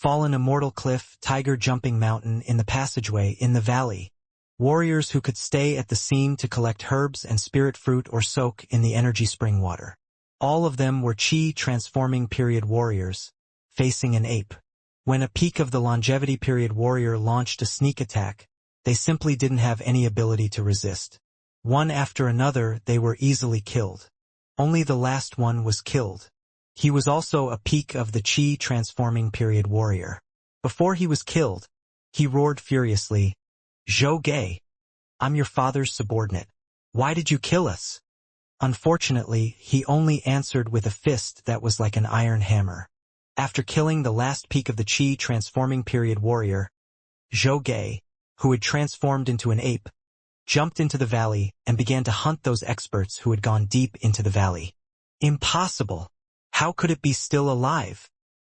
fallen immortal cliff, tiger jumping mountain, in the passageway, in the valley. Warriors who could stay at the scene to collect herbs and spirit fruit or soak in the energy spring water. All of them were Qi transforming period warriors, facing an ape. When a peak of the longevity period warrior launched a sneak attack, they simply didn't have any ability to resist. One after another, they were easily killed. Only the last one was killed. He was also a peak of the Qi transforming period warrior. Before he was killed, he roared furiously, "Zhou Ge, I'm your father's subordinate. Why did you kill us?" Unfortunately, he only answered with a fist that was like an iron hammer. After killing the last peak of the Qi transforming period warrior, Zhou Ge, who had transformed into an ape, jumped into the valley and began to hunt those experts who had gone deep into the valley. Impossible! How could it be still alive?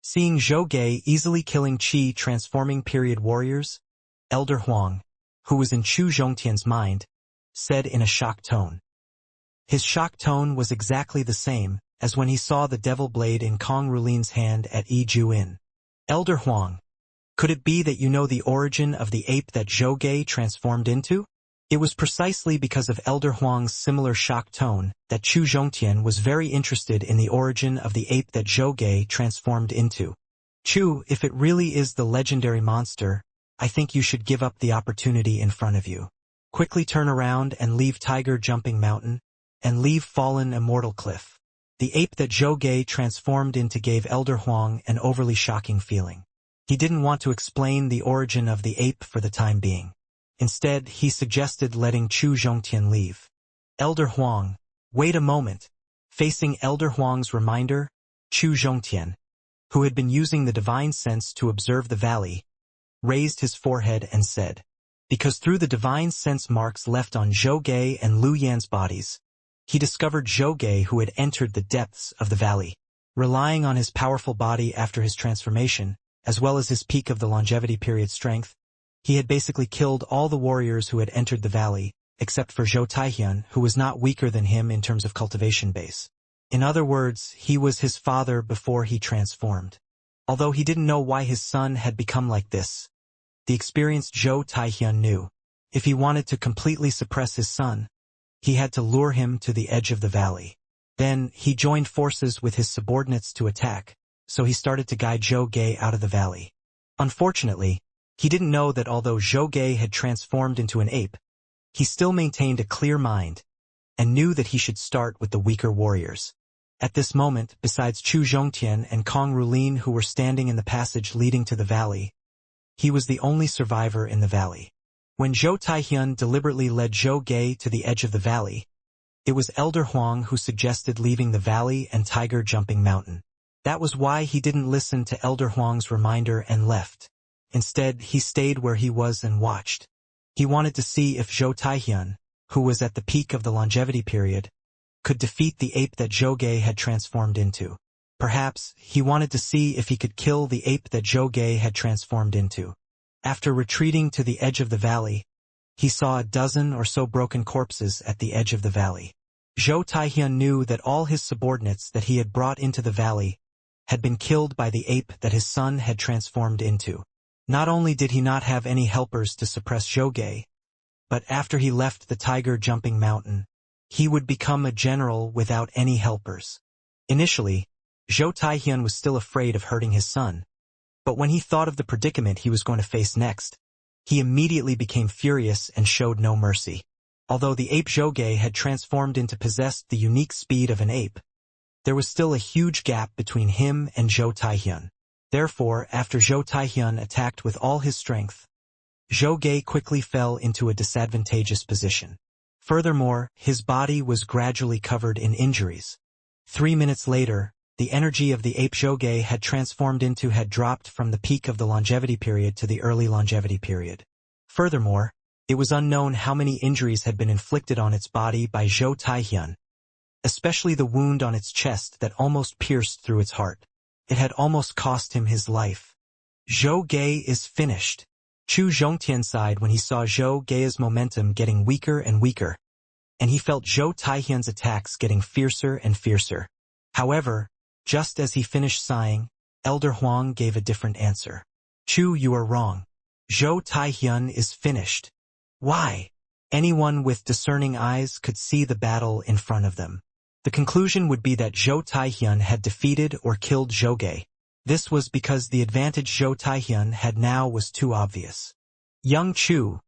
Seeing Zhou Ge easily killing Qi transforming period warriors, Elder Huang, who was in Chu Zhongtian's mind, said in a shocked tone. His shocked tone was exactly the same as when he saw the devil blade in Kong Rulin's hand at Yiju Inn. Elder Huang, could it be that you know the origin of the ape that Zhou Ge transformed into? It was precisely because of Elder Huang's similar shocked tone that Chu Zhongtian was very interested in the origin of the ape that Zhou Ge transformed into. Chu, if it really is the legendary monster, I think you should give up the opportunity in front of you. Quickly turn around and leave Tiger Jumping Mountain, and leave Fallen Immortal Cliff. The ape that Zhou Ge transformed into gave Elder Huang an overly shocking feeling. He didn't want to explain the origin of the ape for the time being. Instead, he suggested letting Chu Zhongtian leave. Elder Huang, wait a moment. Facing Elder Huang's reminder, Chu Zhongtian, who had been using the divine sense to observe the valley, raised his forehead and said, because through the divine sense marks left on Zhou Ge and Lu Yan's bodies, he discovered Zhou Ge who had entered the depths of the valley. Relying on his powerful body after his transformation, as well as his peak of the longevity period strength, he had basically killed all the warriors who had entered the valley, except for Zhou Taihyun, who was not weaker than him in terms of cultivation base. In other words, he was his father before he transformed. Although he didn't know why his son had become like this, the experienced Zhou Taihyun knew. If he wanted to completely suppress his son, he had to lure him to the edge of the valley. Then, he joined forces with his subordinates to attack, so he started to guide Zhou Ge out of the valley. Unfortunately, he didn't know that although Zhou Ge had transformed into an ape, he still maintained a clear mind, and knew that he should start with the weaker warriors. At this moment, besides Chu Zhongtian and Kong Rulin who were standing in the passage leading to the valley, he was the only survivor in the valley. When Zhou Taihyun deliberately led Zhou Ge to the edge of the valley, it was Elder Huang who suggested leaving the valley and Tiger Jumping Mountain. That was why he didn't listen to Elder Huang's reminder and left. Instead, he stayed where he was and watched. He wanted to see if Zhou Taihyun, who was at the peak of the longevity period, could defeat the ape that Zhou Ge had transformed into. Perhaps, he wanted to see if he could kill the ape that Zhou Ge had transformed into. After retreating to the edge of the valley, he saw a dozen or so broken corpses at the edge of the valley. Zhou Taihyun knew that all his subordinates that he had brought into the valley had been killed by the ape that his son had transformed into. Not only did he not have any helpers to suppress Zhou Ge, but after he left the Tiger Jumping Mountain, he would become a general without any helpers. Initially, Zhou Taihyun was still afraid of hurting his son, but when he thought of the predicament he was going to face next, he immediately became furious and showed no mercy. Although the ape Zhou Ge had transformed into possessed the unique speed of an ape, there was still a huge gap between him and Zhou Taihyun. Therefore, after Zhou Taihyun attacked with all his strength, Zhou Ge quickly fell into a disadvantageous position. Furthermore, his body was gradually covered in injuries. 3 minutes later, the energy of the ape Zhou Ge had transformed into had dropped from the peak of the longevity period to the early longevity period. Furthermore, it was unknown how many injuries had been inflicted on its body by Zhou Taihyun, especially the wound on its chest that almost pierced through its heart. It had almost cost him his life. Zhou Ge is finished. Chu Zhongtian sighed when he saw Zhou Ge's momentum getting weaker and weaker, and he felt Zhou Taihyun's attacks getting fiercer and fiercer. However, just as he finished sighing, Elder Huang gave a different answer. Chu, you are wrong. Zhou Taihyun is finished. Why? Anyone with discerning eyes could see the battle in front of them. The conclusion would be that Zhou Taihyun had defeated or killed Zhouge. This was because the advantage Zhou Taihyun had now was too obvious. Young Chu,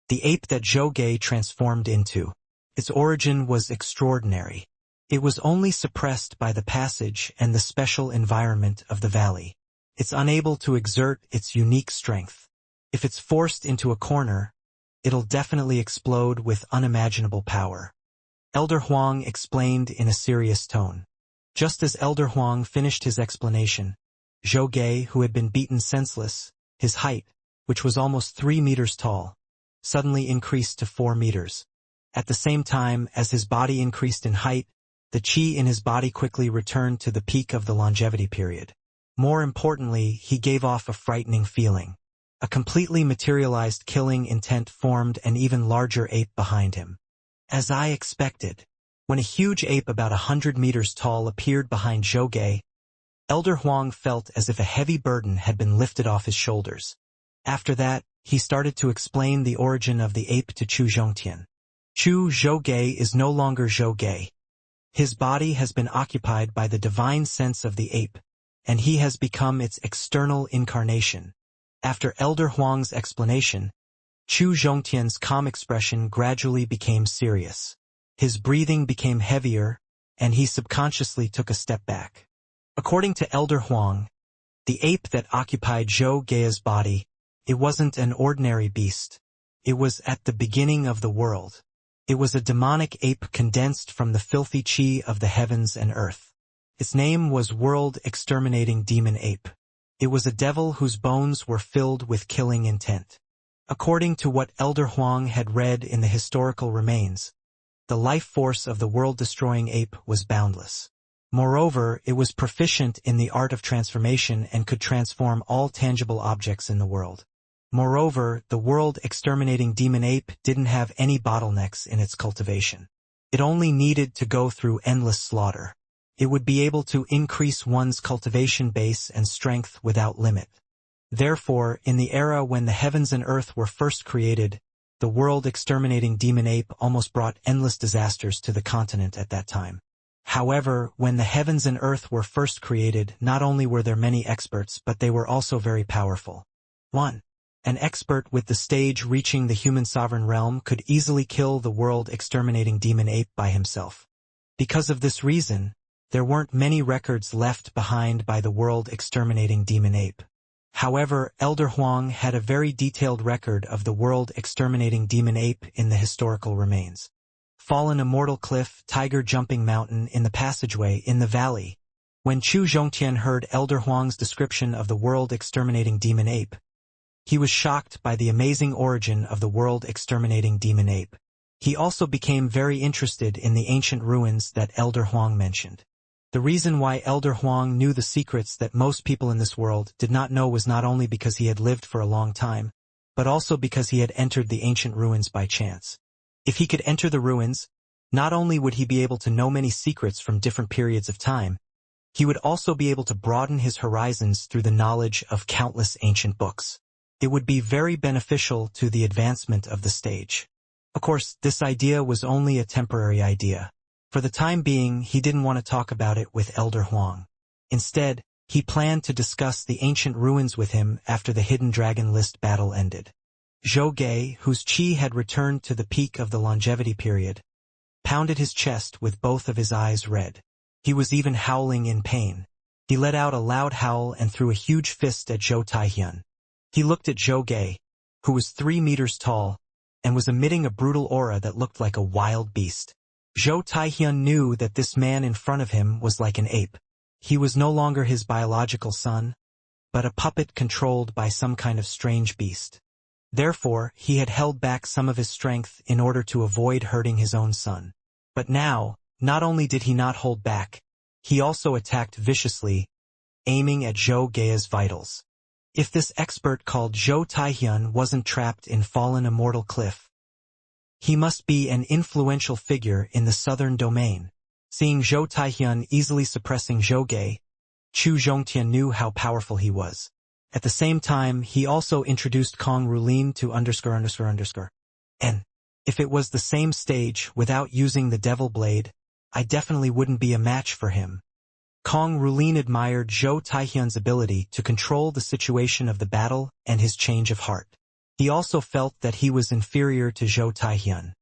the ape that Zhouge transformed into. Its origin was extraordinary. It was only suppressed by the passage and the special environment of the valley. It's unable to exert its unique strength. If it's forced into a corner, it'll definitely explode with unimaginable power. Elder Huang explained in a serious tone. Just as Elder Huang finished his explanation, Zhouge, who had been beaten senseless, his height, which was almost 3 meters tall, suddenly increased to 4 meters. At the same time as his body increased in height, the qi in his body quickly returned to the peak of the longevity period. More importantly, he gave off a frightening feeling. A completely materialized killing intent formed an even larger ape behind him. As I expected, when a huge ape about 100 meters tall appeared behind Zhouge, Elder Huang felt as if a heavy burden had been lifted off his shoulders. After that, he started to explain the origin of the ape to Chu Zhongtian. Chu Zhouge is no longer Zhouge. His body has been occupied by the divine sense of the ape, and he has become its external incarnation. After Elder Huang's explanation, Chu Zhongtian's calm expression gradually became serious. His breathing became heavier, and he subconsciously took a step back. According to Elder Huang, the ape that occupied Zhou Gea's body, it wasn't an ordinary beast. It was at the beginning of the world. It was a demonic ape condensed from the filthy qi of the heavens and earth. Its name was World Exterminating Demon Ape. It was a devil whose bones were filled with killing intent. According to what Elder Huang had read in the historical remains, the life force of the world-destroying ape was boundless. Moreover, it was proficient in the art of transformation and could transform all tangible objects in the world. Moreover, the world-exterminating demon ape didn't have any bottlenecks in its cultivation. It only needed to go through endless slaughter. It would be able to increase one's cultivation base and strength without limit. Therefore, in the era when the heavens and earth were first created, the world-exterminating demon ape almost brought endless disasters to the continent at that time. However, when the heavens and earth were first created, not only were there many experts, but they were also very powerful. 1. An expert with the stage reaching the human sovereign realm could easily kill the world-exterminating demon ape by himself. Because of this reason, there weren't many records left behind by the world-exterminating demon ape. However, Elder Huang had a very detailed record of the world-exterminating demon ape in the historical remains. Fallen immortal cliff, tiger jumping mountain in the passageway in the valley. When Chu Zhongtian heard Elder Huang's description of the world-exterminating demon ape, he was shocked by the amazing origin of the world-exterminating demon ape. He also became very interested in the ancient ruins that Elder Huang mentioned. The reason why Elder Huang knew the secrets that most people in this world did not know was not only because he had lived for a long time, but also because he had entered the ancient ruins by chance. If he could enter the ruins, not only would he be able to know many secrets from different periods of time, he would also be able to broaden his horizons through the knowledge of countless ancient books. It would be very beneficial to the advancement of the stage. Of course, this idea was only a temporary idea. For the time being, he didn't want to talk about it with Elder Huang. Instead, he planned to discuss the ancient ruins with him after the Hidden Dragon List battle ended. Zhouge, whose qi had returned to the peak of the longevity period, pounded his chest with both of his eyes red. He was even howling in pain. He let out a loud howl and threw a huge fist at Zhou Taihyun. He looked at Zhouge, who was 3 meters tall, and was emitting a brutal aura that looked like a wild beast. Zhou Taihyun knew that this man in front of him was like an ape. He was no longer his biological son, but a puppet controlled by some kind of strange beast. Therefore, he had held back some of his strength in order to avoid hurting his own son. But now, not only did he not hold back, he also attacked viciously, aiming at Zhou Gea's vitals. If this expert called Zhou Taihyun wasn't trapped in fallen immortal cliff, he must be an influential figure in the southern domain. Seeing Zhou Taihyun easily suppressing Zhouge, Chu Zhongtian knew how powerful he was. At the same time, he also introduced Kong Rulin to _____. And if it was the same stage without using the Devil Blade, I definitely wouldn't be a match for him. Kong Rulin admired Zhou Taihyun's ability to control the situation of the battle and his change of heart. He also felt that he was inferior to Zhou Taihyun.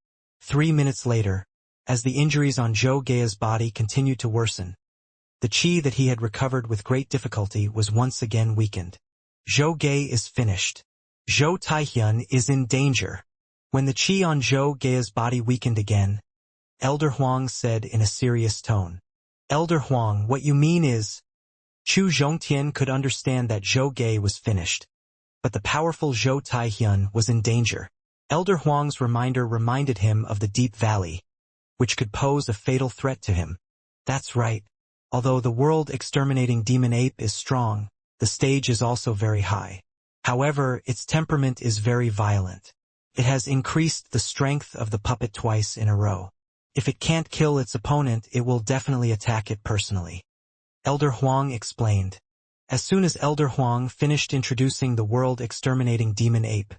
3 minutes later, as the injuries on Zhou Gei's body continued to worsen, the qi that he had recovered with great difficulty was once again weakened. Zhou Gei is finished. Zhou Taihyun is in danger. When the qi on Zhou Gei's body weakened again, Elder Huang said in a serious tone. Elder Huang, what you mean is... Chu Zhongtian could understand that Zhou Gei was finished, but the powerful Zhou Taihyun was in danger. Elder Huang's reminder reminded him of the deep valley, which could pose a fatal threat to him. That's right. Although the world-exterminating demon ape is strong, the stage is also very high. However, its temperament is very violent. It has increased the strength of the puppet twice in a row. If it can't kill its opponent, it will definitely attack it personally. Elder Huang explained. As soon as Elder Huang finished introducing the world-exterminating demon ape,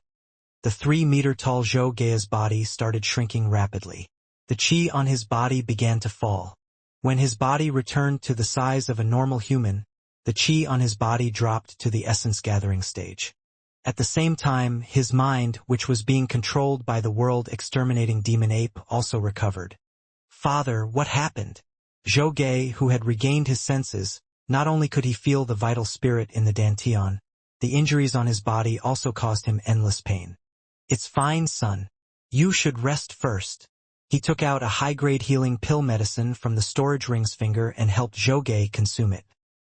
the 3-meter-tall Zhou Gei's body started shrinking rapidly. The qi on his body began to fall. When his body returned to the size of a normal human, the qi on his body dropped to the essence-gathering stage. At the same time, his mind, which was being controlled by the world-exterminating demon ape, also recovered. Father, what happened? Zhou Gei, who had regained his senses, not only could he feel the vital spirit in the dantian, the injuries on his body also caused him endless pain. It's fine, son. You should rest first. He took out a high-grade healing pill medicine from the storage ring's finger and helped Zhou Gei consume it.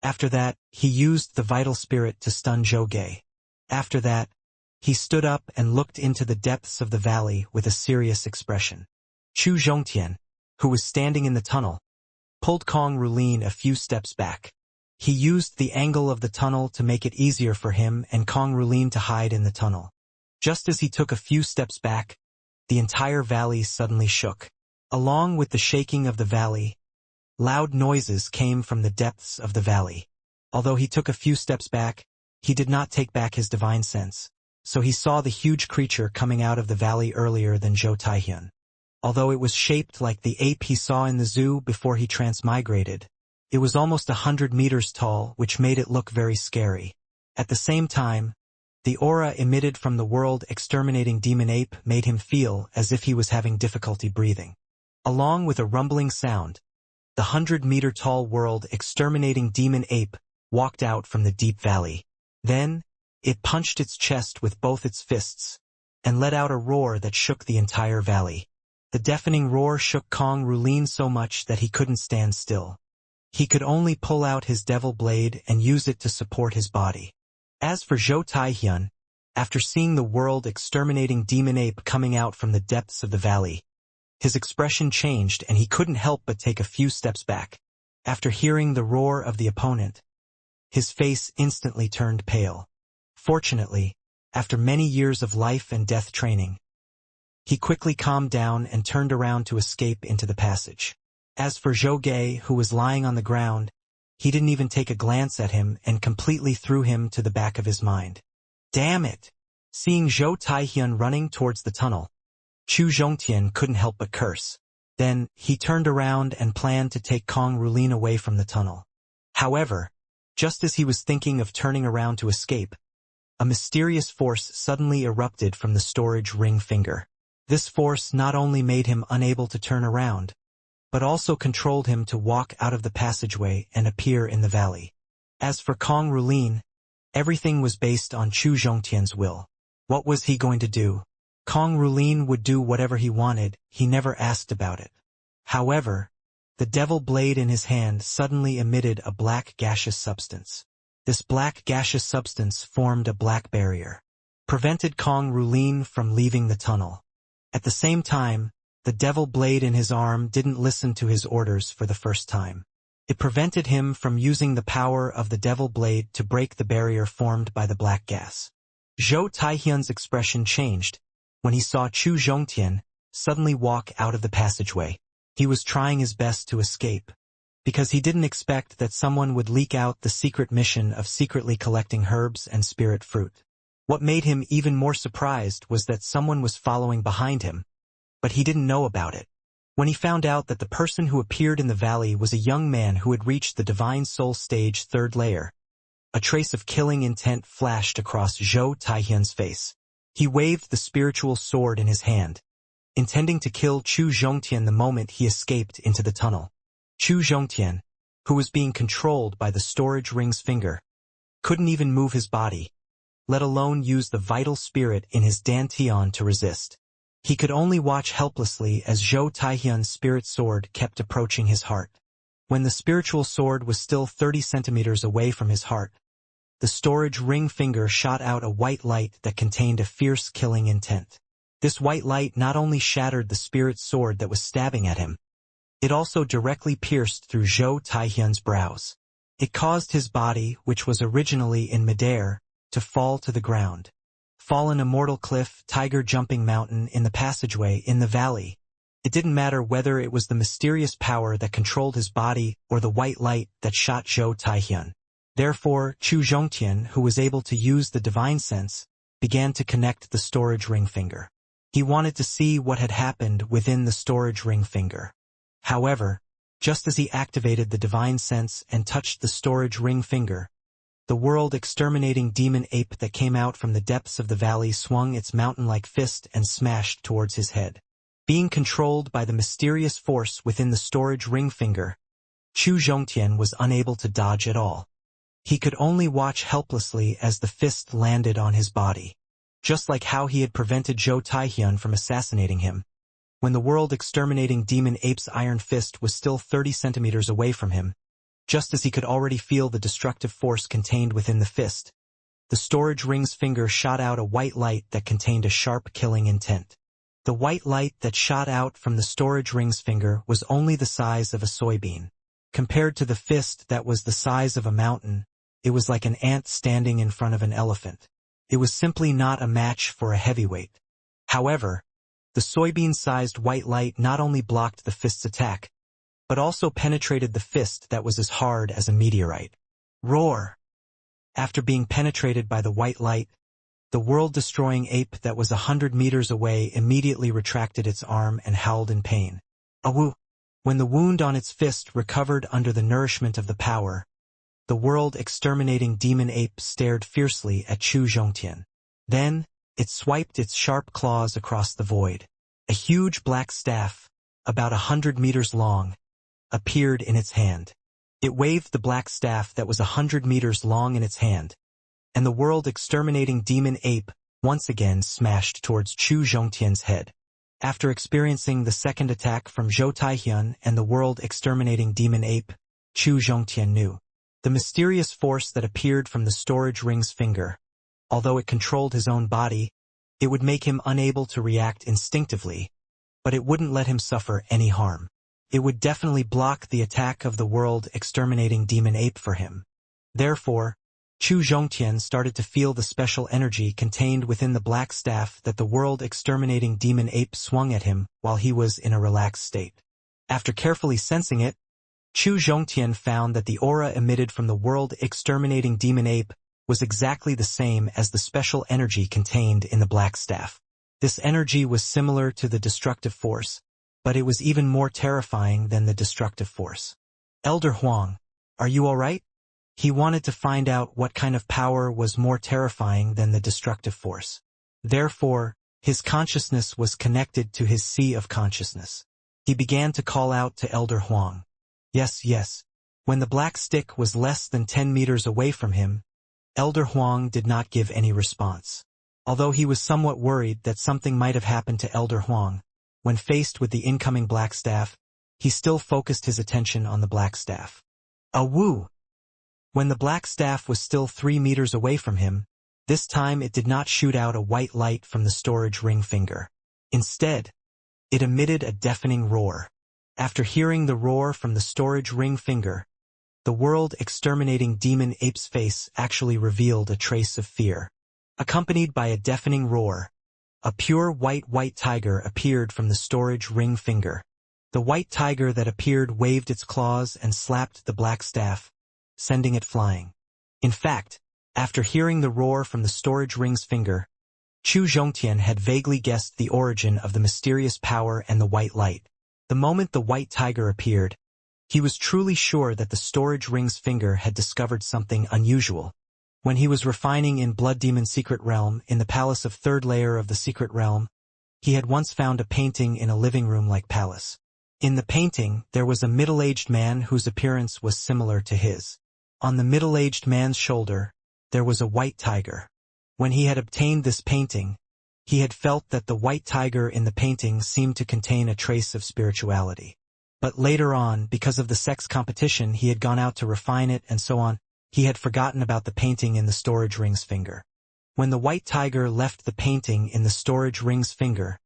After that, he used the vital spirit to stun Zhou Gei. After that, he stood up and looked into the depths of the valley with a serious expression. Chu Zhongtian, who was standing in the tunnel, pulled Kong Rulin a few steps back. He used the angle of the tunnel to make it easier for him and Kong Rulin to hide in the tunnel. Just as he took a few steps back, the entire valley suddenly shook. Along with the shaking of the valley, loud noises came from the depths of the valley. Although he took a few steps back, he did not take back his divine sense, so he saw the huge creature coming out of the valley earlier than Zhou Taihyun. Although it was shaped like the ape he saw in the zoo before he transmigrated, it was almost 100 meters tall, which made it look very scary. At the same time, the aura emitted from the world-exterminating demon ape made him feel as if he was having difficulty breathing. Along with a rumbling sound, the 100-meter-tall world-exterminating demon ape walked out from the deep valley. Then, it punched its chest with both its fists, and let out a roar that shook the entire valley. The deafening roar shook Kong Rulin so much that he couldn't stand still. He could only pull out his devil blade and use it to support his body. As for Zhou Taihyun, after seeing the world-exterminating demon ape coming out from the depths of the valley, his expression changed and he couldn't help but take a few steps back. After hearing the roar of the opponent, his face instantly turned pale. Fortunately, after many years of life and death training, he quickly calmed down and turned around to escape into the passage. As for Zhou Gei, who was lying on the ground, he didn't even take a glance at him and completely threw him to the back of his mind. Damn it! Seeing Zhou Taihyun running towards the tunnel, Chu Zhongtian couldn't help but curse. Then, he turned around and planned to take Kong Rulin away from the tunnel. However, just as he was thinking of turning around to escape, a mysterious force suddenly erupted from the storage ring finger. This force not only made him unable to turn around, but also controlled him to walk out of the passageway and appear in the valley. As for Kong Rulin, everything was based on Chu Zhongtian's will. What was he going to do? Kong Rulin would do whatever he wanted, he never asked about it. However, the devil blade in his hand suddenly emitted a black gaseous substance. This black gaseous substance formed a black barrier, prevented Kong Rulin from leaving the tunnel. At the same time, the devil blade in his arm didn't listen to his orders for the first time. It prevented him from using the power of the devil blade to break the barrier formed by the black gas. Zhou Taihyun's expression changed when he saw Chu Zhongtian suddenly walk out of the passageway. He was trying his best to escape, because he didn't expect that someone would leak out the secret mission of secretly collecting herbs and spirit fruit. What made him even more surprised was that someone was following behind him, but he didn't know about it. When he found out that the person who appeared in the valley was a young man who had reached the Divine Soul Stage 3rd layer, a trace of killing intent flashed across Zhou Taihyun's face. He waved the spiritual sword in his hand, intending to kill Chu Zhongtian the moment he escaped into the tunnel. Chu Zhongtian, who was being controlled by the storage ring's finger, couldn't even move his body, let alone use the vital spirit in his dantian to resist. He could only watch helplessly as Zhou Taihyun's spirit sword kept approaching his heart. When the spiritual sword was still 30 centimeters away from his heart, the storage ring finger shot out a white light that contained a fierce killing intent. This white light not only shattered the spirit sword that was stabbing at him, it also directly pierced through Zhou Taihyun's brows. It caused his body, which was originally in midair, to fall to the ground. Fallen immortal cliff, tiger jumping mountain in the passageway in the valley. It didn't matter whether it was the mysterious power that controlled his body or the white light that shot Zhou Taihyun. Therefore, Chu Zhongtian, who was able to use the divine sense, began to connect the storage ring finger. He wanted to see what had happened within the storage ring finger. However, just as he activated the divine sense and touched the storage ring finger, the world-exterminating demon ape that came out from the depths of the valley swung its mountain-like fist and smashed towards his head. Being controlled by the mysterious force within the storage ring finger, Chu Zhongtian was unable to dodge at all. He could only watch helplessly as the fist landed on his body. Just like how he had prevented Zhou Taihyun from assassinating him, when the world-exterminating demon ape's iron fist was still 30 centimeters away from him, just as he could already feel the destructive force contained within the fist, the storage ring's finger shot out a white light that contained a sharp killing intent. The white light that shot out from the storage ring's finger was only the size of a soybean. Compared to the fist that was the size of a mountain, it was like an ant standing in front of an elephant. It was simply not a match for a heavyweight. However, the soybean-sized white light not only blocked the fist's attack, but also penetrated the fist that was as hard as a meteorite. Roar! After being penetrated by the white light, the world-destroying ape that was 100 meters away immediately retracted its arm and howled in pain. Awoo! When the wound on its fist recovered under the nourishment of the power, the world-exterminating demon ape stared fiercely at Chu Zhongtian. Then, it swiped its sharp claws across the void. A huge black staff, about 100 meters long, appeared in its hand. It waved the black staff that was 100 meters long in its hand, and the world-exterminating demon ape once again smashed towards Chu Zhongtian's head. After experiencing the second attack from Zhou Taihyun and the world-exterminating demon ape, Chu Zhongtian knew. The mysterious force that appeared from the storage ring's finger, although it controlled his own body, it would make him unable to react instinctively, but it wouldn't let him suffer any harm. It would definitely block the attack of the world-exterminating demon ape for him. Therefore, Chu Zhongtian started to feel the special energy contained within the black staff that the world-exterminating demon ape swung at him while he was in a relaxed state. After carefully sensing it, Chu Zhongtian found that the aura emitted from the world-exterminating demon ape was exactly the same as the special energy contained in the black staff. This energy was similar to the destructive force, but it was even more terrifying than the destructive force. Elder Huang, are you all right? He wanted to find out what kind of power was more terrifying than the destructive force. Therefore, his consciousness was connected to his sea of consciousness. He began to call out to Elder Huang. Yes, yes. When the black stick was less than 10 meters away from him, Elder Huang did not give any response. Although he was somewhat worried that something might have happened to Elder Huang, when faced with the incoming black staff, he still focused his attention on the black staff. Awoo! When the black staff was still 3 meters away from him, this time it did not shoot out a white light from the storage ring finger. Instead, it emitted a deafening roar. After hearing the roar from the storage ring finger, the world-exterminating demon ape's face actually revealed a trace of fear. Accompanied by a deafening roar, a pure white tiger appeared from the storage ring finger. The white tiger that appeared waved its claws and slapped the black staff, sending it flying. In fact, after hearing the roar from the storage ring's finger, Chu Zhongtian had vaguely guessed the origin of the mysterious power and the white light. The moment the white tiger appeared, he was truly sure that the storage ring's finger had discovered something unusual. When he was refining in Blood Demon Secret Realm in the palace of third layer of the Secret Realm, he had once found a painting in a living room-like palace. In the painting, there was a middle-aged man whose appearance was similar to his. On the middle-aged man's shoulder, there was a white tiger. When he had obtained this painting, he had felt that the white tiger in the painting seemed to contain a trace of spirituality. But later on, because of the sex competition, he had gone out to refine it and so on, he had forgotten about the painting in the storage ring's finger. When the white tiger left the painting in the storage ring's finger,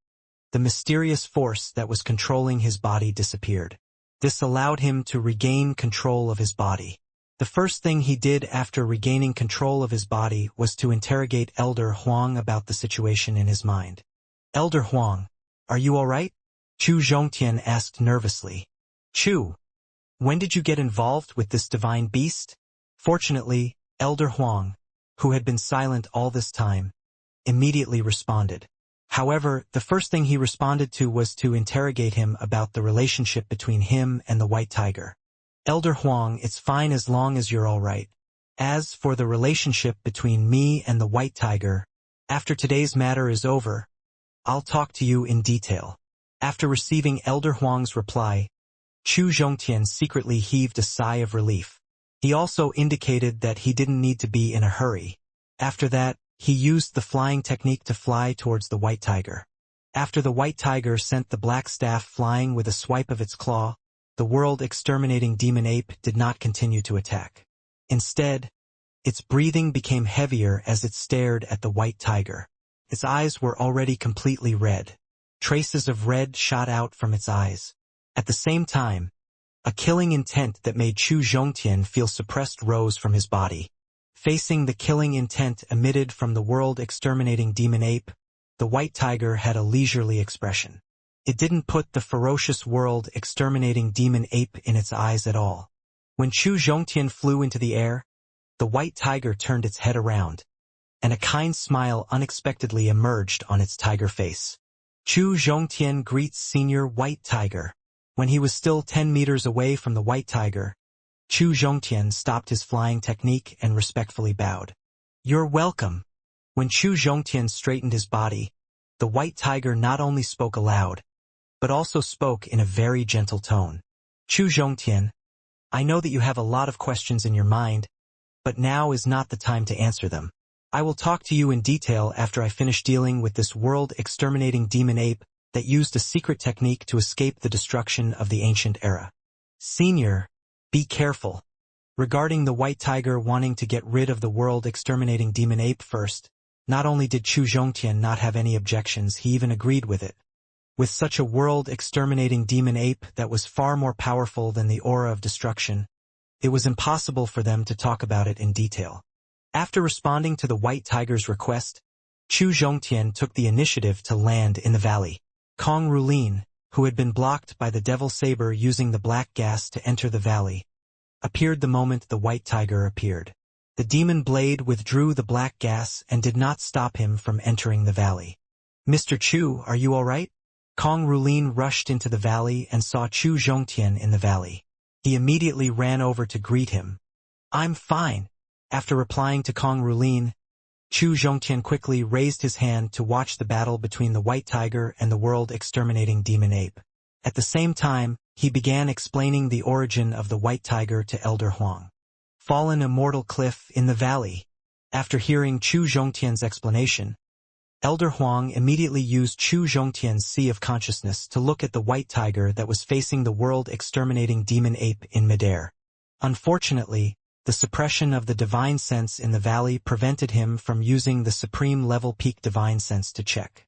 the mysterious force that was controlling his body disappeared. This allowed him to regain control of his body. The first thing he did after regaining control of his body was to interrogate Elder Huang about the situation in his mind. "Elder Huang, are you all right?" Chu Zhongtian asked nervously. "Chu, when did you get involved with this divine beast?" Fortunately, Elder Huang, who had been silent all this time, immediately responded. However, the first thing he responded to was to interrogate him about the relationship between him and the white tiger. "Elder Huang, it's fine as long as you're all right. As for the relationship between me and the white tiger, after today's matter is over, I'll talk to you in detail." After receiving Elder Huang's reply, Chu Zhongtian secretly heaved a sigh of relief. He also indicated that he didn't need to be in a hurry. After that, he used the flying technique to fly towards the white tiger. After the white tiger sent the black staff flying with a swipe of its claw, the world-exterminating demon ape did not continue to attack. Instead, its breathing became heavier as it stared at the white tiger. Its eyes were already completely red. Traces of red shot out from its eyes. At the same time, a killing intent that made Chu Zhongtian feel suppressed rose from his body. Facing the killing intent emitted from the world-exterminating demon ape, the white tiger had a leisurely expression. It didn't put the ferocious world-exterminating demon ape in its eyes at all. When Chu Zhongtian flew into the air, the white tiger turned its head around, and a kind smile unexpectedly emerged on its tiger face. Chu Zhongtian greets Senior White Tiger. When he was still 10 meters away from the white tiger, Chu Zhongtian stopped his flying technique and respectfully bowed. "You're welcome." When Chu Zhongtian straightened his body, the white tiger not only spoke aloud, but also spoke in a very gentle tone. "Chu Zhongtian, I know that you have a lot of questions in your mind, but now is not the time to answer them. I will talk to you in detail after I finish dealing with this world-exterminating demon ape that used a secret technique to escape the destruction of the ancient era. Senior, be careful." Regarding the white tiger wanting to get rid of the world-exterminating demon ape first, not only did Chu Zhongtian not have any objections, he even agreed with it. With such a world-exterminating demon ape that was far more powerful than the aura of destruction, it was impossible for them to talk about it in detail. After responding to the white tiger's request, Chu Zhongtian took the initiative to land in the valley. Kong Rulin, who had been blocked by the devil saber using the black gas to enter the valley, appeared the moment the white tiger appeared. The demon blade withdrew the black gas and did not stop him from entering the valley. "Mr. Chu, are you all right?" Kong Rulin rushed into the valley and saw Chu Zhongtian in the valley. He immediately ran over to greet him. "I'm fine." After replying to Kong Rulin, Chu Zhongtian quickly raised his hand to watch the battle between the white tiger and the world-exterminating demon ape. At the same time, he began explaining the origin of the white tiger to Elder Huang. Fallen immortal cliff in the valley. After hearing Chu Zhongtian's explanation, Elder Huang immediately used Chu Zhongtian's Sea of Consciousness to look at the white tiger that was facing the world-exterminating demon ape in midair. Unfortunately, the suppression of the divine sense in the valley prevented him from using the supreme level peak divine sense to check.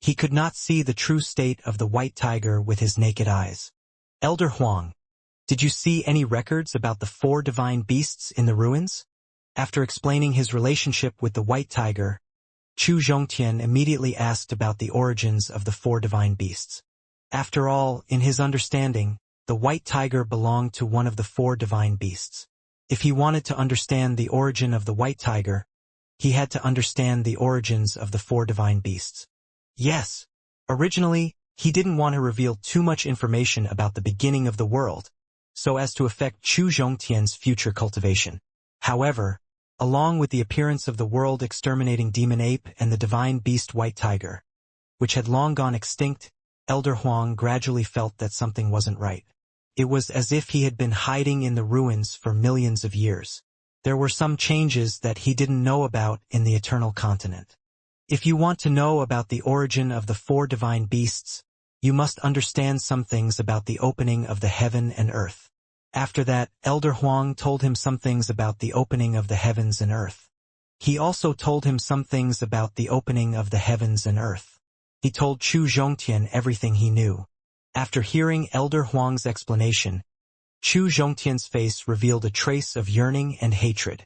He could not see the true state of the white tiger with his naked eyes. "Elder Huang, did you see any records about the 4 divine beasts in the ruins?" After explaining his relationship with the white tiger, Chu Zhongtian immediately asked about the origins of the 4 divine beasts. After all, in his understanding, the white tiger belonged to one of the 4 divine beasts. If he wanted to understand the origin of the white tiger, he had to understand the origins of the 4 divine beasts. Yes, originally, he didn't want to reveal too much information about the beginning of the world, so as to affect Chu Zhongtian's future cultivation. However, along with the appearance of the world-exterminating demon ape and the divine beast white tiger, which had long gone extinct, Elder Huang gradually felt that something wasn't right. It was as if he had been hiding in the ruins for millions of years. There were some changes that he didn't know about in the Eternal Continent. If you want to know about the origin of the 4 divine beasts, you must understand some things about the opening of the heaven and earth. After that, Elder Huang told him some things about the opening of the heavens and earth. He also told him some things about the opening of the heavens and earth. He told Chu Zhongtian everything he knew. After hearing Elder Huang's explanation, Chu Zhongtian's face revealed a trace of yearning and hatred.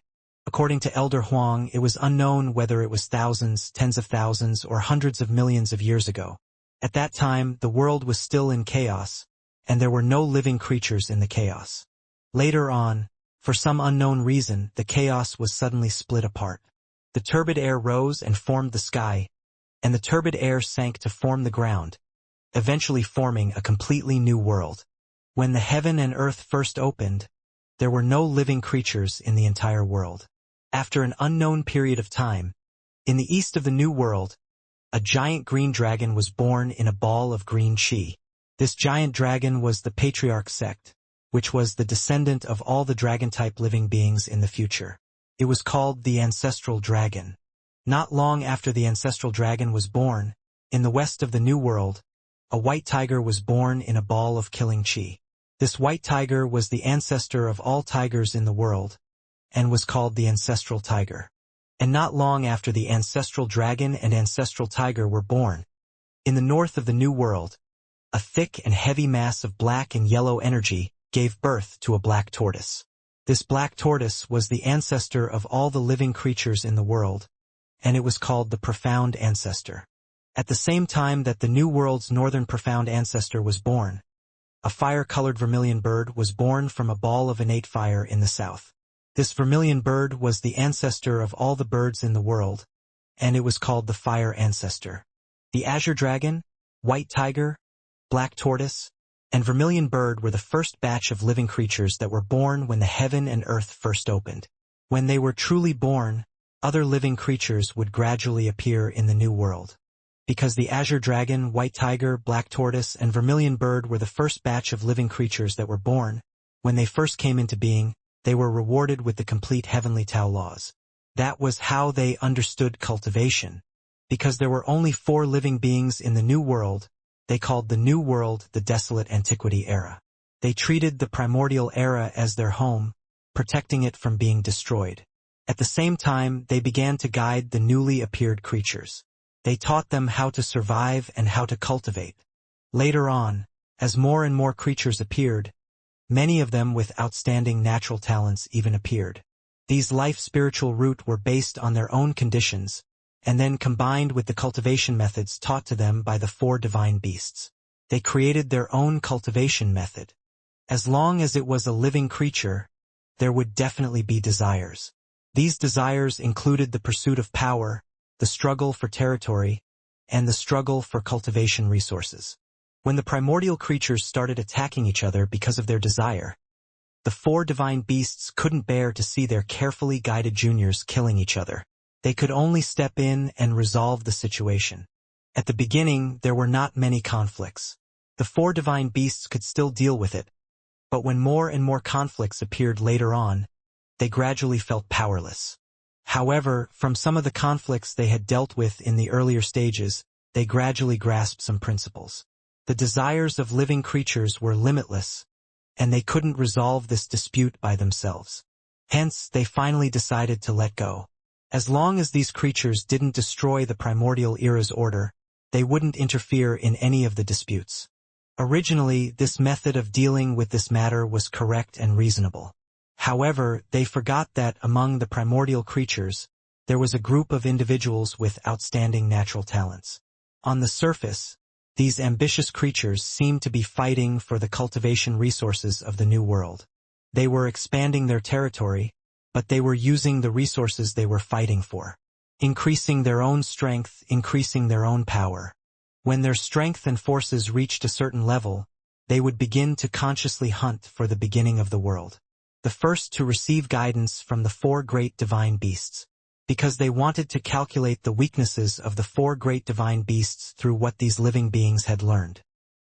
According to Elder Huang, it was unknown whether it was thousands, tens of thousands, or hundreds of millions of years ago. At that time, the world was still in chaos, and there were no living creatures in the chaos. Later on, for some unknown reason, the chaos was suddenly split apart. The turbid air rose and formed the sky, and the turbid air sank to form the ground, eventually forming a completely new world. When the heaven and earth first opened, there were no living creatures in the entire world. After an unknown period of time, in the east of the new world, a giant green dragon was born in a ball of green chi. This giant dragon was the Patriarch sect, which was the descendant of all the dragon-type living beings in the future. It was called the Ancestral Dragon. Not long after the Ancestral Dragon was born, in the west of the New World, a white tiger was born in a ball of killing chi. This white tiger was the ancestor of all tigers in the world, and was called the Ancestral Tiger. And not long after the Ancestral Dragon and Ancestral Tiger were born, in the north of the New World, a thick and heavy mass of black and yellow energy gave birth to a black tortoise. This black tortoise was the ancestor of all the living creatures in the world, and it was called the Profound Ancestor. At the same time that the New World's northern Profound Ancestor was born, a fire-colored vermilion bird was born from a ball of innate fire in the south. This vermilion bird was the ancestor of all the birds in the world, and it was called the Fire Ancestor. The azure dragon, white tiger, black tortoise, and vermilion bird were the first batch of living creatures that were born when the heaven and earth first opened. When they were truly born, other living creatures would gradually appear in the new world. Because the azure dragon, white tiger, black tortoise, and vermilion bird were the first batch of living creatures that were born, when they first came into being, they were rewarded with the complete heavenly Tao laws. That was how they understood cultivation. Because there were only 4 living beings in the new world, they called the new world the desolate antiquity era. They treated the primordial era as their home, protecting it from being destroyed. At the same time, they began to guide the newly appeared creatures. They taught them how to survive and how to cultivate. Later on, as more and more creatures appeared, many of them with outstanding natural talents even appeared. These life-spiritual root were based on their own conditions, and then combined with the cultivation methods taught to them by the 4 divine beasts. They created their own cultivation method. As long as it was a living creature, there would definitely be desires. These desires included the pursuit of power, the struggle for territory, and the struggle for cultivation resources. When the primordial creatures started attacking each other because of their desire, the 4 divine beasts couldn't bear to see their carefully guided juniors killing each other. They could only step in and resolve the situation. At the beginning, there were not many conflicts. The 4 divine beasts could still deal with it, but when more and more conflicts appeared later on, they gradually felt powerless. However, from some of the conflicts they had dealt with in the earlier stages, they gradually grasped some principles. The desires of living creatures were limitless, and they couldn't resolve this dispute by themselves. Hence, they finally decided to let go. As long as these creatures didn't destroy the primordial era's order, they wouldn't interfere in any of the disputes. Originally, this method of dealing with this matter was correct and reasonable. However, they forgot that among the primordial creatures, there was a group of individuals with outstanding natural talents. On the surface, These ambitious creatures seemed to be fighting for the cultivation resources of the New World. They were expanding their territory, but they were using the resources they were fighting for. Increasing their own strength, increasing their own power. When their strength and forces reached a certain level, they would begin to consciously hunt for the beginning of the world. The first to receive guidance from the four great divine beasts. Because they wanted to calculate the weaknesses of the four great divine beasts through what these living beings had learned.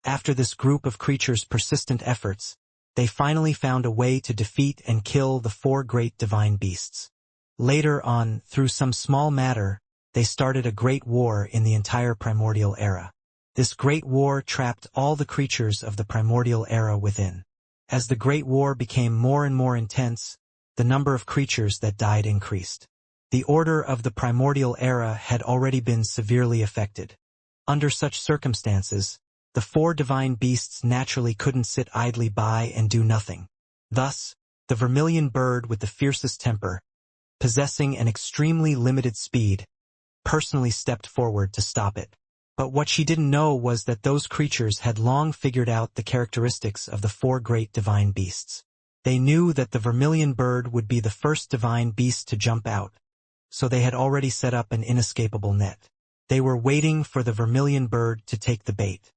After this group of creatures' persistent efforts, they finally found a way to defeat and kill the four great divine beasts. Later on, through some small matter, they started a great war in the entire primordial era. This great war trapped all the creatures of the primordial era within. As the great war became more and more intense, the number of creatures that died increased. The order of the primordial era had already been severely affected. Under such circumstances, the four divine beasts naturally couldn't sit idly by and do nothing. Thus, the vermilion bird with the fiercest temper, possessing an extremely limited speed, personally stepped forward to stop it. But what she didn't know was that those creatures had long figured out the characteristics of the four great divine beasts. They knew that the vermilion bird would be the first divine beast to jump out, so they had already set up an inescapable net. They were waiting for the vermilion bird to take the bait.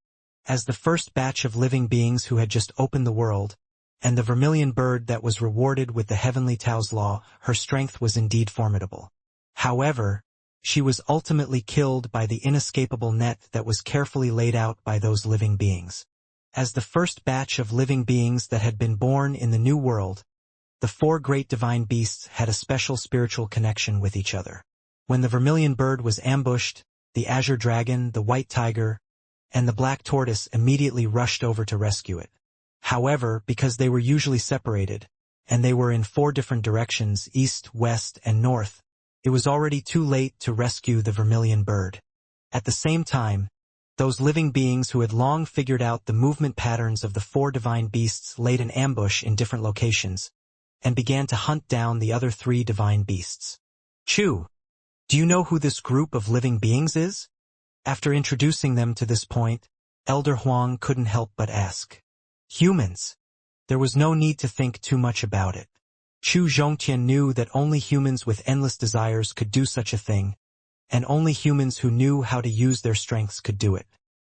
As the first batch of living beings who had just opened the world, and the vermilion bird that was rewarded with the heavenly Tao's law, her strength was indeed formidable. However, she was ultimately killed by the inescapable net that was carefully laid out by those living beings. As the first batch of living beings that had been born in the new world, the four great divine beasts had a special spiritual connection with each other. When the vermilion bird was ambushed, the azure dragon, the white tiger, and the black tortoise immediately rushed over to rescue it. However, because they were usually separated, and they were in four different directions, east, west, and north, it was already too late to rescue the vermilion bird. At the same time, those living beings who had long figured out the movement patterns of the four divine beasts laid an ambush in different locations, and began to hunt down the other three divine beasts. Chu, do you know who this group of living beings is? After introducing them to this point, Elder Huang couldn't help but ask. Humans. There was no need to think too much about it. Chu Zhongtian knew that only humans with endless desires could do such a thing, and only humans who knew how to use their strengths could do it.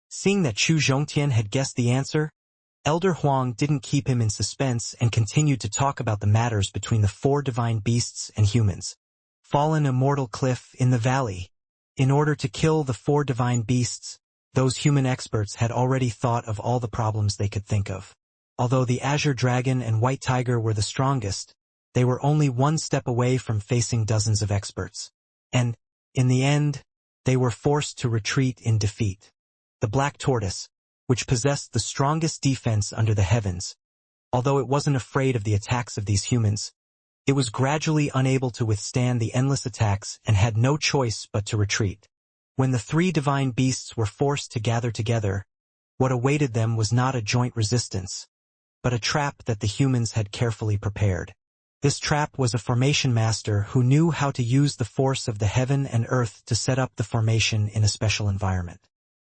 Seeing that Chu Zhongtian had guessed the answer, Elder Huang didn't keep him in suspense and continued to talk about the matters between the four divine beasts and humans. Fallen immortal cliff in the valley. In order to kill the four divine beasts, those human experts had already thought of all the problems they could think of. Although the azure dragon and white tiger were the strongest, they were only one step away from facing dozens of experts. And, in the end, they were forced to retreat in defeat. The black tortoise, which possessed the strongest defense under the heavens, although it wasn't afraid of the attacks of these humans, it was gradually unable to withstand the endless attacks and had no choice but to retreat. When the three divine beasts were forced to gather together, what awaited them was not a joint resistance, but a trap that the humans had carefully prepared. This trap was a formation master who knew how to use the force of the heaven and earth to set up the formation in a special environment.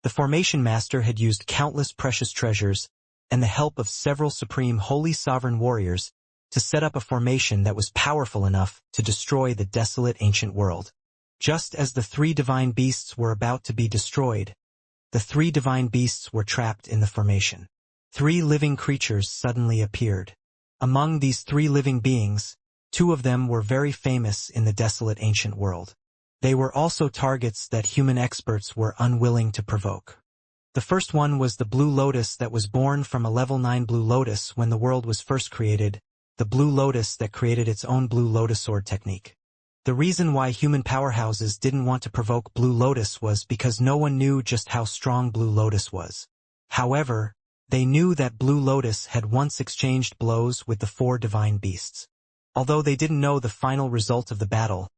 The formation master had used countless precious treasures and the help of several supreme holy sovereign warriors to set up a formation that was powerful enough to destroy the desolate ancient world. Just as the three divine beasts were about to be destroyed, the three divine beasts were trapped in the formation. Three living creatures suddenly appeared. Among these three living beings, two of them were very famous in the desolate ancient world. They were also targets that human experts were unwilling to provoke. The first one was the blue lotus that was born from a level 9 blue lotus when the world was first created, the blue lotus that created its own blue lotus sword technique. The reason why human powerhouses didn't want to provoke blue lotus was because no one knew just how strong blue lotus was. However, they knew that blue lotus had once exchanged blows with the four divine beasts. Although they didn't know the final result of the battle,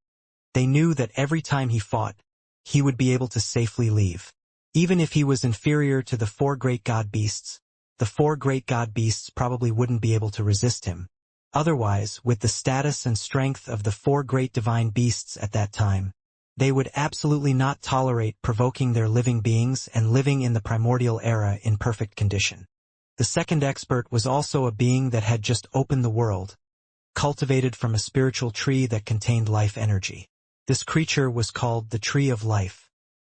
they knew that every time he fought, he would be able to safely leave. Even if he was inferior to the four great god beasts, the four great god beasts probably wouldn't be able to resist him. Otherwise, with the status and strength of the four great divine beasts at that time, They would absolutely not tolerate provoking their living beings and living in the primordial era in perfect condition. The second expert was also a being that had just opened the world, cultivated from a spiritual tree that contained life energy. This creature was called the Tree of Life.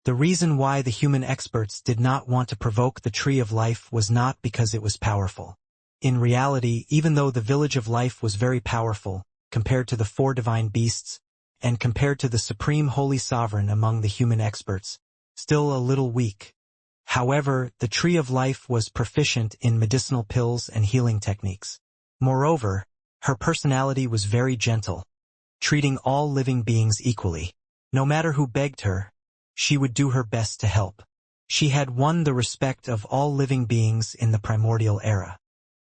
The reason why the human experts did not want to provoke the Tree of Life was not because it was powerful. In reality, even though the Village of Life was very powerful, compared to the 4 divine beasts, and compared to the supreme holy sovereign among the human experts, still a little weak. However, the Tree of Life was proficient in medicinal pills and healing techniques. Moreover, her personality was very gentle, treating all living beings equally. No matter who begged her, she would do her best to help. She had won the respect of all living beings in the primordial era.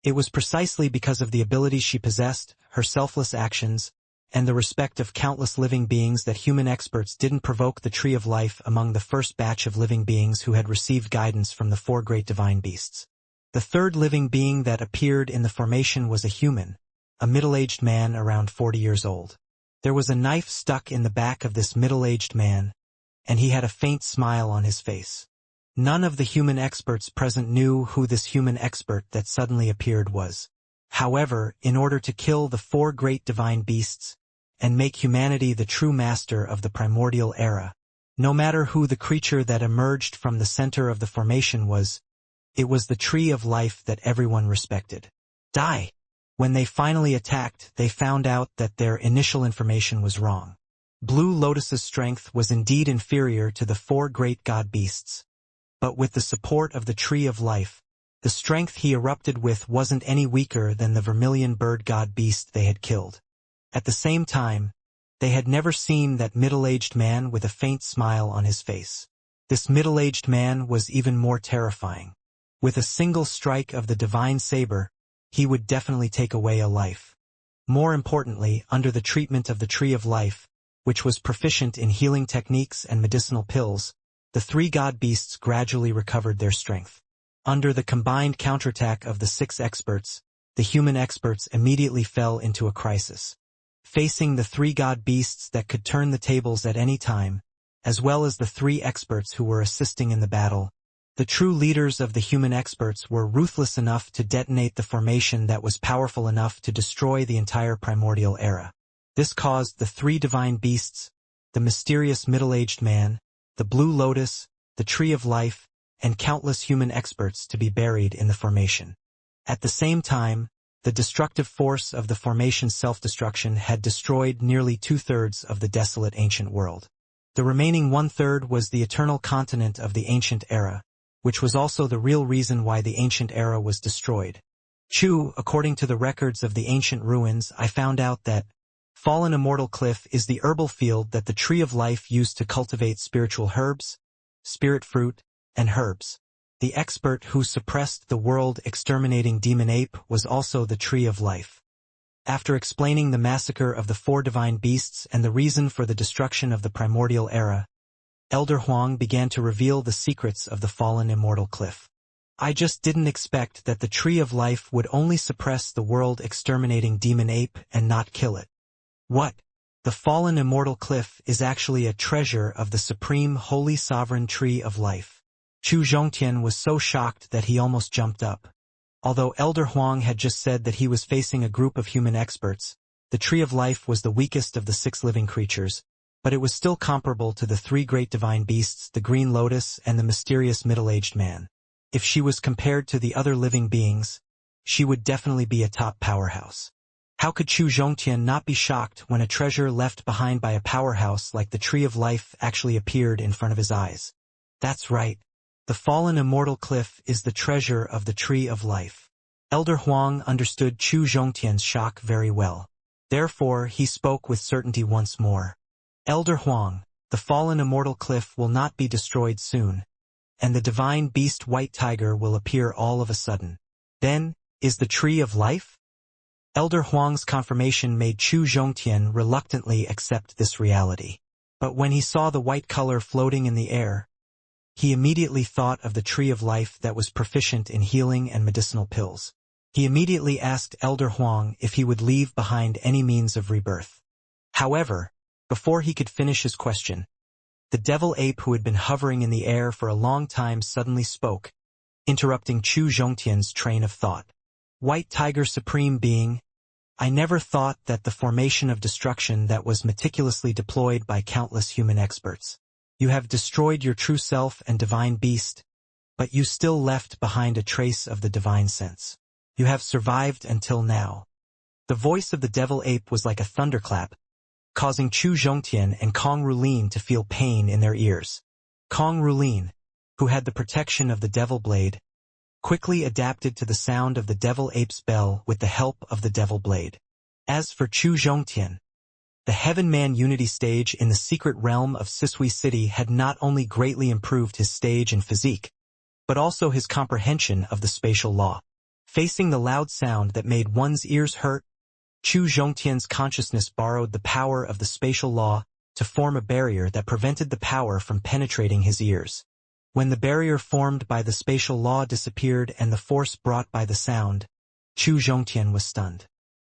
It was precisely because of the abilities she possessed, her selfless actions, and the respect of countless living beings that human experts didn't provoke the Tree of Life among the first batch of living beings who had received guidance from the 4 great divine beasts. The third living being that appeared in the formation was a human, a middle-aged man around 40 years old. There was a knife stuck in the back of this middle-aged man, and he had a faint smile on his face. None of the human experts present knew who this human expert that suddenly appeared was. However, in order to kill the 4 great divine beasts, and make humanity the true master of the primordial era, no matter who the creature that emerged from the center of the formation was, it was the Tree of Life that everyone respected. Die! When they finally attacked, they found out that their initial information was wrong. Blue Lotus's strength was indeed inferior to the 4 great god beasts. But with the support of the Tree of Life, the strength he erupted with wasn't any weaker than the vermilion bird god beast they had killed. At the same time, they had never seen that middle-aged man with a faint smile on his face. This middle-aged man was even more terrifying. With a single strike of the divine saber, he would definitely take away a life. More importantly, under the treatment of the Tree of Life, which was proficient in healing techniques and medicinal pills, the 3 god beasts gradually recovered their strength. Under the combined counterattack of the 6 experts, the human experts immediately fell into a crisis. Facing the 3 god beasts that could turn the tables at any time, as well as the 3 experts who were assisting in the battle, the true leaders of the human experts were ruthless enough to detonate the formation that was powerful enough to destroy the entire primordial era. This caused the 3 divine beasts, the mysterious middle-aged man, the Blue Lotus, the Tree of Life, and countless human experts to be buried in the formation. At the same time, the destructive force of the formation's self-destruction had destroyed nearly 2/3 of the desolate ancient world. The remaining 1/3 was the eternal continent of the ancient era, which was also the real reason why the ancient era was destroyed. According to the records of the ancient ruins, I found out that Fallen Immortal Cliff is the herbal field that the Tree of Life used to cultivate spiritual herbs, spirit fruit, and herbs. The expert who suppressed the world-exterminating demon ape was also the Tree of Life. After explaining the massacre of the 4 divine beasts and the reason for the destruction of the primordial era, Elder Huang began to reveal the secrets of the Fallen Immortal Cliff. I just didn't expect that the Tree of Life would only suppress the world-exterminating demon ape and not kill it. What? The Fallen Immortal Cliff is actually a treasure of the supreme holy sovereign Tree of Life. Chu Zhongtian was so shocked that he almost jumped up. Although Elder Huang had just said that he was facing a group of human experts, the Tree of Life was the weakest of the 6 living creatures, but it was still comparable to the 3 great divine beasts, the Green Lotus and the mysterious middle-aged man. If she was compared to the other living beings, she would definitely be a top powerhouse. How could Chu Zhongtian not be shocked when a treasure left behind by a powerhouse like the Tree of Life actually appeared in front of his eyes? That's right. The Fallen Immortal Cliff is the treasure of the Tree of Life. Elder Huang understood Chu Zhongtian's shock very well. Therefore, he spoke with certainty once more. Elder Huang, the Fallen Immortal Cliff will not be destroyed soon, and the divine beast White Tiger will appear all of a sudden. Then, is the Tree of Life? Elder Huang's confirmation made Chu Zhongtian reluctantly accept this reality. But when he saw the white color floating in the air, he immediately thought of the Tree of Life that was proficient in healing and medicinal pills. He immediately asked Elder Huang if he would leave behind any means of rebirth. However, before he could finish his question, The devil ape who had been hovering in the air for a long time suddenly spoke, interrupting Chu Zhongtian's train of thought. White Tiger Supreme Being, I never thought that the formation of destruction that was meticulously deployed by countless human experts. You have destroyed your true self and divine beast, but you still left behind a trace of the divine sense. You have survived until now. The voice of the devil ape was like a thunderclap, causing Chu Zhongtian and Kong Rulin to feel pain in their ears. Kong Rulin, who had the protection of the devil blade, quickly adapted to the sound of the devil ape's bell with the help of the devil blade. As for Chu Zhongtian, the Heaven Man Unity stage in the secret realm of Sisui City had not only greatly improved his stage and physique, but also his comprehension of the spatial law. Facing the loud sound that made one's ears hurt, Chu Zhongtian's consciousness borrowed the power of the spatial law to form a barrier that prevented the power from penetrating his ears. When the barrier formed by the spatial law disappeared and the force brought by the sound, Chu Zhongtian was stunned.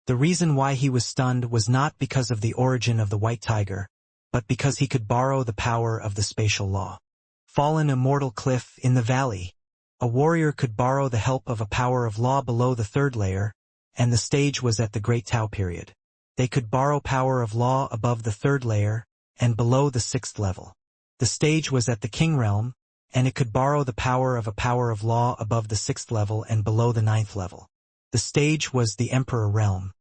The reason why he was stunned was not because of the origin of the white tiger, but because he could borrow the power of the spatial law. Fallen immortal cliff in the valley. A warrior could borrow the help of a power of law below the third layer, and the stage was at the Great Tao period. They could borrow power of law above the third layer and below the sixth level. The stage was at the King realm, and it could borrow the power of a power of law above the sixth level and below the ninth level. The stage was the Emperor realm.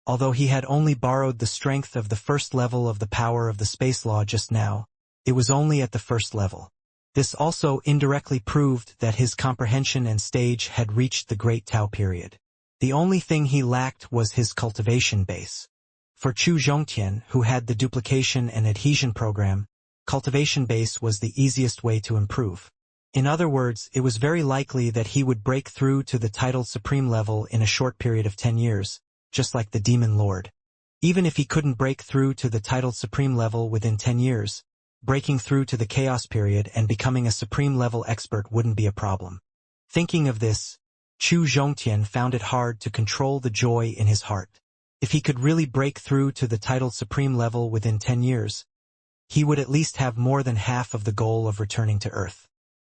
Although he had only borrowed the strength of the first level of the power of the space law just now, it was only at the first level. This also indirectly proved that his comprehension and stage had reached the Great Tao period. The only thing he lacked was his cultivation base. For Chu Zhongtian, who had the duplication and adhesion program, cultivation base was the easiest way to improve. In other words, it was very likely that he would break through to the titled supreme level in a short period of 10 years, just like the Demon Lord. Even if he couldn't break through to the titled supreme level within 10 years, breaking through to the chaos period and becoming a supreme level expert wouldn't be a problem. Thinking of this, Chu Zhongtian found it hard to control the joy in his heart. If he could really break through to the titled supreme level within 10 years, he would at least have more than half of the goal of returning to Earth.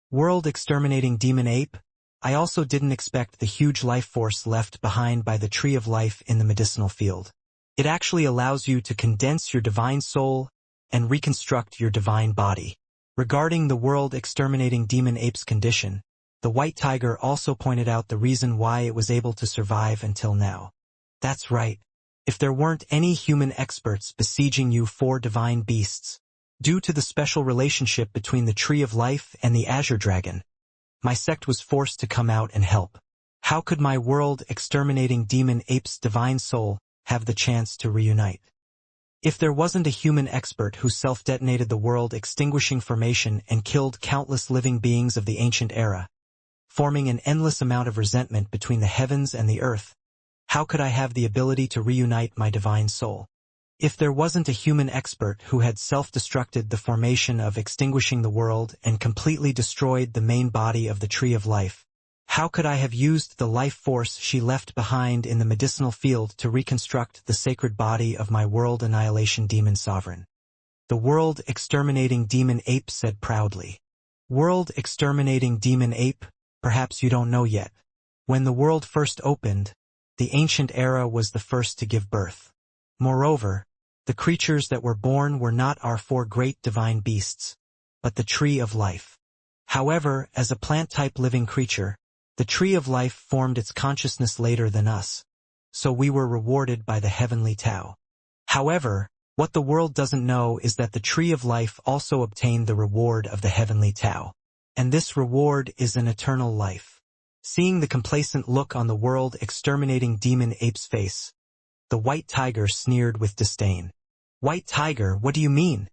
World exterminating demon ape, I also didn't expect the huge life force left behind by the tree of life in the medicinal field. It actually allows you to condense your divine soul and reconstruct your divine body. Regarding the world exterminating demon ape's condition, the white tiger also pointed out the reason why it was able to survive until now. That's right. If there weren't any human experts besieging you for divine beasts, due to the special relationship between the Tree of Life and the Azure Dragon, my sect was forced to come out and help. How could my world-exterminating demon ape's divine soul have the chance to reunite? If there wasn't a human expert who self-detonated the world-extinguishing formation and killed countless living beings of the ancient era, forming an endless amount of resentment between the heavens and the earth, how could I have the ability to reunite my divine soul? If there wasn't a human expert who had self-destructed the formation of extinguishing the world and completely destroyed the main body of the Tree of Life, how could I have used the life force she left behind in the medicinal field to reconstruct the sacred body of my world annihilation demon sovereign? The world exterminating demon ape said proudly. World exterminating demon ape, perhaps you don't know yet. When the world first opened, the ancient era was the first to give birth. Moreover, the creatures that were born were not our four great divine beasts, but the Tree of Life. However, as a plant-type living creature, the Tree of Life formed its consciousness later than us, so we were rewarded by the heavenly Tao. However, what the world doesn't know is that the Tree of Life also obtained the reward of the heavenly Tao, and this reward is an eternal life. Seeing the complacent look on the world exterminating demon ape's face, the white tiger sneered with disdain. White tiger, what do you mean?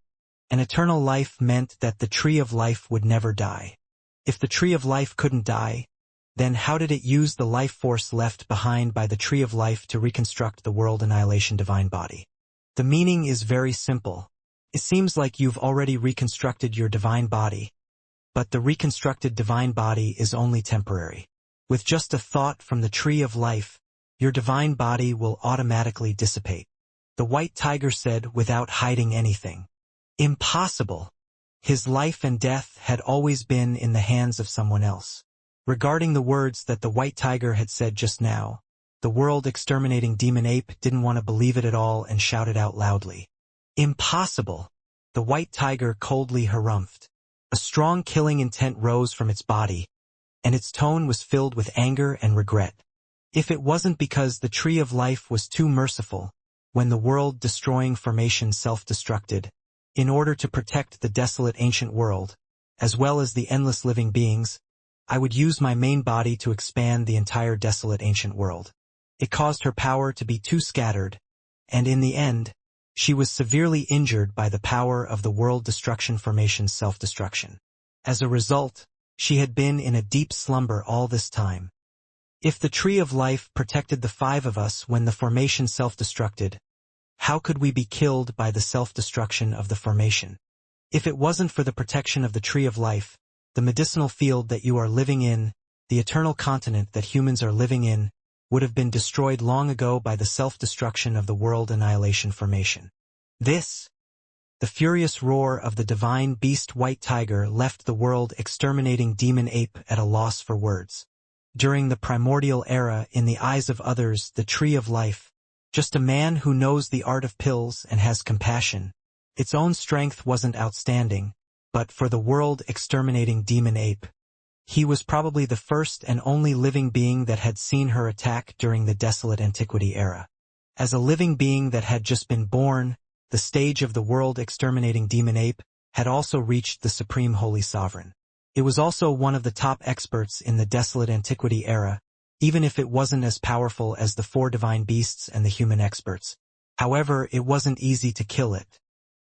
An eternal life meant that the Tree of Life would never die. If the Tree of Life couldn't die, then how did it use the life force left behind by the Tree of Life to reconstruct the world annihilation divine body? The meaning is very simple. It seems like you've already reconstructed your divine body, but the reconstructed divine body is only temporary. With just a thought from the Tree of Life, your divine body will automatically dissipate. The white tiger said without hiding anything. Impossible. His life and death had always been in the hands of someone else. Regarding the words that the white tiger had said just now, the world-exterminating demon ape didn't want to believe it at all and shouted out loudly. Impossible! The white tiger coldly harumphed. A strong killing intent rose from its body, and its tone was filled with anger and regret. If it wasn't because the tree of life was too merciful, when the world-destroying formation self-destructed, in order to protect the desolate ancient world, as well as the endless living beings, I would use my main body to expand the entire desolate ancient world. It caused her power to be too scattered, and in the end, she was severely injured by the power of the world destruction formation's self-destruction. As a result, she had been in a deep slumber all this time. If the tree of life protected the five of us when the formation self-destructed, how could we be killed by the self-destruction of the formation? If it wasn't for the protection of the tree of life, the medicinal field that you are living in, the eternal continent that humans are living in, would have been destroyed long ago by the self-destruction of the world annihilation formation. The furious roar of the divine beast white tiger left the world exterminating demon ape at a loss for words. During the primordial era, in the eyes of others, the tree of life, just a man who knows the art of pills and has compassion. Its own strength wasn't outstanding, but for the world-exterminating demon ape, he was probably the first and only living being that had seen her attack during the desolate antiquity era. As a living being that had just been born, the stage of the world-exterminating demon ape had also reached the supreme holy sovereign. It was also one of the top experts in the desolate antiquity era, even if it wasn't as powerful as the four divine beasts and the human experts. However, it wasn't easy to kill it.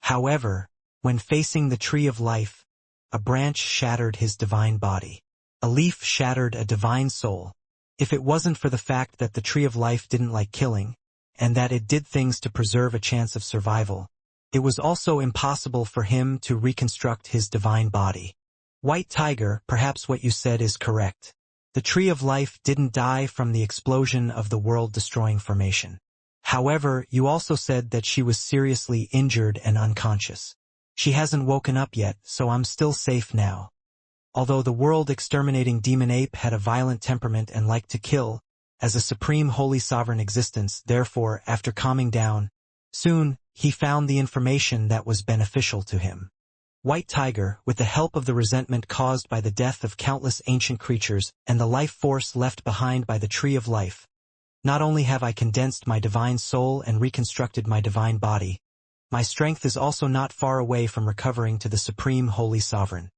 However, when facing the tree of life, a branch shattered his divine body. A leaf shattered a divine soul. If it wasn't for the fact that the tree of life didn't like killing, and that it did things to preserve a chance of survival, it was also impossible for him to reconstruct his divine body. White tiger, perhaps what you said is correct. The tree of life didn't die from the explosion of the world-destroying formation. However, you also said that she was seriously injured and unconscious. She hasn't woken up yet, so I'm still safe now. Although the world-exterminating demon ape had a violent temperament and liked to kill, as a supreme holy sovereign existence, therefore, after calming down, soon, he found the information that was beneficial to him. White tiger, with the help of the resentment caused by the death of countless ancient creatures and the life force left behind by the tree of life, not only have I condensed my divine soul and reconstructed my divine body, my strength is also not far away from recovering to the supreme holy sovereign.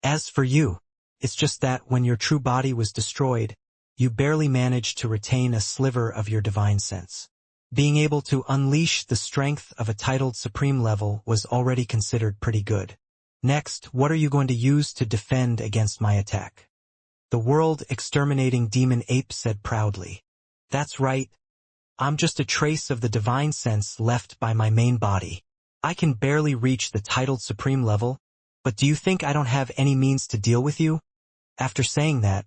As for you, it's just that when your true body was destroyed, you barely managed to retain a sliver of your divine sense. Being able to unleash the strength of a titled supreme level was already considered pretty good. Next, what are you going to use to defend against my attack? The world-exterminating demon ape said proudly. That's right. I'm just a trace of the divine sense left by my main body. I can barely reach the titled supreme level, but do you think I don't have any means to deal with you? After saying that,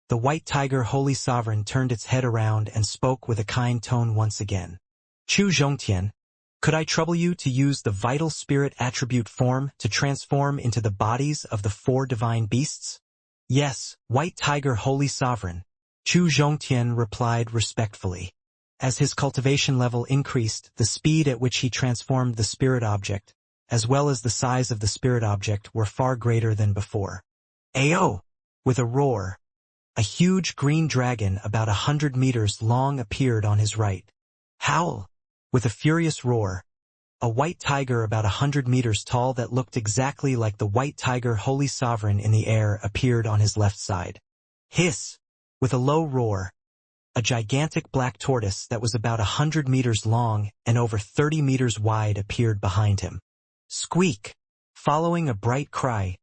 the white tiger holy sovereign turned its head around and spoke with a kind tone once again. Chu Zhongtian, could I trouble you to use the vital spirit attribute form to transform into the bodies of the four divine beasts? Yes, white tiger holy sovereign, Chu Zhongtian replied respectfully. As his cultivation level increased, the speed at which he transformed the spirit object, as well as the size of the spirit object, were far greater than before. Ayo! With a roar, a huge green dragon about 100 meters long appeared on his right. Howl! With a furious roar, a white tiger about 100 meters tall that looked exactly like the white tiger holy sovereign in the air appeared on his left side. Hiss! With a low roar, a gigantic black tortoise that was about 100 meters long and over 30 meters wide appeared behind him. Squeak! Following a bright cry,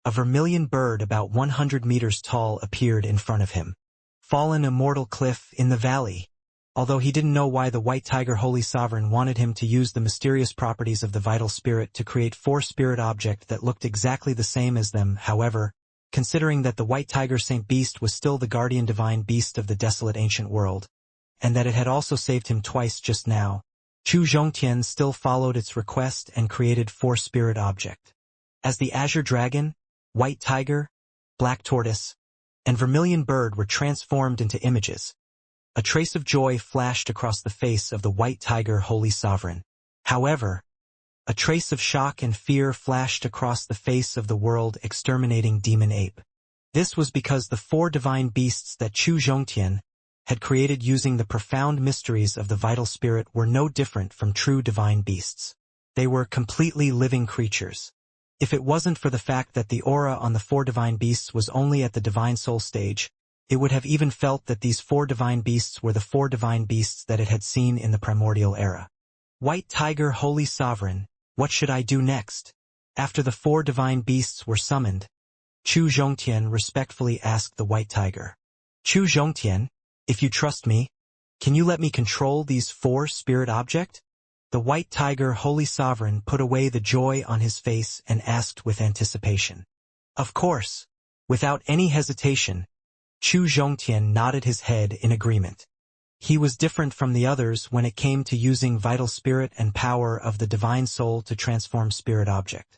a vermilion bird about 100 meters tall appeared in front of him. Fallen immortal cliff in the valley. Although he didn't know why the white tiger holy sovereign wanted him to use the mysterious properties of the vital spirit to create four spirit objects that looked exactly the same as them, however, considering that the white tiger saint beast was still the guardian divine beast of the desolate ancient world, and that it had also saved him twice just now, Chu Zhongtian still followed its request and created four spirit objects. As the azure dragon, white tiger, black tortoise, and vermilion bird were transformed into images, a trace of joy flashed across the face of the white tiger holy sovereign. However, a trace of shock and fear flashed across the face of the world exterminating demon ape. This was because the four divine beasts that Chu Zhongtian had created using the profound mysteries of the vital spirit were no different from true divine beasts. They were completely living creatures. If it wasn't for the fact that the aura on the four divine beasts was only at the divine soul stage, it would have even felt that these four divine beasts were the four divine beasts that it had seen in the primordial era. White tiger holy sovereign, what should I do next? After the four divine beasts were summoned, Chu Zhongtian respectfully asked the white tiger. Chu Zhongtian, if you trust me, can you let me control these four spirit objects? The white tiger holy sovereign put away the joy on his face and asked with anticipation. Of course. Without any hesitation, Chu Zhongtian nodded his head in agreement. He was different from the others when it came to using vital spirit and power of the divine soul to transform spirit object.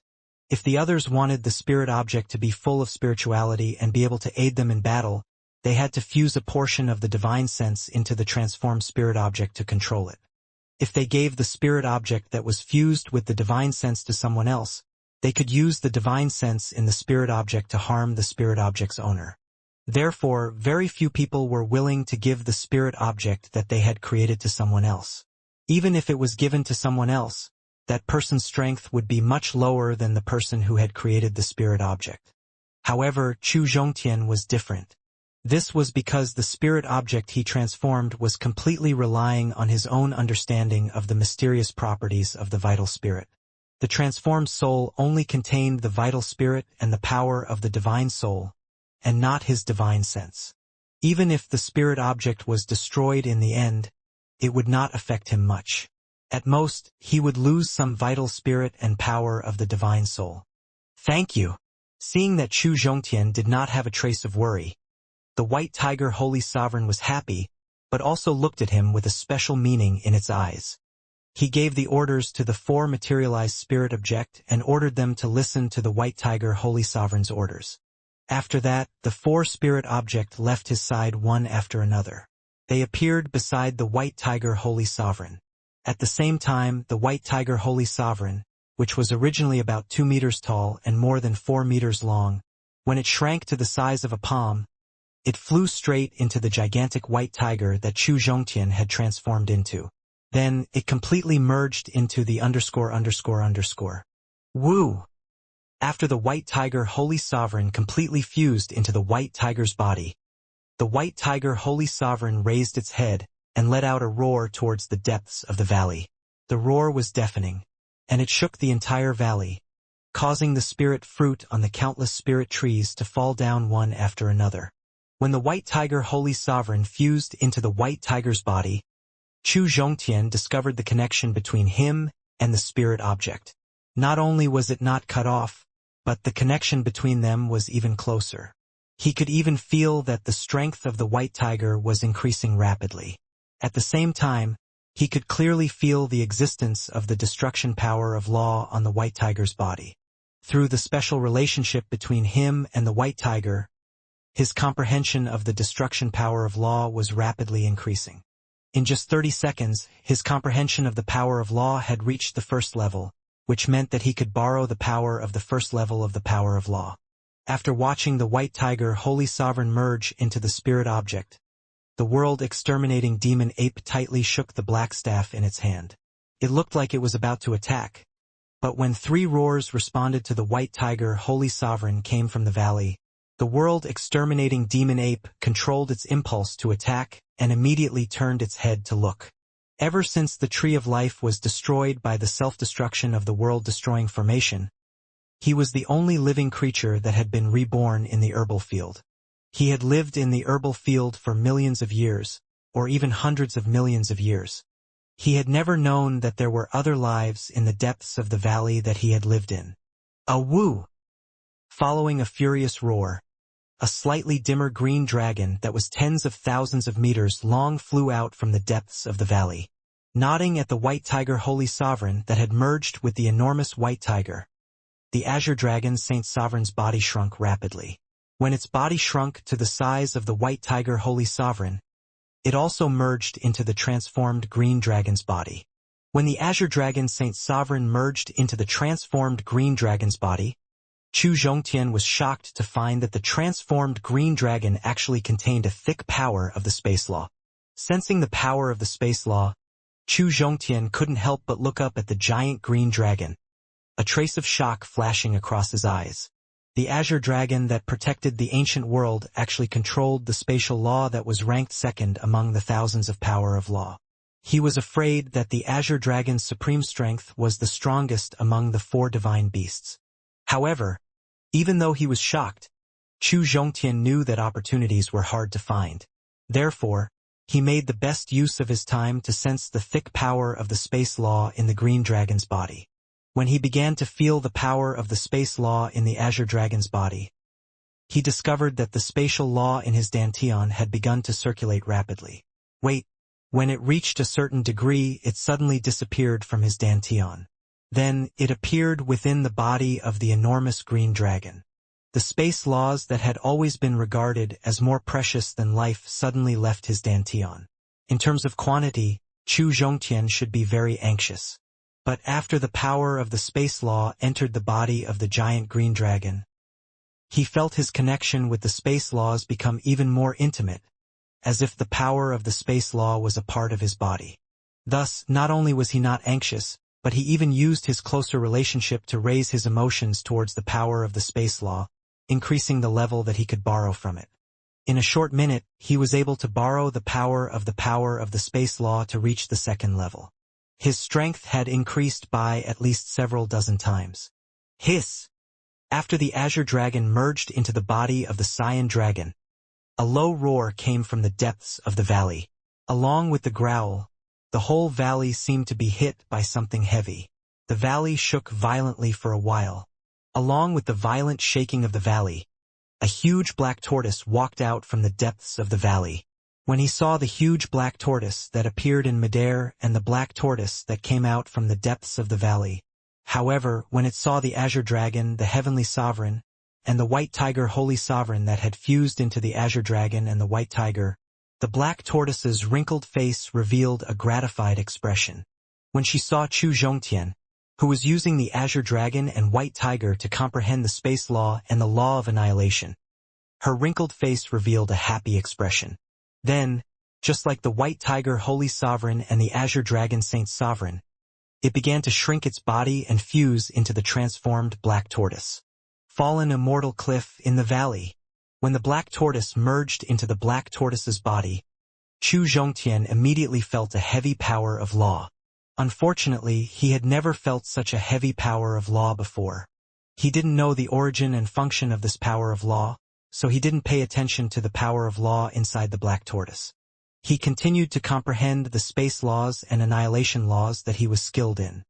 If the others wanted the spirit object to be full of spirituality and be able to aid them in battle, they had to fuse a portion of the divine sense into the transformed spirit object to control it. If they gave the spirit object that was fused with the divine sense to someone else, they could use the divine sense in the spirit object to harm the spirit object's owner. Therefore, very few people were willing to give the spirit object that they had created to someone else. Even if it was given to someone else, that person's strength would be much lower than the person who had created the spirit object. However, Chu Zhongtian was different. This was because the spirit object he transformed was completely relying on his own understanding of the mysterious properties of the vital spirit. The transformed soul only contained the vital spirit and the power of the divine soul, and not his divine sense. Even if the spirit object was destroyed in the end, it would not affect him much. At most, he would lose some vital spirit and power of the divine soul. Thank you. Seeing that Chu Zhongtian did not have a trace of worry, the white tiger holy sovereign was happy, but also looked at him with a special meaning in its eyes. He gave the orders to the four materialized spirit object and ordered them to listen to the white tiger holy sovereign's orders. After that, the four spirit object left his side one after another. They appeared beside the white tiger holy sovereign. At the same time, the white tiger holy sovereign, which was originally about 2 meters tall and more than 4 meters long, when it shrank to the size of a palm, it flew straight into the gigantic white tiger that Chu Zhongtian had transformed into. Then, it completely merged into the ____. Woo! After the white tiger holy sovereign completely fused into the white tiger's body, the white tiger holy sovereign raised its head and let out a roar towards the depths of the valley. The roar was deafening, and it shook the entire valley, causing the spirit fruit on the countless spirit trees to fall down one after another. When the white tiger holy sovereign fused into the white tiger's body, Chu Zhongtian discovered the connection between him and the spirit object. Not only was it not cut off, but the connection between them was even closer. He could even feel that the strength of the white tiger was increasing rapidly. At the same time, he could clearly feel the existence of the destruction power of law on the white tiger's body. Through the special relationship between him and the white tiger, his comprehension of the destruction power of law was rapidly increasing. In just 30 seconds, his comprehension of the power of law had reached the first level, which meant that he could borrow the power of the first level of the power of law. After watching the white tiger holy sovereign merge into the spirit object, the world-exterminating demon ape tightly shook the black staff in its hand. It looked like it was about to attack, but when 3 roars responded to the white tiger holy sovereign came from the valley, the world-exterminating demon ape controlled its impulse to attack and immediately turned its head to look. Ever since the Tree of Life was destroyed by the self-destruction of the world-destroying formation, he was the only living creature that had been reborn in the herbal field. He had lived in the herbal field for millions of years, or even hundreds of millions of years. He had never known that there were other lives in the depths of the valley that he had lived in. A woo! Following a furious roar, a slightly dimmer green dragon that was tens of thousands of meters long flew out from the depths of the valley. Nodding at the white tiger holy sovereign that had merged with the enormous white tiger, the Azure Dragon Saint Sovereign's body shrunk rapidly. When its body shrunk to the size of the White Tiger Holy Sovereign, it also merged into the transformed Green Dragon's body. When the Azure Dragon Saint Sovereign merged into the transformed Green Dragon's body, Chu Zhongtian was shocked to find that the transformed Green Dragon actually contained a thick power of the Space Law. Sensing the power of the Space Law, Chu Zhongtian couldn't help but look up at the giant Green Dragon, a trace of shock flashing across his eyes. The Azure Dragon that protected the ancient world actually controlled the spatial law that was ranked second among the thousands of power of law. He was afraid that the Azure Dragon's supreme strength was the strongest among the 4 divine beasts. However, even though he was shocked, Chu Zhongtian knew that opportunities were hard to find. Therefore, he made the best use of his time to sense the thick power of the space law in the Green Dragon's body. When he began to feel the power of the space law in the Azure Dragon's body, he discovered that the spatial law in his dantian had begun to circulate rapidly. When it reached a certain degree, it suddenly disappeared from his dantian. Then, it appeared within the body of the enormous Green Dragon. The space laws that had always been regarded as more precious than life suddenly left his dantian. In terms of quantity, Chu Zhongtian should be very anxious. But after the power of the space law entered the body of the giant Green Dragon, he felt his connection with the space laws become even more intimate, as if the power of the space law was a part of his body. Thus, not only was he not anxious, but he even used his closer relationship to raise his emotions towards the power of the space law, increasing the level that he could borrow from it. In a short minute, he was able to borrow the power of the space law to reach the second level. His strength had increased by at least several dozen times. Hiss! After the Azure Dragon merged into the body of the Cyan Dragon, a low roar came from the depths of the valley. Along with the growl, the whole valley seemed to be hit by something heavy. The valley shook violently for a while. Along with the violent shaking of the valley, a huge black tortoise walked out from the depths of the valley. When he saw the huge black tortoise that appeared in midair and the black tortoise that came out from the depths of the valley, however, when it saw the Azure Dragon, the Heavenly Sovereign, and the White Tiger Holy Sovereign that had fused into the Azure Dragon and the White Tiger, the black tortoise's wrinkled face revealed a gratified expression. When she saw Chu Zhongtian, who was using the Azure Dragon and White Tiger to comprehend the space law and the law of annihilation, her wrinkled face revealed a happy expression. Then, just like the White Tiger Holy Sovereign and the Azure Dragon Saint Sovereign, it began to shrink its body and fuse into the transformed black tortoise. Fallen immortal cliff in the valley. When the black tortoise merged into the black tortoise's body, Chu Zhongtian immediately felt a heavy power of law. Unfortunately, he had never felt such a heavy power of law before. He didn't know the origin and function of this power of law, so he didn't pay attention to the power of law inside the black tortoise. He continued to comprehend the space laws and annihilation laws that he was skilled in.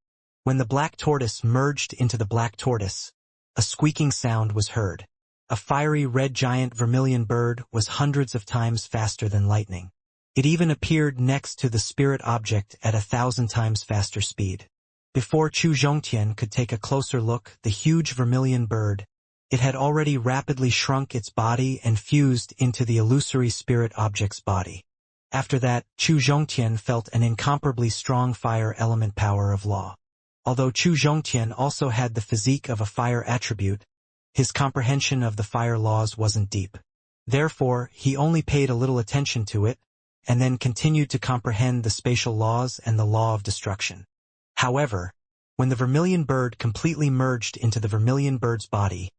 When the black tortoise merged into the black tortoise, a squeaking sound was heard. A fiery red giant vermilion bird was hundreds of times faster than lightning. It even appeared next to the spirit object at 1,000 times faster speed. Before Chu Zhongtian could take a closer look, the huge vermilion bird, it had already rapidly shrunk its body and fused into the illusory spirit object's body. After that, Chu Zhongtian felt an incomparably strong fire element power of law. Although Chu Zhongtian also had the physique of a fire attribute, his comprehension of the fire laws wasn't deep. Therefore, he only paid a little attention to it, and then continued to comprehend the spatial laws and the law of destruction. However, when the vermilion bird completely merged into the vermilion bird's body,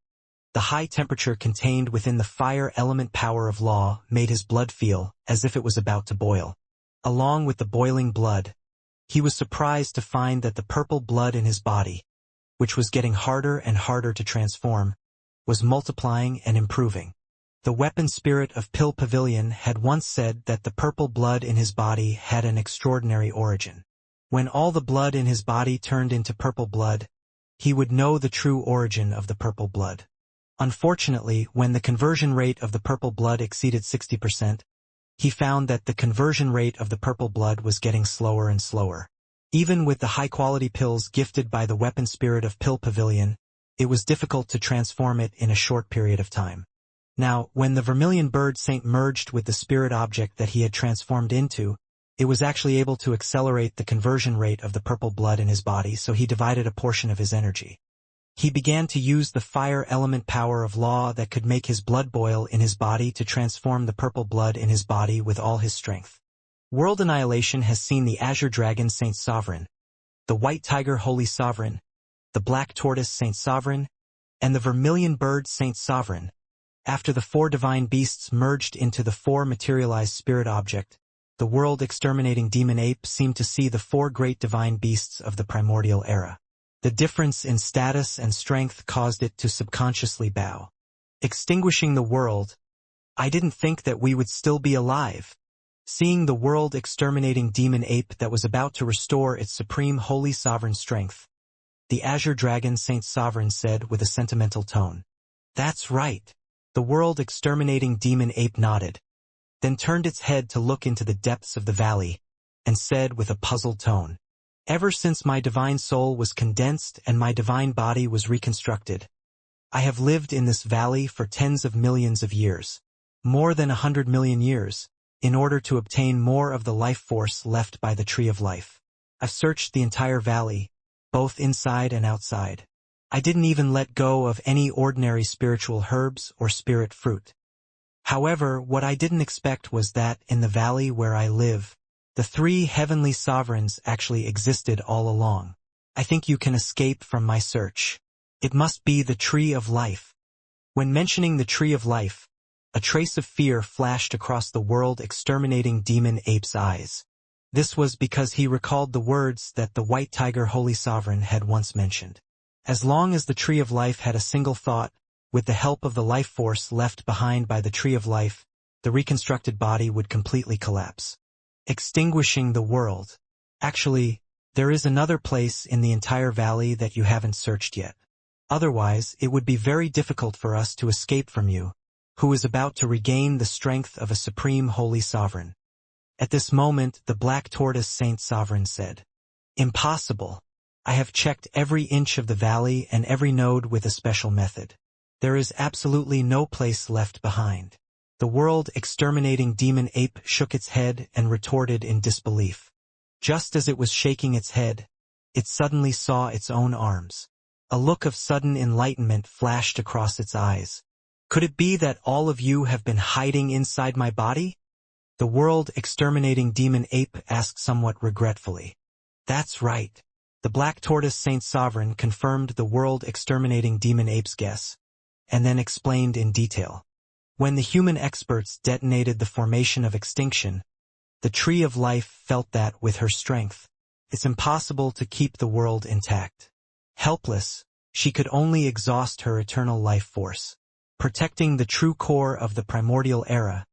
the high temperature contained within the fire element power of law made his blood feel as if it was about to boil. Along with the boiling blood, he was surprised to find that the purple blood in his body, which was getting harder and harder to transform, was multiplying and improving. The weapon spirit of Pill Pavilion had once said that the purple blood in his body had an extraordinary origin. When all the blood in his body turned into purple blood, he would know the true origin of the purple blood. Unfortunately, when the conversion rate of the purple blood exceeded 60%, he found that the conversion rate of the purple blood was getting slower and slower. Even with the high-quality pills gifted by the weapon spirit of Pill Pavilion, it was difficult to transform it in a short period of time. Now, when the vermilion bird saint merged with the spirit object that he had transformed into, it was actually able to accelerate the conversion rate of the purple blood in his body, so he divided a portion of his energy. He began to use the fire element power of law that could make his blood boil in his body to transform the purple blood in his body with all his strength. World Annihilation has seen the Azure Dragon Saint Sovereign, the White Tiger Holy Sovereign, the Black Tortoise Saint Sovereign, and the Vermilion Bird Saint Sovereign. After the 4 divine beasts merged into the 4 materialized spirit object, the world-exterminating demon ape seemed to see the 4 great divine beasts of the primordial era. The difference in status and strength caused it to subconsciously bow. Extinguishing the world, I didn't think that we would still be alive. Seeing the world-exterminating demon ape that was about to restore its supreme holy sovereign strength, the Azure Dragon Saint Sovereign said with a sentimental tone. That's right. The world-exterminating demon ape nodded, then turned its head to look into the depths of the valley, and said with a puzzled tone, Ever since my divine soul was condensed and my divine body was reconstructed, I have lived in this valley for tens of millions of years, more than 100 million years, in order to obtain more of the life force left by the tree of life. I've searched the entire valley, both inside and outside. I didn't even let go of any ordinary spiritual herbs or spirit fruit. However, what I didn't expect was that in the valley where I live, the 3 heavenly sovereigns actually existed all along. I think you can escape from my search. It must be the tree of life. When mentioning the tree of life, a trace of fear flashed across the world-exterminating demon ape's eyes. This was because he recalled the words that the White Tiger Holy Sovereign had once mentioned. As long as the tree of life had a single thought, with the help of the life force left behind by the tree of life, the reconstructed body would completely collapse. Extinguishing the world. Actually, there is another place in the entire valley that you haven't searched yet. Otherwise, it would be very difficult for us to escape from you, who is about to regain the strength of a supreme holy sovereign. At this moment, the Black Tortoise Saint Sovereign said, Impossible. I have checked every inch of the valley and every node with a special method. There is absolutely no place left behind. The world-exterminating demon ape shook its head and retorted in disbelief. Just as it was shaking its head, it suddenly saw its own arms. A look of sudden enlightenment flashed across its eyes. Could it be that all of you have been hiding inside my body? The world-exterminating demon ape asked somewhat regretfully. That's right. The Black Tortoise Saint Sovereign confirmed the world-exterminating demon ape's guess, and then explained in detail. When the human experts detonated the formation of extinction, the tree of life felt that with her strength, it's impossible to keep the world intact. Helpless, she could only exhaust her eternal life force, protecting the true core of the primordial era,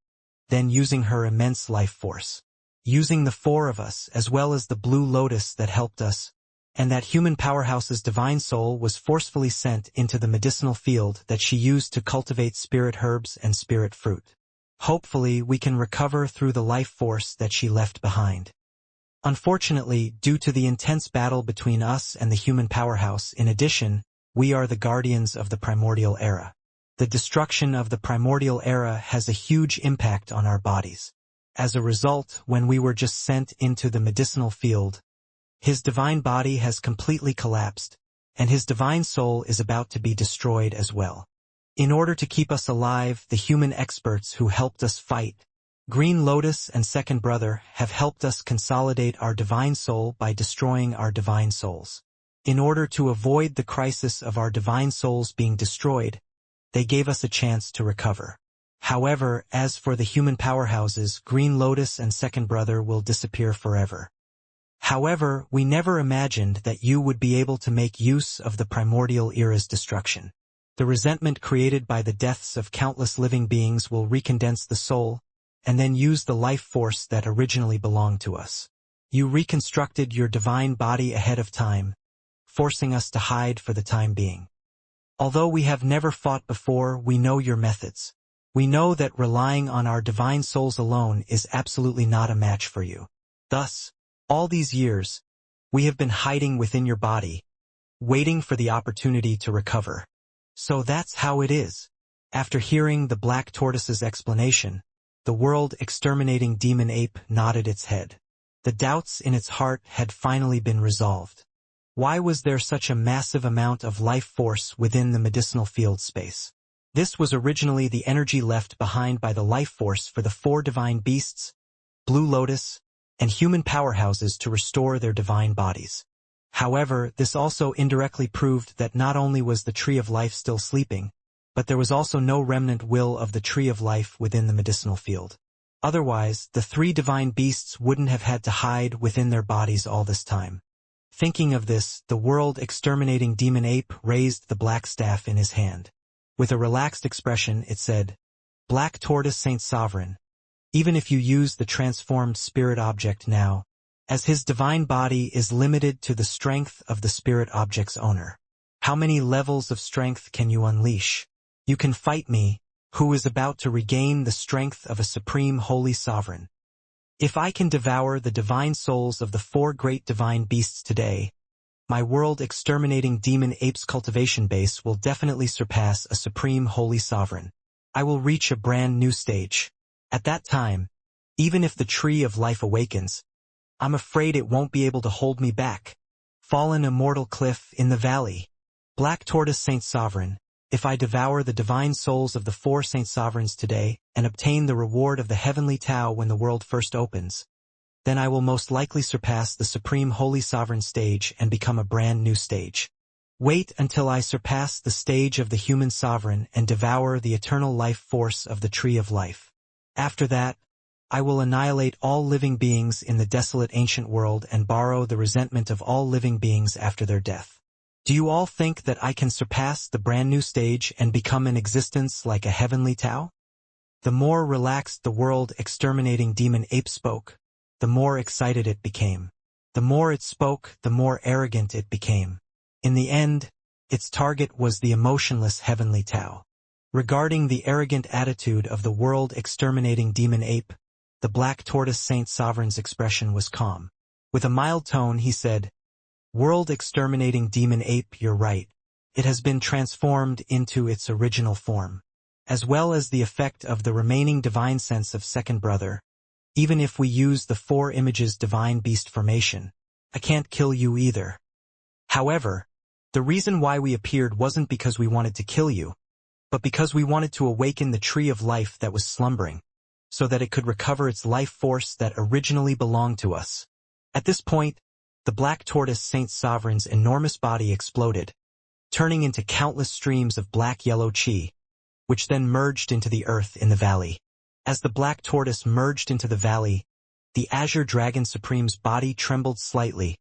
then using her immense life force. Using the 4 of us as well as the blue lotus that helped us, and that human powerhouse's divine soul was forcefully sent into the medicinal field that she used to cultivate spirit herbs and spirit fruit. Hopefully, we can recover through the life force that she left behind. Unfortunately, due to the intense battle between us and the human powerhouse, in addition, we are the guardians of the primordial era. The destruction of the primordial era has a huge impact on our bodies. As a result, when we were just sent into the medicinal field, his divine body has completely collapsed, and his divine soul is about to be destroyed as well. In order to keep us alive, the human experts who helped us fight, Green Lotus and Second Brother, have helped us consolidate our divine soul by destroying our divine souls. In order to avoid the crisis of our divine souls being destroyed, they gave us a chance to recover. However, as for the human powerhouses, Green Lotus and Second Brother will disappear forever. However, we never imagined that you would be able to make use of the primordial era's destruction. The resentment created by the deaths of countless living beings will recondense the soul, and then use the life force that originally belonged to us. You reconstructed your divine body ahead of time, forcing us to hide for the time being. Although we have never fought before, we know your methods. We know that relying on our divine souls alone is absolutely not a match for you. Thus, all these years, we have been hiding within your body, waiting for the opportunity to recover. So that's how it is. After hearing the black tortoise's explanation, the world-exterminating demon ape nodded its head. The doubts in its heart had finally been resolved. Why was there such a massive amount of life force within the medicinal field space? This was originally the energy left behind by the life force for the 4 divine beasts, Blue Lotus, and human powerhouses to restore their divine bodies. However, this also indirectly proved that not only was the Tree of Life still sleeping, but there was also no remnant will of the Tree of Life within the medicinal field. Otherwise, the 3 divine beasts wouldn't have had to hide within their bodies all this time. Thinking of this, the world-exterminating demon ape raised the black staff in his hand. With a relaxed expression, it said, "Black Tortoise Saint Sovereign, even if you use the transformed spirit object now, as his divine body is limited to the strength of the spirit object's owner. How many levels of strength can you unleash? You can fight me, who is about to regain the strength of a supreme holy sovereign. If I can devour the divine souls of the 4 great divine beasts today, my world-exterminating demon ape's cultivation base will definitely surpass a supreme holy sovereign. I will reach a brand new stage. At that time, even if the Tree of Life awakens, I'm afraid it won't be able to hold me back. Fallen immortal cliff in the valley. Black Tortoise Saint Sovereign, if I devour the divine souls of the 4 Saint Sovereigns today and obtain the reward of the heavenly Tao when the world first opens, then I will most likely surpass the Supreme Holy Sovereign stage and become a brand new stage. Wait until I surpass the stage of the human sovereign and devour the eternal life force of the Tree of Life. After that, I will annihilate all living beings in the desolate ancient world and borrow the resentment of all living beings after their death. Do you all think that I can surpass the brand new stage and become an existence like a heavenly Tao?" The more relaxed the world-exterminating demon ape spoke, the more excited it became. The more it spoke, the more arrogant it became. In the end, its target was the emotionless heavenly Tao. Regarding the arrogant attitude of the world-exterminating demon ape, the Black Tortoise Saint Sovereign's expression was calm. With a mild tone, he said, "World-exterminating demon ape, you're right. It has been transformed into its original form. As well as the effect of the remaining divine sense of second brother, even if we use the 4 images divine beast formation, I can't kill you either. However, the reason why we appeared wasn't because we wanted to kill you, but because we wanted to awaken the Tree of Life that was slumbering, so that it could recover its life force that originally belonged to us." At this point, the Black Tortoise Saint Sovereign's enormous body exploded, turning into countless streams of black-yellow chi, which then merged into the earth in the valley. As the Black Tortoise merged into the valley, the Azure Dragon Supreme's body trembled slightly,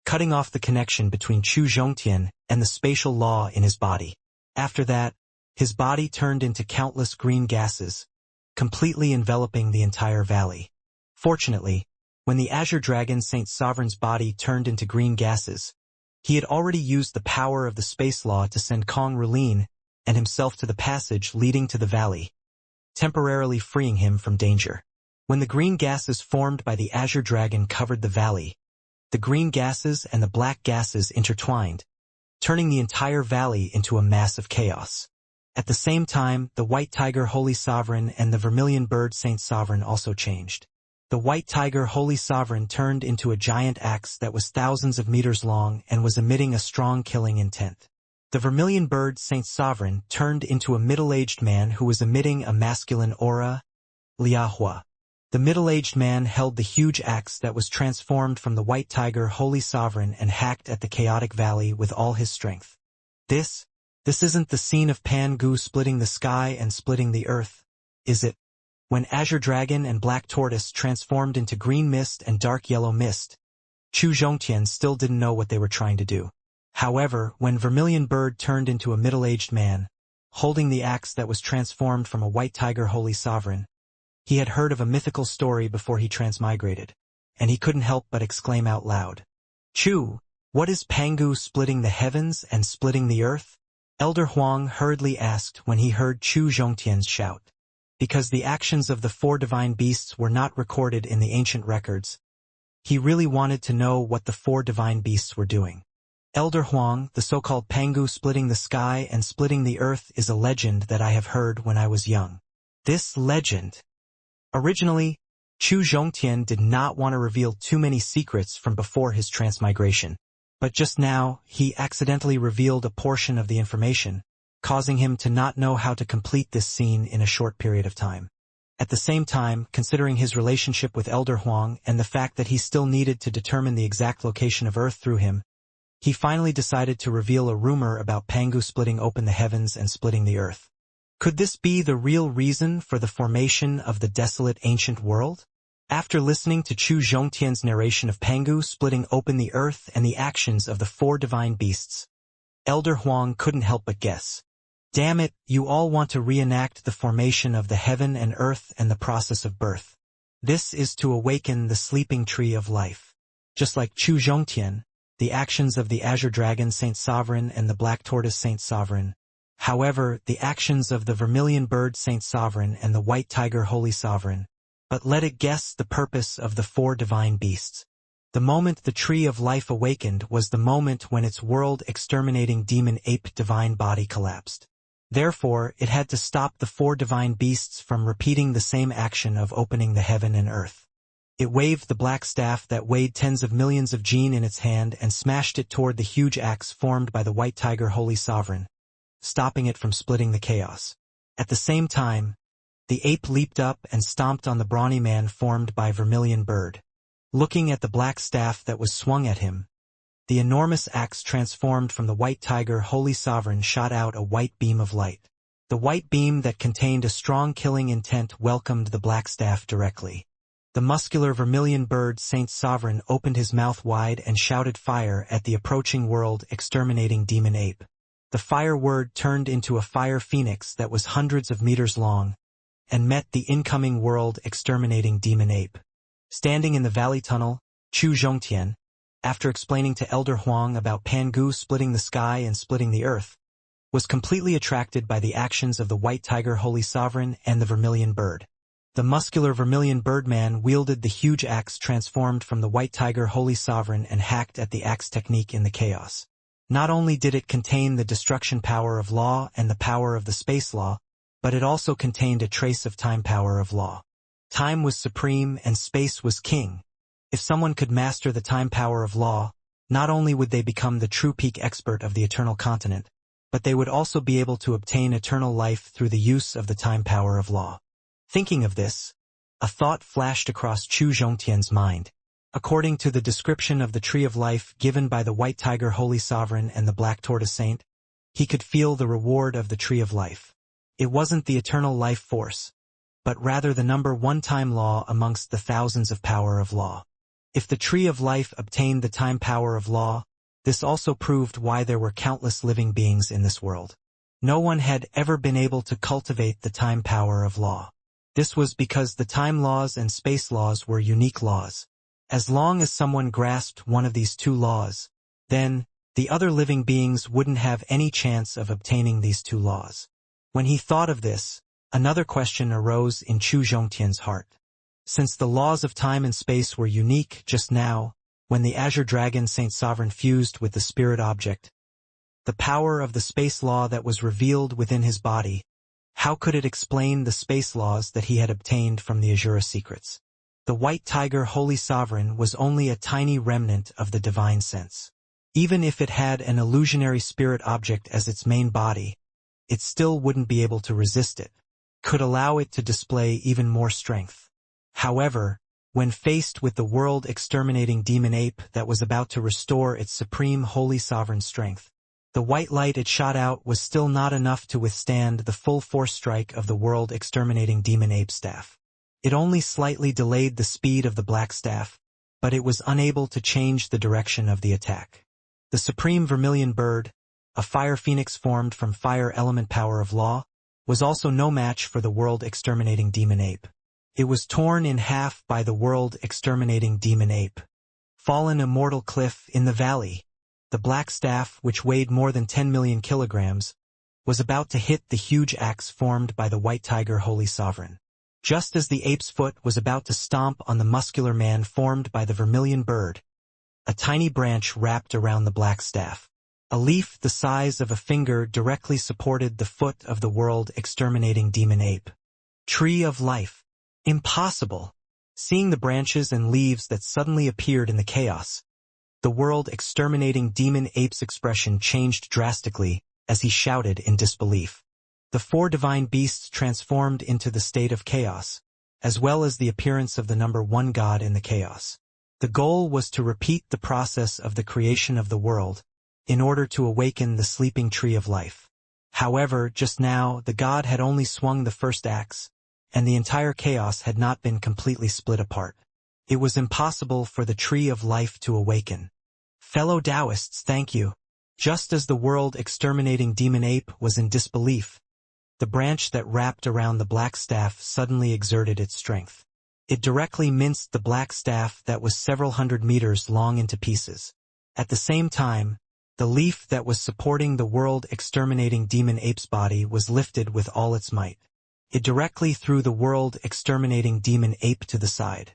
cutting off the connection between Chu Zhongtian and the spatial law in his body. After that, his body turned into countless green gases, completely enveloping the entire valley. Fortunately, when the Azure Dragon Saint Sovereign's body turned into green gases, he had already used the power of the space law to send Kong Rulin and himself to the passage leading to the valley, temporarily freeing him from danger. When the green gases formed by the Azure Dragon covered the valley, the green gases and the black gases intertwined, turning the entire valley into a mass of chaos. At the same time, the White Tiger Holy Sovereign and the Vermilion Bird Saint Sovereign also changed. The White Tiger Holy Sovereign turned into a giant axe that was thousands of meters long and was emitting a strong killing intent. The Vermilion Bird Saint Sovereign turned into a middle-aged man who was emitting a masculine aura, Liahua. The middle-aged man held the huge axe that was transformed from the White Tiger Holy Sovereign and hacked at the chaotic valley with all his strength. This isn't the scene of Pangu splitting the sky and splitting the earth, is it? When Azure Dragon and Black Tortoise transformed into green mist and dark yellow mist, Chu Zhongtian still didn't know what they were trying to do. However, when Vermilion Bird turned into a middle-aged man, holding the axe that was transformed from a White Tiger Holy Sovereign, he had heard of a mythical story before he transmigrated, and he couldn't help but exclaim out loud, "Chu, what is Pangu splitting the heavens and splitting the earth?" Elder Huang hurriedly asked when he heard Chu Zhongtian's shout. Because the actions of the 4 divine beasts were not recorded in the ancient records, he really wanted to know what the 4 divine beasts were doing. Elder Huang, the so-called Pangu splitting the sky and splitting the earth, is a legend that I have heard when I was young. This legend. Originally, Chu Zhongtian did not want to reveal too many secrets from before his transmigration. But just now, he accidentally revealed a portion of the information, causing him to not know how to complete this scene in a short period of time. At the same time, considering his relationship with Elder Huang and the fact that he still needed to determine the exact location of Earth through him, he finally decided to reveal a rumor about Pangu splitting open the heavens and splitting the earth. Could this be the real reason for the formation of the desolate ancient world? After listening to Chu Zhongtian's narration of Pangu splitting open the earth and the actions of the four divine beasts, Elder Huang couldn't help but guess. Damn it, you all want to reenact the formation of the heaven and earth and the process of birth. This is to awaken the sleeping tree of life. Just like Chu Zhongtian, the actions of the Azure Dragon Saint Sovereign and the Black Tortoise Saint Sovereign. However, the actions of the Vermilion Bird Saint Sovereign and the White Tiger Holy Sovereign. But let it guess the purpose of the four divine beasts. The moment the Tree of Life awakened was the moment when its world-exterminating demon ape divine body collapsed. Therefore, it had to stop the four divine beasts from repeating the same action of opening the heaven and earth. It waved the black staff that weighed tens of millions of Jin in its hand and smashed it toward the huge axe formed by the White Tiger Holy Sovereign, stopping it from splitting the chaos. At the same time, the ape leaped up and stomped on the brawny man formed by Vermilion Bird. Looking at the black staff that was swung at him, the enormous axe transformed from the White Tiger Holy Sovereign shot out a white beam of light. The white beam that contained a strong killing intent welcomed the black staff directly. The muscular Vermilion Bird Saint Sovereign opened his mouth wide and shouted fire at the approaching world-exterminating demon ape. The fire word turned into a fire phoenix that was hundreds of meters long, and met the incoming world-exterminating demon ape. Standing in the valley tunnel, Chu Zhongtian, after explaining to Elder Huang about Pangu splitting the sky and splitting the earth, was completely attracted by the actions of the White Tiger Holy Sovereign and the Vermilion Bird. The muscular Vermilion Birdman wielded the huge axe transformed from the White Tiger Holy Sovereign and hacked at the axe technique in the chaos. Not only did it contain the destruction power of law and the power of the space law, but it also contained a trace of time power of law. Time was supreme and space was king. If someone could master the time power of law, not only would they become the true peak expert of the eternal continent, but they would also be able to obtain eternal life through the use of the time power of law. Thinking of this, a thought flashed across Chu Zhongtian's mind. According to the description of the Tree of Life given by the White Tiger Holy Sovereign and the Black Tortoise Saint, he could feel the reward of the Tree of Life. It wasn't the eternal life force, but rather the number one time law amongst the thousands of power of law. If the Tree of Life obtained the time power of law, this also proved why there were countless living beings in this world. No one had ever been able to cultivate the time power of law. This was because the time laws and space laws were unique laws. As long as someone grasped one of these two laws, then the other living beings wouldn't have any chance of obtaining these two laws. When he thought of this, another question arose in Chu Zhongtian's heart. Since the laws of time and space were unique just now, when the Azure Dragon Saint Sovereign fused with the spirit object, the power of the space law that was revealed within his body, how could it explain the space laws that he had obtained from the Azura secrets? The White Tiger Holy Sovereign was only a tiny remnant of the divine sense. Even if it had an illusionary spirit object as its main body, it still wouldn't be able to resist it, could allow it to display even more strength. However, when faced with the world-exterminating demon ape that was about to restore its supreme holy sovereign strength, the white light it shot out was still not enough to withstand the full force strike of the world-exterminating demon ape staff. It only slightly delayed the speed of the black staff, but it was unable to change the direction of the attack. The supreme Vermilion Bird, a fire phoenix formed from fire element power of law, was also no match for the world-exterminating demon ape. It was torn in half by the world-exterminating demon ape. Fallen immortal cliff in the valley, the black staff, which weighed more than 10 million kilograms, was about to hit the huge axe formed by the White Tiger Holy Sovereign. Just as the ape's foot was about to stomp on the muscular man formed by the Vermilion Bird, a tiny branch wrapped around the black staff. A leaf the size of a finger directly supported the foot of the world-exterminating demon ape. Tree of life. Impossible! Seeing the branches and leaves that suddenly appeared in the chaos, the world-exterminating demon ape's expression changed drastically as he shouted in disbelief. The four divine beasts transformed into the state of chaos, as well as the appearance of the number one god in the chaos. The goal was to repeat the process of the creation of the world, in order to awaken the sleeping tree of life. However, just now, the god had only swung the first axe, and the entire chaos had not been completely split apart. It was impossible for the tree of life to awaken. Fellow Taoists, thank you. Just as the world-exterminating demon ape was in disbelief, the branch that wrapped around the black staff suddenly exerted its strength. It directly minced the black staff that was several hundred meters long into pieces. At the same time, the leaf that was supporting the world-exterminating demon ape's body was lifted with all its might. It directly threw the world-exterminating demon ape to the side.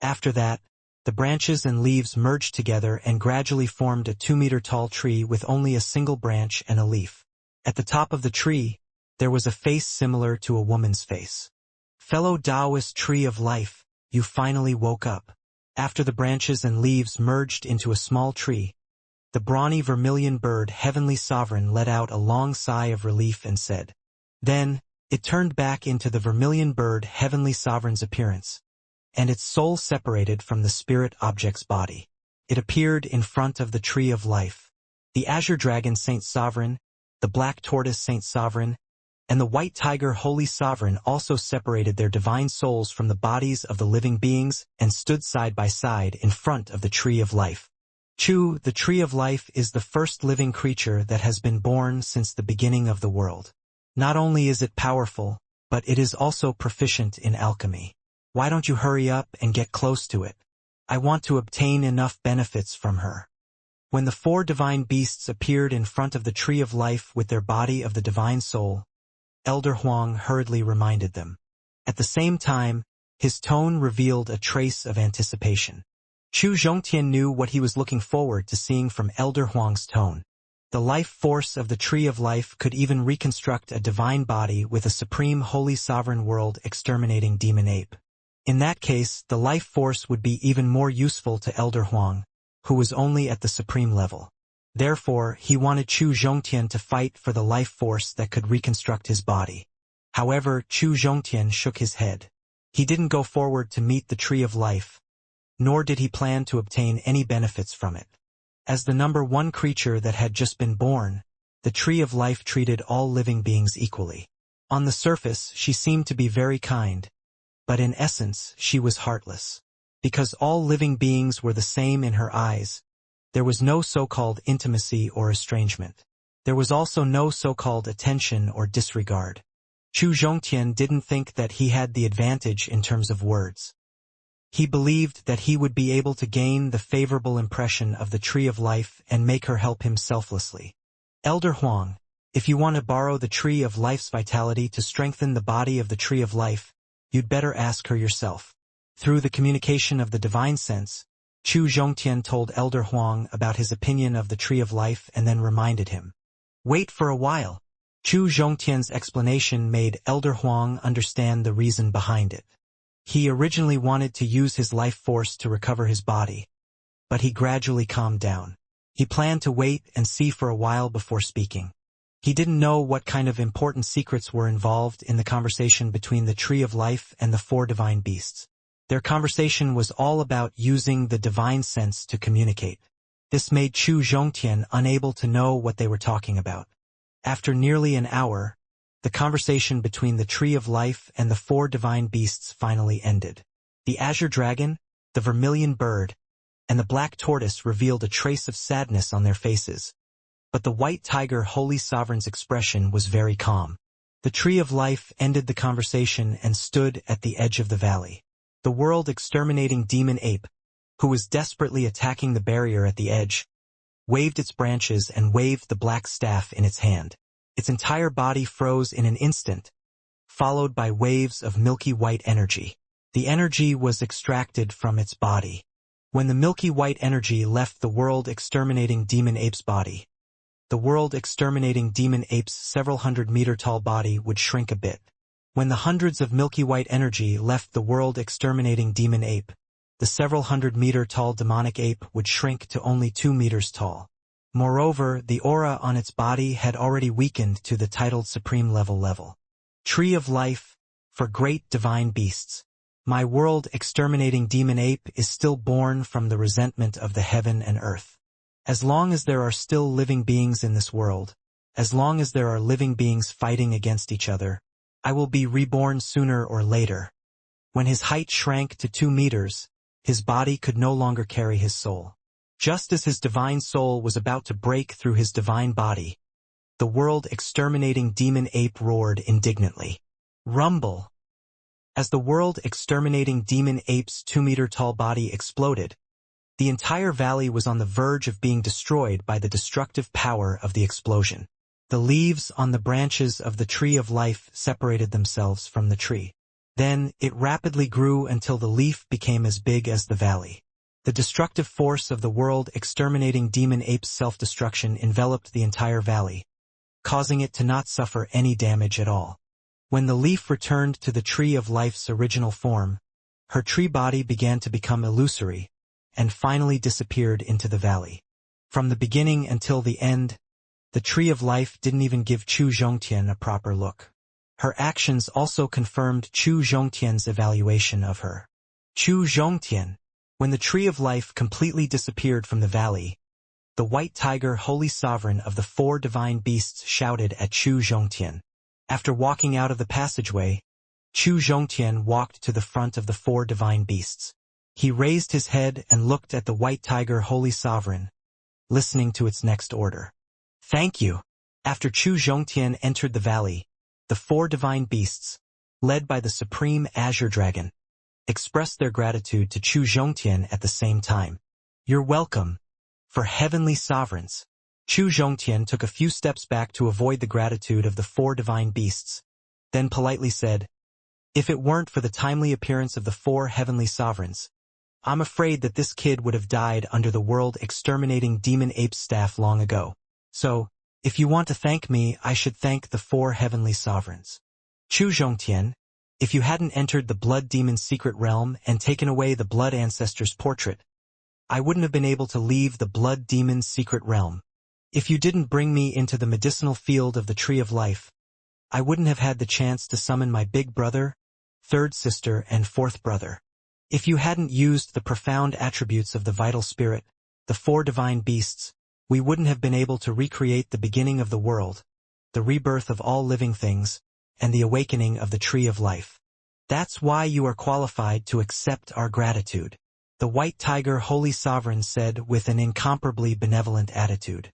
After that, the branches and leaves merged together and gradually formed a 2-meter-tall tree with only a single branch and a leaf. At the top of the tree, there was a face similar to a woman's face. Fellow Taoist tree of life, you finally woke up. After the branches and leaves merged into a small tree, the brawny vermilion bird Heavenly Sovereign let out a long sigh of relief and said. Then, it turned back into the vermilion bird Heavenly Sovereign's appearance, and its soul separated from the spirit object's body. It appeared in front of the tree of life. The azure dragon Saint Sovereign, the black tortoise Saint Sovereign, and the white tiger Holy Sovereign also separated their divine souls from the bodies of the living beings and stood side by side in front of the tree of life. The tree of life is the first living creature that has been born since the beginning of the world. Not only is it powerful, but it is also proficient in alchemy. Why don't you hurry up and get close to it? I want to obtain enough benefits from her. When the four divine beasts appeared in front of the tree of life with their body of the divine soul, Elder Huang hurriedly reminded them. At the same time, his tone revealed a trace of anticipation. Chu Zhongtian knew what he was looking forward to seeing from Elder Huang's tone. The life force of the tree of life could even reconstruct a divine body with a supreme holy sovereign world-exterminating demon ape. In that case, the life force would be even more useful to Elder Huang, who was only at the supreme level. Therefore, he wanted Chu Zhongtian to fight for the life force that could reconstruct his body. However, Chu Zhongtian shook his head. He didn't go forward to meet the tree of life, nor did he plan to obtain any benefits from it. As the number one creature that had just been born, the tree of life treated all living beings equally. On the surface, she seemed to be very kind, but in essence, she was heartless. Because all living beings were the same in her eyes, there was no so-called intimacy or estrangement. There was also no so-called attention or disregard. Chu Zhongtian didn't think that he had the advantage in terms of words. He believed that he would be able to gain the favorable impression of the tree of life and make her help him selflessly. Elder Huang, if you want to borrow the tree of life's vitality to strengthen the body of the tree of life, you'd better ask her yourself. Through the communication of the divine sense, Chu Zhongtian told Elder Huang about his opinion of the tree of life and then reminded him. Wait for a while. Chu Zhongtian's explanation made Elder Huang understand the reason behind it. He originally wanted to use his life force to recover his body, but he gradually calmed down. He planned to wait and see for a while before speaking. He didn't know what kind of important secrets were involved in the conversation between the tree of life and the four divine beasts. Their conversation was all about using the divine sense to communicate. This made Chu Zhongtian unable to know what they were talking about. After nearly an hour, the conversation between the tree of life and the four divine beasts finally ended. The azure dragon, the vermilion bird, and the black tortoise revealed a trace of sadness on their faces. But the white tiger Holy Sovereign's expression was very calm. The tree of life ended the conversation and stood at the edge of the valley. The world-exterminating demon ape, who was desperately attacking the barrier at the edge, waved its branches and waved the black staff in its hand. Its entire body froze in an instant, followed by waves of milky white energy. The energy was extracted from its body. When the milky white energy left the world-exterminating demon ape's body, the world-exterminating demon ape's several hundred-meter-tall body would shrink a bit. When the hundreds of milky white energy left the world-exterminating demon ape, the several hundred-meter-tall demonic ape would shrink to only 2 meters tall. Moreover, the aura on its body had already weakened to the titled Supreme level. Tree of Life, for great divine beasts. My world-exterminating demon ape is still born from the resentment of the heaven and earth. As long as there are still living beings in this world, as long as there are living beings fighting against each other, I will be reborn sooner or later. When his height shrank to 2 meters, his body could no longer carry his soul. Just as his divine soul was about to break through his divine body, the world-exterminating demon ape roared indignantly. Rumble! As the world-exterminating demon ape's 2-meter-tall body exploded, the entire valley was on the verge of being destroyed by the destructive power of the explosion. The leaves on the branches of the Tree of Life separated themselves from the tree. Then, it rapidly grew until the leaf became as big as the valley. The destructive force of the world-exterminating demon ape's self-destruction enveloped the entire valley, causing it to not suffer any damage at all. When the leaf returned to the Tree of Life's original form, her tree body began to become illusory, and finally disappeared into the valley. From the beginning until the end, the Tree of Life didn't even give Chu Zhongtian a proper look. Her actions also confirmed Chu Zhongtian's evaluation of her. Chu Zhongtian. When the Tree of Life completely disappeared from the valley, the white tiger holy sovereign of the 4 divine beasts shouted at Chu Zhongtian. After walking out of the passageway, Chu Zhongtian walked to the front of the 4 divine beasts. He raised his head and looked at the white tiger holy sovereign, listening to its next order. Thank you. After Chu Zhongtian entered the valley, the 4 divine beasts, led by the supreme azure dragon, expressed their gratitude to Chu Zhongtian at the same time. You're welcome. For heavenly sovereigns. Chu Zhongtian took a few steps back to avoid the gratitude of the 4 divine beasts, then politely said, if it weren't for the timely appearance of the 4 heavenly sovereigns, I'm afraid that this kid would have died under the world-exterminating demon ape's staff long ago. So, if you want to thank me, I should thank the 4 heavenly sovereigns. Chu Zhongtian, if you hadn't entered the blood demon's secret realm and taken away the blood ancestor's portrait, I wouldn't have been able to leave the blood demon's secret realm. If you didn't bring me into the medicinal field of the Tree of Life, I wouldn't have had the chance to summon my big brother, 3rd sister, and 4th brother. If you hadn't used the profound attributes of the vital spirit, the 4 divine beasts, we wouldn't have been able to recreate the beginning of the world, the rebirth of all living things, and the awakening of the Tree of Life. That's why you are qualified to accept our gratitude, the white tiger holy sovereign said with an incomparably benevolent attitude.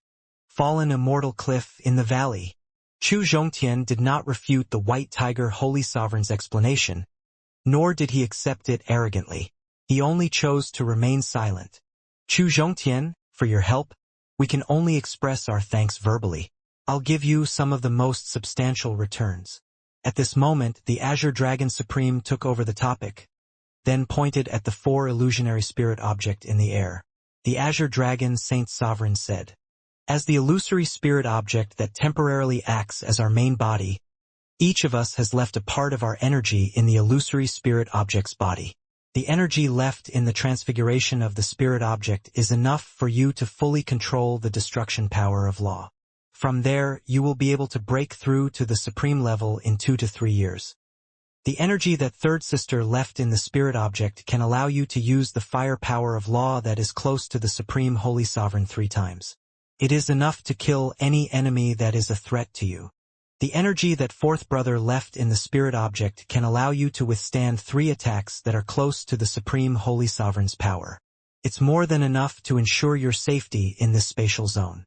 Fallen immortal cliff in the valley. Chu Zhongtian did not refute the white tiger holy sovereign's explanation, nor did he accept it arrogantly. He only chose to remain silent. Chu Zhongtian, for your help, we can only express our thanks verbally. I'll give you some of the most substantial returns. At this moment, the Azure Dragon Supreme took over the topic, then pointed at the 4 illusionary spirit object in the air. The Azure Dragon Saint Sovereign said, as the illusory spirit object that temporarily acts as our main body, each of us has left a part of our energy in the illusory spirit object's body. The energy left in the transfiguration of the spirit object is enough for you to fully control the destruction power of law. From there, you will be able to break through to the supreme level in 2 to 3 years. The energy that 3rd sister left in the spirit object can allow you to use the fire power of law that is close to the supreme holy sovereign 3 times. It is enough to kill any enemy that is a threat to you. The energy that 4th brother left in the spirit object can allow you to withstand 3 attacks that are close to the supreme holy sovereign's power. It's more than enough to ensure your safety in this spatial zone.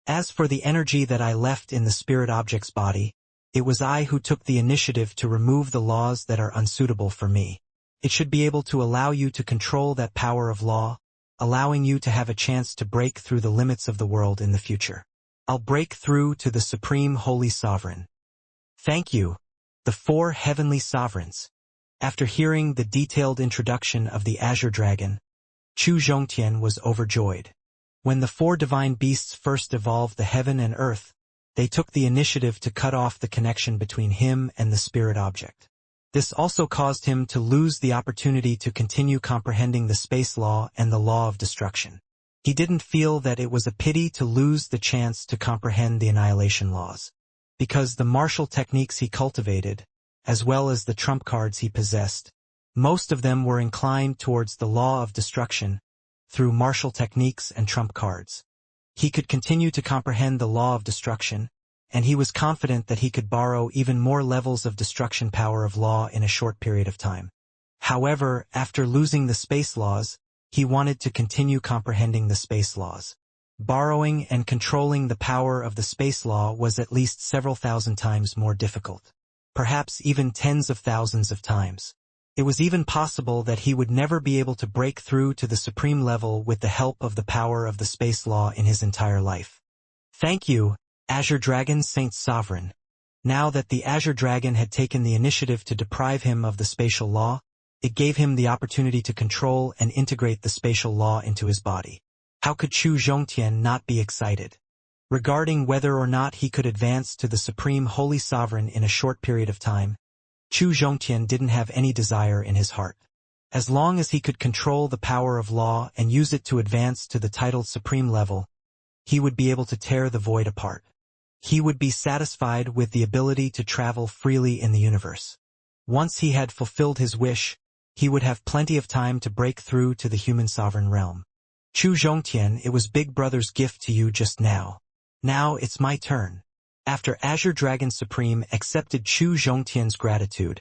As for the energy that I left in the spirit object's body, it was I who took the initiative to remove the laws that are unsuitable for me. It should be able to allow you to control that power of law, allowing you to have a chance to break through the limits of the world in the future. I'll break through to the Supreme Holy Sovereign. Thank you, the 4 heavenly sovereigns. After hearing the detailed introduction of the Azure Dragon, Chu Zhongtian was overjoyed. When the four divine beasts first evolved the heaven and earth, they took the initiative to cut off the connection between him and the spirit object. This also caused him to lose the opportunity to continue comprehending the space law and the law of destruction. He didn't feel that it was a pity to lose the chance to comprehend the annihilation laws, because the martial techniques he cultivated, as well as the trump cards he possessed, most of them were inclined towards the law of destruction through martial techniques and trump cards. He could continue to comprehend the law of destruction, and he was confident that he could borrow even more levels of destruction power of law in a short period of time. However, after losing the space laws, he wanted to continue comprehending the space laws. Borrowing and controlling the power of the space law was at least several thousand times more difficult. Perhaps even tens of thousands of times. It was even possible that he would never be able to break through to the supreme level with the help of the power of the space law in his entire life. Thank you, Azure Dragon Saint Sovereign. Now that the Azure Dragon had taken the initiative to deprive him of the spatial law, it gave him the opportunity to control and integrate the spatial law into his body. How could Chu Zhongtian not be excited? Regarding whether or not he could advance to the Supreme Holy Sovereign in a short period of time, Chu Zhongtian didn't have any desire in his heart. As long as he could control the power of law and use it to advance to the titled Supreme level, he would be able to tear the void apart. He would be satisfied with the ability to travel freely in the universe. Once he had fulfilled his wish, he would have plenty of time to break through to the human sovereign realm. Chu Zhongtian, it was Big Brother's gift to you just now. Now it's my turn. After Azure Dragon Supreme accepted Chu Zhongtian's gratitude,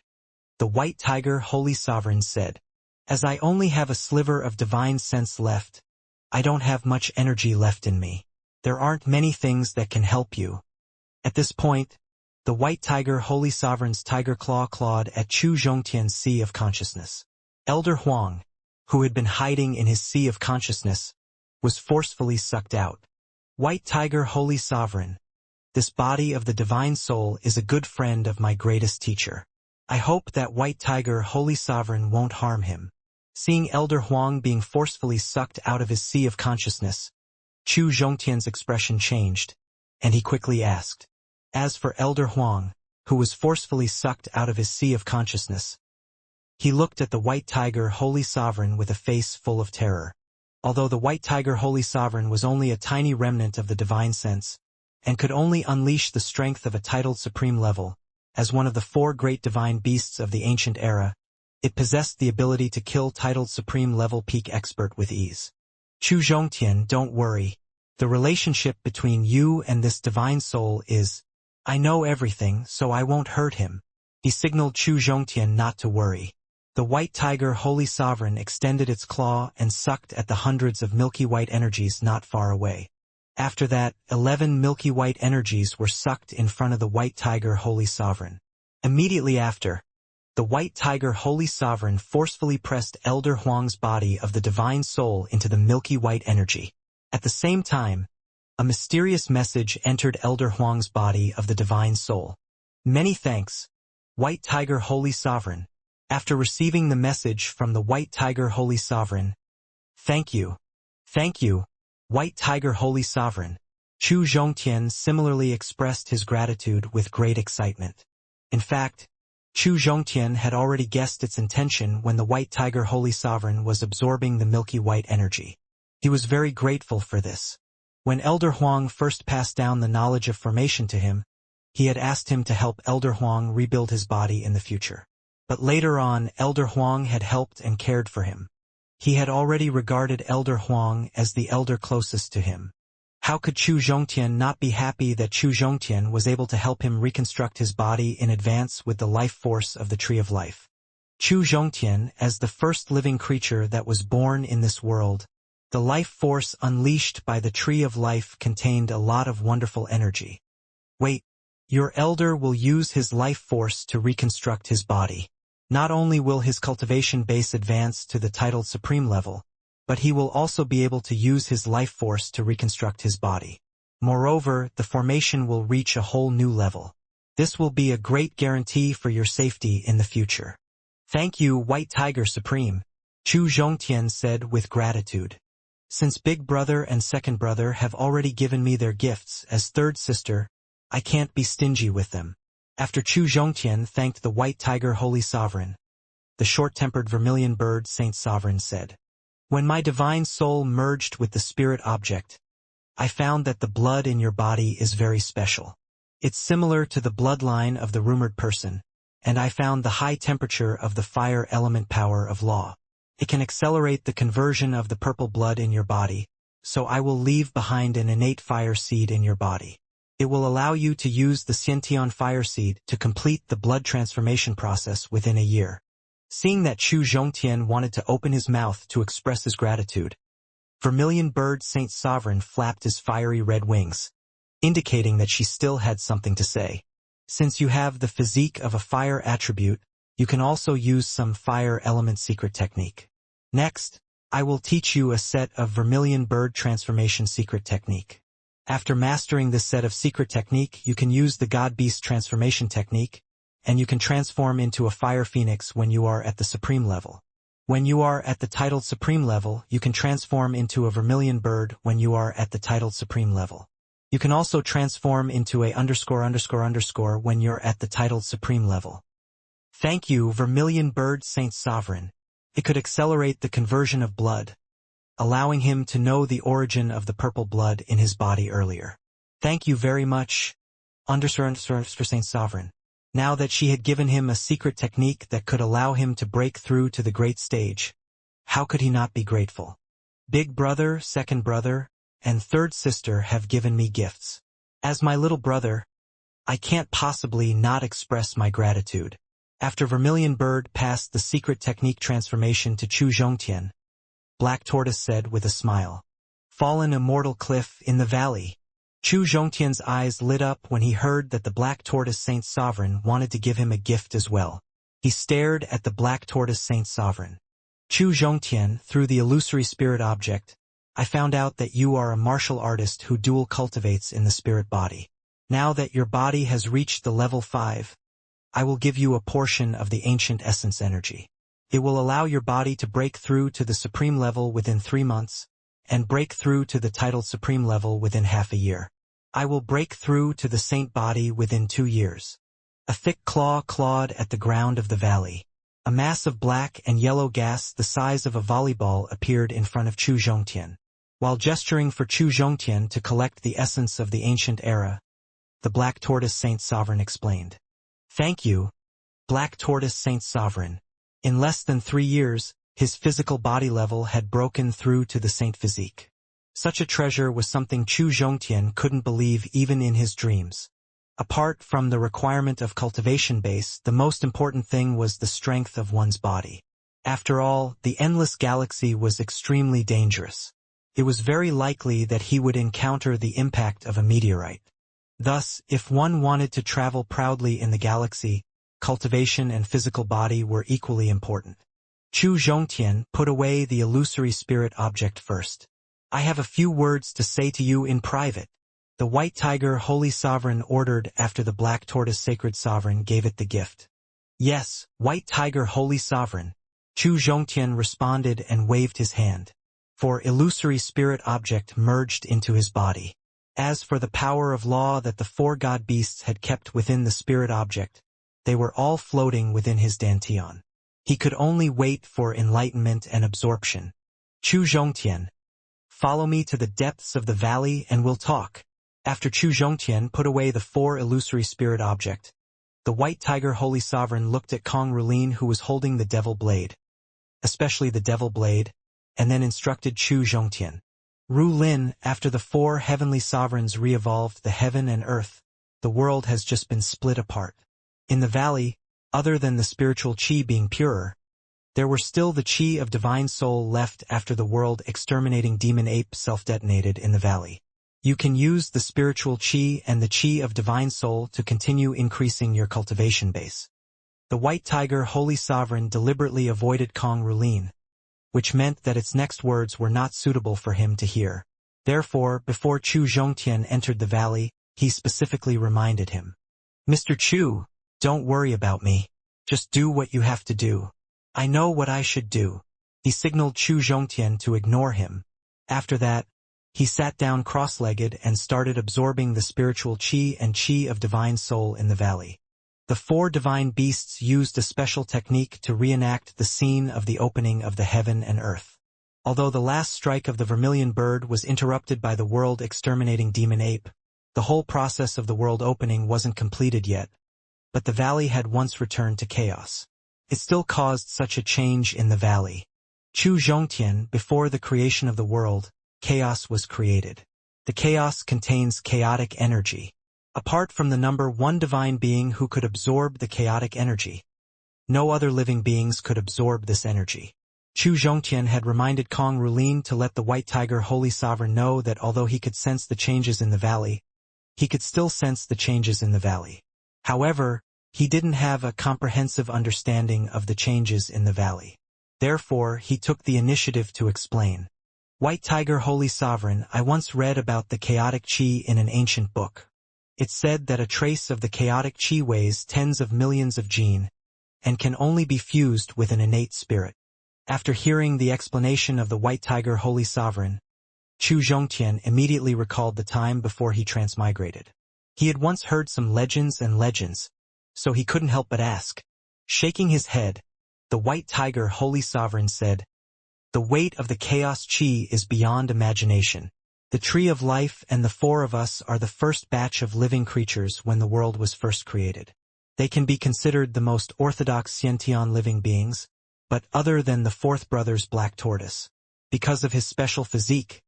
the White Tiger Holy Sovereign said, "As I only have a sliver of divine sense left, I don't have much energy left in me. There aren't many things that can help you." At this point, the White Tiger Holy Sovereign's tiger claw clawed at Chu Zhongtian's sea of consciousness. Elder Huang, who had been hiding in his sea of consciousness, was forcefully sucked out. White Tiger Holy Sovereign, this body of the divine soul is a good friend of my greatest teacher. I hope that White Tiger Holy Sovereign won't harm him. Seeing Elder Huang being forcefully sucked out of his sea of consciousness, Chu Zhongtian's expression changed, and he quickly asked. As for Elder Huang, who was forcefully sucked out of his sea of consciousness, he looked at the White Tiger Holy Sovereign with a face full of terror. Although the White Tiger Holy Sovereign was only a tiny remnant of the divine sense, and could only unleash the strength of a titled supreme level, as one of the four great divine beasts of the ancient era, it possessed the ability to kill titled supreme level peak expert with ease. Chu Zhongtian, don't worry. The relationship between you and this divine soul is, I know everything, so I won't hurt him. He signaled Chu Zhongtian not to worry. The White Tiger Holy Sovereign extended its claw and sucked at the hundreds of milky white energies not far away. After that, 11 milky white energies were sucked in front of the White Tiger Holy Sovereign. Immediately after, the White Tiger Holy Sovereign forcefully pressed Elder Huang's body of the divine soul into the milky white energy. At the same time, a mysterious message entered Elder Huang's body of the divine soul. Many thanks, White Tiger Holy Sovereign. After receiving the message from the White Tiger Holy Sovereign, thank you, White Tiger Holy Sovereign. Chu Zhongtian similarly expressed his gratitude with great excitement. In fact, Chu Zhongtian had already guessed its intention when the White Tiger Holy Sovereign was absorbing the milky white energy. He was very grateful for this. When Elder Huang first passed down the knowledge of formation to him, he had asked him to help Elder Huang rebuild his body in the future. But later on, Elder Huang had helped and cared for him. He had already regarded Elder Huang as the elder closest to him. How could Chu Zhongtian not be happy that Chu Zhongtian was able to help him reconstruct his body in advance with the life force of the Tree of Life? Chu Zhongtian, as the first living creature that was born in this world, the life force unleashed by the Tree of Life contained a lot of wonderful energy. Wait, your elder will use his life force to reconstruct his body. Not only will his cultivation base advance to the titled supreme level, but he will also be able to use his life force to reconstruct his body. Moreover, the formation will reach a whole new level. This will be a great guarantee for your safety in the future. Thank you, White Tiger Supreme. Chu Zhongtian said with gratitude. Since big brother and second brother have already given me their gifts as third sister, I can't be stingy with them. After Chu Zhongtian thanked the white tiger holy sovereign, the short-tempered vermilion bird saint sovereign said, "When my divine soul merged with the spirit object, I found that the blood in your body is very special. It's similar to the bloodline of the rumored person, and I found the high temperature of the fire element power of law. It can accelerate the conversion of the purple blood in your body, so I will leave behind an innate fire seed in your body. It will allow you to use the Xianxia fire seed to complete the blood transformation process within a year." Seeing that Chu Zhongtian wanted to open his mouth to express his gratitude, Vermilion Bird Saint Sovereign flapped his fiery red wings, indicating that she still had something to say. "Since you have the physique of a fire attribute, you can also use some fire element secret technique. Next, I will teach you a set of Vermilion Bird Transformation secret technique. After mastering this set of secret technique, you can use the God Beast Transformation technique, and you can transform into a Fire Phoenix when you are at the Supreme level. When you are at the titled Supreme level, you can transform into a Vermilion Bird when you are at the titled Supreme level. You can also transform into a ____ when you're at the titled Supreme level. Thank you, Vermilion Bird Saint Sovereign. It could accelerate the conversion of blood, allowing him to know the origin of the purple blood in his body earlier. Thank you very much, Saint Sovereign." Now that she had given him a secret technique that could allow him to break through to the great stage, how could he not be grateful? Big brother, second brother, and third sister have given me gifts. As my little brother, I can't possibly not express my gratitude. After Vermilion Bird passed the secret technique transformation to Chu Zhongtian, Black Tortoise said with a smile, "Fallen immortal cliff in the valley." Chu Zhongtian's eyes lit up when he heard that the Black Tortoise Saint Sovereign wanted to give him a gift as well. He stared at the Black Tortoise Saint Sovereign. "Chu Zhongtian, through the illusory spirit object, I found out that you are a martial artist who dual cultivates in the spirit body. Now that your body has reached the level 5, I will give you a portion of the ancient essence energy. It will allow your body to break through to the supreme level within 3 months, and break through to the titled supreme level within half a year. I will break through to the saint body within 2 years." A thick claw clawed at the ground of the valley. A mass of black and yellow gas the size of a volleyball appeared in front of Chu Zhongtian. While gesturing for Chu Zhongtian to collect the essence of the ancient era, the Black Tortoise Saint Sovereign explained. "Thank you, Black Tortoise Saint Sovereign." In less than 3 years, his physical body level had broken through to the saint physique. Such a treasure was something Chu Zhongtian couldn't believe even in his dreams. Apart from the requirement of cultivation base, the most important thing was the strength of one's body. After all, the endless galaxy was extremely dangerous. It was very likely that he would encounter the impact of a meteorite. Thus, if one wanted to travel proudly in the galaxy, cultivation and physical body were equally important. Chu Zhongtian put away the illusory spirit object first. "I have a few words to say to you in private," the White Tiger Holy Sovereign ordered after the Black Tortoise Sacred Sovereign gave it the gift. "Yes, White Tiger Holy Sovereign," Chu Zhongtian responded and waved his hand. For illusory spirit object merged into his body. As for the power of law that the 4 god beasts had kept within the spirit object, they were all floating within his dantian. He could only wait for enlightenment and absorption. "Chu Zhongtian, follow me to the depths of the valley and we'll talk." After Chu Zhongtian put away the 4 illusory spirit object, the White Tiger Holy Sovereign looked at Kong Rulin, who was holding the Devil Blade, especially the Devil Blade, and then instructed Chu Zhongtian. "Rulin, after the 4 heavenly sovereigns re-evolved the heaven and earth, the world has just been split apart. In the valley, other than the spiritual chi being purer, there were still the chi of divine soul left after the world exterminating demon ape self-detonated in the valley. You can use the spiritual chi and the chi of divine soul to continue increasing your cultivation base." The White Tiger Holy Sovereign deliberately avoided Kong Rulin, which meant that its next words were not suitable for him to hear. Therefore, before Chu Zhongtian entered the valley, he specifically reminded him, "Mr. Chu, don't worry about me. Just do what you have to do. I know what I should do." He signaled Chu Zhongtian to ignore him. After that, he sat down cross-legged and started absorbing the spiritual qi and qi of divine soul in the valley. The four divine beasts used a special technique to reenact the scene of the opening of the heaven and earth. Although the last strike of the vermilion bird was interrupted by the world-exterminating demon ape, the whole process of the world opening wasn't completed yet, but the valley had once returned to chaos. It still caused such a change in the valley. Chu Zhongtian, before the creation of the world, chaos was created. The chaos contains chaotic energy. Apart from the number one divine being who could absorb the chaotic energy, no other living beings could absorb this energy. Chu Zhongtian had reminded Kong Rulin to let the White Tiger Holy Sovereign know that although he could sense the changes in the valley, he could still sense the changes in the valley. However, he didn't have a comprehensive understanding of the changes in the valley. Therefore, he took the initiative to explain. White Tiger Holy Sovereign, I once read about the chaotic qi in an ancient book. It said that a trace of the chaotic qi weighs tens of millions of jin, and can only be fused with an innate spirit. After hearing the explanation of the White Tiger Holy Sovereign, Chu Zhongtian immediately recalled the time before he transmigrated. He had once heard some legends, so he couldn't help but ask. Shaking his head, the White Tiger Holy Sovereign said, "The weight of the chaos qi is beyond imagination. The tree of life and the four of us are the first batch of living creatures when the world was first created. They can be considered the most orthodox Xiantian living beings, but other than the fourth brother's black tortoise. Because of his special physique,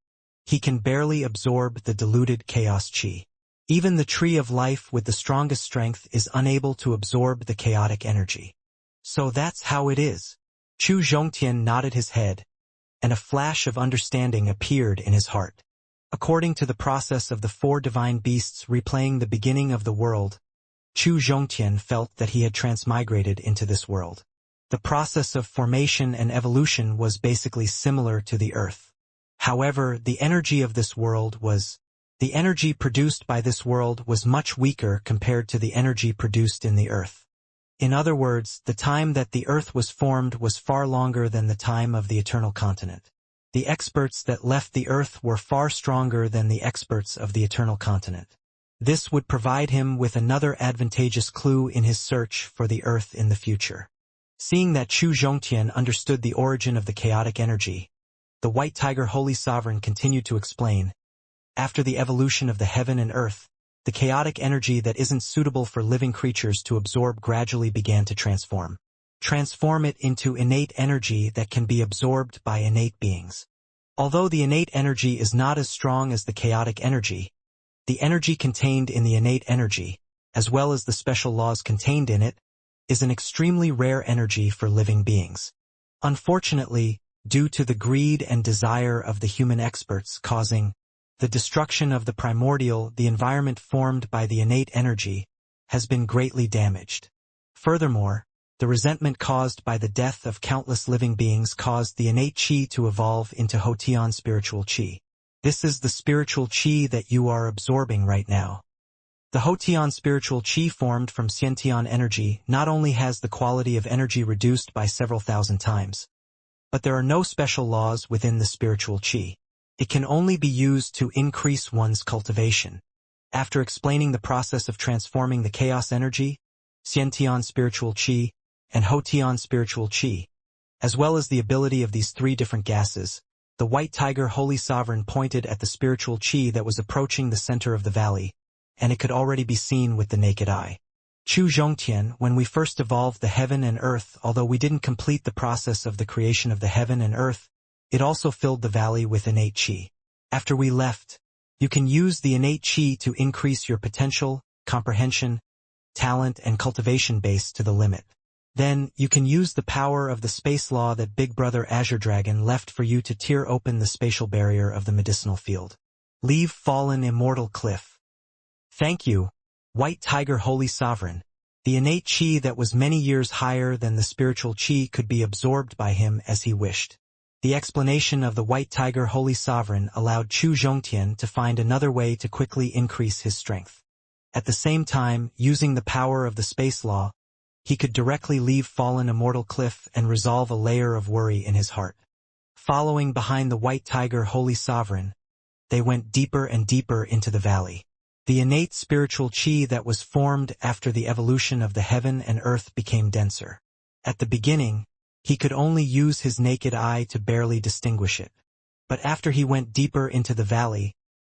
he can barely absorb the diluted chaos qi. Even the tree of life with the strongest strength is unable to absorb the chaotic energy. So that's how it is." Chu Zhongtian nodded his head, and a flash of understanding appeared in his heart. According to the process of the four divine beasts replaying the beginning of the world, Chu Zhongtian felt that he had transmigrated into this world. The process of formation and evolution was basically similar to the Earth. However, the energy produced by this world was much weaker compared to the energy produced in the Earth. In other words, the time that the Earth was formed was far longer than the time of the eternal continent. The experts that left the Earth were far stronger than the experts of the eternal continent. This would provide him with another advantageous clue in his search for the Earth in the future. Seeing that Chu Zhongtian understood the origin of the chaotic energy, the White Tiger Holy Sovereign continued to explain. After the evolution of the heaven and earth, the chaotic energy that isn't suitable for living creatures to absorb gradually began to transform it into innate energy that can be absorbed by innate beings. Although the innate energy is not as strong as the chaotic energy, the energy contained in the innate energy, as well as the special laws contained in it, is an extremely rare energy for living beings. Unfortunately, due to the greed and desire of the human experts causing the destruction of the primordial, the environment formed by the innate energy has been greatly damaged. Furthermore, the resentment caused by the death of countless living beings caused the innate qi to evolve into Hotian spiritual qi. This is the spiritual qi that you are absorbing right now. The Hotian spiritual qi formed from Xiantian energy not only has the quality of energy reduced by several thousand times, but there are no special laws within the spiritual qi. It can only be used to increase one's cultivation. After explaining the process of transforming the chaos energy, Xiantian spiritual qi, and Hotian spiritual qi, as well as the ability of these three different gases, the White Tiger Holy Sovereign pointed at the spiritual qi that was approaching the center of the valley, and it could already be seen with the naked eye. Chu Zhongtian, when we first evolved the heaven and earth, although we didn't complete the process of the creation of the heaven and earth, it also filled the valley with innate qi. After we left, you can use the innate qi to increase your potential, comprehension, talent, and cultivation base to the limit. Then, you can use the power of the space law that Big Brother Azure Dragon left for you to tear open the spatial barrier of the medicinal field. Leave fallen immortal cliff. Thank you, White Tiger Holy Sovereign. The innate qi that was many years higher than the spiritual qi could be absorbed by him as he wished. The explanation of the White Tiger Holy Sovereign allowed Chu Zhongtian to find another way to quickly increase his strength. At the same time, using the power of the space law, he could directly leave fallen immortal cliff and resolve a layer of worry in his heart. Following behind the white tiger holy sovereign, they went deeper and deeper into the valley. The innate spiritual chi that was formed after the evolution of the heaven and earth became denser. At the beginning, he could only use his naked eye to barely distinguish it. But after he went deeper into the valley,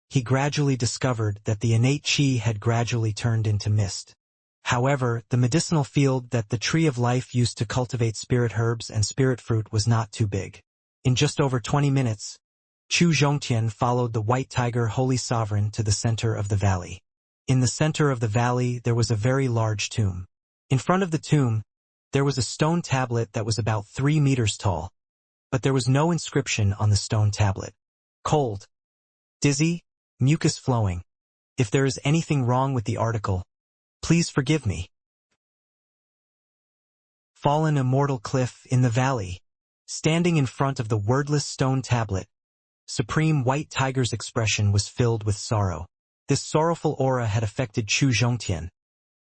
he gradually discovered that the innate chi had gradually turned into mist. However, the medicinal field that the tree of life used to cultivate spirit herbs and spirit fruit was not too big. In just over 20 minutes, Chu Zhongtian followed the white tiger holy sovereign to the center of the valley. In the center of the valley there was a very large tomb. In front of the tomb, there was a stone tablet that was about 3 meters tall, but there was no inscription on the stone tablet. Cold, dizzy, mucus flowing. If there is anything wrong with the article, please forgive me. Fallen immortal cliff in the valley. Standing in front of the wordless stone tablet, Supreme White Tiger's expression was filled with sorrow. This sorrowful aura had affected Chu Zhongtian,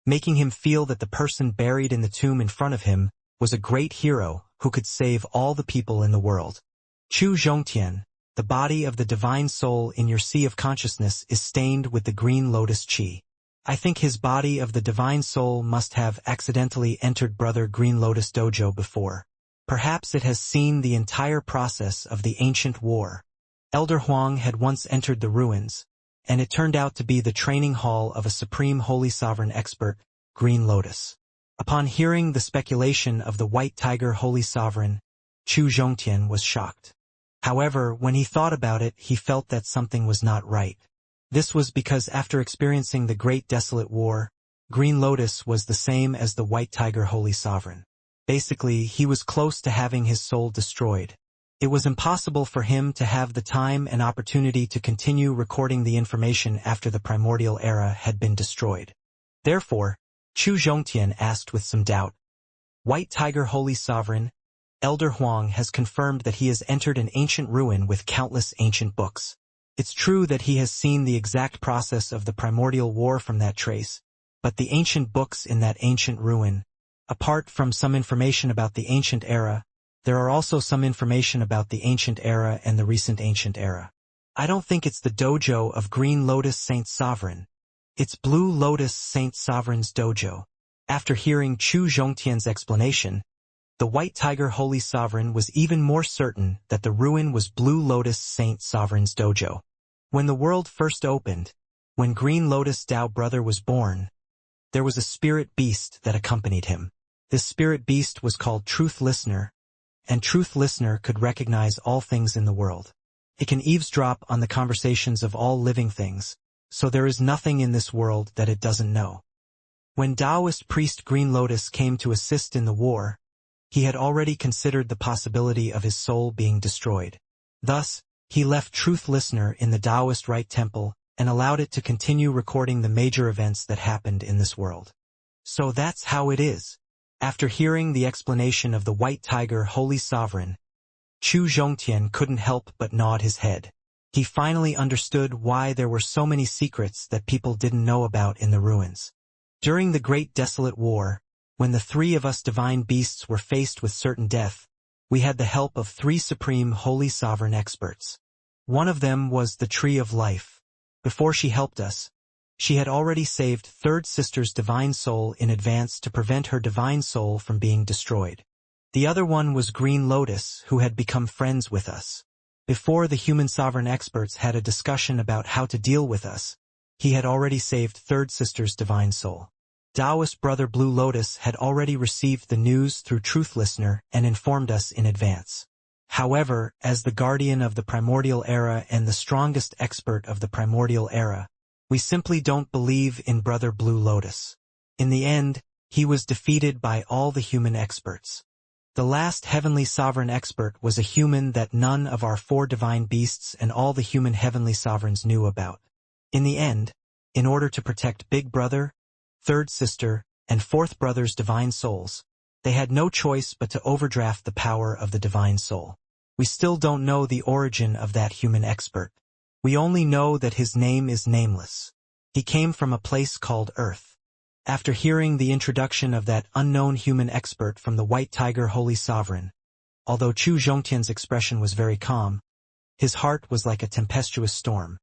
making him feel that the person buried in the tomb in front of him was a great hero who could save all the people in the world. Chu Zhongtian, the body of the divine soul in your sea of consciousness is stained with the green lotus chi. I think his body of the divine soul must have accidentally entered Brother Green Lotus Dojo before. Perhaps it has seen the entire process of the ancient war. Elder Huang had once entered the ruins, and it turned out to be the training hall of a supreme holy sovereign expert, Green Lotus. Upon hearing the speculation of the white tiger holy sovereign, Chu Zhongtian was shocked. However, when he thought about it, he felt that something was not right. This was because after experiencing the Great Desolate War, Green Lotus was the same as the white tiger holy sovereign. Basically, he was close to having his soul destroyed. It was impossible for him to have the time and opportunity to continue recording the information after the primordial era had been destroyed. Therefore, Chu Zhongtian asked with some doubt, "White Tiger Holy Sovereign, Elder Huang has confirmed that he has entered an ancient ruin with countless ancient books. It's true that he has seen the exact process of the primordial war from that trace, but the ancient books in that ancient ruin, apart from some information about the ancient era, there are also some information about the ancient era and the recent ancient era. I don't think it's the dojo of Green Lotus Saint Sovereign. It's Blue Lotus Saint Sovereign's dojo." After hearing Chu Zhongtian's explanation, the White Tiger Holy Sovereign was even more certain that the ruin was Blue Lotus Saint Sovereign's dojo. When the world first opened, when Green Lotus Tao Brother was born, there was a spirit beast that accompanied him. This spirit beast was called Truth Listener, and Truth Listener could recognize all things in the world. It can eavesdrop on the conversations of all living things, so there is nothing in this world that it doesn't know. When Taoist priest Green Lotus came to assist in the war, he had already considered the possibility of his soul being destroyed. Thus, he left Truth Listener in the Taoist Right Temple and allowed it to continue recording the major events that happened in this world. So that's how it is. After hearing the explanation of the White Tiger Holy Sovereign, Chu Zhongtian couldn't help but nod his head. He finally understood why there were so many secrets that people didn't know about in the ruins. During the Great Desolate War, when the three of us divine beasts were faced with certain death, we had the help of 3 supreme holy sovereign experts. One of them was the Tree of Life. Before she helped us, she had already saved Third Sister's divine soul in advance to prevent her divine soul from being destroyed. The other one was Green Lotus, who had become friends with us. Before the human sovereign experts had a discussion about how to deal with us, he had already saved Third Sister's divine soul. Taoist Brother Blue Lotus had already received the news through Truth Listener and informed us in advance. However, as the guardian of the primordial era and the strongest expert of the primordial era, we simply don't believe in Brother Blue Lotus. In the end, he was defeated by all the human experts. The last heavenly sovereign expert was a human that none of our 4 divine beasts and all the human heavenly sovereigns knew about. In the end, in order to protect Big Brother, Third Sister, and Fourth Brother's divine souls, they had no choice but to overdraft the power of the divine soul. We still don't know the origin of that human expert. We only know that his name is nameless. He came from a place called Earth. After hearing the introduction of that unknown human expert from the White Tiger Holy Sovereign, although Chu Zhongtian's expression was very calm, his heart was like a tempestuous storm.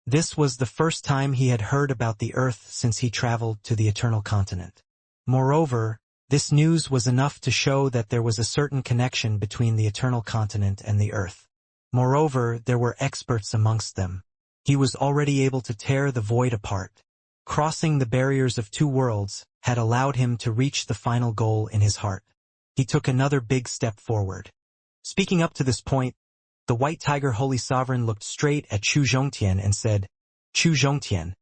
This was the first time he had heard about the Earth since he traveled to the Eternal Continent. Moreover, this news was enough to show that there was a certain connection between the Eternal Continent and the Earth. Moreover, there were experts amongst them. He was already able to tear the void apart. Crossing the barriers of two worlds had allowed him to reach the final goal in his heart. He took another big step forward. Speaking up to this point, the White Tiger Holy Sovereign looked straight at Chu Zhongtian and said, "Chu Zhongtian,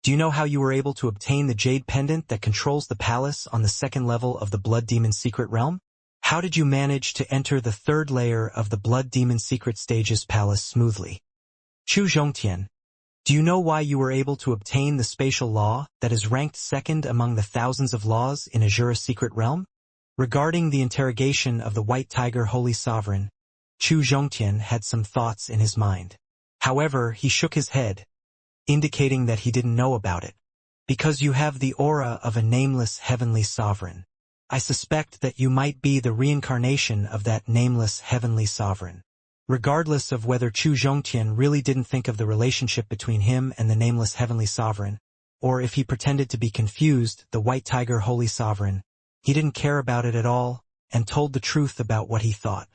do you know how you were able to obtain the jade pendant that controls the palace on the second level of the Blood Demon Secret Realm? How did you manage to enter the third layer of the Blood Demon Secret Stages palace smoothly? Chu Zhongtian, do you know why you were able to obtain the spatial law that is ranked second among the thousands of laws in Azura's secret realm?" Regarding the interrogation of the White Tiger Holy Sovereign, Chu Zhongtian had some thoughts in his mind. However, he shook his head, indicating that he didn't know about it. "Because you have the aura of a nameless heavenly sovereign. I suspect that you might be the reincarnation of that nameless heavenly sovereign." Regardless of whether Chu Zhongtian really didn't think of the relationship between him and the nameless heavenly sovereign, or if he pretended to be confused, the White Tiger Holy Sovereign, he didn't care about it at all, and told the truth about what he thought.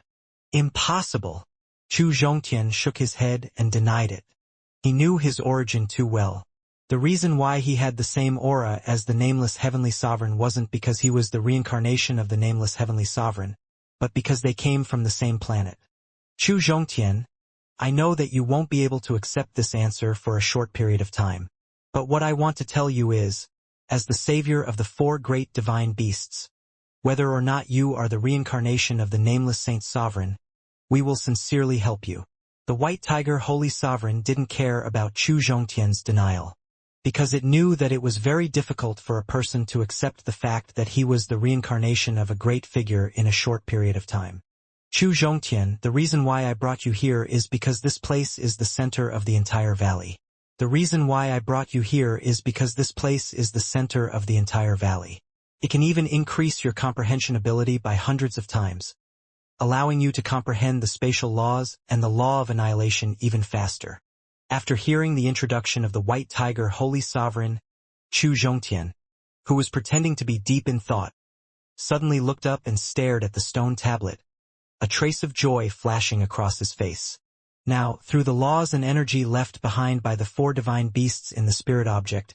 "Impossible!" Chu Zhongtian shook his head and denied it. He knew his origin too well. The reason why he had the same aura as the nameless heavenly sovereign wasn't because he was the reincarnation of the nameless heavenly sovereign, but because they came from the same planet. "Chu Zhongtian, I know that you won't be able to accept this answer for a short period of time. But what I want to tell you is, as the savior of the four great divine beasts, whether or not you are the reincarnation of the nameless saint sovereign, we will sincerely help you." The White Tiger Holy Sovereign didn't care about Chu Zhongtian's denial, because it knew that it was very difficult for a person to accept the fact that he was the reincarnation of a great figure in a short period of time. "Chu Zhongtian, the reason why I brought you here is because this place is the center of the entire valley. The reason why I brought you here is because this place is the center of the entire valley. It can even increase your comprehension ability by hundreds of times, allowing you to comprehend the spatial laws and the law of annihilation even faster." After hearing the introduction of the White Tiger Holy Sovereign, Chu Zhongtian, who was pretending to be deep in thought, suddenly looked up and stared at the stone tablet, a trace of joy flashing across his face. Now, through the laws and energy left behind by the four divine beasts in the spirit object,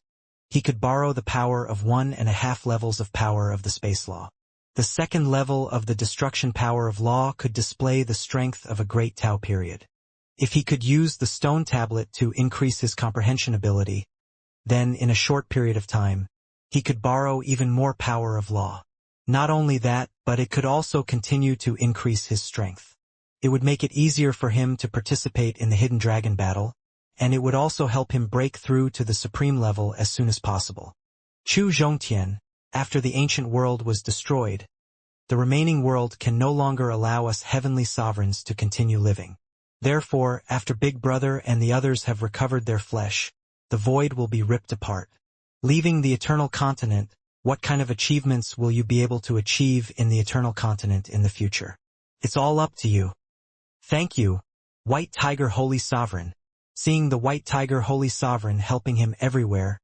he could borrow the power of 1.5 levels of power of the space law. The second level of the destruction power of law could display the strength of a great Tao period. If he could use the stone tablet to increase his comprehension ability, then in a short period of time, he could borrow even more power of law. Not only that, but it could also continue to increase his strength. It would make it easier for him to participate in the Hidden Dragon battle, and it would also help him break through to the supreme level as soon as possible. Chu Zhongtian, after the ancient world was destroyed, the remaining world can no longer allow us heavenly sovereigns to continue living. Therefore, after Big Brother and the others have recovered their flesh, the void will be ripped apart. Leaving the Eternal Continent, what kind of achievements will you be able to achieve in the Eternal Continent in the future? It's all up to you. Thank you, White Tiger Holy Sovereign. Seeing the White Tiger Holy Sovereign helping him everywhere,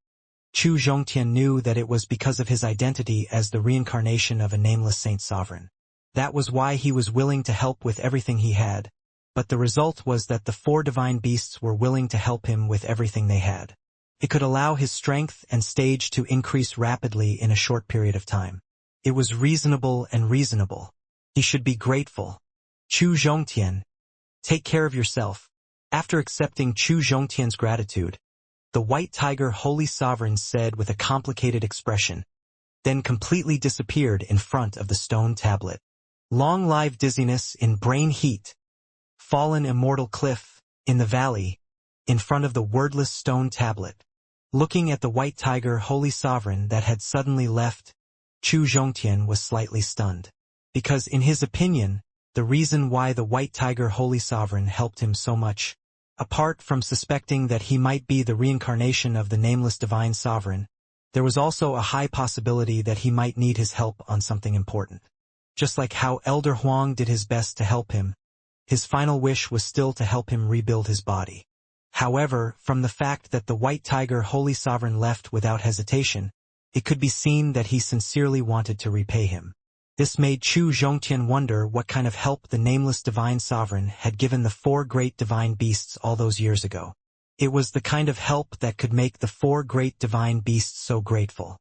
Chu Zhongtian knew that it was because of his identity as the reincarnation of a nameless saint sovereign. That was why he was willing to help with everything he had, but the result was that the four divine beasts were willing to help him with everything they had. It could allow his strength and stage to increase rapidly in a short period of time. It was reasonable and reasonable. He should be grateful. Chu Zhongtian, take care of yourself. After accepting Chu Zhongtian's gratitude, the White Tiger Holy Sovereign said with a complicated expression, then completely disappeared in front of the stone tablet. Long live dizziness in brain heat. Fallen immortal cliff, in the valley, in front of the wordless stone tablet. Looking at the White Tiger Holy Sovereign that had suddenly left, Chu Zhongtian was slightly stunned. Because in his opinion, the reason why the White Tiger Holy Sovereign helped him so much, apart from suspecting that he might be the reincarnation of the nameless divine sovereign, there was also a high possibility that he might need his help on something important. Just like how Elder Huang did his best to help him, his final wish was still to help him rebuild his body. However, from the fact that the White Tiger Holy Sovereign left without hesitation, it could be seen that he sincerely wanted to repay him. This made Chu Zhongtian wonder what kind of help the nameless Divine Sovereign had given the 4 great divine beasts all those years ago. It was the kind of help that could make the 4 great divine beasts so grateful.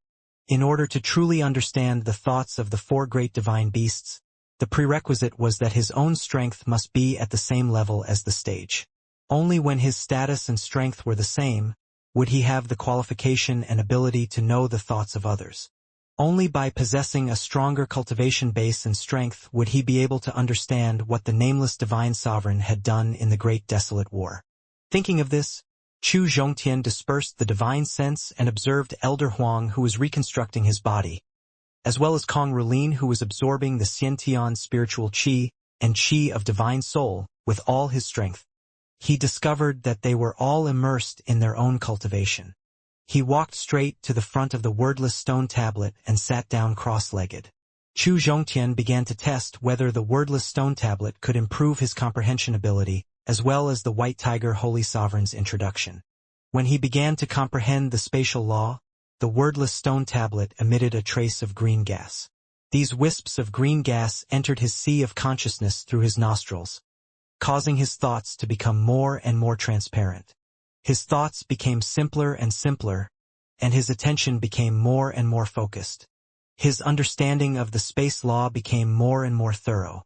In order to truly understand the thoughts of the 4 great divine beasts, the prerequisite was that his own strength must be at the same level as the stage. Only when his status and strength were the same, would he have the qualification and ability to know the thoughts of others. Only by possessing a stronger cultivation base and strength would he be able to understand what the nameless Divine Sovereign had done in the Great Desolate War. Thinking of this, Chu Zhongtian dispersed the divine sense and observed Elder Huang, who was reconstructing his body, as well as Kong Rulin, who was absorbing the Xiantian spiritual qi and qi of divine soul with all his strength. He discovered that they were all immersed in their own cultivation. He walked straight to the front of the wordless stone tablet and sat down cross-legged. Chu Zhongtian began to test whether the wordless stone tablet could improve his comprehension ability, as well as the White Tiger Holy Sovereign's introduction. When he began to comprehend the spatial law, the wordless stone tablet emitted a trace of green gas. These wisps of green gas entered his sea of consciousness through his nostrils, causing his thoughts to become more and more transparent. His thoughts became simpler and simpler, and his attention became more and more focused. His understanding of the space law became more and more thorough.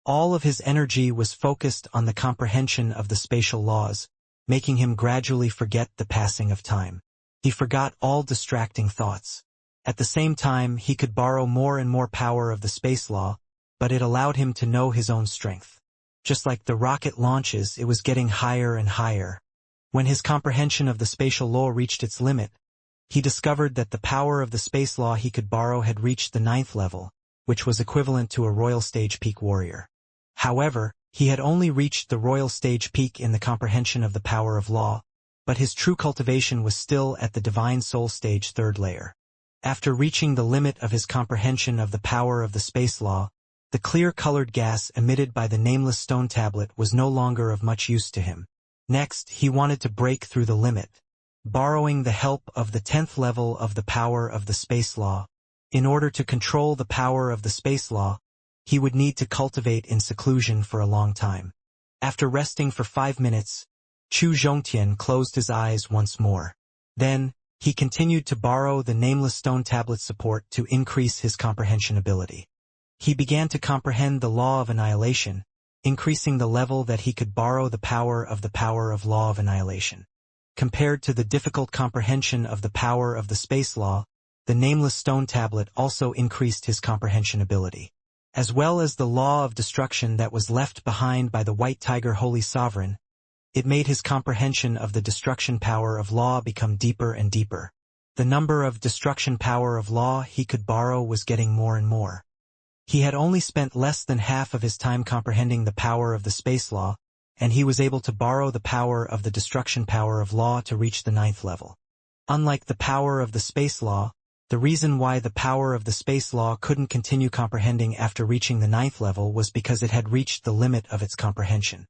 All of his energy was focused on the comprehension of the spatial laws, making him gradually forget the passing of time. He forgot all distracting thoughts. At the same time, he could borrow more and more power of the space law, but it allowed him to know his own strength. Just like the rocket launches, it was getting higher and higher. When his comprehension of the spatial law reached its limit, he discovered that the power of the space law he could borrow had reached the 9th level, which was equivalent to a royal stage peak warrior. However, he had only reached the royal stage peak in the comprehension of the power of law, but his true cultivation was still at the divine soul stage 3rd layer. After reaching the limit of his comprehension of the power of the space law, the clear-colored gas emitted by the nameless stone tablet was no longer of much use to him. Next, he wanted to break through the limit, borrowing the help of the 10th level of the power of the space law. In order to control the power of the space law, he would need to cultivate in seclusion for a long time. After resting for 5 minutes, Chu Zhongtian closed his eyes once more. Then, he continued to borrow the nameless stone tablet support to increase his comprehension ability. He began to comprehend the law of annihilation, increasing the level that he could borrow the power of law of annihilation. Compared to the difficult comprehension of the power of the space law, the nameless stone tablet also increased his comprehension ability. As well as the law of destruction that was left behind by the White Tiger Holy Sovereign, it made his comprehension of the destruction power of law become deeper and deeper. The number of destruction power of law he could borrow was getting more and more. He had only spent less than half of his time comprehending the power of the space law, and he was able to borrow the power of the destruction power of law to reach the 9th level. Unlike the power of the space law, the reason why the power of the space law couldn't continue comprehending after reaching the 9th level was because it had reached the limit of its comprehension.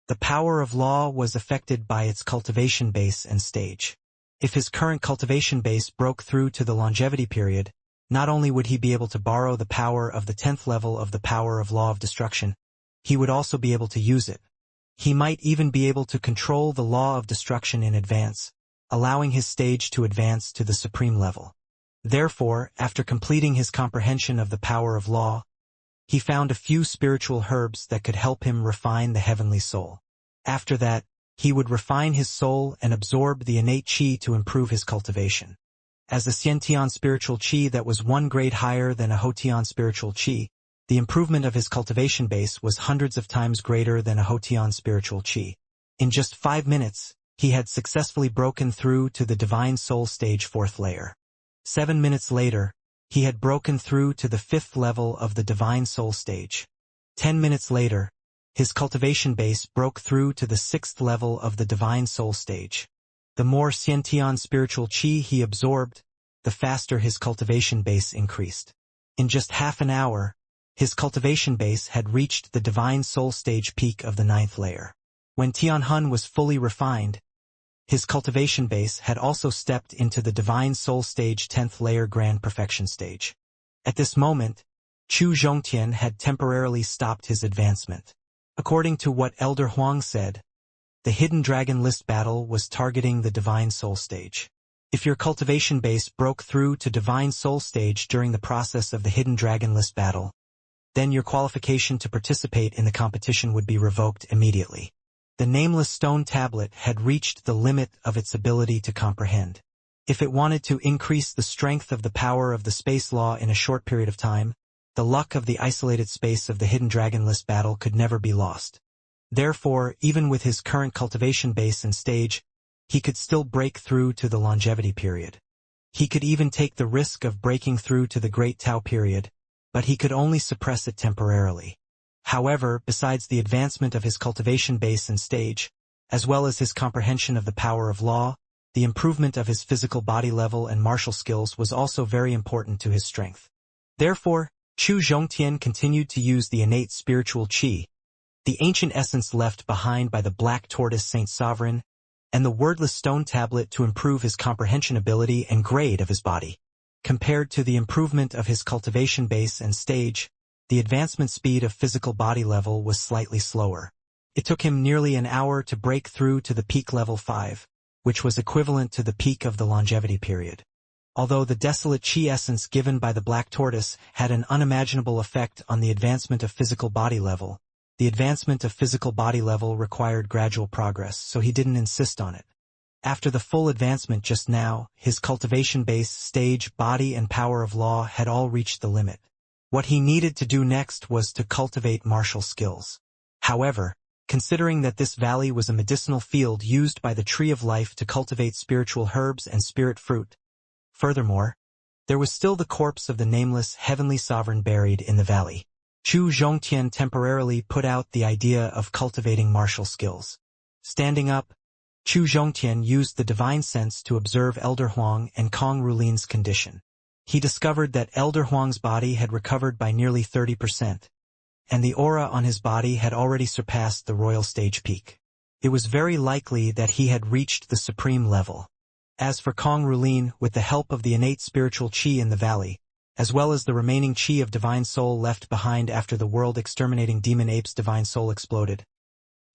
The power of law was affected by its cultivation base and stage. If his current cultivation base broke through to the longevity period, not only would he be able to borrow the power of the 10th level of the power of law of destruction, he would also be able to use it. He might even be able to control the law of destruction in advance, allowing his stage to advance to the supreme level. Therefore, after completing his comprehension of the power of law, he found a few spiritual herbs that could help him refine the heavenly soul. After that, he would refine his soul and absorb the innate qi to improve his cultivation. As a Xiantian spiritual qi that was 1 grade higher than a Hotian spiritual qi, the improvement of his cultivation base was hundreds of times greater than a Hotian spiritual qi. In just 5 minutes, he had successfully broken through to the divine soul stage 4th layer. 7 minutes later, he had broken through to the 5th level of the divine soul stage. 10 minutes later, his cultivation base broke through to the 6th level of the divine soul stage. The more Xiantian spiritual qi he absorbed, the faster his cultivation base increased. In just half an hour, his cultivation base had reached the Divine Soul stage peak of the 9th layer. When Tianhun was fully refined, his cultivation base had also stepped into the Divine Soul stage 10th layer Grand Perfection stage. At this moment, Chu Zhongtian had temporarily stopped his advancement. According to what Elder Huang said, the Hidden Dragon List battle was targeting the Divine Soul stage. If your cultivation base broke through to Divine Soul stage during the process of the Hidden Dragon List battle, then your qualification to participate in the competition would be revoked immediately. The nameless stone tablet had reached the limit of its ability to comprehend. If it wanted to increase the strength of the power of the space law in a short period of time, the luck of the isolated space of the Hidden Dragon List battle could never be lost. Therefore, even with his current cultivation base and stage, he could still break through to the longevity period. He could even take the risk of breaking through to the Great Tao period, but he could only suppress it temporarily. However, besides the advancement of his cultivation base and stage, as well as his comprehension of the power of law, the improvement of his physical body level and martial skills was also very important to his strength. Therefore, Chu Zhongtian continued to use the innate spiritual qi, the ancient essence left behind by the Black Tortoise Saint Sovereign, and the wordless stone tablet to improve his comprehension ability and grade of his body. Compared to the improvement of his cultivation base and stage, the advancement speed of physical body level was slightly slower. It took him nearly an hour to break through to the peak level 5, which was equivalent to the peak of the longevity period. Although the desolate chi essence given by the Black Tortoise had an unimaginable effect on the advancement of physical body level, the advancement of physical body level required gradual progress, so he didn't insist on it. After the full advancement just now, his cultivation base, stage, body, and power of law had all reached the limit. What he needed to do next was to cultivate martial skills. However, considering that this valley was a medicinal field used by the Tree of Life to cultivate spiritual herbs and spirit fruit, furthermore, there was still the corpse of the nameless heavenly sovereign buried in the valley. Chu Zhongtian temporarily put out the idea of cultivating martial skills. Standing up, Chu Zhongtian used the divine sense to observe Elder Huang and Kong Rulin's condition. He discovered that Elder Huang's body had recovered by nearly 30%, and the aura on his body had already surpassed the royal stage peak. It was very likely that he had reached the supreme level. As for Kong Rulin, with the help of the innate spiritual qi in the valley, as well as the remaining qi of divine soul left behind after the world-exterminating demon ape's divine soul exploded,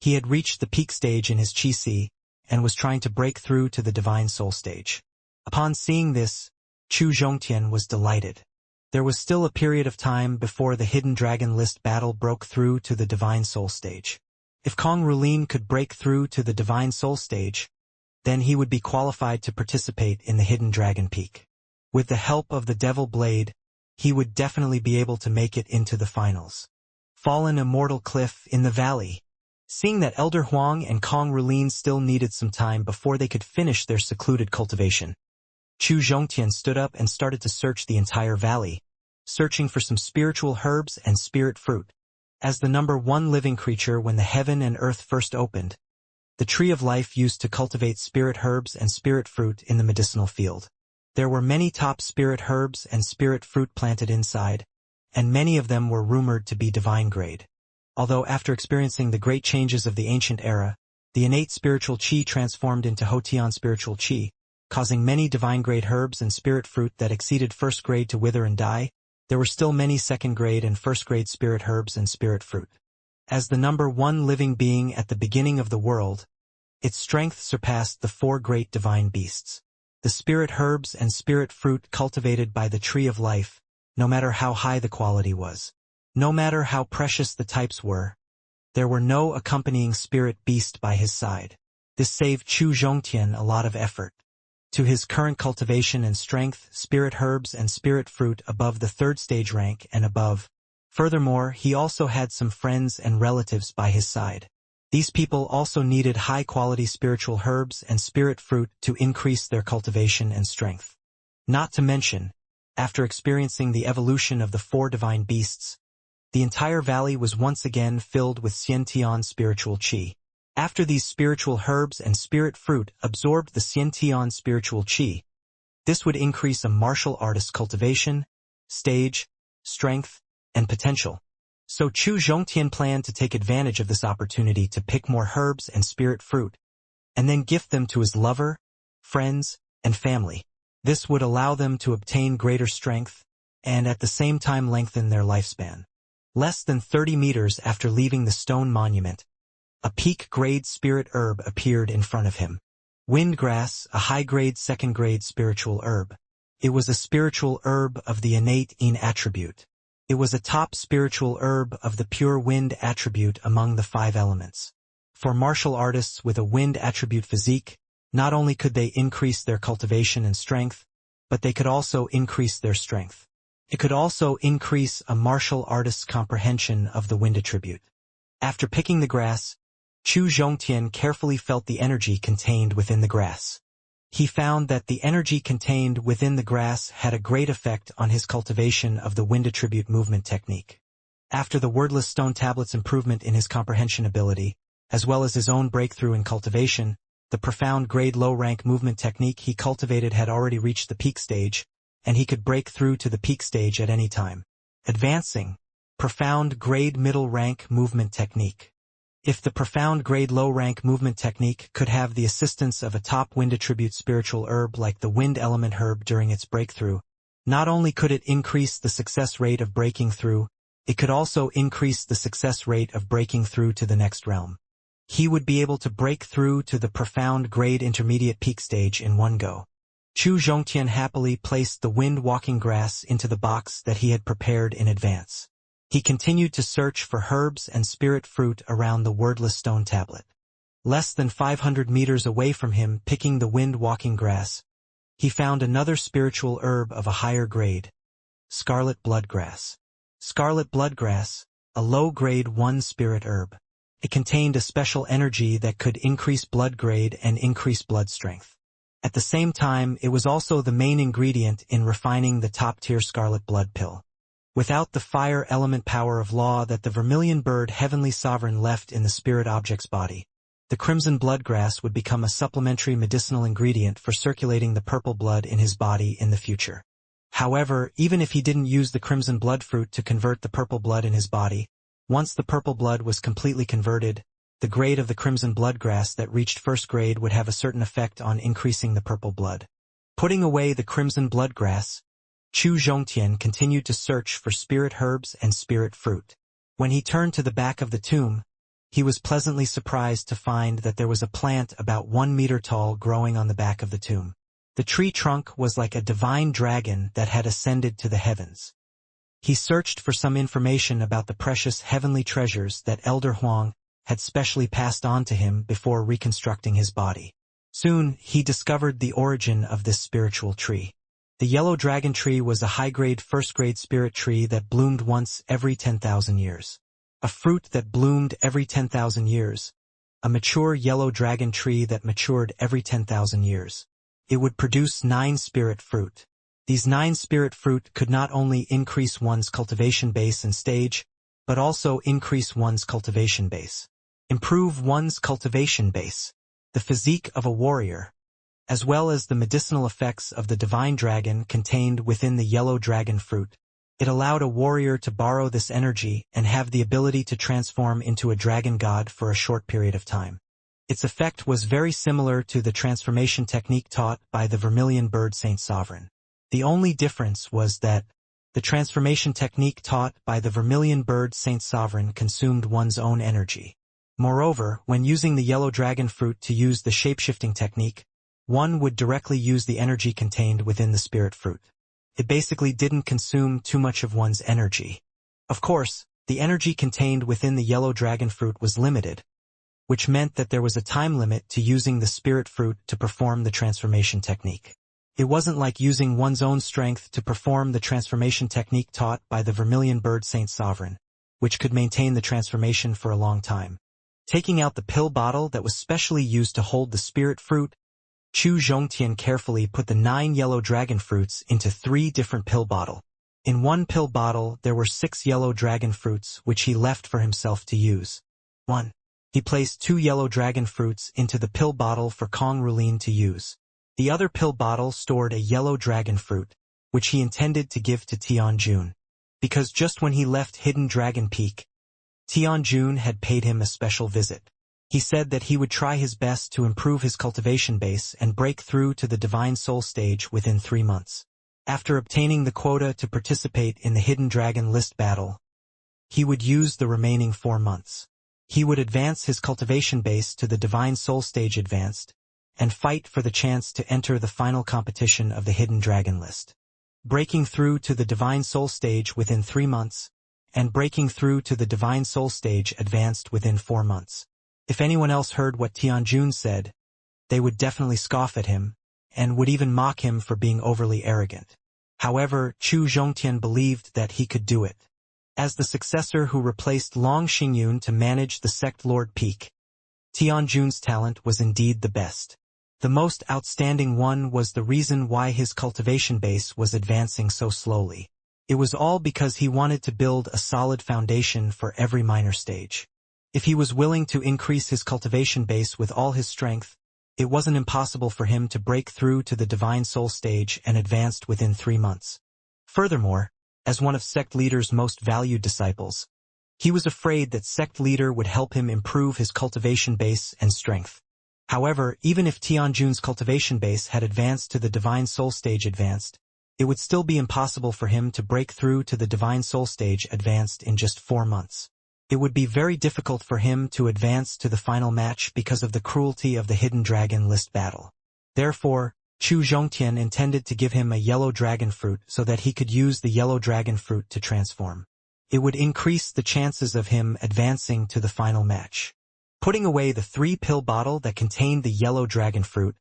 he had reached the peak stage in his qi and was trying to break through to the divine soul stage. Upon seeing this, Chu Zhongtian was delighted. There was still a period of time before the Hidden Dragon List battle broke through to the divine soul stage. If Kong Rulin could break through to the divine soul stage, then he would be qualified to participate in the Hidden Dragon Peak. With the help of the Devil Blade, he would definitely be able to make it into the finals. Fallen Immortal Cliff in the valley. Seeing that Elder Huang and Kong Rulin still needed some time before they could finish their secluded cultivation, Chu Zhongtian stood up and started to search the entire valley, searching for some spiritual herbs and spirit fruit. As the number 1 living creature when the heaven and earth first opened, the Tree of Life used to cultivate spirit herbs and spirit fruit in the medicinal field. There were many top spirit herbs and spirit fruit planted inside, and many of them were rumored to be divine grade. Although after experiencing the great changes of the ancient era, the innate spiritual qi transformed into Hotian spiritual qi, causing many divine grade herbs and spirit fruit that exceeded first grade to wither and die, there were still many second grade and first grade spirit herbs and spirit fruit. As the number 1 living being at the beginning of the world, its strength surpassed the 4 great divine beasts. The spirit herbs and spirit fruit cultivated by the Tree of Life, no matter how high the quality was, no matter how precious the types were, there were no accompanying spirit beast by his side. This saved Chu Zhongtian a lot of effort. To his current cultivation and strength, spirit herbs and spirit fruit above the 3rd stage rank and above. Furthermore, he also had some friends and relatives by his side. These people also needed high-quality spiritual herbs and spirit fruit to increase their cultivation and strength. Not to mention, after experiencing the evolution of the 4 divine beasts, the entire valley was once again filled with Xiantian spiritual qi. After these spiritual herbs and spirit fruit absorbed the Xiantian spiritual qi, This would increase a martial artist's cultivation, stage, strength, and potential. So Chu Zhongtian planned to take advantage of this opportunity to pick more herbs and spirit fruit, and then gift them to his lover, friends, and family. This would allow them to obtain greater strength, and at the same time lengthen their lifespan. Less than 30 meters after leaving the stone monument, a peak-grade spirit herb appeared in front of him. Windgrass, a high-grade second-grade spiritual herb. It was a spiritual herb of the innate yin attribute. It was a top spiritual herb of the pure wind attribute among the 5 elements. For martial artists with a wind attribute physique, not only could they increase their cultivation and strength, but they could also increase their strength. It could also increase a martial artist's comprehension of the wind attribute. After picking the grass, Chu Zhongtian carefully felt the energy contained within the grass. He found that the energy contained within the grass had a great effect on his cultivation of the wind attribute movement technique. After the wordless stone tablet's improvement in his comprehension ability, as well as his own breakthrough in cultivation, the profound grade low-rank movement technique he cultivated had already reached the peak stage, and he could break through to the peak stage at any time. Advancing, profound grade middle-rank movement technique. If the profound grade low-rank movement technique could have the assistance of a top wind attribute spiritual herb like the wind element herb during its breakthrough, not only could it increase the success rate of breaking through, it could also increase the success rate of breaking through to the next realm. He would be able to break through to the profound grade intermediate peak stage in one go. Chu Zhongtian happily placed the wind-walking grass into the box that he had prepared in advance. He continued to search for herbs and spirit fruit around the wordless stone tablet. Less than 500 meters away from him, picking the wind-walking grass, he found another spiritual herb of a higher grade, scarlet bloodgrass. Scarlet bloodgrass, a low-grade 1 spirit herb. It contained a special energy that could increase blood grade and increase blood strength. At the same time, it was also the main ingredient in refining the top-tier scarlet blood pill. Without the fire element power of law that the vermilion bird heavenly sovereign left in the spirit object's body, the crimson bloodgrass would become a supplementary medicinal ingredient for circulating the purple blood in his body in the future. However, even if he didn't use the crimson blood fruit to convert the purple blood in his body, once the purple blood was completely converted, the grade of the crimson bloodgrass that reached first grade would have a certain effect on increasing the purple blood. Putting away the crimson bloodgrass, Chu Zhongtian continued to search for spirit herbs and spirit fruit. When he turned to the back of the tomb, he was pleasantly surprised to find that there was a plant about 1 meter tall growing on the back of the tomb. The tree trunk was like a divine dragon that had ascended to the heavens. He searched for some information about the precious heavenly treasures that Elder Huang had specially passed on to him before reconstructing his body. Soon, he discovered the origin of this spiritual tree. The yellow dragon tree was a high-grade first-grade spirit tree that bloomed once every 10,000 years. A fruit that bloomed every 10,000 years. A mature yellow dragon tree that matured every 10,000 years. It would produce 9 spirit fruit. These 9 spirit fruit could not only increase one's cultivation base and stage, but also increase one's cultivation base. Improve one's cultivation base. The physique of a warrior, as well as the medicinal effects of the divine dragon contained within the yellow dragon fruit. It allowed a warrior to borrow this energy and have the ability to transform into a dragon god for a short period of time. Its effect was very similar to the transformation technique taught by the vermilion bird Saint Sovereign. The only difference was that the transformation technique taught by the vermilion bird Saint Sovereign consumed one's own energy. Moreover, when using the yellow dragon fruit to use the shapeshifting technique, one would directly use the energy contained within the spirit fruit. It basically didn't consume too much of one's energy. Of course, the energy contained within the yellow dragon fruit was limited, which meant that there was a time limit to using the spirit fruit to perform the transformation technique. It wasn't like using one's own strength to perform the transformation technique taught by the vermilion bird Saint Sovereign, which could maintain the transformation for a long time. Taking out the pill bottle that was specially used to hold the spirit fruit, Chu Zhongtian carefully put the 9 yellow dragon fruits into 3 different pill bottles. In one pill bottle there were 6 yellow dragon fruits which he left for himself to use. 1. He placed 2 yellow dragon fruits into the pill bottle for Kong Rulin to use. The other pill bottle stored a yellow dragon fruit, which he intended to give to Tianjun, because just when he left Hidden Dragon Peak, Tianjun had paid him a special visit. He said that he would try his best to improve his cultivation base and break through to the Divine Soul stage within 3 months. After obtaining the quota to participate in the Hidden Dragon list battle, he would use the remaining 4 months. He would advance his cultivation base to the Divine Soul stage advanced, and fight for the chance to enter the final competition of the Hidden Dragon list. Breaking through to the Divine Soul stage within 3 months, and breaking through to the Divine Soul stage advanced within 4 months. If anyone else heard what Tianjun said, they would definitely scoff at him, and would even mock him for being overly arrogant. However, Chu Zhongtian believed that he could do it. As the successor who replaced Long Xingyun to manage the Sect Lord Peak, Tianjun's talent was indeed the best. The most outstanding one was the reason why his cultivation base was advancing so slowly. It was all because he wanted to build a solid foundation for every minor stage. If he was willing to increase his cultivation base with all his strength, it wasn't impossible for him to break through to the Divine Soul stage and advanced within 3 months. Furthermore, as one of Sect Leader's most valued disciples, he was afraid that Sect Leader would help him improve his cultivation base and strength. However, even if Tianjun's cultivation base had advanced to the Divine Soul stage advanced, it would still be impossible for him to break through to the Divine Soul stage advanced in just 4 months. It would be very difficult for him to advance to the final match because of the cruelty of the Hidden Dragon list battle. Therefore, Chu Zhongtian intended to give him a yellow dragon fruit so that he could use the yellow dragon fruit to transform. It would increase the chances of him advancing to the final match. Putting away the 3-pill bottle that contained the yellow dragon fruit,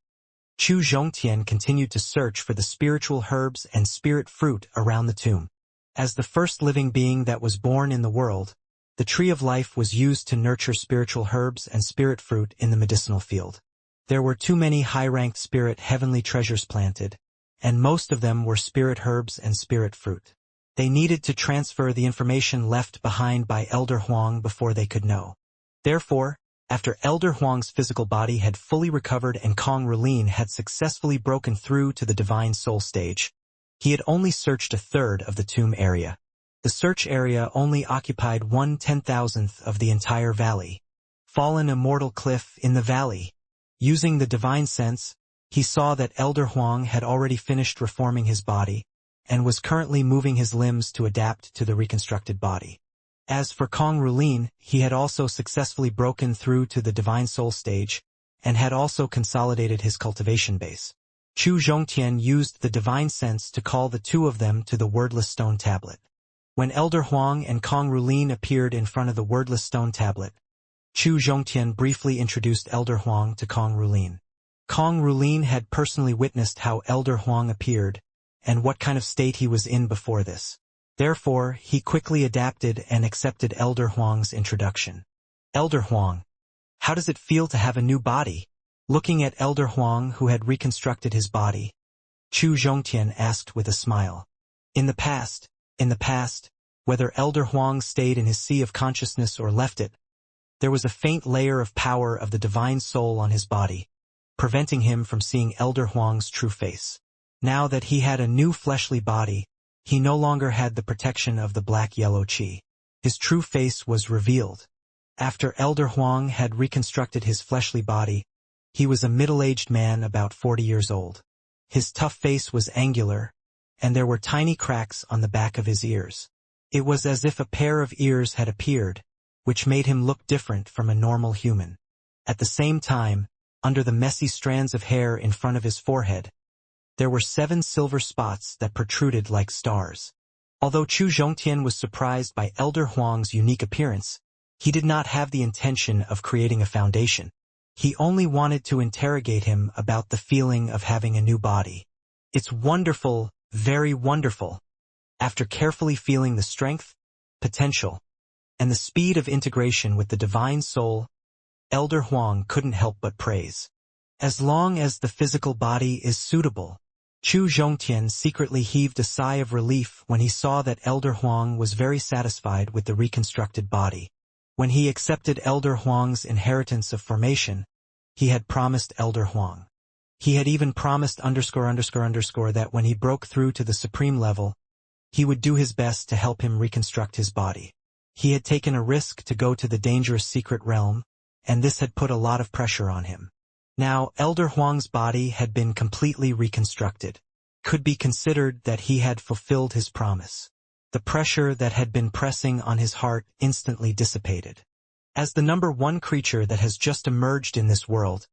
Chu Zhongtian continued to search for the spiritual herbs and spirit fruit around the tomb. As the first living being that was born in the world, the tree of life was used to nurture spiritual herbs and spirit fruit in the medicinal field. There were too many high-ranked spirit heavenly treasures planted, and most of them were spirit herbs and spirit fruit. They needed to transfer the information left behind by Elder Huang before they could know. Therefore, after Elder Huang's physical body had fully recovered and Kong Rulin had successfully broken through to the Divine Soul stage, he had only searched a third of the tomb area. The search area only occupied 1/10,000th of the entire valley. Fallen immortal cliff in the valley. Using the divine sense, he saw that Elder Huang had already finished reforming his body, and was currently moving his limbs to adapt to the reconstructed body. As for Kong Rulin, he had also successfully broken through to the Divine Soul stage, and had also consolidated his cultivation base. Chu Zhongtian used the divine sense to call the two of them to the wordless stone tablet. When Elder Huang and Kong Rulin appeared in front of the wordless stone tablet, Chu Zhongtian briefly introduced Elder Huang to Kong Rulin. Kong Rulin had personally witnessed how Elder Huang appeared, and what kind of state he was in before this. Therefore, he quickly adapted and accepted Elder Huang's introduction. Elder Huang, how does it feel to have a new body? Looking at Elder Huang, who had reconstructed his body, Chu Zhongtian asked with a smile. In the past, whether Elder Huang stayed in his sea of consciousness or left it, there was a faint layer of power of the divine soul on his body, preventing him from seeing Elder Huang's true face. Now that he had a new fleshly body, he no longer had the protection of the black-yellow qi. His true face was revealed. After Elder Huang had reconstructed his fleshly body, he was a middle-aged man about 40 years old. His tough face was angular, and there were tiny cracks on the back of his ears. It was as if a pair of ears had appeared, which made him look different from a normal human. At the same time, under the messy strands of hair in front of his forehead, there were 7 silver spots that protruded like stars. Although Chu Zhongtian was surprised by Elder Huang's unique appearance, he did not have the intention of creating a foundation. He only wanted to interrogate him about the feeling of having a new body. It's wonderful, very wonderful. After carefully feeling the strength, potential, and the speed of integration with the divine soul, Elder Huang couldn't help but praise. As long as the physical body is suitable. Chu Zhongtian secretly heaved a sigh of relief when he saw that Elder Huang was very satisfied with the reconstructed body. When he accepted Elder Huang's inheritance of formation, he had promised Elder Huang. He had even promised that when he broke through to the supreme level, he would do his best to help him reconstruct his body. He had taken a risk to go to the dangerous secret realm, and this had put a lot of pressure on him. Now, Elder Huang's body had been completely reconstructed. Could be considered that he had fulfilled his promise. The pressure that had been pressing on his heart instantly dissipated. As the number one creature that has just emerged in this world,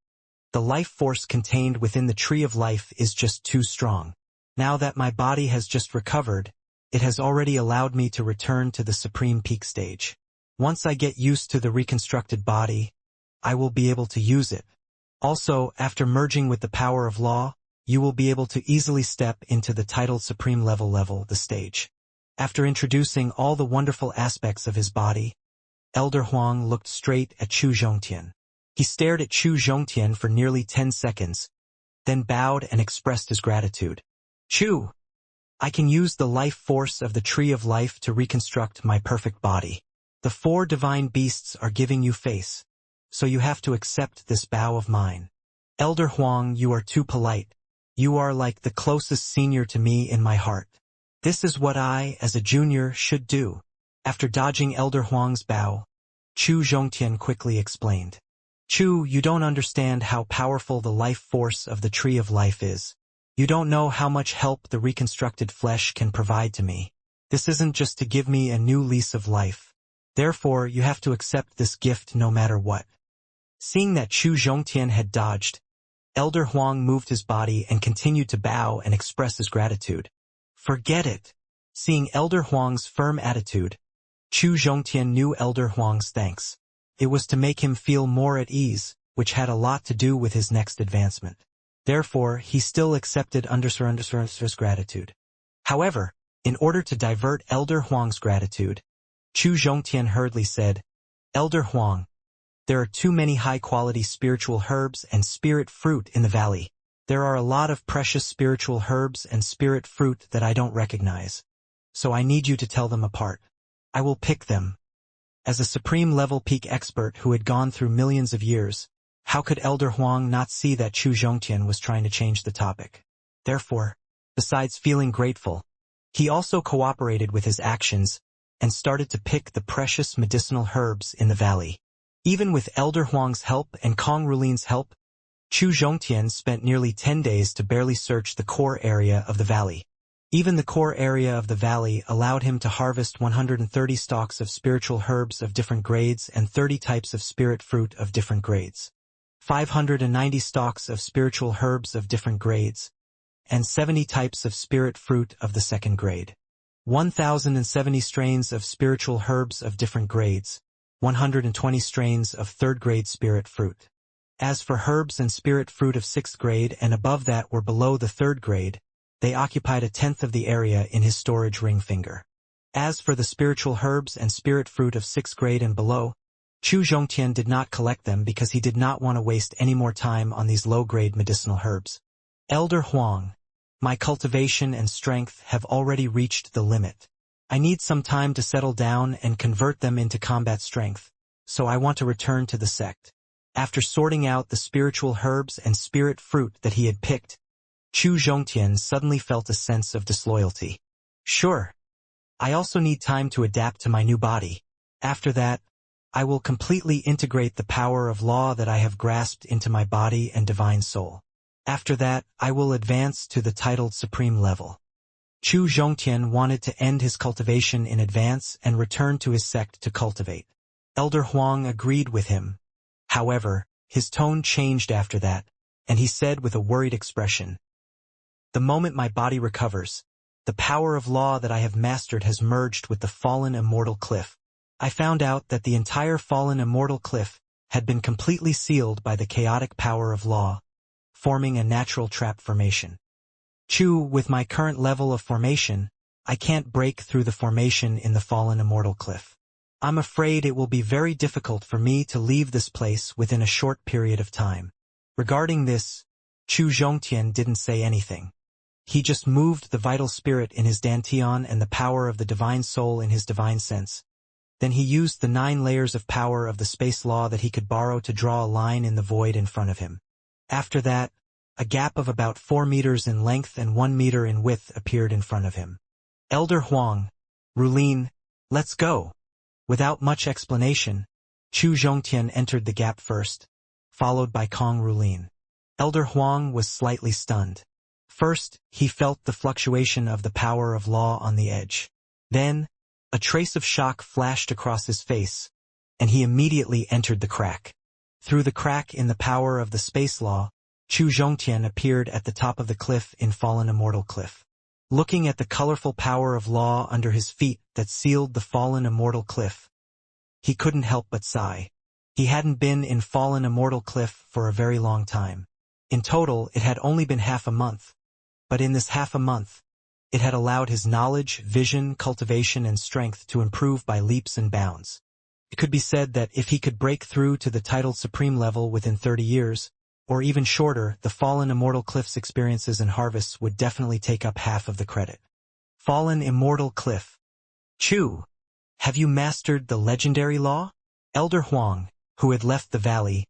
the life force contained within the tree of life is just too strong. Now that my body has just recovered, it has already allowed me to return to the supreme peak stage. Once I get used to the reconstructed body, I will be able to use it. Also, after merging with the power of law, you will be able to easily step into the titled supreme level, the stage. After introducing all the wonderful aspects of his body, Elder Huang looked straight at Chu Zhongtian. He stared at Chu Zhongtian for nearly 10 seconds, then bowed and expressed his gratitude. Chu, I can use the life force of the tree of life to reconstruct my perfect body. The 4 divine beasts are giving you face, so you have to accept this bow of mine. Elder Huang, you are too polite. You are like the closest senior to me in my heart. This is what I, as a junior, should do. After dodging Elder Huang's bow, Chu Zhongtian quickly explained. Chu, you don't understand how powerful the life force of the tree of life is. You don't know how much help the reconstructed flesh can provide to me. This isn't just to give me a new lease of life. Therefore, you have to accept this gift no matter what. Seeing that Chu Zhongtian had dodged, Elder Huang moved his body and continued to bow and express his gratitude. Forget it. Seeing Elder Huang's firm attitude, Chu Zhongtian knew Elder Huang's thanks. It was to make him feel more at ease, which had a lot to do with his next advancement. Therefore, he still accepted his gratitude. However, in order to divert Elder Huang's gratitude, Chu Zhongtian hurriedly said, Elder Huang, there are too many high-quality spiritual herbs and spirit fruit in the valley. There are a lot of precious spiritual herbs and spirit fruit that I don't recognize. So I need you to tell them apart. I will pick them. As a supreme level peak expert who had gone through millions of years, how could Elder Huang not see that Chu Zhongtian was trying to change the topic? Therefore, besides feeling grateful, he also cooperated with his actions and started to pick the precious medicinal herbs in the valley. Even with Elder Huang's help and Kong Rulin's help, Chu Zhongtian spent nearly 10 days to barely search the core area of the valley. Even the core area of the valley allowed him to harvest 130 stalks of spiritual herbs of different grades and 30 types of spirit fruit of different grades, 590 stalks of spiritual herbs of different grades, and 70 types of spirit fruit of the second grade, 1,070 strains of spiritual herbs of different grades, 120 strains of third-grade spirit fruit. As for herbs and spirit fruit of 6th grade and above that were below the 3rd grade, they occupied 1/10 of the area in his storage ring finger. As for the spiritual herbs and spirit fruit of 6th grade and below, Chu Zhongtian did not collect them because he did not want to waste any more time on these low-grade medicinal herbs. Elder Huang, my cultivation and strength have already reached the limit. I need some time to settle down and convert them into combat strength, so I want to return to the sect. After sorting out the spiritual herbs and spirit fruit that he had picked, Chu Zhongtian suddenly felt a sense of disloyalty. Sure. I also need time to adapt to my new body. After that, I will completely integrate the power of law that I have grasped into my body and divine soul. After that, I will advance to the titled supreme level. Chu Zhongtian wanted to end his cultivation in advance and return to his sect to cultivate. Elder Huang agreed with him. However, his tone changed after that, and he said with a worried expression, the moment my body recovers, the power of law that I have mastered has merged with the fallen immortal cliff. I found out that the entire fallen immortal cliff had been completely sealed by the chaotic power of law, forming a natural trap formation. Chu, with my current level of formation, I can't break through the formation in the fallen immortal cliff. I'm afraid it will be very difficult for me to leave this place within a short period of time. Regarding this, Chu Zhongtian didn't say anything. He just moved the vital spirit in his dantian and the power of the divine soul in his divine sense. Then he used the 9 layers of power of the space law that he could borrow to draw a line in the void in front of him. After that, a gap of about 4 meters in length and 1 meter in width appeared in front of him. Elder Huang, Rulin, let's go. Without much explanation, Chu Zhongtian entered the gap first, followed by Kong Rulin. Elder Huang was slightly stunned. First, he felt the fluctuation of the power of law on the edge. Then, a trace of shock flashed across his face, and he immediately entered the crack. Through the crack in the power of the space law, Chu Zhongtian appeared at the top of the cliff in Fallen Immortal Cliff. Looking at the colorful power of law under his feet that sealed the Fallen Immortal Cliff, he couldn't help but sigh. He hadn't been in Fallen Immortal Cliff for a very long time. In total, it had only been half a month. But in this half a month, it had allowed his knowledge, vision, cultivation, and strength to improve by leaps and bounds. It could be said that if he could break through to the titled Supreme level within 30 years, or even shorter, the Fallen Immortal Cliff's experiences and harvests would definitely take up half of the credit. Fallen Immortal Cliff. Chu, have you mastered the legendary law? Elder Huang, who had left the valley,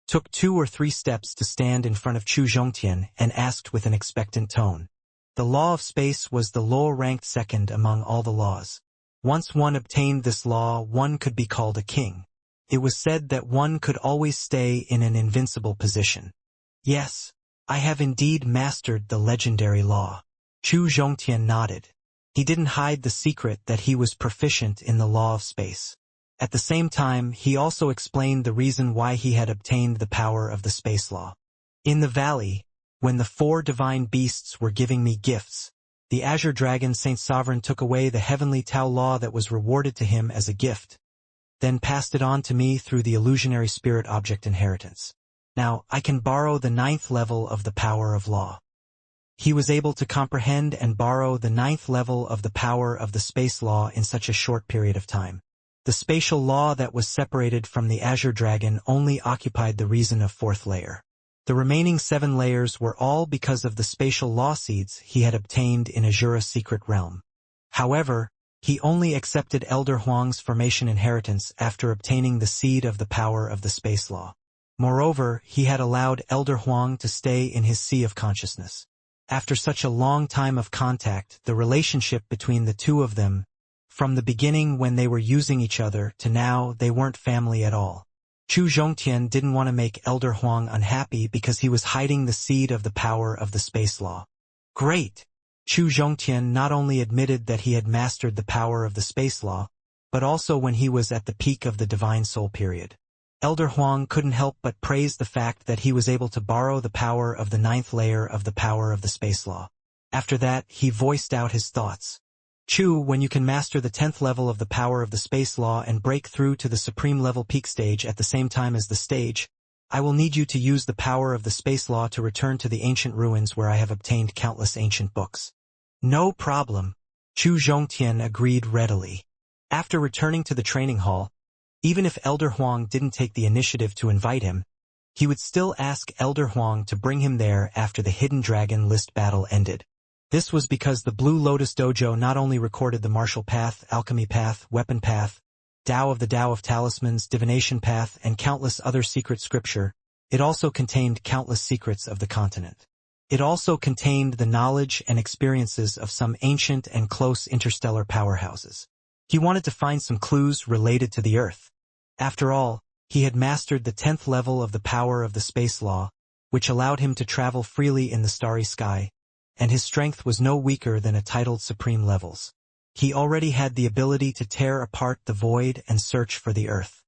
took 2 or 3 steps to stand in front of Chu Zhongtian and asked with an expectant tone. The law of space was the law-ranked second among all the laws. Once one obtained this law, one could be called a king. It was said that one could always stay in an invincible position. Yes, I have indeed mastered the legendary law. Chu Zhongtian nodded. He didn't hide the secret that he was proficient in the law of space. At the same time, he also explained the reason why he had obtained the power of the space law. In the valley, when the 4 divine beasts were giving me gifts, the Azure Dragon Saint Sovereign took away the heavenly Tao law that was rewarded to him as a gift, then passed it on to me through the illusionary spirit object inheritance. Now, I can borrow the 9th level of the power of law. He was able to comprehend and borrow the 9th level of the power of the space law in such a short period of time. The spatial law that was separated from the Azure Dragon only occupied the reason of 4th layer. The remaining 7 layers were all because of the spatial law seeds he had obtained in Azura's secret realm. However, he only accepted Elder Huang's formation inheritance after obtaining the seed of the power of the space law. Moreover, he had allowed Elder Huang to stay in his sea of consciousness. After such a long time of contact, the relationship between the two of them, from the beginning when they were using each other to now, they weren't family at all. Chu Zhongtian didn't want to make Elder Huang unhappy because he was hiding the seed of the power of the space law. Great! Chu Zhongtian not only admitted that he had mastered the power of the space law, but also when he was at the peak of the Divine Soul period. Elder Huang couldn't help but praise the fact that he was able to borrow the power of the 9th layer of the power of the space law. After that, he voiced out his thoughts. Chu, when you can master the 10th level of the power of the space law and break through to the supreme level peak stage at the same time as the stage, I will need you to use the power of the space law to return to the ancient ruins where I have obtained countless ancient books. No problem. Chu Zhongtian agreed readily. After returning to the training hall, even if Elder Huang didn't take the initiative to invite him, he would still ask Elder Huang to bring him there after the Hidden Dragon list battle ended. This was because the Blue Lotus Dojo not only recorded the martial path, alchemy path, weapon path, Tao of the Tao of Talismans, divination path, and countless other secret scripture, it also contained countless secrets of the continent. It also contained the knowledge and experiences of some ancient and close interstellar powerhouses. He wanted to find some clues related to the Earth. After all, he had mastered the 10th level of the power of the space law, which allowed him to travel freely in the starry sky, and his strength was no weaker than a titled supreme levels. He already had the ability to tear apart the void and search for the Earth.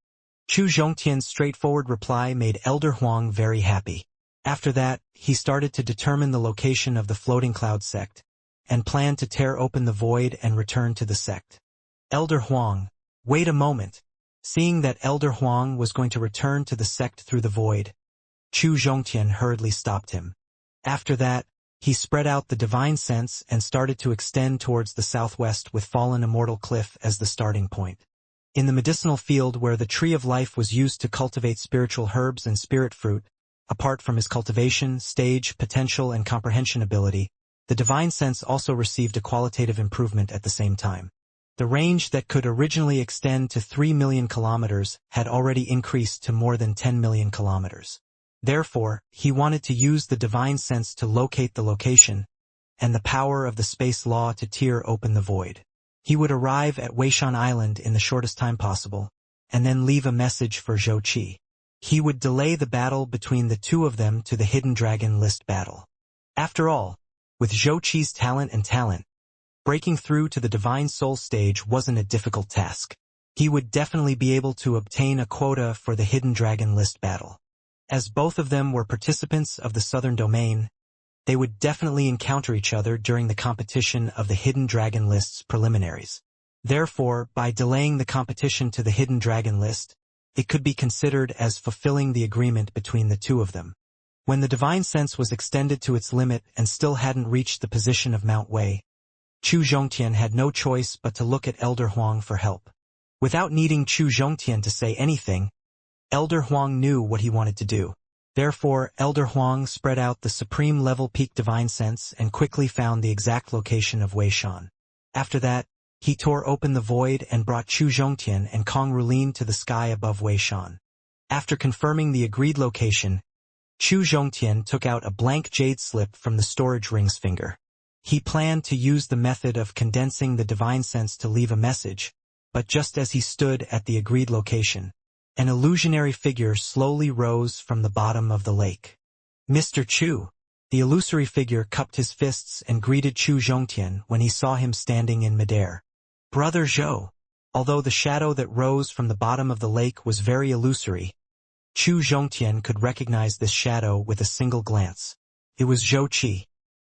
Chu Zhongtian's straightforward reply made Elder Huang very happy. After that, he started to determine the location of the floating cloud sect, and planned to tear open the void and return to the sect. Elder Huang, wait a moment. Seeing that Elder Huang was going to return to the sect through the void, Chu Zhongtian hurriedly stopped him. After that, he spread out the divine sense and started to extend towards the southwest with Fallen Immortal Cliff as the starting point. In the medicinal field where the Tree of Life was used to cultivate spiritual herbs and spirit fruit, apart from his cultivation, stage, potential, and comprehension ability, the divine sense also received a qualitative improvement at the same time. The range that could originally extend to 3 million kilometers had already increased to more than 10 million kilometers. Therefore, he wanted to use the divine sense to locate the location, and the power of the space law to tear open the void. He would arrive at Weishan Island in the shortest time possible, and then leave a message for Zhou Qi. He would delay the battle between the two of them to the Hidden Dragon List battle. After all, with Zhou Qi's talent, breaking through to the Divine Soul stage wasn't a difficult task. He would definitely be able to obtain a quota for the Hidden Dragon List battle. As both of them were participants of the Southern Domain, they would definitely encounter each other during the competition of the Hidden Dragon List's preliminaries. Therefore, by delaying the competition to the Hidden Dragon List, it could be considered as fulfilling the agreement between the two of them. When the divine sense was extended to its limit and still hadn't reached the position of Mount Wei, Chu Zhongtian had no choice but to look at Elder Huang for help. Without needing Chu Zhongtian to say anything, Elder Huang knew what he wanted to do. Therefore, Elder Huang spread out the supreme level peak divine sense and quickly found the exact location of Weishan. After that, he tore open the void and brought Chu Zhongtian and Kong Rulin to the sky above Weishan. After confirming the agreed location, Chu Zhongtian took out a blank jade slip from the storage ring's finger. He planned to use the method of condensing the divine sense to leave a message, but just as he stood at the agreed location, an illusionary figure slowly rose from the bottom of the lake. Mr. Chu. The illusory figure cupped his fists and greeted Chu Zhongtian when he saw him standing in midair. Brother Zhou. Although the shadow that rose from the bottom of the lake was very illusory, Chu Zhongtian could recognize this shadow with a single glance. It was Zhou Qi.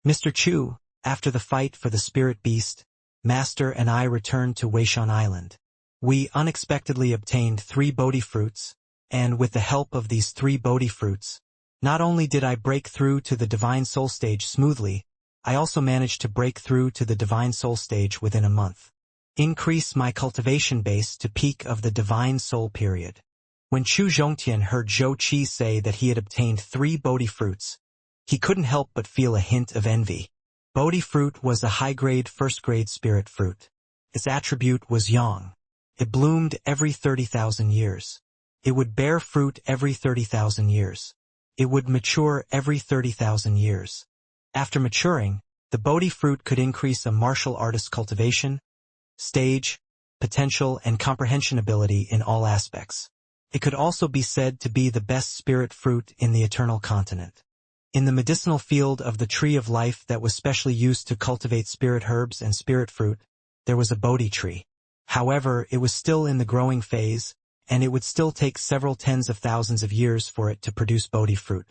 Mr. Chu, after the fight for the spirit beast, Master and I returned to Weishan Island. We unexpectedly obtained 3 Bodhi fruits, and with the help of these 3 Bodhi fruits, not only did I break through to the Divine Soul stage smoothly, I also managed to break through to the Divine Soul stage within a month. Increase my cultivation base to peak of the Divine Soul period. When Chu Zhongtian heard Zhou Qi say that he had obtained 3 Bodhi fruits, he couldn't help but feel a hint of envy. Bodhi fruit was a high-grade first-grade spirit fruit. Its attribute was yang. It bloomed every 30,000 years. It would bear fruit every 30,000 years. It would mature every 30,000 years. After maturing, the Bodhi fruit could increase a martial artist's cultivation, stage, potential, and comprehension ability in all aspects. It could also be said to be the best spirit fruit in the Eternal Continent. In the medicinal field of the Tree of Life that was specially used to cultivate spirit herbs and spirit fruit, there was a Bodhi tree. However, it was still in the growing phase, and it would still take several tens of thousands of years for it to produce Bodhi fruit.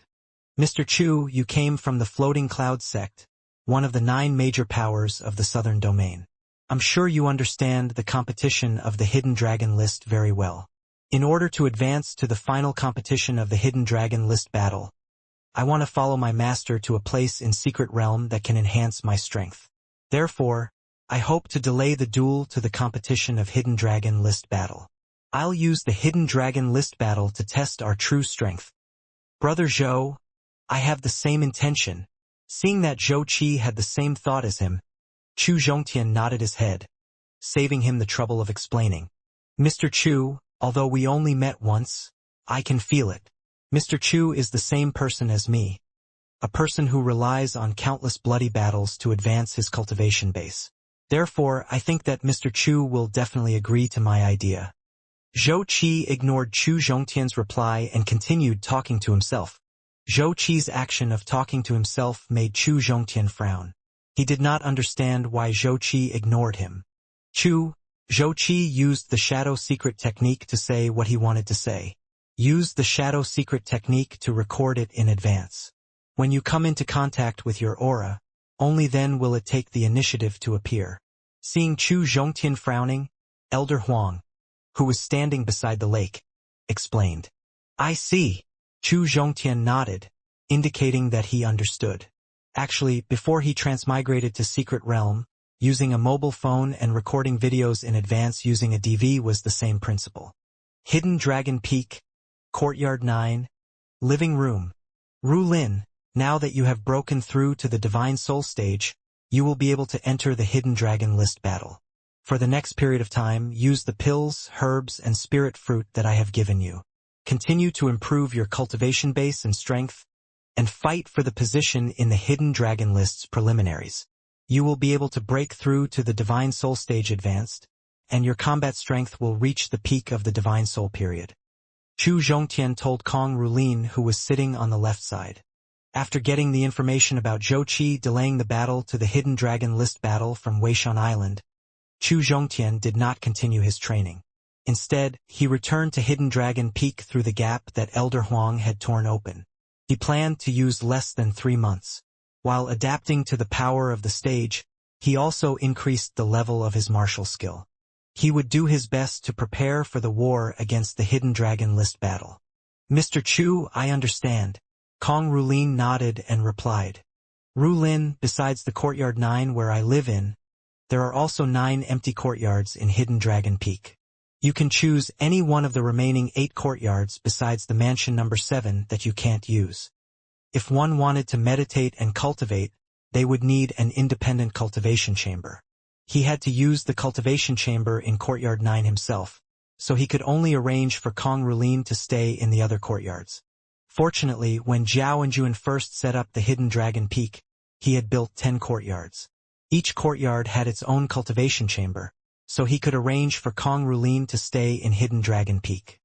Mr. Chu, you came from the Floating Cloud sect, one of the 9 major powers of the Southern Domain. I'm sure you understand the competition of the Hidden Dragon List very well. In order to advance to the final competition of the Hidden Dragon List battle, I want to follow my master to a place in Secret Realm that can enhance my strength. Therefore, I hope to delay the duel to the competition of Hidden Dragon List battle. I'll use the Hidden Dragon List battle to test our true strength. Brother Zhou, I have the same intention. Seeing that Zhou Qi had the same thought as him, Chu Zhongtian nodded his head, saving him the trouble of explaining. Mr. Chu, although we only met once, I can feel it. Mr. Chu is the same person as me, a person who relies on countless bloody battles to advance his cultivation base. Therefore, I think that Mr. Chu will definitely agree to my idea. Zhou Qi ignored Chu Zhongtian's reply and continued talking to himself. Zhou Qi's action of talking to himself made Chu Zhongtian frown. He did not understand why Zhou Qi ignored him. Zhou Qi used the shadow secret technique to say what he wanted to say. Use the shadow secret technique to record it in advance. When you come into contact with your aura, only then will it take the initiative to appear. Seeing Chu Zhongtian frowning, Elder Huang, who was standing beside the lake, explained. I see. Chu Zhongtian nodded, indicating that he understood. Actually, before he transmigrated to Secret Realm, using a mobile phone and recording videos in advance using a DV was the same principle. Hidden Dragon Peak, Courtyard 9, Living Room. Rulin, now that you have broken through to the Divine Soul stage, you will be able to enter the Hidden Dragon List battle. For the next period of time, use the pills, herbs, and spirit fruit that I have given you. continue to improve your cultivation base and strength, and fight for the position in the Hidden Dragon List's preliminaries. You will be able to break through to the Divine Soul stage advanced, and your combat strength will reach the peak of the Divine Soul period. Chu Zhongtian told Kong Rulin, who was sitting on the left side. After getting the information about Zhou Qi delaying the battle to the Hidden Dragon List battle from Weishan Island, Chu Zhongtian did not continue his training. Instead, he returned to Hidden Dragon Peak through the gap that Elder Huang had torn open. He planned to use less than 3 months. While adapting to the power of the stage, he also increased the level of his martial skill. He would do his best to prepare for the war against the Hidden Dragon List battle. Mr. Chu, I understand. Kong Rulin nodded and replied. Rulin, besides the Courtyard 9 where I live in, there are also 9 empty courtyards in Hidden Dragon Peak. You can choose any one of the remaining 8 courtyards besides the mansion number 7 that you can't use. If one wanted to meditate and cultivate, they would need an independent cultivation chamber. He had to use the cultivation chamber in Courtyard 9 himself, so he could only arrange for Kong Rulin to stay in the other courtyards. Fortunately, when Zhao Anjuan first set up the Hidden Dragon Peak, he had built 10 courtyards. Each courtyard had its own cultivation chamber, so he could arrange for Kong Rulin to stay in Hidden Dragon Peak.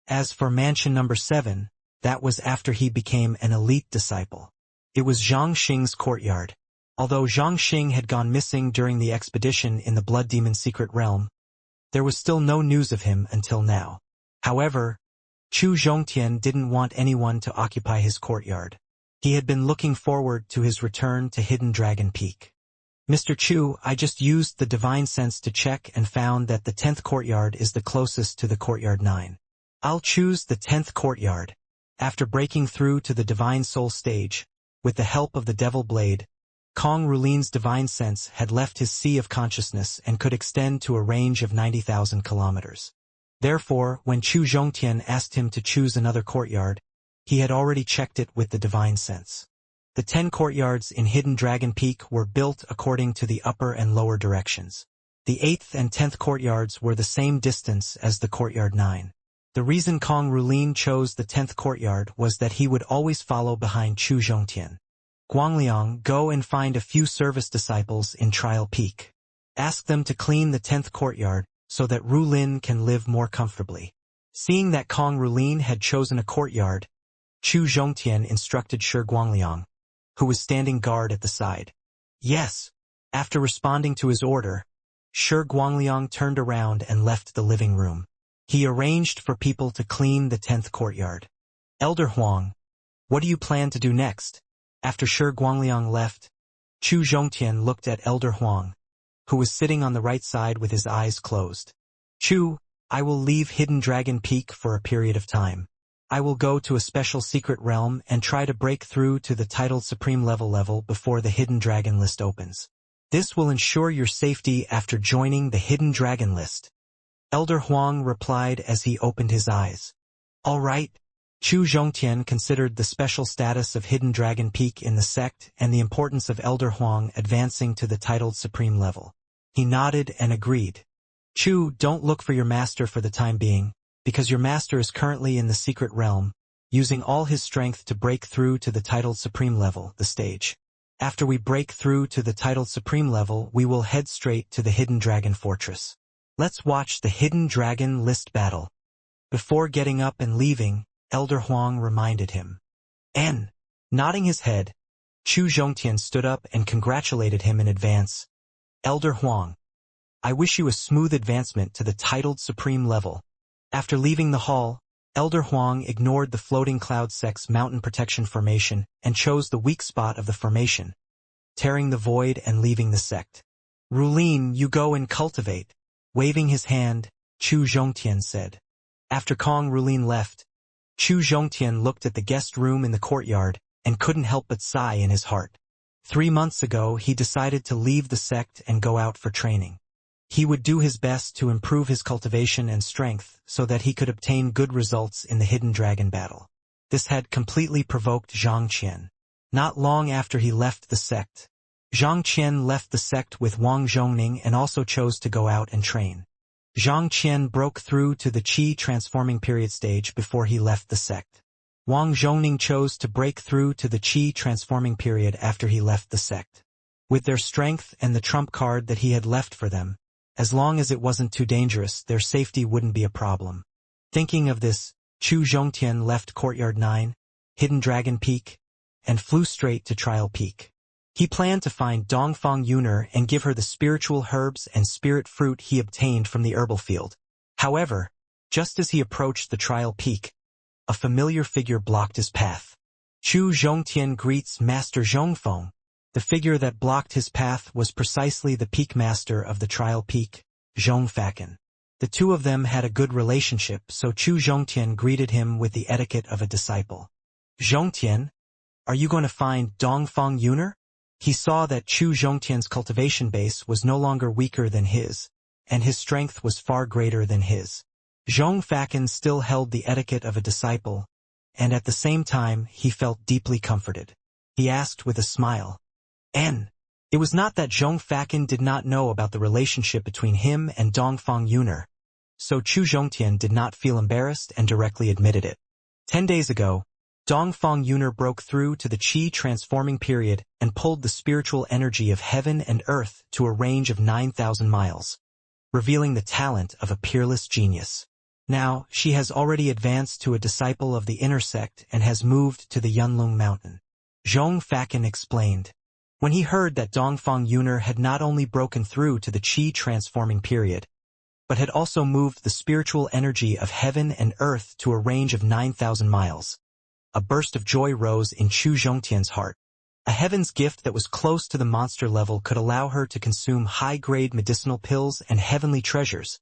As for mansion number 7, that was after he became an elite disciple. It was Zhang Xing's courtyard. Although Zhang Xing had gone missing during the expedition in the Blood Demon Secret Realm, there was still no news of him until now. However, Chu Zhongtian didn't want anyone to occupy his courtyard. He had been looking forward to his return to Hidden Dragon Peak. Mr. Chu, I just used the divine sense to check and found that the 10th courtyard is the closest to the Courtyard 9. I'll choose the 10th courtyard. After breaking through to the Divine Soul stage, with the help of the Devil Blade, Kong Rulin's divine sense had left his sea of consciousness and could extend to a range of 90,000 kilometers. Therefore, when Chu Zhongtian asked him to choose another courtyard, he had already checked it with the divine sense. The 10 courtyards in Hidden Dragon Peak were built according to the upper and lower directions. The 8th and 10th courtyards were the same distance as the Courtyard 9. The reason Kong Rulin chose the 10th courtyard was that he would always follow behind Chu Zhongtian. Guangliang, go and find a few service disciples in Trial Peak. Ask them to clean the 10th courtyard so that Rulin can live more comfortably. Seeing that Kong Rulin had chosen a courtyard, Chu Zhongtian instructed Shi Guangliang, who was standing guard at the side. Yes. After responding to his order, Shi Guangliang turned around and left the living room. He arranged for people to clean the 10th courtyard. Elder Huang, what do you plan to do next? After Shi Guangliang left, Chu Zhongtian looked at Elder Huang, who was sitting on the right side with his eyes closed. Chu, I will leave Hidden Dragon Peak for a period of time. I will go to a special secret realm and try to break through to the titled Supreme level before the Hidden Dragon List opens. This will ensure your safety after joining the Hidden Dragon List. Elder Huang replied as he opened his eyes. All right. Chu Zhongtian considered the special status of Hidden Dragon Peak in the sect and the importance of Elder Huang advancing to the titled Supreme level. He nodded and agreed. Chu, don't look for your master for the time being, because your master is currently in the secret realm, using all his strength to break through to the titled Supreme level, the stage. After we break through to the titled Supreme level, we will head straight to the Hidden Dragon Fortress. Let's watch the Hidden Dragon List battle. Before getting up and leaving, Elder Huang reminded him. Nodding his head, Chu Zhongtian stood up and congratulated him in advance. Elder Huang, I wish you a smooth advancement to the titled Supreme level. After leaving the hall, Elder Huang ignored the floating cloud sect's mountain protection formation and chose the weak spot of the formation, tearing the void and leaving the sect. Rulin, you go and cultivate. Waving his hand, Chu Zhongtian said. After Kong Rulin left, Chu Zhongtian looked at the guest room in the courtyard and couldn't help but sigh in his heart. 3 months ago, he decided to leave the sect and go out for training. He would do his best to improve his cultivation and strength so that he could obtain good results in the Hidden Dragon battle. This had completely provoked Zhang Qian. Not long after he left the sect, Zhang Qian left the sect with Wang Zhongning and also chose to go out and train. Zhang Qian broke through to the Qi transforming period stage before he left the sect. Wang Zhongning chose to break through to the Qi transforming period after he left the sect. With their strength and the trump card that he had left for them, as long as it wasn't too dangerous, their safety wouldn't be a problem. Thinking of this, Chu Zhongtian left Courtyard 9, Hidden Dragon Peak, and flew straight to Trial Peak. He planned to find Dongfang Yuner and give her the spiritual herbs and spirit fruit he obtained from the herbal field. However, just as he approached the Trial Peak, a familiar figure blocked his path. Chu Zhongtian greets Master Zhongfeng. The figure that blocked his path was precisely the peak master of the Trial Peak, Zhongfaken. The two of them had a good relationship, so Chu Zhongtian greeted him with the etiquette of a disciple. Zhongtian, are you going to find Dongfang Yuner? He saw that Chu Zhongtian's cultivation base was no longer weaker than his, and his strength was far greater than his. Zhongfaken still held the etiquette of a disciple, and at the same time he felt deeply comforted. He asked with a smile, N. It was not that Zhongfaken did not know about the relationship between him and Dongfang Yuner, so Chu Zhongtian did not feel embarrassed and directly admitted it. 10 days ago, Dongfang Yuner broke through to the Qi transforming period and pulled the spiritual energy of heaven and earth to a range of 9,000 miles, revealing the talent of a peerless genius. Now, she has already advanced to a disciple of the inner sect and has moved to the Yunlong mountain. Zhongfaken explained. When he heard that Dongfang Yuner had not only broken through to the Qi transforming period, but had also moved the spiritual energy of heaven and earth to a range of 9,000 miles, a burst of joy rose in Chu Zhongtian's heart. A heaven's gift that was close to the monster level could allow her to consume high-grade medicinal pills and heavenly treasures,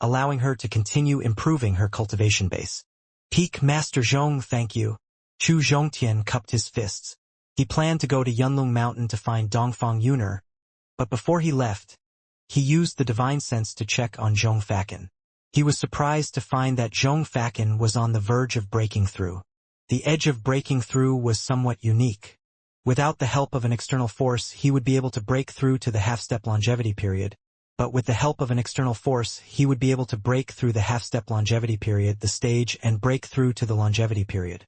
allowing her to continue improving her cultivation base. Peak Master Zhong, thank you. Chu Zhongtian cupped his fists. He planned to go to Yunlong Mountain to find Dongfang Yuner, but before he left, he used the divine sense to check on Zhongfaken. He was surprised to find that Zhongfaken was on the verge of breaking through. The edge of breaking through was somewhat unique. Without the help of an external force, he would be able to break through to the half-step longevity period, but with the help of an external force, he would be able to break through the half-step longevity period, the stage, and break through to the longevity period.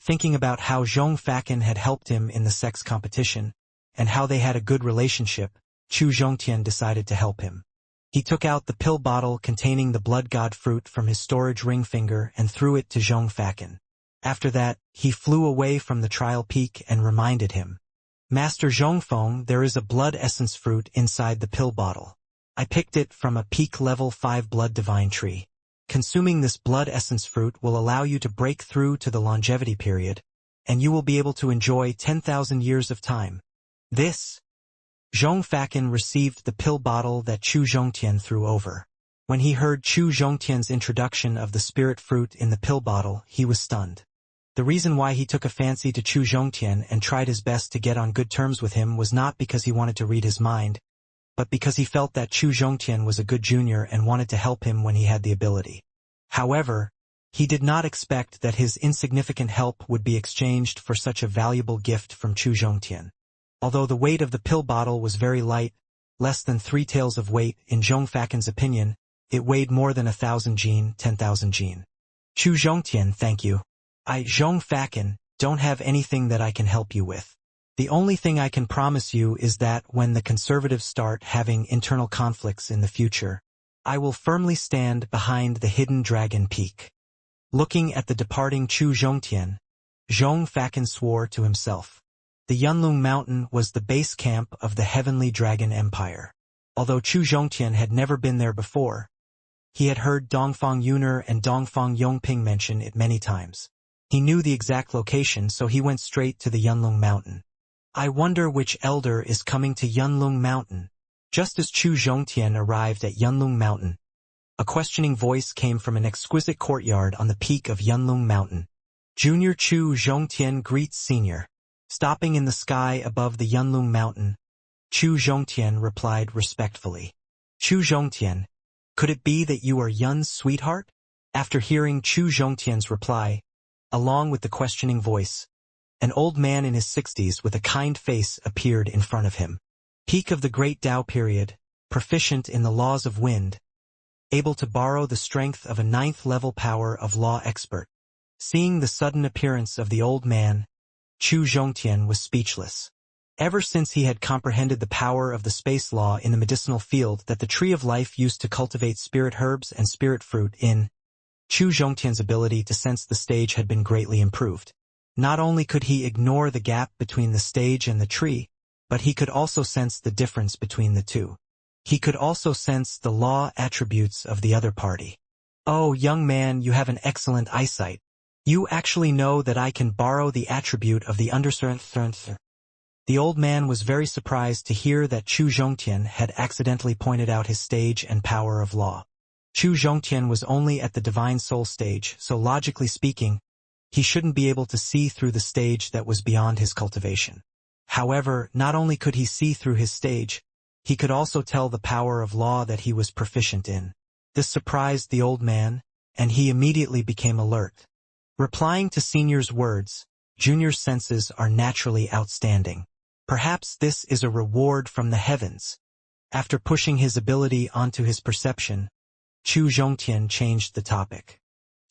Thinking about how Zhongfaken had helped him in the sex competition, and how they had a good relationship, Chu Zhongtian decided to help him. He took out the pill bottle containing the blood god fruit from his storage ring finger and threw it to Zhongfaken. After that, he flew away from the Trial Peak and reminded him, Master Zhongfeng, there is a blood essence fruit inside the pill bottle. I picked it from a peak level 5 blood divine tree. Consuming this blood essence fruit will allow you to break through to the longevity period, and you will be able to enjoy 10,000 years of time. This. Zhongfaken received the pill bottle that Chu Zhongtian threw over. When he heard Chu Zhongtian's introduction of the spirit fruit in the pill bottle, he was stunned. The reason why he took a fancy to Chu Zhongtian and tried his best to get on good terms with him was not because he wanted to read his mind, but because he felt that Chu Zhongtian was a good junior and wanted to help him when he had the ability. However, he did not expect that his insignificant help would be exchanged for such a valuable gift from Chu Zhongtian. Although the weight of the pill bottle was very light, less than 3 taels of weight, in Zhongfaken's opinion, it weighed more than 1,000 jin, 10,000 jin. Chu Zhongtian, thank you. I, Zhongfaken, don't have anything that I can help you with. The only thing I can promise you is that when the conservatives start having internal conflicts in the future, I will firmly stand behind the hidden dragon peak. Looking at the departing Chu Zhongtian, Zhongfaken swore to himself. The Yunlong Mountain was the base camp of the Heavenly Dragon Empire. Although Chu Zhongtian had never been there before, he had heard Dongfang Yuner and Dongfang Yongping mention it many times. He knew the exact location, so he went straight to the Yunlong Mountain. I wonder which elder is coming to Yunlong Mountain. Just as Chu Zhongtian arrived at Yunlong Mountain, a questioning voice came from an exquisite courtyard on the peak of Yunlong Mountain. Junior Chu Zhongtian greets Senior. Stopping in the sky above the Yunlong Mountain, Chu Zhongtian replied respectfully. Chu Zhongtian, could it be that you are Yun's sweetheart? After hearing Chu Zhongtian's reply, along with the questioning voice, an old man in his 60s with a kind face appeared in front of him. Peak of the Great Tao period, proficient in the laws of wind, able to borrow the strength of a 9th-level power of law expert. Seeing the sudden appearance of the old man, Chu Zhongtian was speechless. Ever since he had comprehended the power of the space law in the medicinal field that the Tree of Life used to cultivate spirit herbs and spirit fruit in, Chu Zhongtian's ability to sense the stage had been greatly improved. Not only could he ignore the gap between the stage and the tree, but he could also sense the difference between the two. He could also sense the law attributes of the other party. "Oh, young man, you have an excellent eyesight. You actually know that I can borrow the attribute of the underserved." The old man was very surprised to hear that Chu Zhongtian had accidentally pointed out his stage and power of law. Chu Zhongtian was only at the divine soul stage, so logically speaking, he shouldn't be able to see through the stage that was beyond his cultivation. However, not only could he see through his stage, he could also tell the power of law that he was proficient in. This surprised the old man, and he immediately became alert. Replying to Senior's words, Junior's senses are naturally outstanding. Perhaps this is a reward from the heavens. After pushing his ability onto his perception, Chu Zhongtian changed the topic.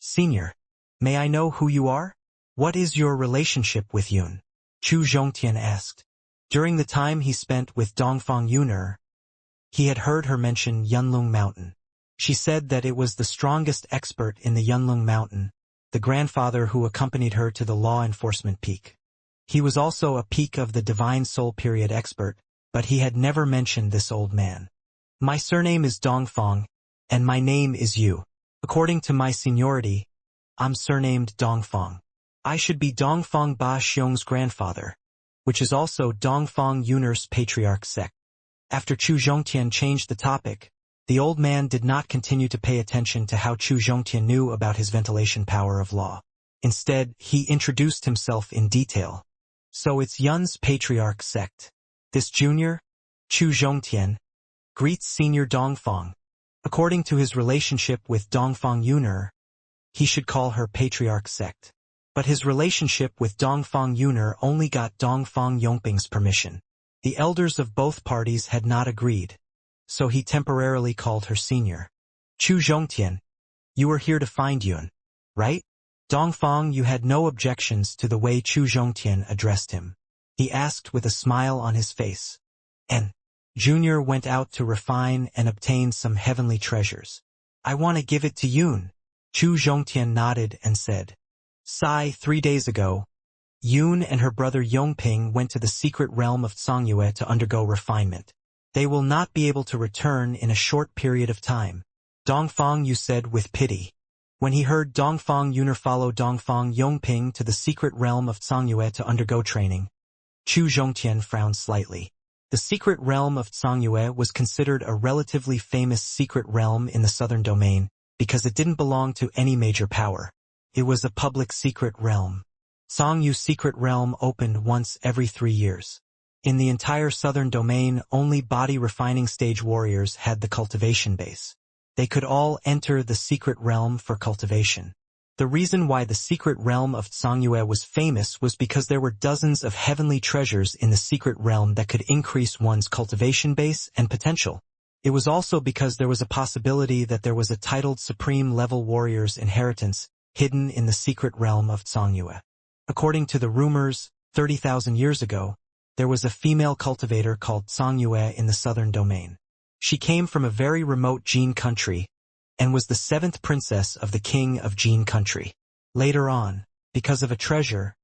"Senior, may I know who you are? What is your relationship with Yun?" Chu Zhongtian asked. During the time he spent with Dongfang Yuner, he had heard her mention Yunlong Mountain. She said that it was the strongest expert in the Yunlong Mountain, the grandfather who accompanied her to the law enforcement peak. He was also a peak of the Divine Soul period expert, but he had never mentioned this old man. "My surname is Dongfang, and my name is Yu. According to my seniority, I'm surnamed Dongfang. I should be Dongfang Ba Xiong's grandfather, which is also Dongfang Yuner's patriarch sect." After Chu Zhongtian changed the topic, the old man did not continue to pay attention to how Chu Zhongtian knew about his ventilation power of law. Instead, he introduced himself in detail. "So it's Yun's patriarch sect. This junior, Chu Zhongtian, greets senior Dongfang. According to his relationship with Dongfang Yuner, he should call her patriarch sect. But his relationship with Dongfang Yuner only got Dongfang Yongping's permission. The elders of both parties had not agreed, so he temporarily called her senior. Chu Zhongtian, you were here to find Yun, right? Dongfang, you had no objections to the way Chu Zhongtian addressed him. He asked with a smile on his face. And Junior went out to refine and obtain some heavenly treasures. I want to give it to Yun. Chu Zhongtian nodded and said. 3 days ago, Yun and her brother Yongping went to the secret realm of Xianxia to undergo refinement. They will not be able to return in a short period of time. Dongfang Yu said with pity. When he heard Dongfang Yuner follow Dongfang Yongping to the secret realm of Xianxia to undergo training, Chu Zhongtian frowned slightly. The secret realm of Xianxia was considered a relatively famous secret realm in the southern domain because it didn't belong to any major power. It was a public secret realm. Xiangyu's secret realm opened once every 3 years. In the entire southern domain, only body refining stage warriors had the cultivation base. They could all enter the secret realm for cultivation. The reason why the secret realm of Xianxia was famous was because there were dozens of heavenly treasures in the secret realm that could increase one's cultivation base and potential. It was also because there was a possibility that there was a titled supreme level warrior's inheritance hidden in the secret realm of Xianxia. According to the rumors, 30,000 years ago, there was a female cultivator called Xianxia in the southern domain. She came from a very remote Jin country and was the 7th princess of the king of Jin country. Later on, because of a treasure,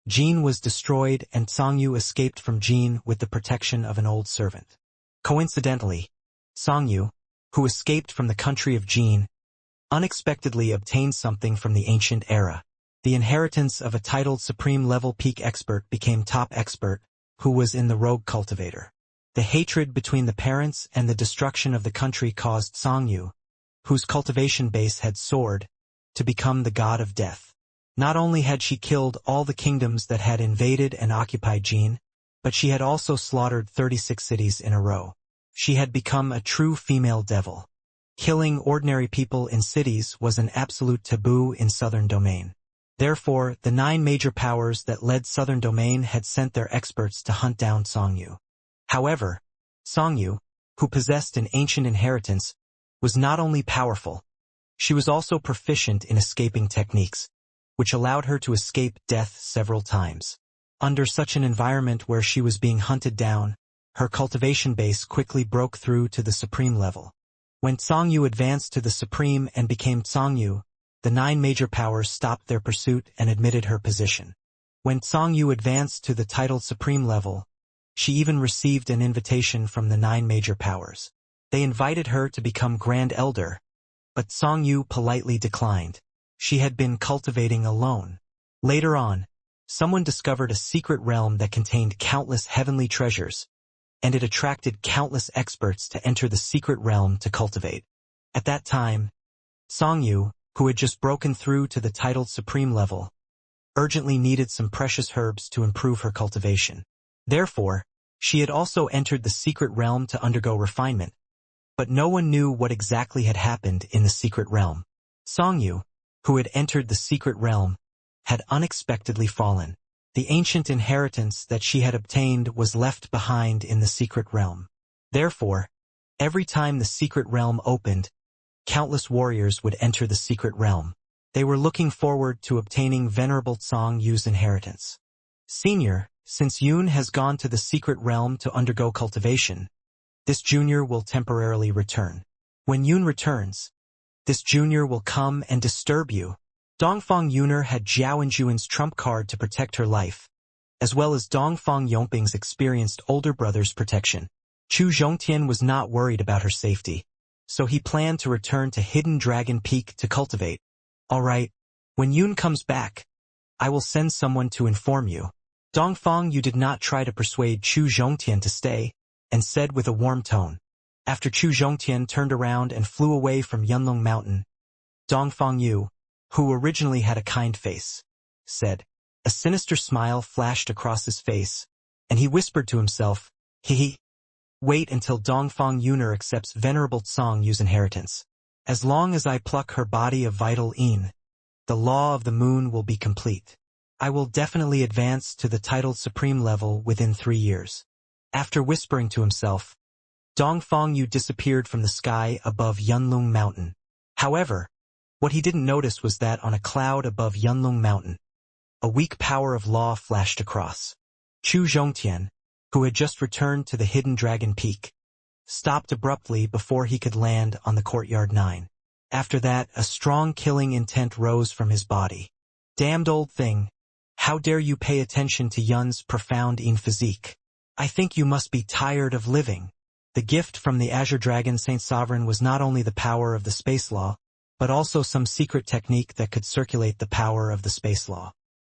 Jin was destroyed and Xiangyu escaped from Jin with the protection of an old servant. Coincidentally, Xiangyu, who escaped from the country of Jin, unexpectedly obtained something from the ancient era. The inheritance of a titled supreme level peak expert became top expert, who was in the rogue cultivator. The hatred between the parents and the destruction of the country caused Xiangyu, whose cultivation base had soared, to become the god of death. Not only had she killed all the kingdoms that had invaded and occupied Jin, but she had also slaughtered 36 cities in a row. She had become a true female devil. Killing ordinary people in cities was an absolute taboo in Southern Domain. Therefore, the 9 major powers that led Southern Domain had sent their experts to hunt down Xiangyu. However, Xiangyu, who possessed an ancient inheritance, was not only powerful, she was also proficient in escaping techniques, which allowed her to escape death several times. Under such an environment where she was being hunted down, her cultivation base quickly broke through to the supreme level. When Cangyu advanced to the supreme and became Cangyu, the 9 major powers stopped their pursuit and admitted her position. When Cangyu advanced to the titled supreme level, she even received an invitation from the 9 major powers. They invited her to become Grand Elder, but Cangyu politely declined. She had been cultivating alone. Later on, someone discovered a secret realm that contained countless heavenly treasures, and it attracted countless experts to enter the secret realm to cultivate. At that time, Cangyu, who had just broken through to the titled supreme level, urgently needed some precious herbs to improve her cultivation. Therefore, she had also entered the secret realm to undergo refinement, but no one knew what exactly had happened in the secret realm. Cangyu, who had entered the secret realm, had unexpectedly fallen. The ancient inheritance that she had obtained was left behind in the secret realm. Therefore, every time the secret realm opened, countless warriors would enter the secret realm. They were looking forward to obtaining Venerable Cangyu's inheritance. Senior, since Yun has gone to the secret realm to undergo cultivation, this junior will temporarily return. When Yun returns, this junior will come and disturb you. Dongfang Yuner had Zhao Enjuan's trump card to protect her life, as well as Dongfang Yongping's experienced older brother's protection. Chu Zhongtian was not worried about her safety, so he planned to return to Hidden Dragon Peak to cultivate. All right, when Yun comes back, I will send someone to inform you. Dongfang Yu did not try to persuade Chu Zhongtian to stay, and said with a warm tone. After Chu Zhongtian turned around and flew away from Yunlong Mountain, Dongfang Yu, who originally had a kind face, said. A sinister smile flashed across his face, and he whispered to himself, "Hee. Wait until Dongfang Yuner accepts Venerable Cangyu's inheritance. As long as I pluck her body of vital yin, the law of the moon will be complete. I will definitely advance to the titled supreme level within 3 years." After whispering to himself, Dongfang Yu disappeared from the sky above Yunlong Mountain. However, what he didn't notice was that on a cloud above Yunlong Mountain, a weak power of law flashed across. Chu Zhongtian, who had just returned to the Hidden Dragon Peak, stopped abruptly before he could land on the Courtyard 9. After that, a strong killing intent rose from his body. Damned old thing, how dare you pay attention to Yun's profound yin physique? I think you must be tired of living. The gift from the Azure Dragon Saint Sovereign was not only the power of the space law, but also some secret technique that could circulate the power of the space law.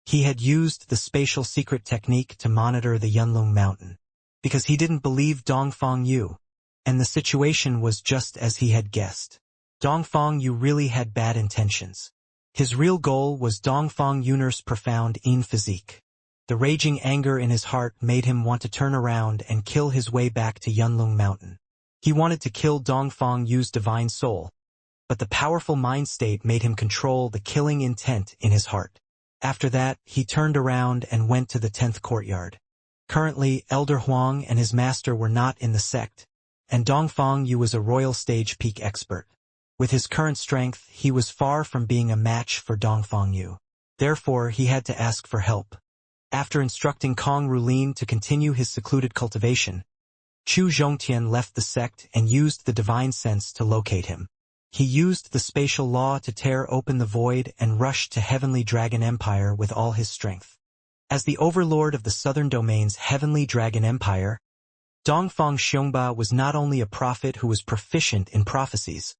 He had used the spatial secret technique to monitor the Yunlong Mountain, because he didn't believe Dongfang Yu, and the situation was just as he had guessed. Dongfang Yu really had bad intentions. His real goal was Dongfang Yuner's profound yin physique. The raging anger in his heart made him want to turn around and kill his way back to Yunlong Mountain. He wanted to kill Dongfang Yu's divine soul, but the powerful mind state made him control the killing intent in his heart. After that, he turned around and went to the 10th courtyard. Currently, Elder Huang and his master were not in the sect, and Dongfang Yu was a royal stage peak expert. With his current strength, he was far from being a match for Dongfang Yu. Therefore, he had to ask for help. After instructing Kong Rulin to continue his secluded cultivation, Chu Zhongtian left the sect and used the divine sense to locate him. He used the spatial law to tear open the void and rushed to Heavenly Dragon Empire with all his strength. As the overlord of the Southern Domain's Heavenly Dragon Empire, Dongfang Xiongba was not only a prophet who was proficient in prophecies,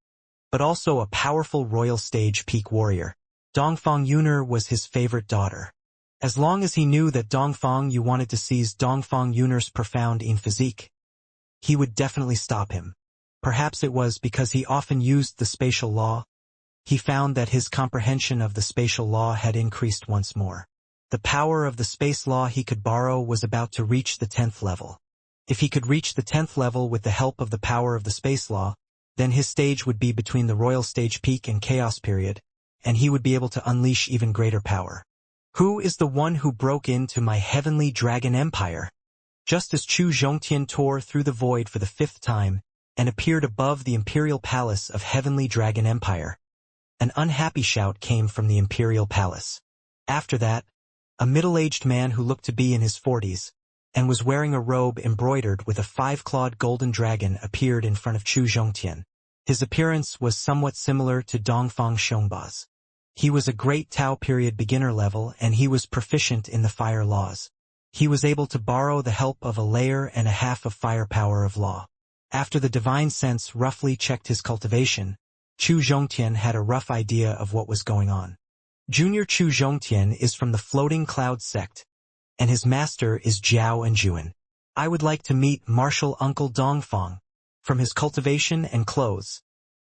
but also a powerful royal stage peak warrior. Dongfang Yuner was his favorite daughter. As long as he knew that Dongfang Yu wanted to seize Dongfang Yuner's profound yin physique, he would definitely stop him. Perhaps it was because he often used the spatial law. He found that his comprehension of the spatial law had increased once more. The power of the space law he could borrow was about to reach the 10th level. If he could reach the 10th level with the help of the power of the space law, then his stage would be between the royal stage peak and chaos period, and he would be able to unleash even greater power. Who is the one who broke into my Heavenly Dragon Empire? Just as Chu Zhongtian tore through the void for the 5th time, and appeared above the imperial palace of Heavenly Dragon Empire. An unhappy shout came from the imperial palace. After that, a middle-aged man who looked to be in his 40s, and was wearing a robe embroidered with a 5-clawed golden dragon appeared in front of Chu Zhongtian. His appearance was somewhat similar to Dongfang Xiongba's. He was a great Tao period beginner level and he was proficient in the fire laws. He was able to borrow the help of a layer and a half of firepower of law. After the divine sense roughly checked his cultivation, Chu Zhongtian had a rough idea of what was going on. Junior Chu Zhongtian is from the Floating Cloud sect, and his master is Jiao Anjuan. I would like to meet Martial Uncle Dongfang. From his cultivation and clothes,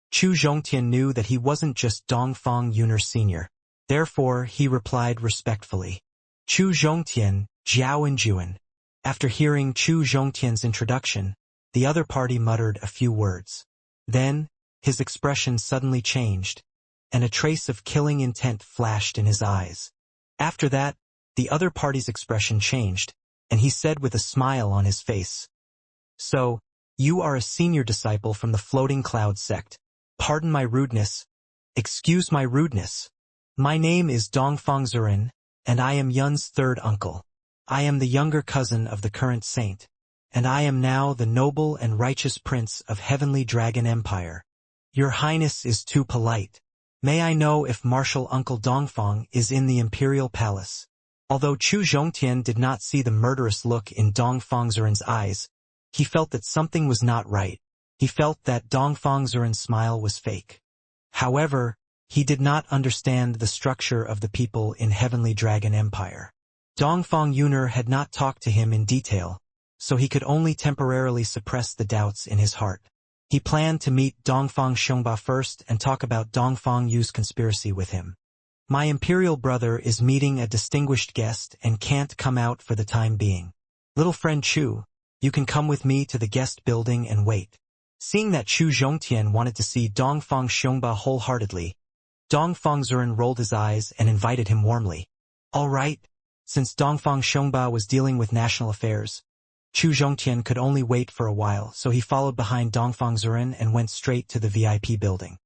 Chu Zhongtian knew that he wasn't just Dongfang Yuner Sr. Therefore, he replied respectfully. Chu Zhongtian, Jiao Anjuan. After hearing Chu Zhongtian's introduction, the other party muttered a few words. Then, his expression suddenly changed, and a trace of killing intent flashed in his eyes. After that, the other party's expression changed, and he said with a smile on his face. So, you are a senior disciple from the Floating Cloud sect. Pardon my rudeness. Excuse my rudeness. My name is Dongfang Zurin, and I am Yun's third uncle. I am the younger cousin of the current saint, and I am now the noble and righteous prince of Heavenly Dragon Empire. Your Highness is too polite. May I know if Martial Uncle Dongfang is in the Imperial Palace? Although Chu Zhongtian did not see the murderous look in Dongfang Zurin's eyes, he felt that something was not right. He felt that Dongfang Zurin's smile was fake. However, he did not understand the structure of the people in Heavenly Dragon Empire. Dongfang Yuner had not talked to him in detail, so he could only temporarily suppress the doubts in his heart. He planned to meet Dongfang Xiongba first and talk about Dongfang Yu's conspiracy with him. My imperial brother is meeting a distinguished guest and can't come out for the time being. Little friend Chu, you can come with me to the guest building and wait. Seeing that Chu Zhongtian wanted to see Dongfang Xiongba wholeheartedly, Dongfang Zurin rolled his eyes and invited him warmly. All right. Since Dongfang Xiongba was dealing with national affairs, Chu Zhongtian could only wait for a while, so he followed behind Dongfang Zurin and went straight to the VIP building.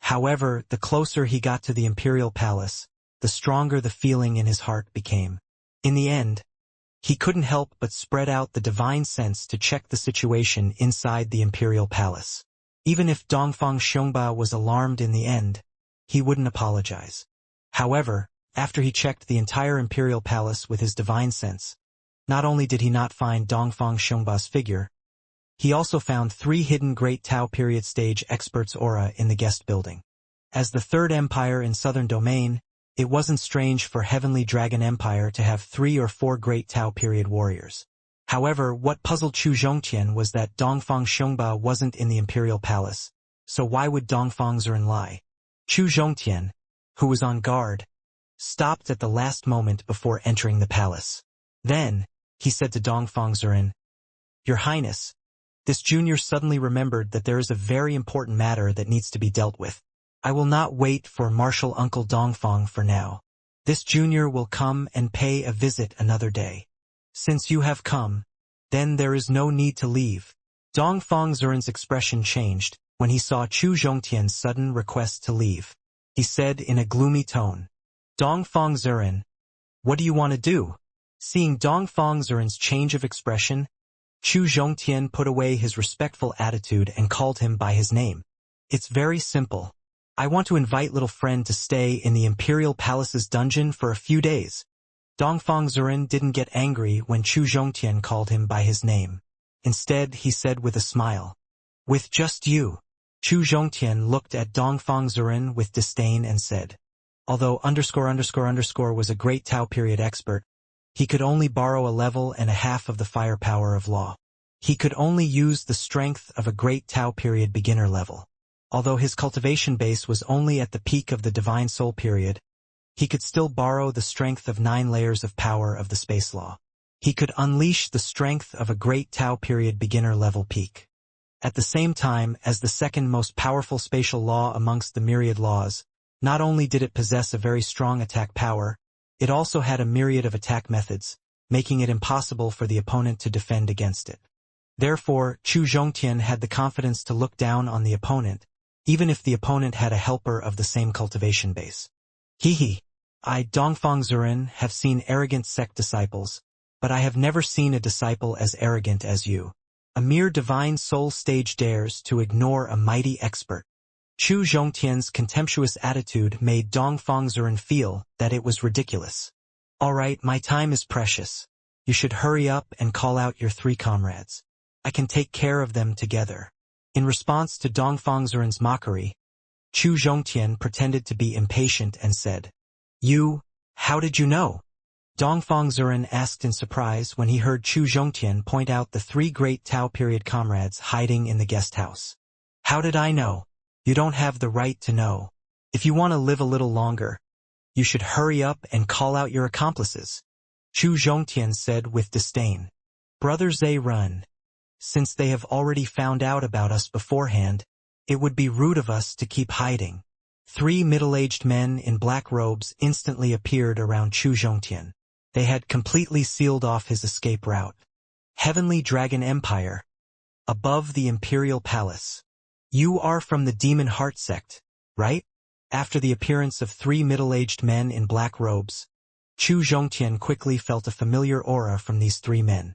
However, the closer he got to the Imperial Palace, the stronger the feeling in his heart became. In the end, he couldn't help but spread out the divine sense to check the situation inside the Imperial Palace. Even if Dongfang Xiongba was alarmed in the end, he wouldn't apologize. However, after he checked the entire Imperial Palace with his divine sense, not only did he not find Dongfang Xiongba's figure, he also found 3 hidden Great Tao period stage experts' aura in the guest building. As the third empire in Southern Domain, it wasn't strange for Heavenly Dragon Empire to have 3 or 4 Great Tao period warriors. However, what puzzled Chu Zhongtian was that Dongfang Xiongba wasn't in the Imperial Palace, so why would Dongfang Zurin lie? Chu Zhongtian, who was on guard, stopped at the last moment before entering the palace. Then, he said to Dongfang Zurin, Your Highness, this junior suddenly remembered that there is a very important matter that needs to be dealt with. I will not wait for Martial Uncle Dongfang for now. This junior will come and pay a visit another day. Since you have come, then there is no need to leave. Dongfang Zurin's expression changed when he saw Chu Zhongtian's sudden request to leave. He said in a gloomy tone, Dongfang Zurin, what do you want to do? Seeing Dongfang Zurin's change of expression, Chu Zhongtian put away his respectful attitude and called him by his name. It's very simple. I want to invite little friend to stay in the Imperial Palace's dungeon for a few days. Dongfang Zurin didn't get angry when Chu Zhongtian called him by his name. Instead, he said with a smile, With just you. Chu Zhongtian looked at Dongfang Zurin with disdain and said, Although ____ was a Great Tao period expert, he could only borrow a level and a half of the firepower of law. He could only use the strength of a Great Tao period beginner level. Although his cultivation base was only at the peak of the Divine Soul period, he could still borrow the strength of 9 layers of power of the space law. He could unleash the strength of a Great Tao period beginner level peak. At the same time as the second most powerful spatial law amongst the myriad laws, not only did it possess a very strong attack power, it also had a myriad of attack methods, making it impossible for the opponent to defend against it. Therefore, Chu Zhongtian had the confidence to look down on the opponent, even if the opponent had a helper of the same cultivation base. Hehe. I, Dongfang Zurin, have seen arrogant sect disciples, but I have never seen a disciple as arrogant as you. A mere divine soul stage dares to ignore a mighty expert. Chu Zhongtian's contemptuous attitude made Dongfang Zurin feel that it was ridiculous. All right, my time is precious. You should hurry up and call out your 3 comrades. I can take care of them together. In response to Dongfang Zurin's mockery, Chu Zhongtian pretended to be impatient and said, You, how did you know? Dongfang Zurin asked in surprise when he heard Chu Zhongtian point out the 3 great Tao period comrades hiding in the guest house. How did I know? You don't have the right to know. If you want to live a little longer, you should hurry up and call out your accomplices. Chu Zhongtian said with disdain. Brother Zai Run. Since they have already found out about us beforehand, it would be rude of us to keep hiding. 3 middle-aged men in black robes instantly appeared around Chu Zhongtian. They had completely sealed off his escape route. Heavenly Dragon Empire. Above the Imperial Palace. You are from the Demon Heart sect, right? After the appearance of 3 middle-aged men in black robes, Chu Zhongtian quickly felt a familiar aura from these 3 men.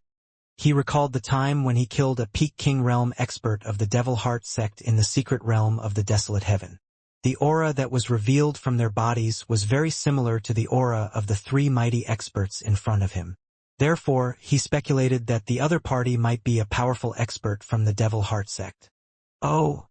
He recalled the time when he killed a Peak King Realm expert of the Devil Heart sect in the secret realm of the Desolate Heaven. The aura that was revealed from their bodies was very similar to the aura of the 3 mighty experts in front of him. Therefore, he speculated that the other party might be a powerful expert from the Devil Heart sect. Oh,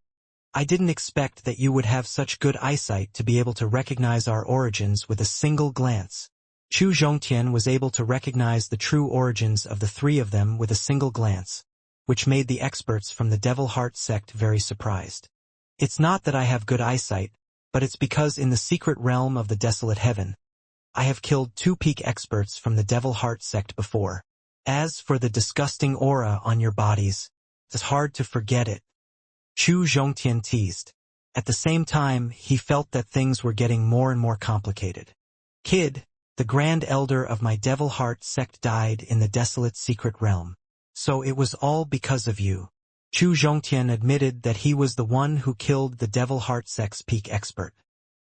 I didn't expect that you would have such good eyesight to be able to recognize our origins with a single glance. Chu Zhongtian was able to recognize the true origins of the 3 of them with a single glance, which made the experts from the Devil Heart sect very surprised. It's not that I have good eyesight, but it's because in the secret realm of the Desolate Heaven, I have killed 2 peak experts from the Devil Heart sect before. As for the disgusting aura on your bodies, it's hard to forget it. Chu Zhongtian teased. At the same time, he felt that things were getting more and more complicated. Kid, the Grand Elder of my Devil Heart sect died in the desolate secret realm. So it was all because of you. Chu Zhongtian admitted that he was the one who killed the Devil Heart sect's peak expert.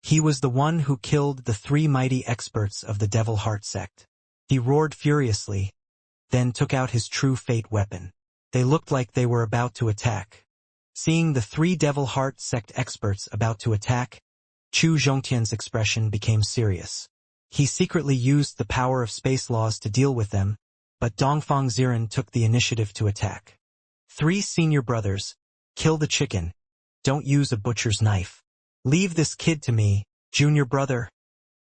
He was the one who killed the 3 mighty experts of the Devil Heart sect. He roared furiously, then took out his true fate weapon. They looked like they were about to attack. Seeing the 3 Devil Heart sect experts about to attack, Chu Zhongtian's expression became serious. He secretly used the power of space laws to deal with them, but Dongfang Ziren took the initiative to attack. 3 senior brothers, kill the chicken. Don't use a butcher's knife. Leave this kid to me, junior brother.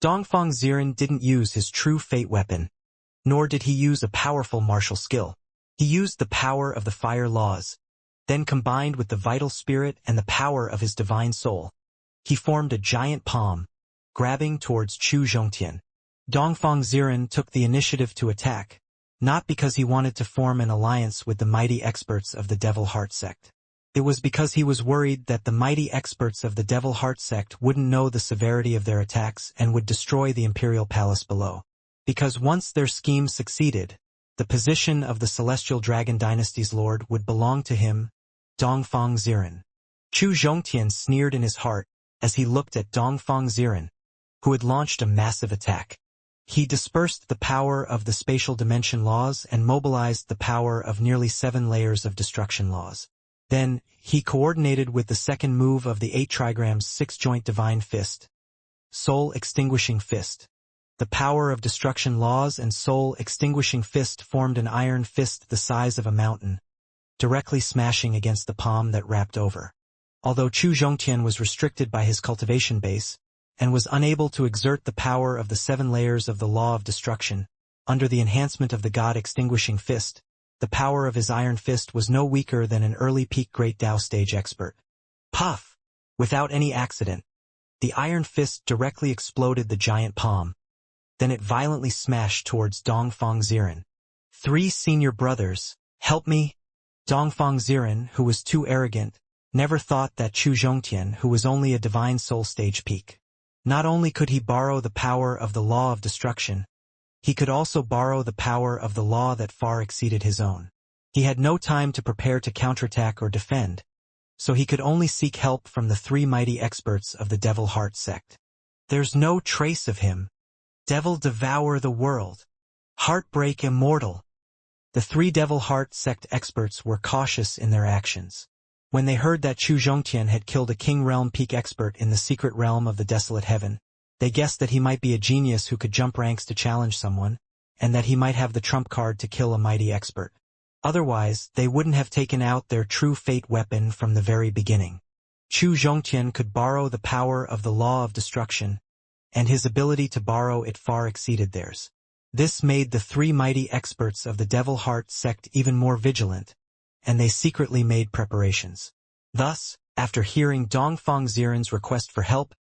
Dongfang Ziren didn't use his true fate weapon, nor did he use a powerful martial skill. He used the power of the fire laws, then combined with the vital spirit and the power of his divine soul, he formed a giant palm, grabbing towards Chu Zhongtian. Dongfang Ziren took the initiative to attack, not because he wanted to form an alliance with the mighty experts of the Devil Heart sect. It was because he was worried that the mighty experts of the Devil Heart sect wouldn't know the severity of their attacks and would destroy the Imperial Palace below. Because once their scheme succeeded, the position of the Celestial Dragon Dynasty's lord would belong to him, Dongfang Ziren. Chu Zhongtian sneered in his heart as he looked at Dongfang Ziren, who had launched a massive attack. He dispersed the power of the spatial dimension laws and mobilized the power of nearly 7 layers of destruction laws. Then, he coordinated with the second move of the 8 trigrams 6-joint divine fist, soul extinguishing fist. The power of destruction laws and soul extinguishing fist formed an iron fist the size of a mountain, directly smashing against the palm that wrapped over. Although Chu Zhongtian was restricted by his cultivation base, and was unable to exert the power of the 7 layers of the law of destruction, under the enhancement of the God extinguishing fist, the power of his iron fist was no weaker than an early peak Great Tao stage expert. Puff! Without any accident, the iron fist directly exploded the giant palm. Then it violently smashed towards Dongfang Ziren. 3 senior brothers, help me! Dongfang Ziren, who was too arrogant, never thought that Chu Zhongtian, who was only a divine soul stage peak. Not only could he borrow the power of the law of destruction, he could also borrow the power of the law that far exceeded his own. He had no time to prepare to counterattack or defend, so he could only seek help from the three mighty experts of the Devil Heart sect. There's no trace of him. Devil devour the world. Heartbreak immortal. The three Devil Heart sect experts were cautious in their actions. When they heard that Chu Zhongtian had killed a King Realm Peak expert in the secret realm of the Desolate Heaven, they guessed that he might be a genius who could jump ranks to challenge someone, and that he might have the trump card to kill a mighty expert. Otherwise, they wouldn't have taken out their true fate weapon from the very beginning. Chu Zhongtian could borrow the power of the law of destruction, and his ability to borrow it far exceeded theirs. This made the three mighty experts of the Devil Heart sect even more vigilant, and they secretly made preparations. Thus, after hearing Dongfang Ziren's request for help,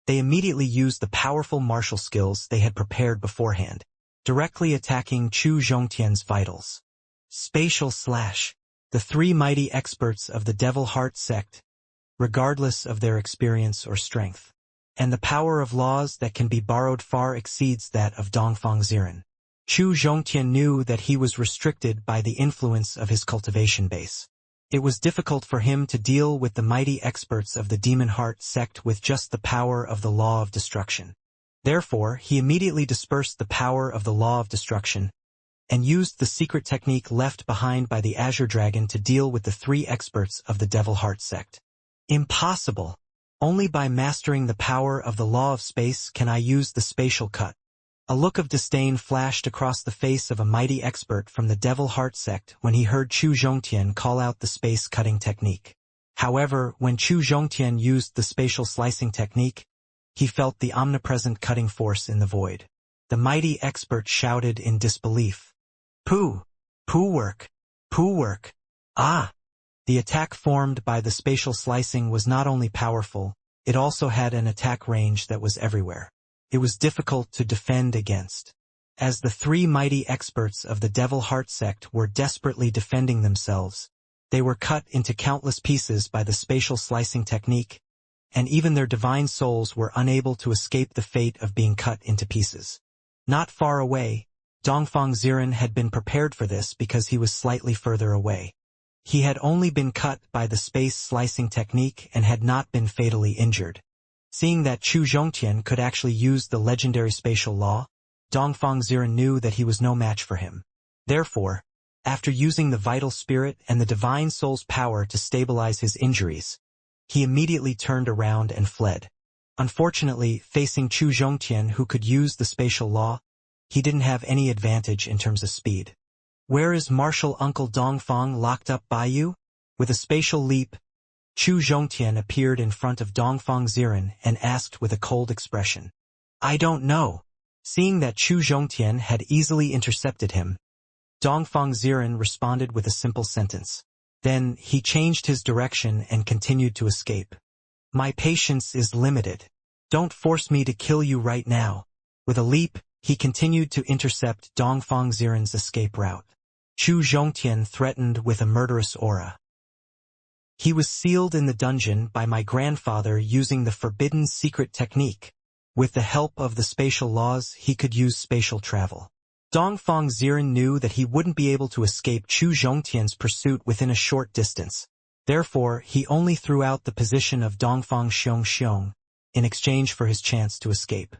they immediately used the powerful martial skills they had prepared beforehand, directly attacking Chu Zhongtian's vitals. Spatial slash. The three mighty experts of the Devil Heart sect, regardless of their experience or strength, and the power of laws that can be borrowed far exceeds that of Dongfang Ziren. Chu Zhongtian knew that he was restricted by the influence of his cultivation base. It was difficult for him to deal with the mighty experts of the Demon Heart sect with just the power of the law of destruction. Therefore, he immediately dispersed the power of the law of destruction and used the secret technique left behind by the Azure Dragon to deal with the three experts of the Devil Heart sect. Impossible! Only by mastering the power of the law of space can I use the spatial cut. A look of disdain flashed across the face of a mighty expert from the Devil Heart sect when he heard Chu Zhongtian call out the space-cutting technique. However, when Chu Zhongtian used the spatial slicing technique, he felt the omnipresent cutting force in the void. The mighty expert shouted in disbelief. Pooh! Pooh work! Pooh work! Ah! The attack formed by the spatial slicing was not only powerful, it also had an attack range that was everywhere. It was difficult to defend against. As the three mighty experts of the Devil Heart sect were desperately defending themselves, they were cut into countless pieces by the spatial slicing technique, and even their divine souls were unable to escape the fate of being cut into pieces. Not far away, Dongfang Ziren had been prepared for this because he was slightly further away. He had only been cut by the space slicing technique and had not been fatally injured. Seeing that Chu Zhongtian could actually use the legendary spatial law, Dongfang Ziren knew that he was no match for him. Therefore, after using the vital spirit and the divine soul's power to stabilize his injuries, he immediately turned around and fled. Unfortunately, facing Chu Zhongtian who could use the spatial law, he didn't have any advantage in terms of speed. Where is martial uncle Dongfang locked up by you? With a spatial leap, Chu Zhongtian appeared in front of Dongfang Ziren and asked with a cold expression. I don't know. Seeing that Chu Zhongtian had easily intercepted him, Dongfang Ziren responded with a simple sentence. Then he changed his direction and continued to escape. My patience is limited. Don't force me to kill you right now. With a leap, he continued to intercept Dongfang Ziren's escape route. Chu Zhongtian threatened with a murderous aura. He was sealed in the dungeon by my grandfather using the forbidden secret technique. With the help of the spatial laws, he could use spatial travel. Dongfang Ziren knew that he wouldn't be able to escape Chu Zhongtian's pursuit within a short distance. Therefore, he only threw out the position of Dongfang Xiong in exchange for his chance to escape.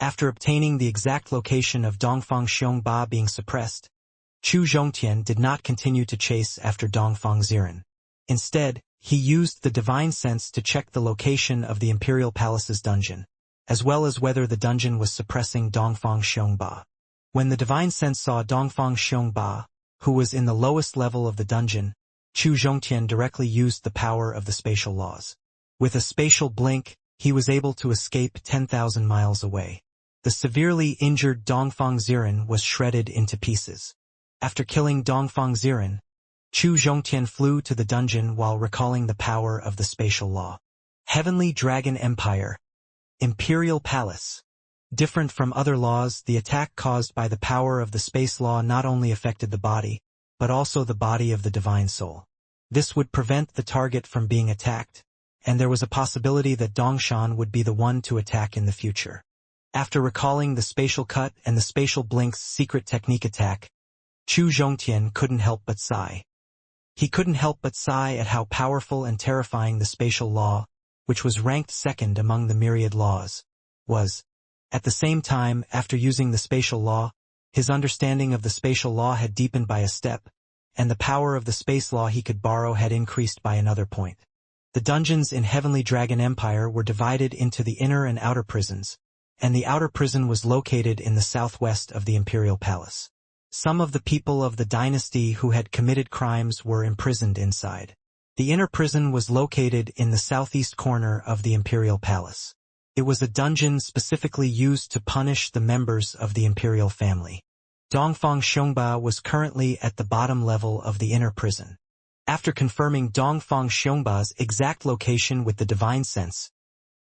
After obtaining the exact location of Dongfang Xiongba being suppressed, Chu Zhongtian did not continue to chase after Dongfang Ziren. Instead, he used the divine sense to check the location of the Imperial Palace's dungeon, as well as whether the dungeon was suppressing Dongfang Xiongba. When the divine sense saw Dongfang Xiongba, who was in the lowest level of the dungeon, Chu Zhongtian directly used the power of the spatial laws. With a spatial blink, he was able to escape 10,000 miles away. The severely injured Dongfang Ziren was shredded into pieces. After killing Dongfang Ziren, Chu Zhongtian flew to the dungeon while recalling the power of the spatial law. Heavenly Dragon Empire. Imperial Palace. Different from other laws, the attack caused by the power of the space law not only affected the body, but also the body of the divine soul. This would prevent the target from being attacked, and there was a possibility that Dongshan would be the one to attack in the future. After recalling the spatial cut and the spatial blink's secret technique attack, Chu Zhongtian couldn't help but sigh. He couldn't help but sigh at how powerful and terrifying the spatial law, which was ranked second among the myriad laws, was. At the same time, after using the spatial law, his understanding of the spatial law had deepened by a step, and the power of the space law he could borrow had increased by another point. The dungeons in Heavenly Dragon Empire were divided into the inner and outer prisons, and the outer prison was located in the southwest of the Imperial Palace. Some of the people of the dynasty who had committed crimes were imprisoned inside. The inner prison was located in the southeast corner of the Imperial Palace. It was a dungeon specifically used to punish the members of the imperial family. Dongfang Xiongba was currently at the bottom level of the inner prison. After confirming Dongfang Xiongba's exact location with the divine sense,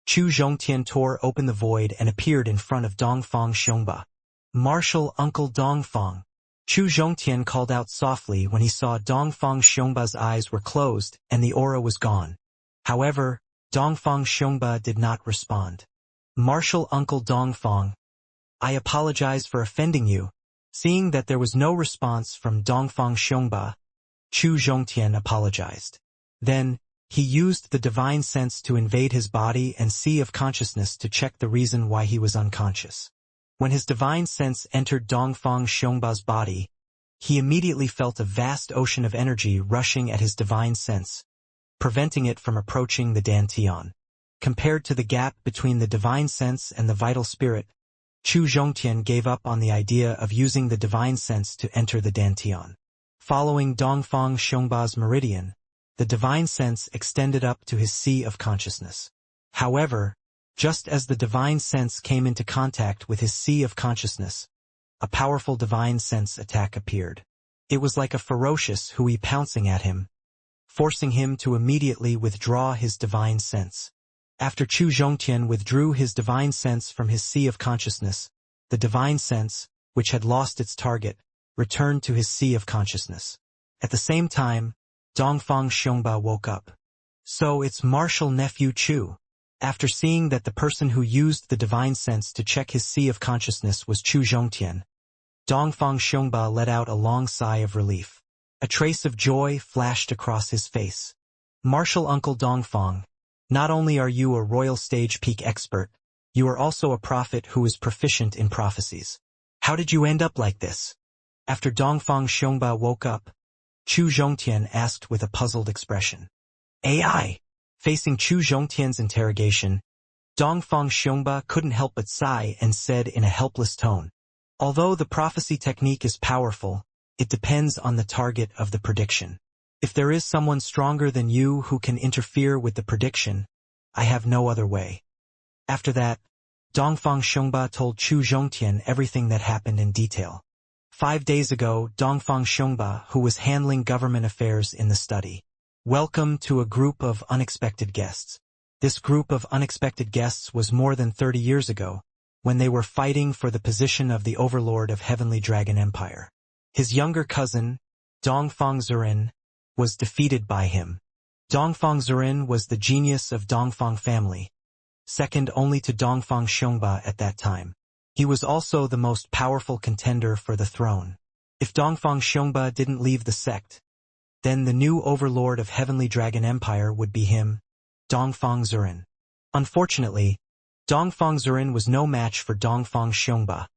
Chu Zhongtian tore open the void and appeared in front of Dongfang Xiongba. "Martial Uncle Dongfang." Chu Zhongtian called out softly when he saw Dongfang Xiongba's eyes were closed and the aura was gone. However, Dongfang Xiongba did not respond. "Martial Uncle Dongfang, I apologize for offending you." Seeing that there was no response from Dongfang Xiongba, Chu Zhongtian apologized. Then, he used the divine sense to invade his body and sea of consciousness to check the reason why he was unconscious. When his divine sense entered Dongfang Xiongba's body, he immediately felt a vast ocean of energy rushing at his divine sense, preventing it from approaching the Dantian. Compared to the gap between the divine sense and the vital spirit, Chu Zhongtian gave up on the idea of using the divine sense to enter the Dantian. Following Dongfang Xiongba's meridian, the divine sense extended up to his sea of consciousness. However, just as the divine sense came into contact with his sea of consciousness, a powerful divine sense attack appeared. It was like a ferocious Hui pouncing at him, forcing him to immediately withdraw his divine sense. After Chu Zhongtian withdrew his divine sense from his sea of consciousness, the divine sense, which had lost its target, returned to his sea of consciousness. At the same time, Dongfang Xiongba woke up. "So it's Martial Nephew Chu." After seeing that the person who used the divine sense to check his sea of consciousness was Chu Zhongtian, Dongfang Xiongba let out a long sigh of relief. A trace of joy flashed across his face. "Martial Uncle Dongfang, not only are you a royal stage peak expert, you are also a prophet who is proficient in prophecies. How did you end up like this?" After Dongfang Xiongba woke up, Chu Zhongtian asked with a puzzled expression. "AI." Facing Chu Zhongtian's interrogation, Dongfang Xiongba couldn't help but sigh and said in a helpless tone, "Although the prophecy technique is powerful, it depends on the target of the prediction. If there is someone stronger than you who can interfere with the prediction, I have no other way." After that, Dongfang Xiongba told Chu Zhongtian everything that happened in detail. 5 days ago, Dongfang Xiongba, who was handling government affairs in the study, welcomed to a group of unexpected guests. This group of unexpected guests was more than 30 years ago, when they were fighting for the position of the overlord of Heavenly Dragon Empire. His younger cousin, Dongfang Zurin, was defeated by him. Dongfang Zurin was the genius of Dongfang family, second only to Dongfang Xiongba at that time. He was also the most powerful contender for the throne. If Dongfang Xiongba didn't leave the sect, then the new overlord of Heavenly Dragon Empire would be him, Dongfang Zurin. Unfortunately, Dongfang Zurin was no match for Dongfang Xiongba,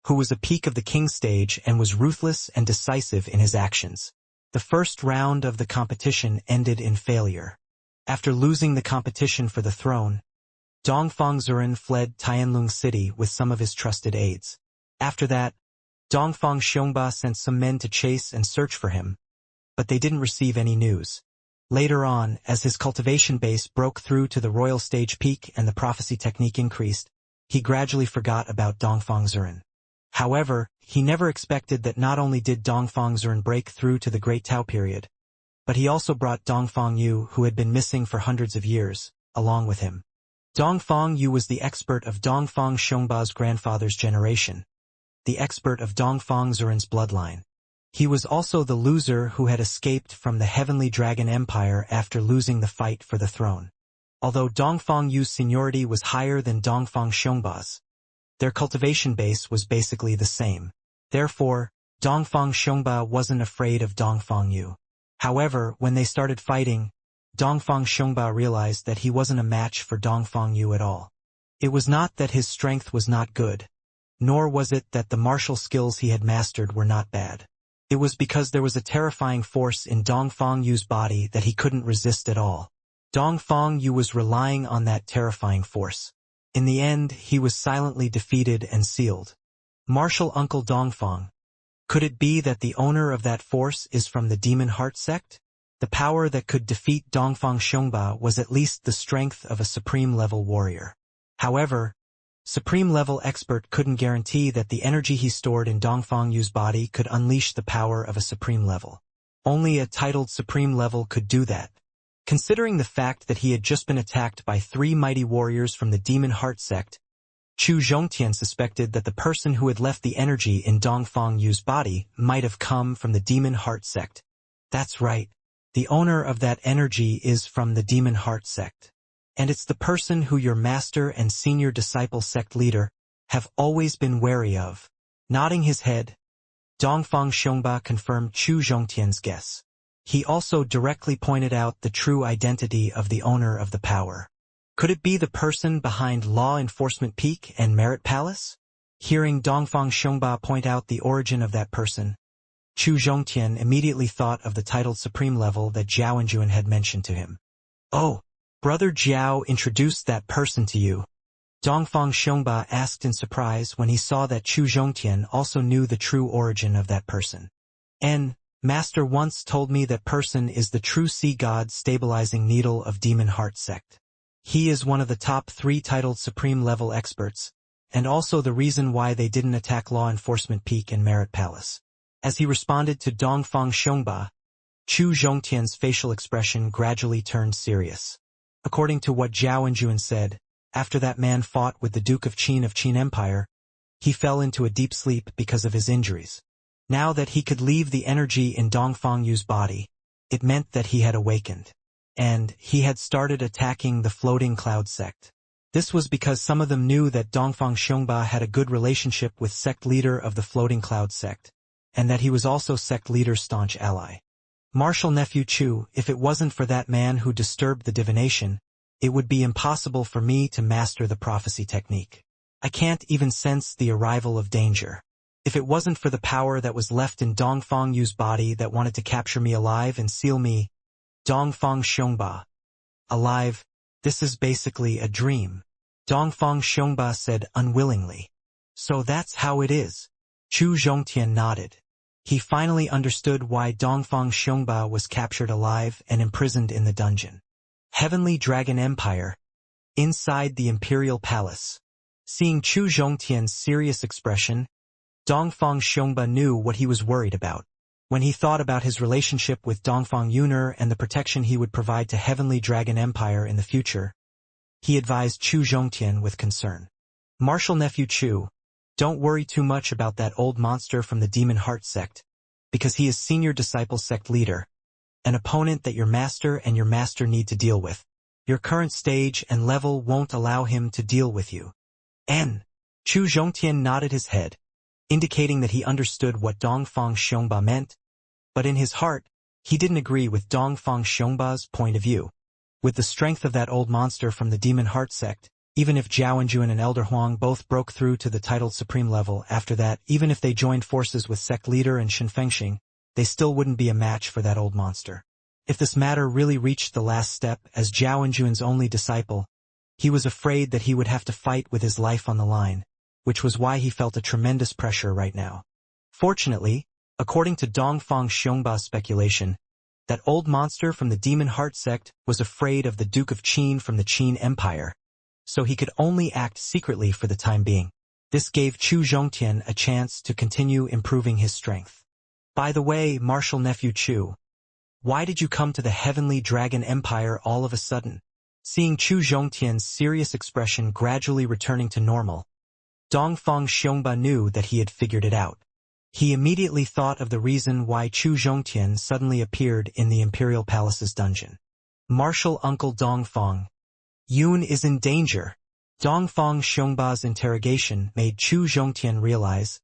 who was a peak of the king stage and was ruthless and decisive in his actions. The first round of the competition ended in failure. After losing the competition for the throne, Dongfang Zurin fled Tianlong City with some of his trusted aides. After that, Dongfang Xiongba sent some men to chase and search for him, but they didn't receive any news. Later on, as his cultivation base broke through to the royal stage peak and the prophecy technique increased, he gradually forgot about Dongfang Zurin. However, he never expected that not only did Dongfang Zurin break through to the Great Tao period, but he also brought Dongfang Yu, who had been missing for hundreds of years, along with him. Dongfang Yu was the expert of Dongfang Xiongba's grandfather's generation, the expert of Dongfang Zurin's bloodline. He was also the loser who had escaped from the Heavenly Dragon Empire after losing the fight for the throne. Although Dongfang Yu's seniority was higher than Dongfang Xiongba's, their cultivation base was basically the same. Therefore, Dongfang Xiongba wasn't afraid of Dongfang Yu. However, when they started fighting, Dongfang Xiongba realized that he wasn't a match for Dongfang Yu at all. It was not that his strength was not good, nor was it that the martial skills he had mastered were not bad. It was because there was a terrifying force in Dongfang Yu's body that he couldn't resist at all. Dongfang Yu was relying on that terrifying force. In the end, he was silently defeated and sealed. Martial Uncle Dongfang. Could it be that the owner of that force is from the Demon Heart sect? The power that could defeat Dongfang Xiongba was at least the strength of a supreme-level warrior. However, supreme-level expert couldn't guarantee that the energy he stored in Dongfang Yu's body could unleash the power of a supreme level. Only a titled supreme level could do that. Considering the fact that he had just been attacked by 3 mighty warriors from the Demon Heart sect, Chu Zhongtian suspected that the person who had left the energy in Dongfang Yu's body might have come from the Demon Heart sect. That's right. The owner of that energy is from the Demon Heart sect. And it's the person who your master and senior disciple sect leader have always been wary of. Nodding his head, Dongfang Xiongba confirmed Chu Zhongtian's guess. He also directly pointed out the true identity of the owner of the power. Could it be the person behind Law Enforcement Peak and Merit Palace? Hearing Dongfang Xiongba point out the origin of that person, Chu Zhongtian immediately thought of the titled supreme level that Zhao Enjuan had mentioned to him. Oh, Brother Zhao introduced that person to you? Dongfang Xiongba asked in surprise when he saw that Chu Zhongtian also knew the true origin of that person. Master once told me that person is the true sea god stabilizing needle of Demon Heart sect. He is one of the top 3 titled supreme level experts, and also the reason why they didn't attack Law Enforcement Peak and Merit Palace. As he responded to Dongfang Xiongba, Chu Zhongtian's facial expression gradually turned serious. According to what Zhao Enjuan said, after that man fought with the Duke of Qin Empire, he fell into a deep sleep because of his injuries. Now that he could leave the energy in Dongfang Yu's body, it meant that he had awakened. And he had started attacking the Floating Cloud sect. This was because some of them knew that Dongfang Xiongba had a good relationship with sect leader of the Floating Cloud sect, and that he was also sect leader's staunch ally. Martial Nephew Chu, if it wasn't for that man who disturbed the divination, it would be impossible for me to master the prophecy technique. I can't even sense the arrival of danger. If it wasn't for the power that was left in Dongfang Yu's body that wanted to capture me alive and seal me, Dongfang Xiongba. Alive, this is basically a dream. Dongfang Xiongba said unwillingly. So that's how it is. Chu Zhongtian nodded. He finally understood why Dongfang Xiongba was captured alive and imprisoned in the dungeon. Heavenly Dragon Empire. Inside the Imperial Palace. Seeing Chu Zhongtian's serious expression, Dongfang Xiongba knew what he was worried about. When he thought about his relationship with Dongfang Yuner and the protection he would provide to Heavenly Dragon Empire in the future, he advised Chu Zhongtian with concern. Martial Nephew Chu, don't worry too much about that old monster from the Demon Heart sect, because he is senior disciple sect leader, an opponent that your master and your master need to deal with. Your current stage and level won't allow him to deal with you. Chu Zhongtian nodded his head, indicating that he understood what Dongfang Xiongba meant, but in his heart, he didn't agree with Dongfang Xiongba's point of view. With the strength of that old monster from the Demon Heart sect, even if Zhao Enjuan and Elder Huang both broke through to the titled supreme level after that, even if they joined forces with sect leader and Shen Fengxing, they still wouldn't be a match for that old monster. If this matter really reached the last step as Zhao Enjuan's only disciple, he was afraid that he would have to fight with his life on the line, which was why he felt a tremendous pressure right now. Fortunately, according to Dongfang Xiongba's speculation, that old monster from the Demon Heart sect was afraid of the Duke of Qin from the Qin Empire, so he could only act secretly for the time being. This gave Chu Zhongtian a chance to continue improving his strength. By the way, Martial Nephew Chu, why did you come to the Heavenly Dragon Empire all of a sudden? Seeing Chu Zhongtian's serious expression gradually returning to normal, Dongfang Xiongba knew that he had figured it out. He immediately thought of the reason why Chu Zhongtian suddenly appeared in the Imperial Palace's dungeon. Martial Uncle Dongfang. Yun is in danger. Dongfang Xiongba's interrogation made Chu Zhongtian realize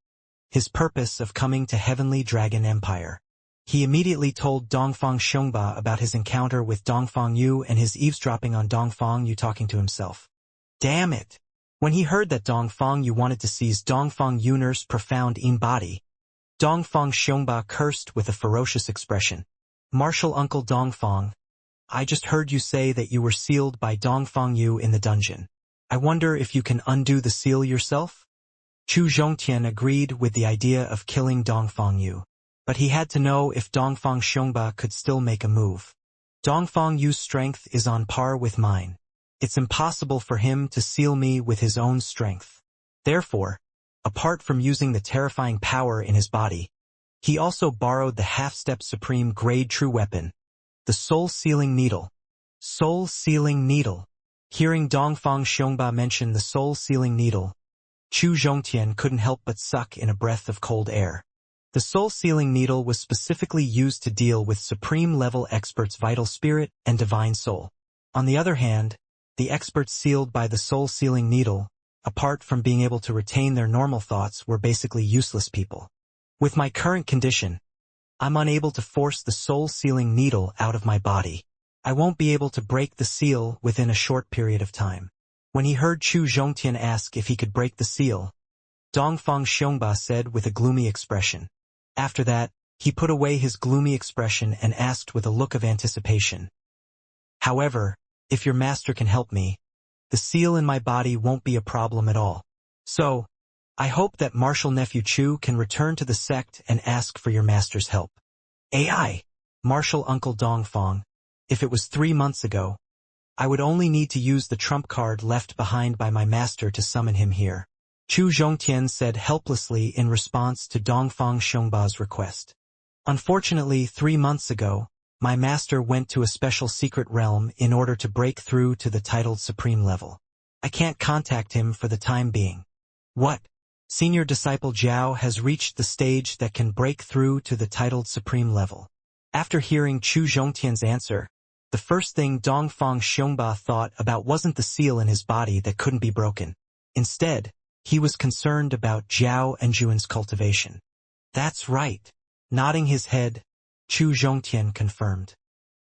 his purpose of coming to Heavenly Dragon Empire. He immediately told Dongfang Xiongba about his encounter with Dongfang Yu and his eavesdropping on Dongfang Yu talking to himself. Damn it! When he heard that Dongfang Yu wanted to seize Dongfang Yuner's profound body, Dongfang Xiongba cursed with a ferocious expression. Martial Uncle Dongfang, I just heard you say that you were sealed by Dongfang Yu in the dungeon. I wonder if you can undo the seal yourself? Chu Zhongtian agreed with the idea of killing Dongfang Yu, but he had to know if Dongfang Xiongba could still make a move. Dongfang Yu's strength is on par with mine. It's impossible for him to seal me with his own strength. Therefore, apart from using the terrifying power in his body, he also borrowed the half-step supreme grade true weapon, the soul-sealing needle. Soul-sealing needle. Hearing Dongfang Xiongba mention the soul-sealing needle, Chu Zhongtian couldn't help but suck in a breath of cold air. The soul-sealing needle was specifically used to deal with supreme-level experts' vital spirit and divine soul. On the other hand, the experts sealed by the soul-sealing needle, apart from being able to retain their normal thoughts, were basically useless people. With my current condition, I'm unable to force the soul-sealing needle out of my body. I won't be able to break the seal within a short period of time. When he heard Chu Zhongtian ask if he could break the seal, Dongfang Xiongba said with a gloomy expression. After that, he put away his gloomy expression and asked with a look of anticipation. However, if your master can help me, the seal in my body won't be a problem at all. So, I hope that Martial Nephew Chu can return to the sect and ask for your master's help. AI, Martial Uncle Dongfang, if it was 3 months ago, I would only need to use the trump card left behind by my master to summon him here. Chu Zhongtian said helplessly in response to Dongfang Xiongba's request. Unfortunately, 3 months ago, my master went to a special secret realm in order to break through to the titled supreme level. I can't contact him for the time being. What? Senior disciple Zhao has reached the stage that can break through to the titled supreme level. After hearing Chu Zhongtian's answer, the first thing Dongfang Xiongba thought about wasn't the seal in his body that couldn't be broken. Instead, he was concerned about Zhao Enjuan's cultivation. That's right. Nodding his head, Chu Zhongtian confirmed.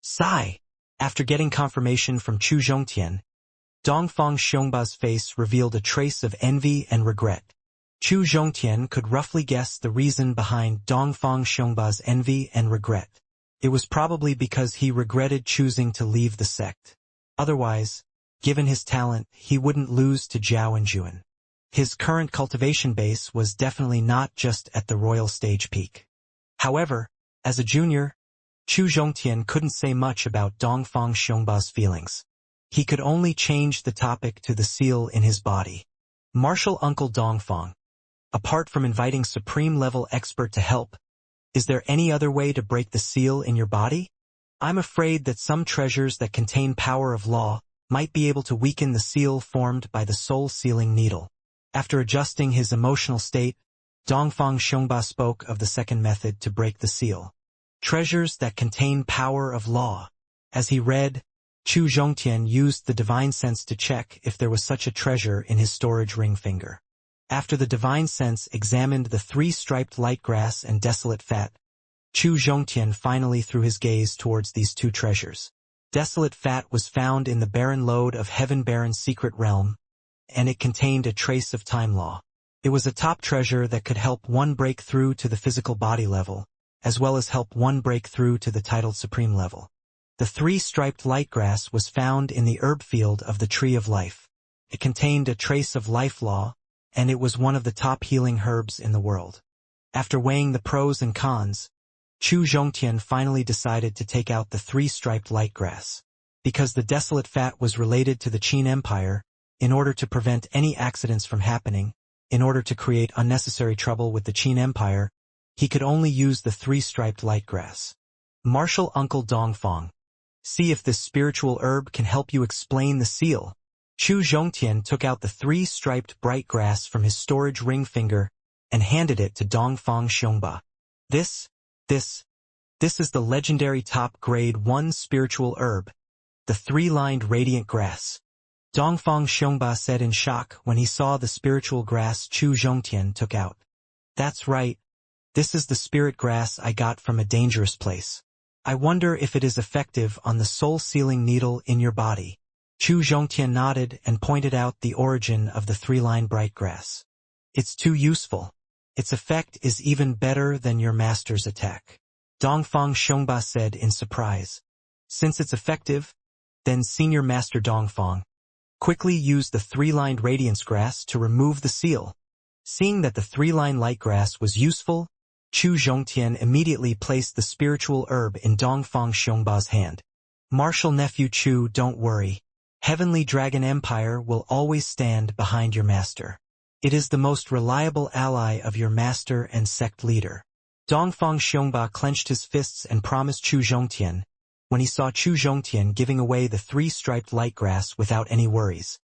Sigh. After getting confirmation from Chu Zhongtian, Dongfang Xiongba's face revealed a trace of envy and regret. Chu Zhongtian could roughly guess the reason behind Dongfang Xiongba's envy and regret. It was probably because he regretted choosing to leave the sect. Otherwise, given his talent, he wouldn't lose to Zhao Enjuan. His current cultivation base was definitely not just at the royal stage peak. However, as a junior, Chu Zhongtian couldn't say much about Dongfang Xiongba's feelings. He could only change the topic to the seal in his body. Martial Uncle Dongfang, apart from inviting supreme-level expert to help, is there any other way to break the seal in your body? I'm afraid that some treasures that contain power of law might be able to weaken the seal formed by the soul-sealing needle. After adjusting his emotional state, Dongfang Xiongba spoke of the second method to break the seal. Treasures that contain power of law. As he read, Chu Zhongtian used the divine sense to check if there was such a treasure in his storage ring finger. After the divine sense examined the 3 striped light grass and desolate fat, Chu Zhongtian finally threw his gaze towards these 2 treasures. Desolate fat was found in the barren lode of Heaven Baron's secret realm, and it contained a trace of time law. It was a top treasure that could help one break through to the physical body level, as well as help one break through to the titled supreme level. The 3 striped light grass was found in the herb field of the Tree of Life. It contained a trace of life law, and it was one of the top healing herbs in the world. After weighing the pros and cons, Chu Zhongtian finally decided to take out the 3 striped light grass. Because the desolate fat was related to the Qin Empire, in order to prevent any accidents from happening, in order to create unnecessary trouble with the Qin Empire, he could only use the 3 striped light grass. Martial Uncle Dongfang, see if this spiritual herb can help you explain the seal. Chu Zhongtian took out the 3 striped bright grass from his storage ring finger and handed it to Dongfang Xiongba. This is the legendary top grade 1 spiritual herb, the 3-lined radiant grass. Dongfang Xiongba said in shock when he saw the spiritual grass Chu Zhongtian took out. That's right, This is the spirit grass I got from a dangerous place. I wonder if it is effective on the soul-sealing needle in your body. Chu Zhongtian nodded and pointed out the origin of the three-line bright grass. It's too useful. Its effect is even better than your master's attack. Dongfang Xiongba said in surprise. Since it's effective, then Senior Master Dongfang quickly used the three-lined radiance grass to remove the seal. Seeing that the three-line light grass was useful, Chu Zhongtian immediately placed the spiritual herb in Dongfang Xiongba's hand. Martial nephew Chu, don't worry. Heavenly Dragon Empire will always stand behind your master. It is the most reliable ally of your master and sect leader. Dongfang Xiongba clenched his fists and promised Chu Zhongtian, when he saw Chu Zhongtian giving away the three-striped light grass without any worries.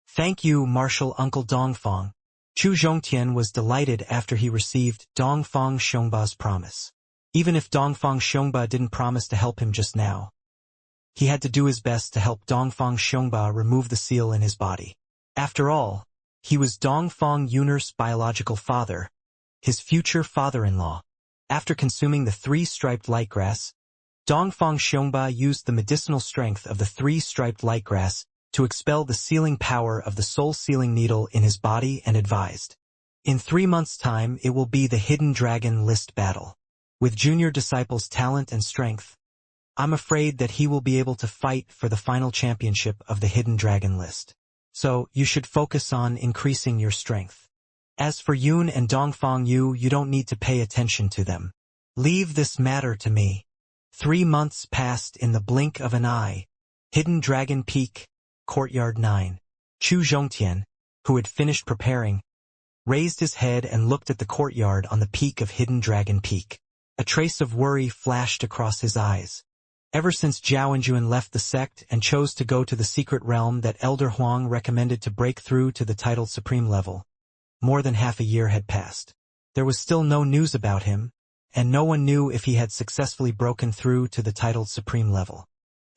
Thank you, Martial Uncle Dongfang. Chu Zhongtian was delighted after he received Dongfang Xiongba's promise. Even if Dongfang Xiongba didn't promise to help him just now, he had to do his best to help Dongfang Xiongba remove the seal in his body. After all, he was Dongfang Yun'er's biological father, his future father-in-law. After consuming the three-striped light grass, Dongfang Xiongba used the medicinal strength of the three-striped light grass to expel the sealing power of the soul-sealing needle in his body and advised. In 3 months' time it will be the Hidden Dragon List battle. With junior disciples' talent and strength, I'm afraid that he will be able to fight for the final championship of the Hidden Dragon List. So, you should focus on increasing your strength. As for Yun and Dongfang Yu, you don't need to pay attention to them. Leave this matter to me. 3 months passed in the blink of an eye. Hidden Dragon Peak, Courtyard 9. Chu Zhongtian, who had finished preparing, raised his head and looked at the courtyard on the peak of Hidden Dragon Peak. A trace of worry flashed across his eyes. Ever since Zhao Enjuan left the sect and chose to go to the secret realm that Elder Huang recommended to break through to the titled supreme level, more than half a year had passed. There was still no news about him, and no one knew if he had successfully broken through to the titled supreme level.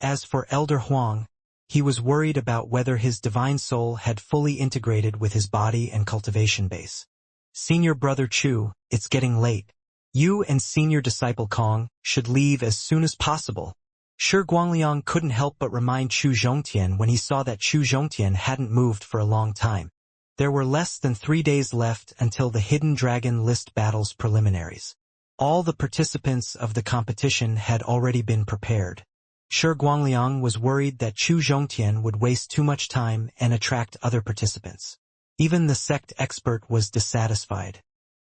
As for Elder Huang, he was worried about whether his divine soul had fully integrated with his body and cultivation base. Senior Brother Chu, it's getting late. You and Senior Disciple Kong should leave as soon as possible. Shi Guangliang couldn't help but remind Chu Zhongtian when he saw that Chu Zhongtian hadn't moved for a long time. There were less than 3 days left until the Hidden Dragon List battle's preliminaries. All the participants of the competition had already been prepared. Shi Guangliang was worried that Chu Zhongtian would waste too much time and attract other participants. Even the sect expert was dissatisfied.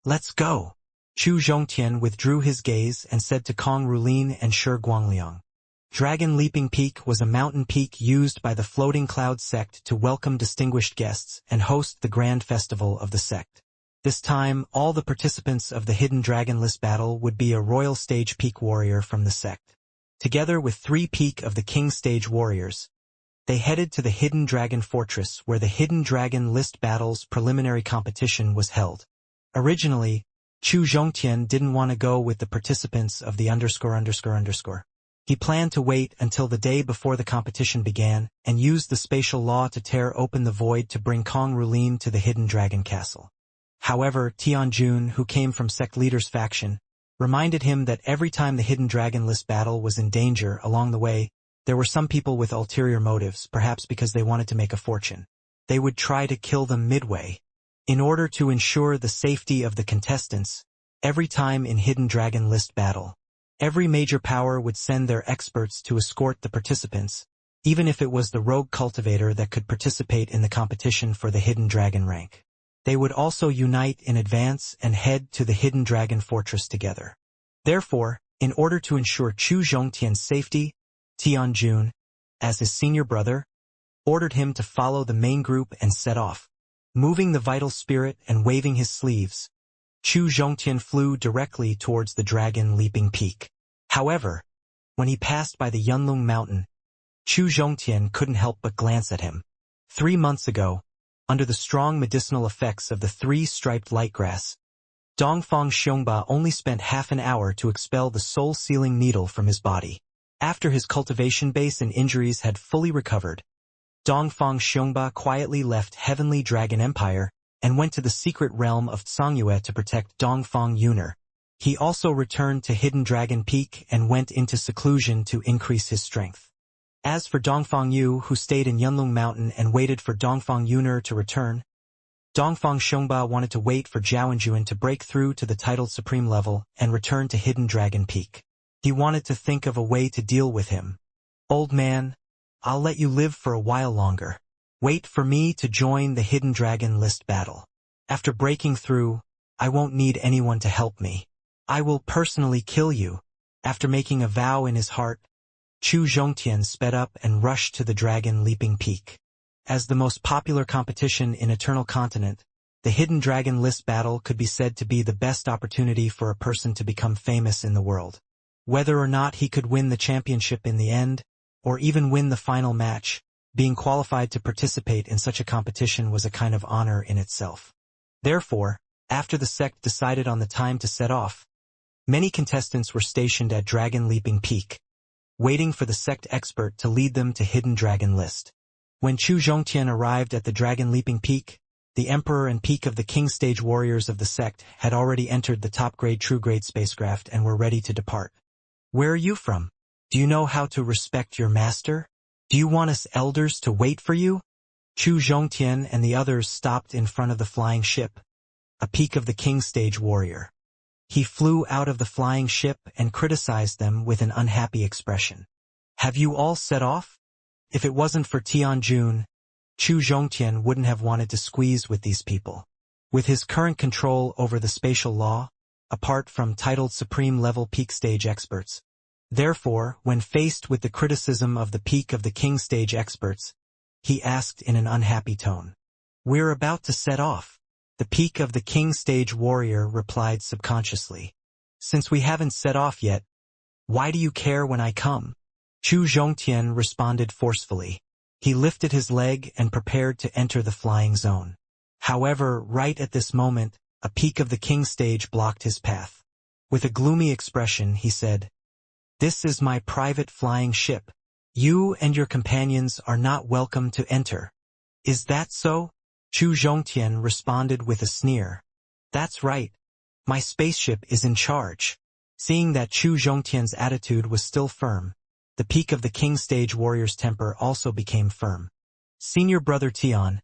Let's go. Chu Zhongtian withdrew his gaze and said to Kong Rulin and Shi Guangliang. Dragon Leaping Peak was a mountain peak used by the Floating Cloud sect to welcome distinguished guests and host the grand festival of the sect. This time, all the participants of the Hidden Dragon List battle would be a Royal Stage Peak warrior from the sect. Together with 3 Peak of the King Stage warriors, they headed to the Hidden Dragon Fortress where the Hidden Dragon List battle's preliminary competition was held. Originally, Chu Zhongtian didn't want to go with the participants of the ____. He planned to wait until the day before the competition began and use the spatial law to tear open the void to bring Kong Rulin to the Hidden Dragon Castle. However, Tianjun, who came from sect leader's faction, reminded him that every time the Hidden Dragon List battle was in danger along the way, there were some people with ulterior motives, perhaps because they wanted to make a fortune. They would try to kill them midway. In order to ensure the safety of the contestants, every time in Hidden Dragon List battle, every major power would send their experts to escort the participants, even if it was the rogue cultivator that could participate in the competition for the Hidden Dragon rank. They would also unite in advance and head to the Hidden Dragon Fortress together. Therefore, in order to ensure Chu Zhongtian's safety, Tianjun, as his senior brother, ordered him to follow the main group and set off. Moving the vital spirit and waving his sleeves, Chu Zhongtian flew directly towards the Dragon Leaping Peak. However, when he passed by the Yunlong Mountain, Chu Zhongtian couldn't help but glance at him. 3 months ago, under the strong medicinal effects of the 3-striped light grass, Dongfang Xiongba only spent half an hour to expel the soul-sealing needle from his body. After his cultivation base and injuries had fully recovered, Dongfang Xiongba quietly left Heavenly Dragon Empire and went to the secret realm of Xianxia to protect Dongfang Yun'er, He also returned to Hidden Dragon Peak and went into seclusion to increase his strength. As for Dongfang Yu, who stayed in Yunlong Mountain and waited for Dongfang Yuner to return, Dongfang Xiongba wanted to wait for Zhaoenjuan to break through to the titled supreme level and return to Hidden Dragon Peak. He wanted to think of a way to deal with him. Old man, I'll let you live for a while longer. Wait for me to join the Hidden Dragon list battle. After breaking through, I won't need anyone to help me. I will personally kill you. After making a vow in his heart, Chu Zhongtian sped up and rushed to the Dragon Leaping Peak. As the most popular competition in Eternal Continent, the Hidden Dragon list battle could be said to be the best opportunity for a person to become famous in the world. Whether or not he could win the championship in the end, or even win the final match, being qualified to participate in such a competition was a kind of honor in itself. Therefore, after the sect decided on the time to set off, many contestants were stationed at Dragon Leaping Peak, waiting for the sect expert to lead them to Hidden Dragon list. When Chu Zhongtian arrived at the Dragon Leaping Peak, the Emperor and peak of the King Stage warriors of the sect had already entered the top-grade true-grade spacecraft and were ready to depart. Where are you from? Do you know how to respect your master? Do you want us elders to wait for you? Chu Zhongtian and the others stopped in front of the flying ship, a peak of the King Stage warrior. He flew out of the flying ship and criticized them with an unhappy expression. Have you all set off? If it wasn't for Tianjun, Chu Zhongtian wouldn't have wanted to squeeze with these people. With his current control over the spatial law, apart from titled supreme level peak stage experts. Therefore, when faced with the criticism of the peak of the King Stage experts, he asked in an unhappy tone. We're about to set off. The peak of the King Stage warrior replied subconsciously. Since we haven't set off yet, why do you care when I come? Chu Zhongtian responded forcefully. He lifted his leg and prepared to enter the flying zone. However, right at this moment, a peak of the King Stage blocked his path. With a gloomy expression, he said, This is my private flying ship. You and your companions are not welcome to enter. Is that so? Chu Zhongtian responded with a sneer. That's right. My spaceship is in charge. Seeing that Chu Zhongtian's attitude was still firm, the peak of the King Stage warrior's temper also became firm. Senior brother Tian,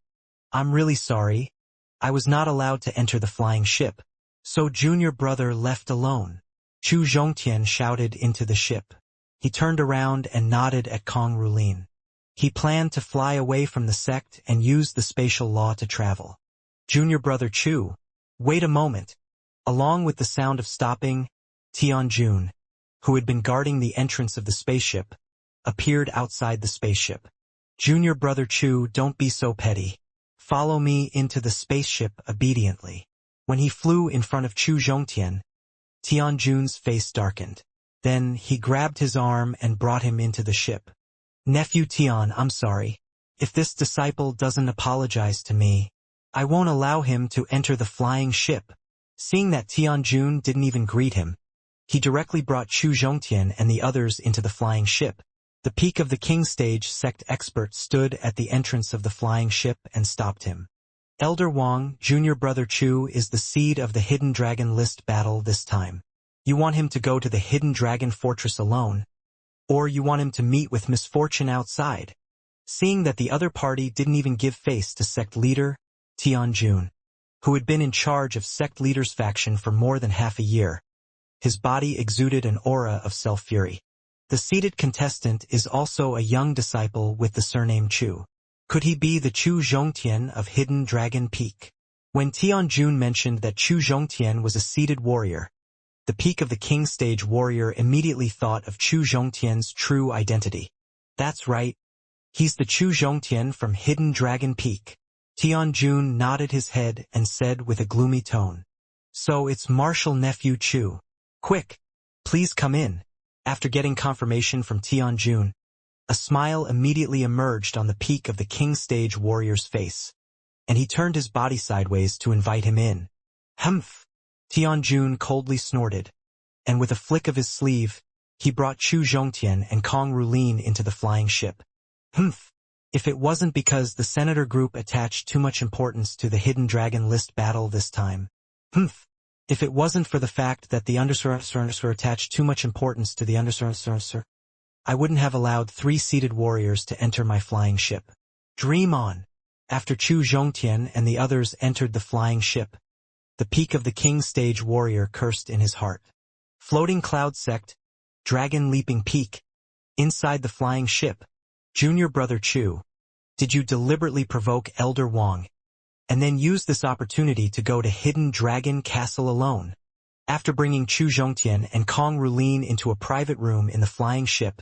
I'm really sorry. I was not allowed to enter the flying ship, so junior brother left alone. Chu Zhongtian shouted into the ship. He turned around and nodded at Kong Rulin. He planned to fly away from the sect and use the spatial law to travel. Junior brother Chu, wait a moment. Along with the sound of stopping, Tianjun, who had been guarding the entrance of the spaceship, appeared outside the spaceship. Junior brother Chu, don't be so petty. Follow me into the spaceship obediently. When he flew in front of Chu Zhongtian, Tianjun's face darkened. Then he grabbed his arm and brought him into the ship. Nephew Tian, I'm sorry. If this disciple doesn't apologize to me, I won't allow him to enter the flying ship. Seeing that Tianjun didn't even greet him, he directly brought Chu Zhongtian and the others into the flying ship. The peak of the King Stage sect expert stood at the entrance of the flying ship and stopped him. Elder Wang, junior brother Chu is the seed of the Hidden Dragon list battle this time. You want him to go to the Hidden Dragon Fortress alone, or you want him to meet with misfortune outside? Seeing that the other party didn't even give face to sect leader, Tianjun, who had been in charge of sect leader's faction for more than half a year, his body exuded an aura of self-fury. The seated contestant is also a young disciple with the surname Chu. Could he be the Chu Zhongtian of Hidden Dragon Peak? When Tianjun mentioned that Chu Zhongtian was a seated warrior, the peak of the King Stage warrior immediately thought of Chu Zhongtian's true identity. That's right. He's the Chu Zhongtian from Hidden Dragon Peak. Tianjun nodded his head and said with a gloomy tone. So it's Marshal Nephew Chu. Quick, please come in. After getting confirmation from Tianjun, a smile immediately emerged on the peak of the King Stage warrior's face, and he turned his body sideways to invite him in. Humph! Tianjun coldly snorted, and with a flick of his sleeve, he brought Chu Zhongtian and Kong Rulin into the flying ship. Humph! If it wasn't because the senator group attached too much importance to the Hidden Dragon list battle this time. Humph! If it wasn't for the fact that the underscore attached too much importance to the underscore, I wouldn't have allowed 3 seated warriors to enter my flying ship. Dream on. After Chu Zhongtian and the others entered the flying ship, the peak of the king stage warrior cursed in his heart. Floating cloud sect, dragon leaping peak. Inside the flying ship, junior brother Chu, did you deliberately provoke Elder Wang, and then use this opportunity to go to Hidden Dragon Castle alone? After bringing Chu Zhongtian and Kong Rulin into a private room in the flying ship,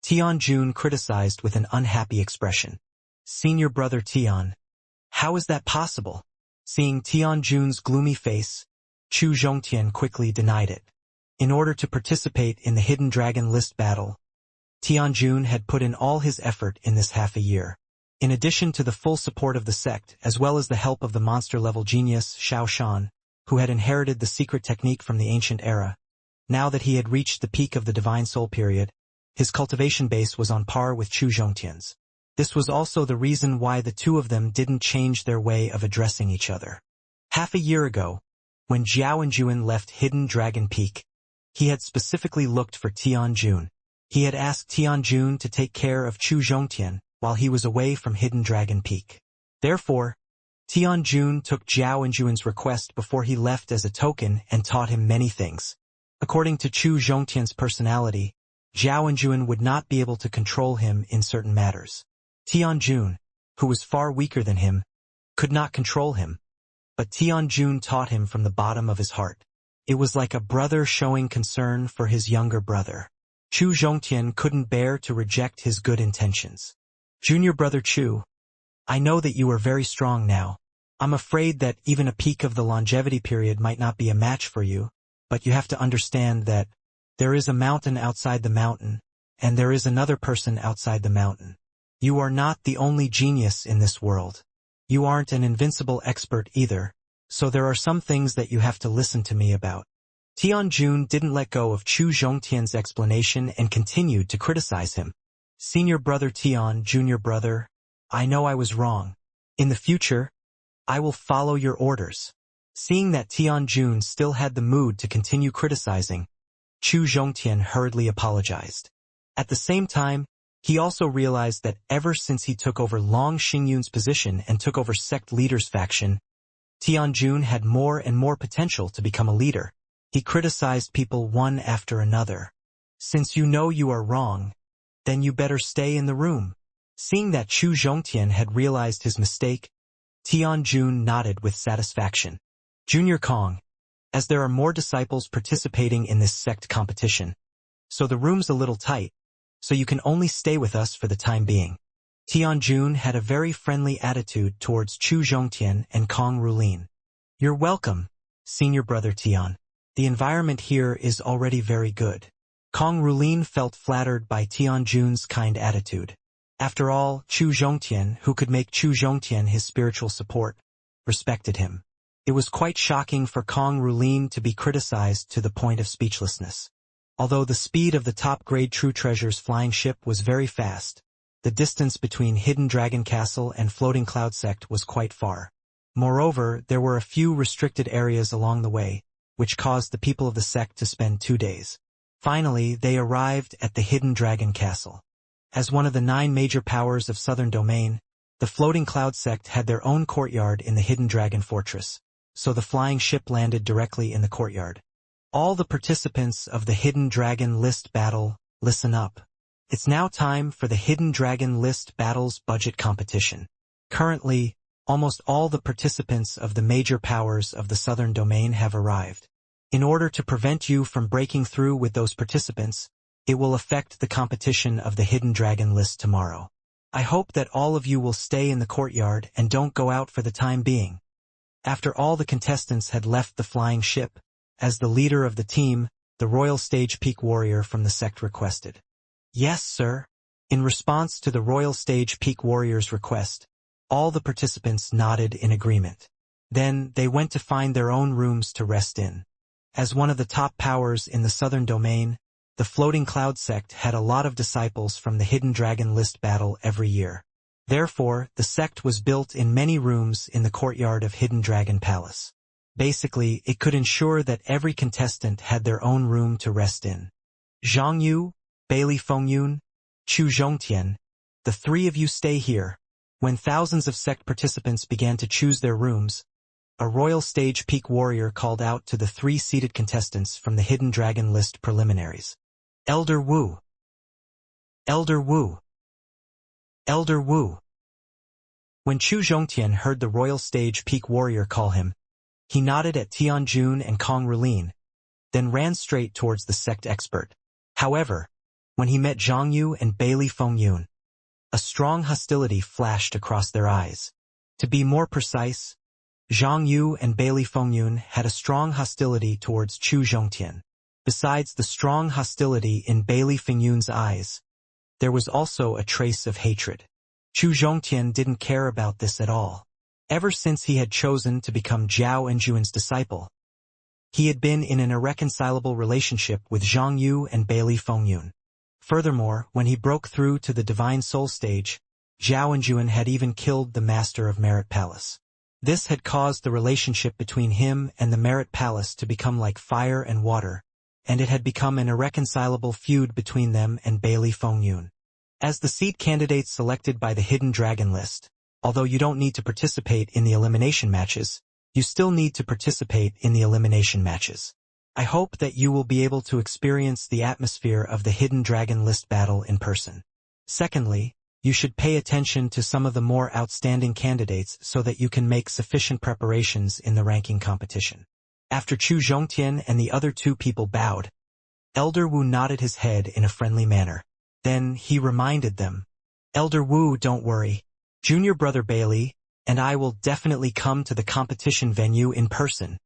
Tian Jun criticized with an unhappy expression. Senior brother Tian, how is that possible? Seeing Tian Jun's gloomy face, Chu Zhongtian quickly denied it. In order to participate in the Hidden Dragon List battle, Tian Jun had put in all his effort in this half a year. In addition to the full support of the sect, as well as the help of the monster-level genius Xiao Shan, who had inherited the secret technique from the ancient era, now that he had reached the peak of the Divine Soul period, his cultivation base was on par with Chu Zhongtian's. This was also the reason why the two of them didn't change their way of addressing each other. Half a year ago, when Zhao Enjuan left Hidden Dragon Peak, he had specifically looked for Tian Jun. He had asked Tian Jun to take care of Chu Zhongtian while he was away from Hidden Dragon Peak. Therefore, Tian Jun took Zhao Enjuan's request before he left as a token and taught him many things. According to Chu Zhongtian's personality, Zhao Enjuan would not be able to control him in certain matters. Tian Jun, who was far weaker than him, could not control him, but Tian Jun taught him from the bottom of his heart. It was like a brother showing concern for his younger brother. Chu Zhongtian couldn't bear to reject his good intentions. Junior brother Chu, I know that you are very strong now. I'm afraid that even a peak of the longevity period might not be a match for you, but you have to understand that there is a mountain outside the mountain, and there is another person outside the mountain. You are not the only genius in this world. You aren't an invincible expert either, so there are some things that you have to listen to me about. Tian Jun didn't let go of Chu Zhongtian's explanation and continued to criticize him. Senior brother Tian, junior brother, I know I was wrong. In the future, I will follow your orders. Seeing that Tian Jun still had the mood to continue criticizing, Chu Zhongtian hurriedly apologized. At the same time, he also realized that ever since he took over Long Xingyun's position and took over sect leader's faction, Tian Jun had more and more potential to become a leader. He criticized people one after another. Since you know you are wrong, then you better stay in the room. Seeing that Chu Zhongtian had realized his mistake, Tian Jun nodded with satisfaction. Junior Kong, as there are more disciples participating in this sect competition, so the room's a little tight, so you can only stay with us for the time being. Tian Jun had a very friendly attitude towards Chu Zhongtian and Kong Rulin. You're welcome, senior brother Tian. The environment here is already very good. Kong Rulin felt flattered by Tian Jun's kind attitude. After all, Chu Zhongtian, who could make Chu Zhongtian his spiritual support, respected him. It was quite shocking for Kong Rulin to be criticized to the point of speechlessness. Although the speed of the top-grade True Treasure's flying ship was very fast, the distance between Hidden Dragon Castle and Floating Cloud Sect was quite far. Moreover, there were a few restricted areas along the way, which caused the people of the sect to spend 2 days. Finally, they arrived at the Hidden Dragon Castle. As one of the 9 major powers of Southern Domain, the Floating Cloud Sect had their own courtyard in the Hidden Dragon Fortress, so the flying ship landed directly in the courtyard. All the participants of the Hidden Dragon List battle, listen up. It's now time for the Hidden Dragon List battles budget competition. Currently, almost all the participants of the major powers of the Southern Domain have arrived. In order to prevent you from breaking through with those participants, it will affect the competition of the Hidden Dragon List tomorrow. I hope that all of you will stay in the courtyard and don't go out for the time being. After all the contestants had left the flying ship, as the leader of the team, the Royal Stage Peak Warrior from the sect requested. Yes, sir. In response to the Royal Stage Peak Warrior's request, all the participants nodded in agreement. Then they went to find their own rooms to rest in. As one of the top powers in the Southern Domain, the Floating Cloud Sect had a lot of disciples from the Hidden Dragon List battle every year. Therefore, the sect was built in many rooms in the courtyard of Hidden Dragon Palace. Basically, it could ensure that every contestant had their own room to rest in. Zhang Yu, Bailey Fengyun, Chu Zhongtian, the three of you stay here. When thousands of sect participants began to choose their rooms, a royal stage peak warrior called out to the three seated contestants from the Hidden Dragon list preliminaries. Elder Wu! Elder Wu! Elder Wu! When Chu Zhongtian heard the royal stage peak warrior call him, he nodded at Tianjun and Kong Rulin, then ran straight towards the sect expert. However, when he met Zhang Yu and Bailey Fengyun, a strong hostility flashed across their eyes. To be more precise, Zhang Yu and Bailey Fengyun had a strong hostility towards Chu Zhongtian. Besides the strong hostility in Bailey Fengyun's eyes, there was also a trace of hatred. Chu Zhongtian didn't care about this at all. Ever since he had chosen to become Zhao Enjuan's disciple, he had been in an irreconcilable relationship with Zhang Yu and Bailey Fengyun. Furthermore, when he broke through to the Divine Soul stage, Zhao Enjuan had even killed the Master of Merit Palace. This had caused the relationship between him and the Merit Palace to become like fire and water, and it had become an irreconcilable feud between them and Bailey Fengyun. As the seed candidates selected by the Hidden Dragon list, although you don't need to participate in the elimination matches, you still need to participate in the elimination matches. I hope that you will be able to experience the atmosphere of the Hidden Dragon list battle in person. Secondly, you should pay attention to some of the more outstanding candidates so that you can make sufficient preparations in the ranking competition. After Chu Zhongtian and the other two people bowed, Elder Wu nodded his head in a friendly manner. Then he reminded them, Elder Wu, don't worry. Junior brother Bailey and I will definitely come to the competition venue in person.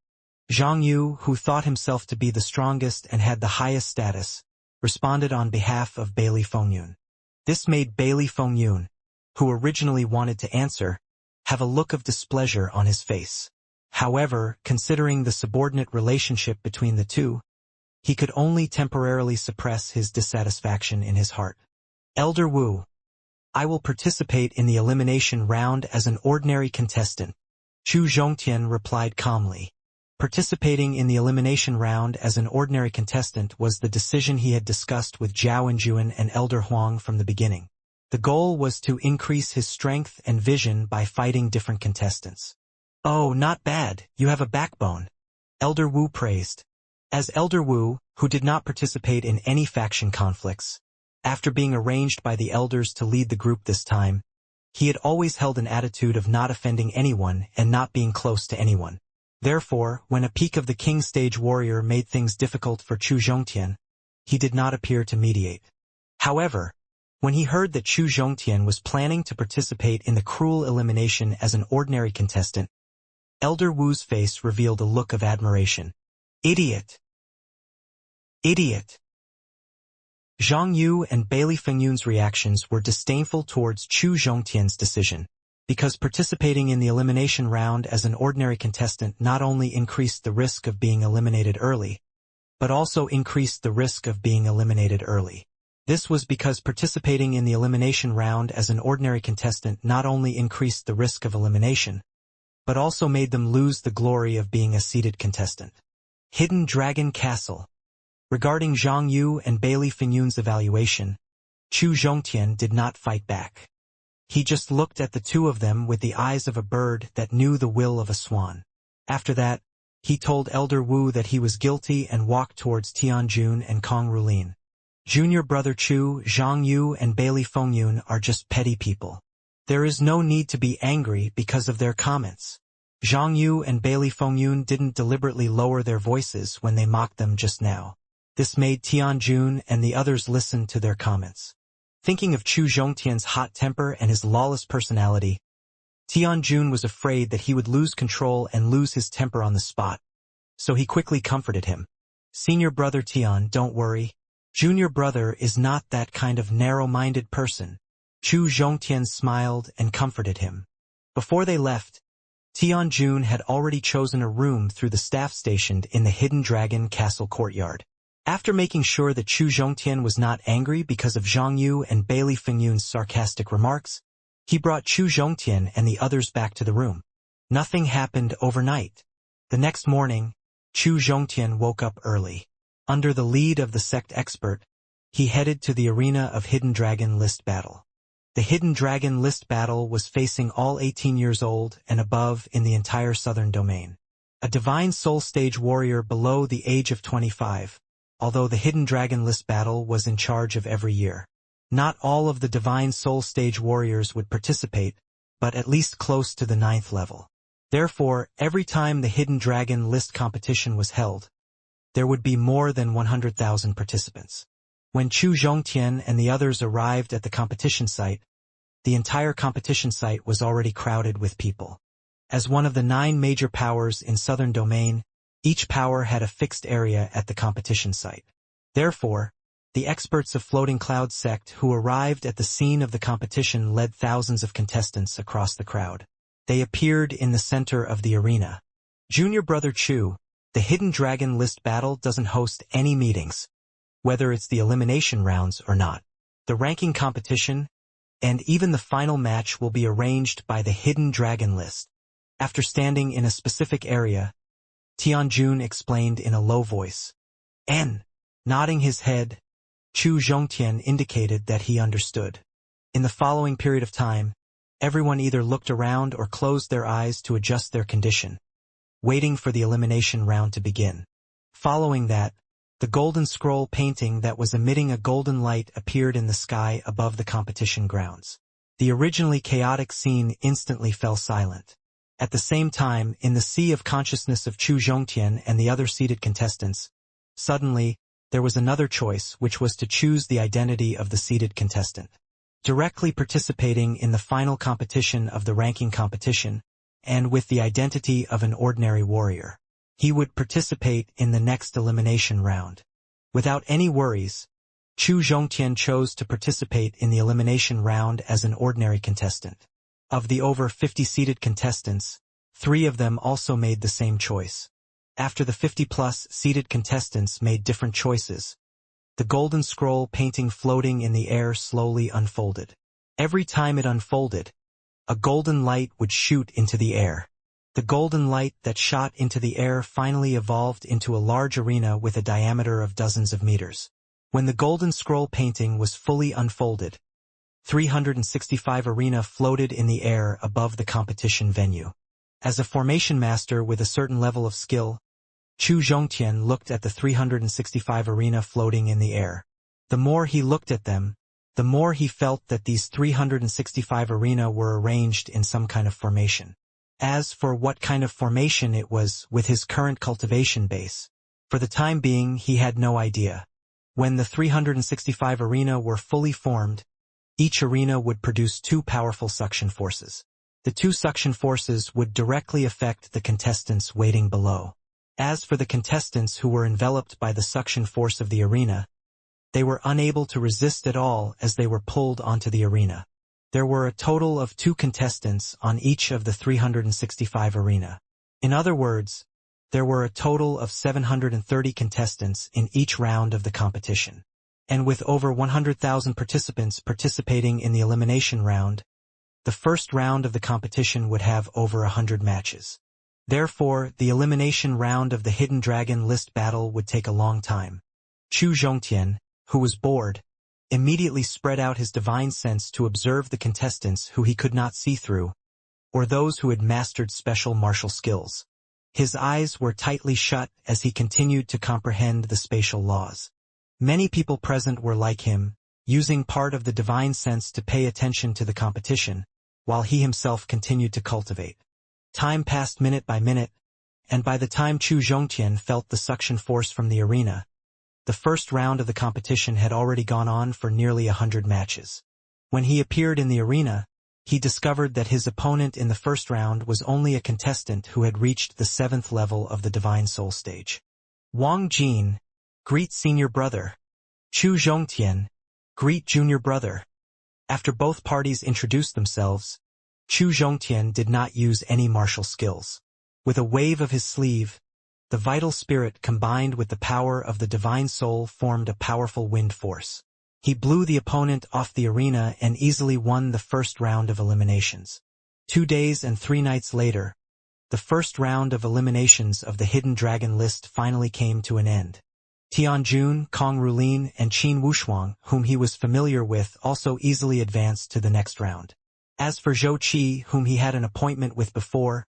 Zhang Yu, who thought himself to be the strongest and had the highest status, responded on behalf of Bailey Fengyun. This made Bailey Fengyun, who originally wanted to answer, have a look of displeasure on his face. However, considering the subordinate relationship between the two, he could only temporarily suppress his dissatisfaction in his heart. Elder Wu, I will participate in the elimination round as an ordinary contestant, Chu Zhongtian replied calmly. Participating in the elimination round as an ordinary contestant was the decision he had discussed with Zhao Enjuan and Elder Huang from the beginning. The goal was to increase his strength and vision by fighting different contestants. Oh, not bad, you have a backbone, Elder Wu praised. As Elder Wu, who did not participate in any faction conflicts, after being arranged by the elders to lead the group this time, he had always held an attitude of not offending anyone and not being close to anyone. Therefore, when a peak of the King stage warrior made things difficult for Chu Zhongtian, he did not appear to mediate. However, when he heard that Chu Zhongtian was planning to participate in the cruel elimination as an ordinary contestant, Elder Wu's face revealed a look of admiration. Idiot! Idiot! Zhang Yu and Bailey Fengyun's reactions were disdainful towards Chu Zhongtian's decision, because participating in the elimination round as an ordinary contestant not only increased the risk of being eliminated early, but also increased the risk of being eliminated early. This was because participating in the elimination round as an ordinary contestant not only increased the risk of elimination, but also made them lose the glory of being a seated contestant. Hidden Dragon Castle. Regarding Zhang Yu and Bailey Fengyun's evaluation, Chu Zhongtian did not fight back. He just looked at the two of them with the eyes of a bird that knew the will of a swan. After that, he told Elder Wu that he was guilty and walked towards Tianjun and Kong Rulin. Junior brother Chu, Zhang Yu and Bailey Fengyun are just petty people. There is no need to be angry because of their comments. Zhang Yu and Bailey Fengyun didn't deliberately lower their voices when they mocked them just now. This made Tianjun and the others listen to their comments. Thinking of Chu Zhongtian's hot temper and his lawless personality, Tianjun was afraid that he would lose control and lose his temper on the spot, so he quickly comforted him. Senior brother Tian, don't worry. Junior brother is not that kind of narrow-minded person. Chu Zhongtian smiled and comforted him. Before they left, Tianjun had already chosen a room through the staff stationed in the Hidden Dragon Castle courtyard. After making sure that Chu Zhongtian was not angry because of Zhang Yu and Bailey Fengyun's sarcastic remarks, he brought Chu Zhongtian and the others back to the room. Nothing happened overnight. The next morning, Chu Zhongtian woke up early. Under the lead of the sect expert, he headed to the arena of Hidden Dragon List Battle. The Hidden Dragon List Battle was facing all 18 years old and above in the entire southern domain. A Divine Soul Stage warrior below the age of 25, although the Hidden Dragon List Battle was in charge of every year. Not all of the Divine Soul Stage warriors would participate, but at least close to the 9th level. Therefore, every time the Hidden Dragon List competition was held, there would be more than 100,000 participants. When Chu Zhongtian and the others arrived at the competition site, the entire competition site was already crowded with people. As one of the 9 major powers in Southern Domain, each power had a fixed area at the competition site. Therefore, the experts of Floating Cloud Sect who arrived at the scene of the competition led thousands of contestants across the crowd. They appeared in the center of the arena. Junior Brother Chu, the Hidden Dragon List Battle doesn't host any meetings, whether it's the elimination rounds or not. The ranking competition, and even the final match will be arranged by the Hidden Dragon List. After standing in a specific area, Tianjun explained in a low voice. Nodding his head, Chu Zhongtian indicated that he understood. In the following period of time, everyone either looked around or closed their eyes to adjust their condition, waiting for the elimination round to begin. Following that, the golden scroll painting that was emitting a golden light appeared in the sky above the competition grounds. The originally chaotic scene instantly fell silent. At the same time, in the sea of consciousness of Chu Zhongtian and the other seated contestants, suddenly, there was another choice, which was to choose the identity of the seated contestant. Directly participating in the final competition of the ranking competition, and with the identity of an ordinary warrior, he would participate in the next elimination round. Without any worries, Chu Zhongtian chose to participate in the elimination round as an ordinary contestant. Of the over 50 seated contestants, 3 of them also made the same choice. After the 50-plus seated contestants made different choices, the golden scroll painting floating in the air slowly unfolded. Every time it unfolded, a golden light would shoot into the air. The golden light that shot into the air finally evolved into a large arena with a diameter of dozens of meters. When the golden scroll painting was fully unfolded, 365 arena floated in the air above the competition venue. As a formation master with a certain level of skill, Chu Zhongtian looked at the 365 arena floating in the air. The more he looked at them, the more he felt that these 365 arena were arranged in some kind of formation. As for what kind of formation it was with his current cultivation base, for the time being he had no idea. When the 365 arena were fully formed, each arena would produce 2 powerful suction forces. The 2 suction forces would directly affect the contestants waiting below. As for the contestants who were enveloped by the suction force of the arena, they were unable to resist at all as they were pulled onto the arena. There were a total of 2 contestants on each of the 365 arena. In other words, there were a total of 730 contestants in each round of the competition. And with over 100,000 participants participating in the elimination round, the first round of the competition would have over 100 matches. Therefore, the elimination round of the Hidden Dragon List Battle would take a long time. Chu Zhongtian, who was bored, immediately spread out his divine sense to observe the contestants who he could not see through, or those who had mastered special martial skills. His eyes were tightly shut as he continued to comprehend the spatial laws. Many people present were like him, using part of the divine sense to pay attention to the competition, while he himself continued to cultivate. Time passed minute by minute, and by the time Chu Zhongtian felt the suction force from the arena, the first round of the competition had already gone on for nearly 100 matches. When he appeared in the arena, he discovered that his opponent in the first round was only a contestant who had reached the 7th level of the Divine Soul stage. Wang Jin, greet senior brother. Chu Zhongtian, greet junior brother. After both parties introduced themselves, Chu Zhongtian did not use any martial skills. With a wave of his sleeve, the vital spirit combined with the power of the divine soul formed a powerful wind force. He blew the opponent off the arena and easily won the first round of eliminations. 2 days and 3 nights later, the first round of eliminations of the Hidden Dragon list finally came to an end. Tianjun, Kong Rulin, and Qin Wushuang, whom he was familiar with, also easily advanced to the next round. As for Zhou Qi, whom he had an appointment with before,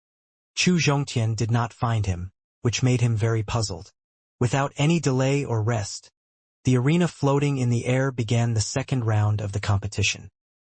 Chu Zhongtian did not find him, which made him very puzzled. Without any delay or rest, the arena floating in the air began the second round of the competition.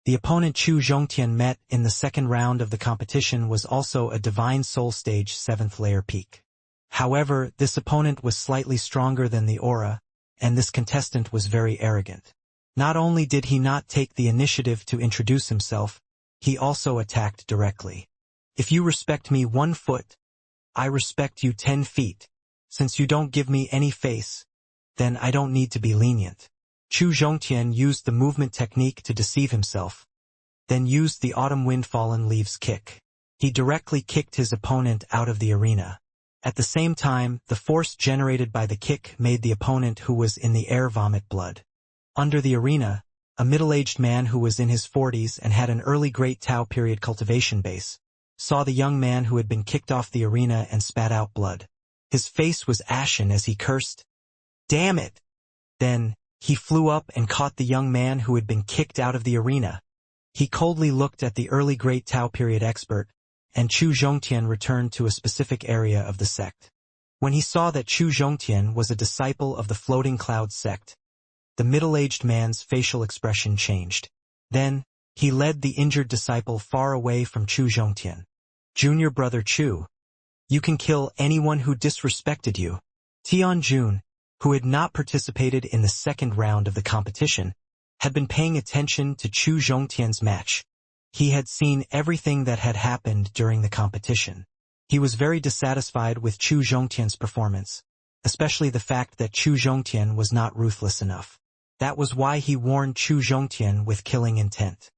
The opponent Chu Zhongtian met in the second round of the competition was also a Divine Soul Stage 7th layer peak. However, this opponent was slightly stronger than the aura, and this contestant was very arrogant. Not only did he not take the initiative to introduce himself, he also attacked directly. If you respect me 1 foot, I respect you 10 feet. Since you don't give me any face, then I don't need to be lenient. Chu Zhongtian used the movement technique to deceive himself, then used the Autumn Wind Fallen Leaves kick. He directly kicked his opponent out of the arena. At the same time, the force generated by the kick made the opponent who was in the air vomit blood. Under the arena, a middle-aged man who was in his 40s and had an early Great Tao period cultivation base, saw the young man who had been kicked off the arena and spat out blood. His face was ashen as he cursed, "Damn it!" Then, he flew up and caught the young man who had been kicked out of the arena. He coldly looked at the early Great Tao period expert, and Chu Zhongtian returned to a specific area of the sect. When he saw that Chu Zhongtian was a disciple of the Floating Cloud sect, the middle-aged man's facial expression changed. Then, he led the injured disciple far away from Chu Zhongtian. "Junior brother Chu, you can kill anyone who disrespected you." Tianjun, who had not participated in the second round of the competition, had been paying attention to Chu Zhongtian's match. He had seen everything that had happened during the competition. He was very dissatisfied with Chu Zhongtian's performance, especially the fact that Chu Zhongtian was not ruthless enough. That was why he warned Chu Zhongtian with killing intent.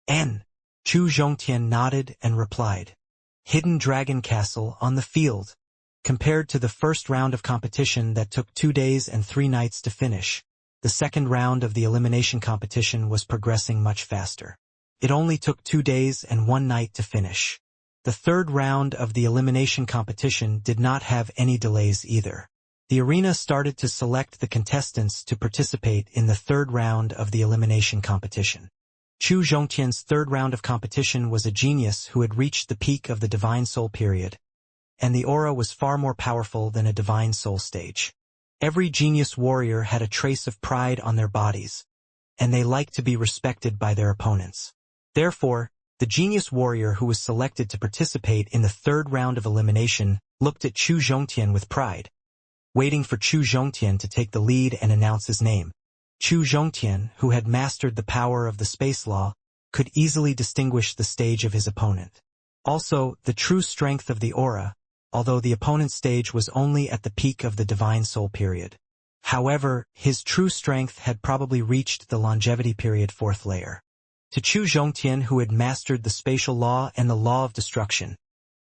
Chu Zhongtian nodded and replied, "Hidden Dragon Castle on the field." Compared to the first round of competition that took 2 days and 3 nights to finish, the second round of the elimination competition was progressing much faster. It only took 2 days and 1 night to finish. The third round of the elimination competition did not have any delays either. The arena started to select the contestants to participate in the third round of the elimination competition. Chu Zhongtian's third round of competition was a genius who had reached the peak of the Divine Soul period, and the aura was far more powerful than a Divine Soul stage. Every genius warrior had a trace of pride on their bodies, and they liked to be respected by their opponents. Therefore, the genius warrior who was selected to participate in the third round of elimination looked at Chu Zhongtian with pride, waiting for Chu Zhongtian to take the lead and announce his name. Chu Zhongtian, who had mastered the power of the space law, could easily distinguish the stage of his opponent. Also, the true strength of the aura, although the opponent's stage was only at the peak of the Divine Soul period. However, his true strength had probably reached the longevity period 4th layer. To Chu Zhongtian, who had mastered the spatial law and the law of destruction,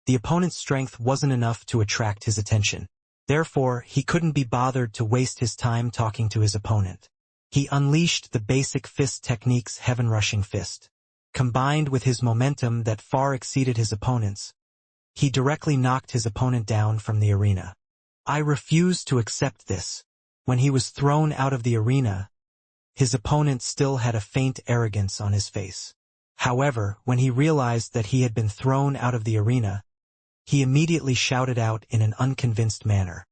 the opponent's strength wasn't enough to attract his attention. Therefore, he couldn't be bothered to waste his time talking to his opponent. He unleashed the basic fist technique's heaven-rushing fist. Combined with his momentum that far exceeded his opponent's, he directly knocked his opponent down from the arena. I refused to accept this. When he was thrown out of the arena, his opponent still had a faint arrogance on his face. However, when he realized that he had been thrown out of the arena, he immediately shouted out in an unconvinced manner.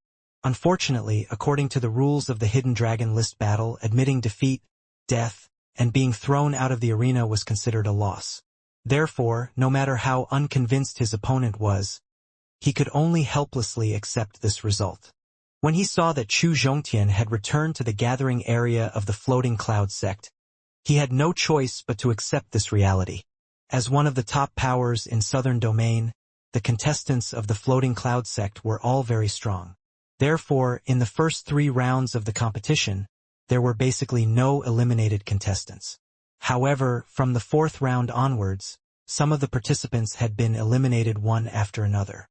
Unfortunately, according to the rules of the Hidden Dragon list battle, admitting defeat, death, and being thrown out of the arena was considered a loss. Therefore, no matter how unconvinced his opponent was, he could only helplessly accept this result. When he saw that Chu Zhongtian had returned to the gathering area of the Floating Cloud sect, he had no choice but to accept this reality. As one of the top powers in Southern Domain, the contestants of the Floating Cloud sect were all very strong. Therefore, in the first 3 rounds of the competition, there were basically no eliminated contestants. However, from the 4th round onwards, some of the participants had been eliminated one after another.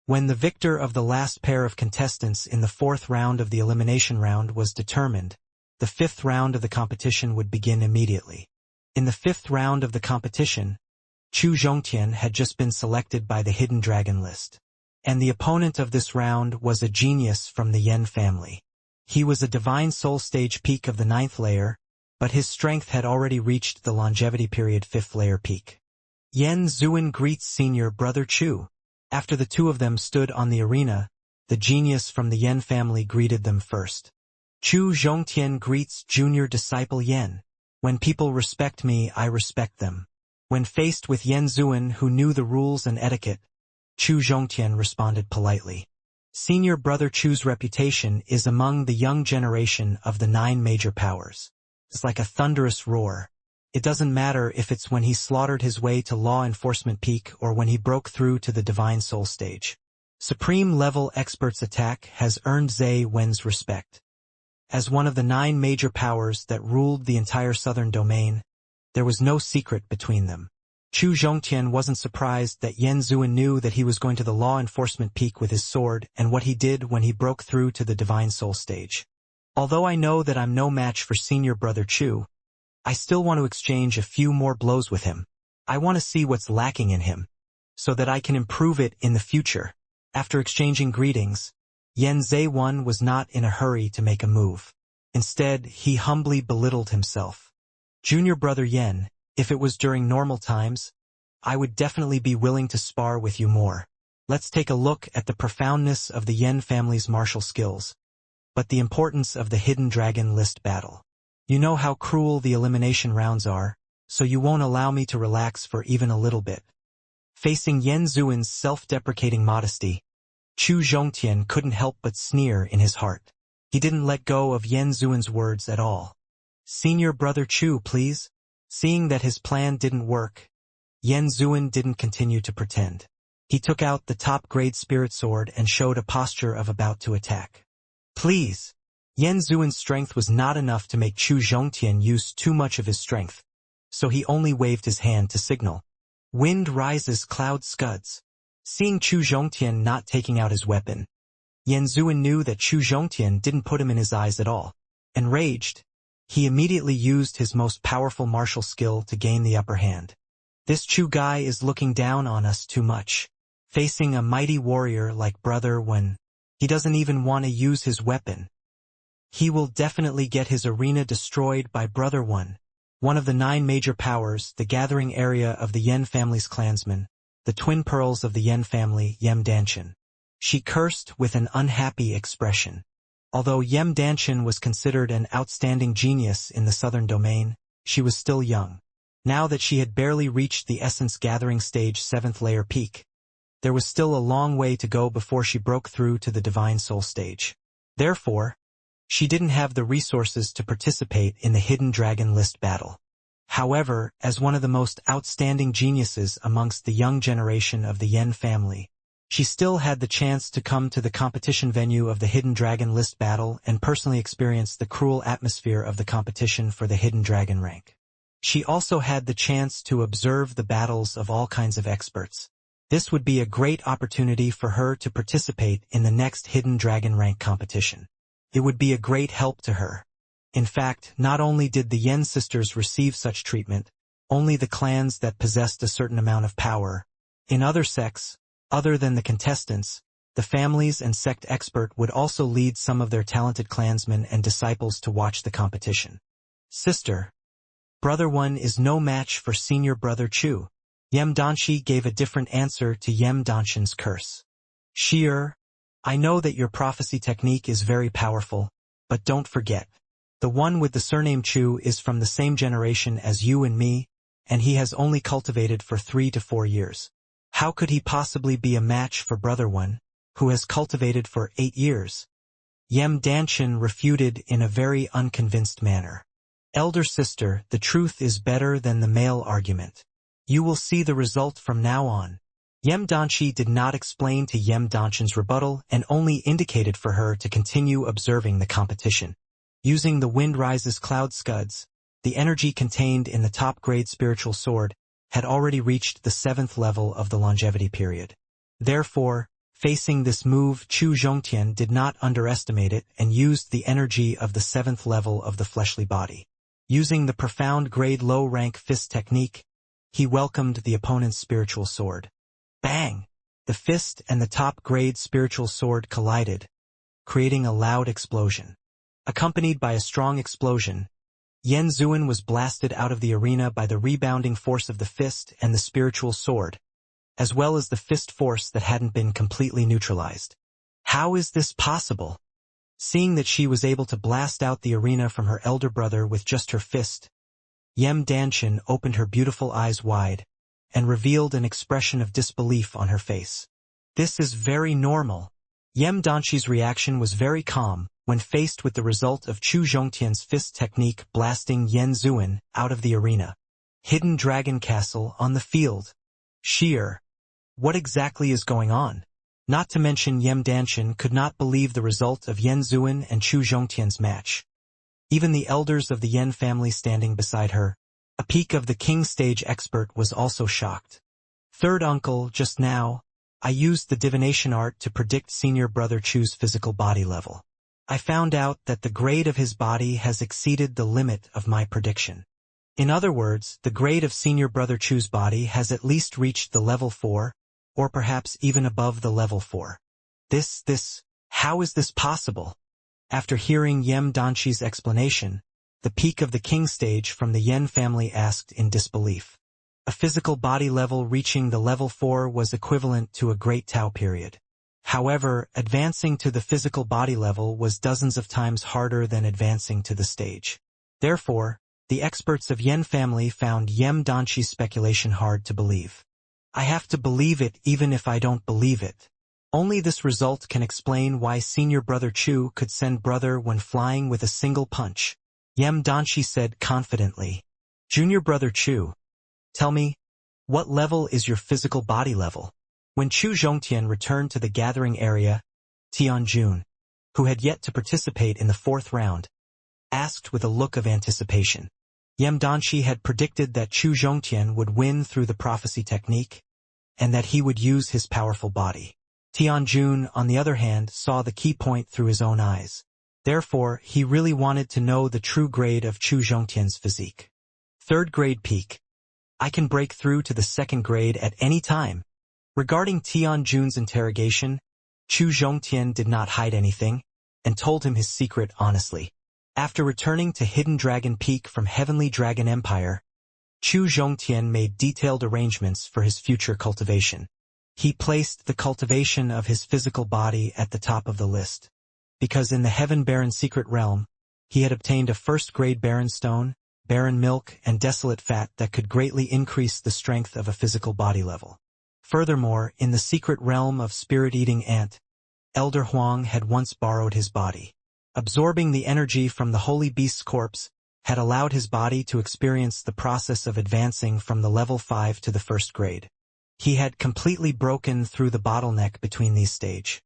When the victor of the last pair of contestants in the 4th round of the elimination round was determined, the 5th round of the competition would begin immediately. In the 5th round of the competition, Chu Zhongtian had just been selected by the Hidden Dragon list. And the opponent of this round was a genius from the Yen family. He was a divine soul stage peak of the 9th layer, but his strength had already reached the longevity period 5th layer peak. Yen Zuin greets senior brother Chu. After the two of them stood on the arena, the genius from the Yen family greeted them first. Chu Zhongtian greets junior disciple Yen. When people respect me, I respect them. When faced with Yen Zuin, who knew the rules and etiquette, Chu Zhongtian responded politely. Senior brother Chu's reputation is among the young generation of the 9 major powers. It's like a thunderous roar. It doesn't matter if it's when he slaughtered his way to law enforcement peak or when he broke through to the divine soul stage. Supreme level expert's attack has earned Zhe Wen's respect. As one of the 9 major powers that ruled the entire southern domain, there was no secret between them. Chu Zhongtian wasn't surprised that Yen Zuin knew that he was going to the law enforcement peak with his sword and what he did when he broke through to the divine soul stage. Although I know that I'm no match for senior brother Chu, I still want to exchange a few more blows with him. I want to see what's lacking in him, so that I can improve it in the future. After exchanging greetings, Yen Zhe-wen was not in a hurry to make a move. Instead, he humbly belittled himself. Junior brother Yen, if it was during normal times, I would definitely be willing to spar with you more. Let's take a look at the profoundness of the Yen family's martial skills, but the importance of the Hidden Dragon list battle. You know how cruel the elimination rounds are, so you won't allow me to relax for even a little bit. Facing Yen Zuin's self-deprecating modesty, Chu Zhongtian couldn't help but sneer in his heart. He didn't let go of Yen Zuin's words at all. Senior brother Chu, please. Seeing that his plan didn't work, Yen Zuin didn't continue to pretend. He took out the top-grade spirit sword and showed a posture of about to attack. Please. Yen Zuin's strength was not enough to make Chu Zhongtian use too much of his strength, so he only waved his hand to signal. Wind rises, cloud scuds. Seeing Chu Zhongtian not taking out his weapon, Yen Zuin knew that Chu Zhongtian didn't put him in his eyes at all. Enraged, he immediately used his most powerful martial skill to gain the upper hand. This Chu guy is looking down on us too much. Facing a mighty warrior like Brother Wen, he doesn't even want to use his weapon. He will definitely get his arena destroyed by Brother Wen, one of the 9 major powers, the gathering area of the Yen family's clansmen, the twin pearls of the Yen family, Yem Danshan. She cursed with an unhappy expression. Although Yem Danshan was considered an outstanding genius in the southern domain, she was still young. Now that she had barely reached the essence gathering stage 7th layer peak, there was still a long way to go before she broke through to the divine soul stage. Therefore, she didn't have the resources to participate in the Hidden Dragon list battle. However, as one of the most outstanding geniuses amongst the young generation of the Yen family, she still had the chance to come to the competition venue of the Hidden Dragon list battle and personally experience the cruel atmosphere of the competition for the Hidden Dragon rank. She also had the chance to observe the battles of all kinds of experts. This would be a great opportunity for her to participate in the next Hidden Dragon rank competition. It would be a great help to her. In fact, not only did the Yen sisters receive such treatment, only the clans that possessed a certain amount of power. In other sects, other than the contestants, the families and sect expert would also lead some of their talented clansmen and disciples to watch the competition. Sister, Brother Wen is no match for senior brother Chu. Yem Danshi gave a different answer to Yem Danshan's curse. Shi'er, I know that your prophecy technique is very powerful, but don't forget. The one with the surname Chu is from the same generation as you and me, and he has only cultivated for 3 to 4 years. How could he possibly be a match for Brother Wen, who has cultivated for 8 years? Yem Danshan refuted in a very unconvinced manner. Elder sister, the truth is better than the male argument. You will see the result from now on. Yem Danshi did not explain to Yem Danshan's rebuttal and only indicated for her to continue observing the competition. Using the Wind Rises Cloud Scuds, the energy contained in the top-grade spiritual sword had already reached the 7th level of the longevity period. Therefore, facing this move, Chu Zhongtian did not underestimate it and used the energy of the 7th level of the fleshly body. Using the profound grade low-rank fist technique, he welcomed the opponent's spiritual sword. Bang! The fist and the top-grade spiritual sword collided, creating a loud explosion. Accompanied by a strong explosion, Yan Zuan was blasted out of the arena by the rebounding force of the fist and the spiritual sword, as well as the fist force that hadn't been completely neutralized. How is this possible? Seeing that she was able to blast out the arena from her elder brother with just her fist, Yem Danshin opened her beautiful eyes wide and revealed an expression of disbelief on her face. This is very normal. Yem Danshi's reaction was very calm when faced with the result of Chu Zhongtian's fist technique blasting Yan Zuan out of the arena. Hidden Dragon Castle on the field. Sheer. What exactly is going on? Not to mention Yem Danshin could not believe the result of Yan Zuan and Chu Zhongtian's match. Even the elders of the Yan family standing beside her, a peak of the king stage expert, was also shocked. Third uncle, just now, I used the divination art to predict senior brother Chu's physical body level. I found out that the grade of his body has exceeded the limit of my prediction. In other words, the grade of senior brother Chu's body has at least reached the level 4, or perhaps even above the level 4. How is this possible? After hearing Yem Danshi's explanation, the peak of the king stage from the Yen family asked in disbelief. A physical body level reaching the level 4 was equivalent to a great Tao period. However, advancing to the physical body level was dozens of times harder than advancing to the stage. Therefore, the experts of Yen family found Yem Danshi's speculation hard to believe. I have to believe it even if I don't believe it. Only this result can explain why senior brother Chu could send brother when flying with a single punch. Yem Danshi said confidently. Junior brother Chu, tell me, what level is your physical body level? When Chu Zhongtian returned to the gathering area, Tianjun, who had yet to participate in the 4th round, asked with a look of anticipation. Yem Danshi had predicted that Chu Zhongtian would win through the prophecy technique, and that he would use his powerful body. Tianjun, on the other hand, saw the key point through his own eyes. Therefore, he really wanted to know the true grade of Chu Zhongtian's physique. 3rd grade peak. I can break through to the 2nd grade at any time. Regarding Tianjun's interrogation, Chu Zhongtian did not hide anything, and told him his secret honestly. After returning to Hidden Dragon Peak from Heavenly Dragon Empire, Chu Zhongtian made detailed arrangements for his future cultivation. He placed the cultivation of his physical body at the top of the list, because in the Heaven Baron Secret Realm, he had obtained a 1st-grade Baron Stone, Baron Milk, and Desolate Fat that could greatly increase the strength of a physical body level. Furthermore, in the secret realm of Spirit-Eating Ant, Elder Huang had once borrowed his body. Absorbing the energy from the Holy Beast's corpse had allowed his body to experience the process of advancing from the level 5 to the 1st grade. He had completely broken through the bottleneck between these stages.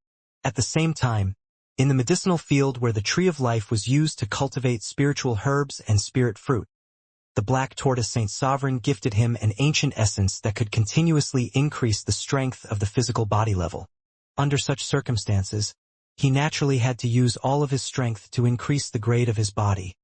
At the same time, in the medicinal field where the Tree of Life was used to cultivate spiritual herbs and spirit fruit, the Black Tortoise Saint Sovereign gifted him an ancient essence that could continuously increase the strength of the physical body level. Under such circumstances, he naturally had to use all of his strength to increase the grade of his body.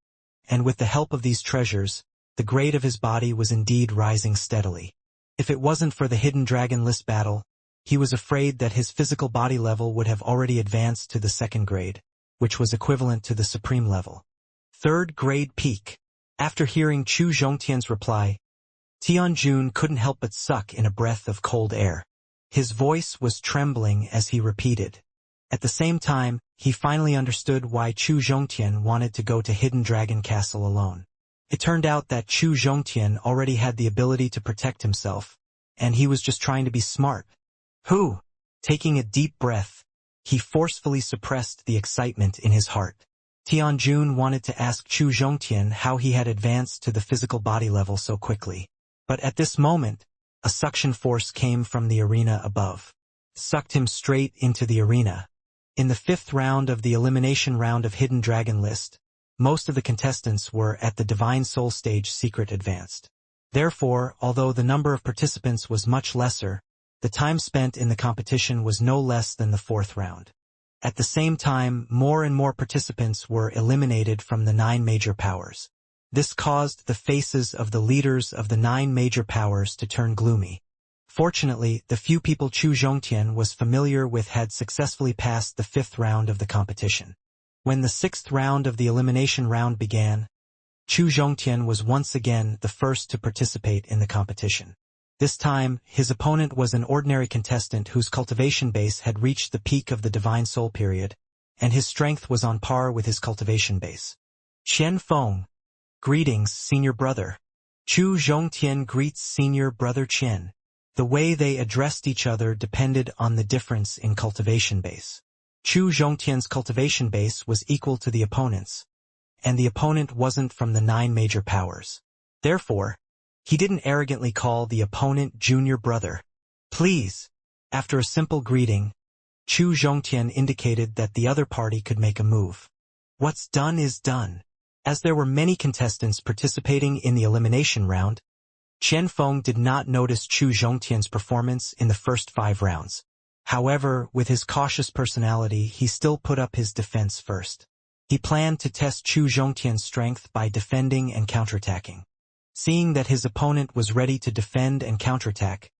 And with the help of these treasures, the grade of his body was indeed rising steadily. If it wasn't for the Hidden Dragon List battle, he was afraid that his physical body level would have already advanced to the 2nd grade, which was equivalent to the supreme level. 3rd grade peak. After hearing Chu Zhongtian's reply, Tianjun couldn't help but suck in a breath of cold air. His voice was trembling as he repeated. At the same time, he finally understood why Chu Zhongtian wanted to go to Hidden Dragon Castle alone. It turned out that Chu Zhongtian already had the ability to protect himself, and he was just trying to be smart. Taking a deep breath, he forcefully suppressed the excitement in his heart. Tianjun wanted to ask Chu Zhongtian how he had advanced to the physical body level so quickly. But at this moment, a suction force came from the arena above. Sucked him straight into the arena. In the 5th round of the elimination round of Hidden Dragon List, most of the contestants were at the Divine Soul Stage Secret Advanced. Therefore, although the number of participants was much lesser, the time spent in the competition was no less than the 4th round. At the same time, more and more participants were eliminated from the 9 major powers. This caused the faces of the leaders of the 9 major powers to turn gloomy. Fortunately, the few people Chu Zhongtian was familiar with had successfully passed the 5th round of the competition. When the 6th round of the elimination round began, Chu Zhongtian was once again the first to participate in the competition. This time, his opponent was an ordinary contestant whose cultivation base had reached the peak of the Divine Soul period, and his strength was on par with his cultivation base. Qian Feng. Greetings, senior brother. Chu Zhongtian greets senior brother Qian. The way they addressed each other depended on the difference in cultivation base. Chu Zhongtian's cultivation base was equal to the opponent's, and the opponent wasn't from the 9 major powers. Therefore, he didn't arrogantly call the opponent junior brother. Please. After a simple greeting, Chu Zhongtian indicated that the other party could make a move. What's done is done. As there were many contestants participating in the elimination round, Qian Feng did not notice Chu Zhongtian's performance in the first 5 rounds. However, with his cautious personality, he still put up his defense first. He planned to test Chu Zhongtian's strength by defending and counterattacking. Seeing that his opponent was ready to defend and counterattack,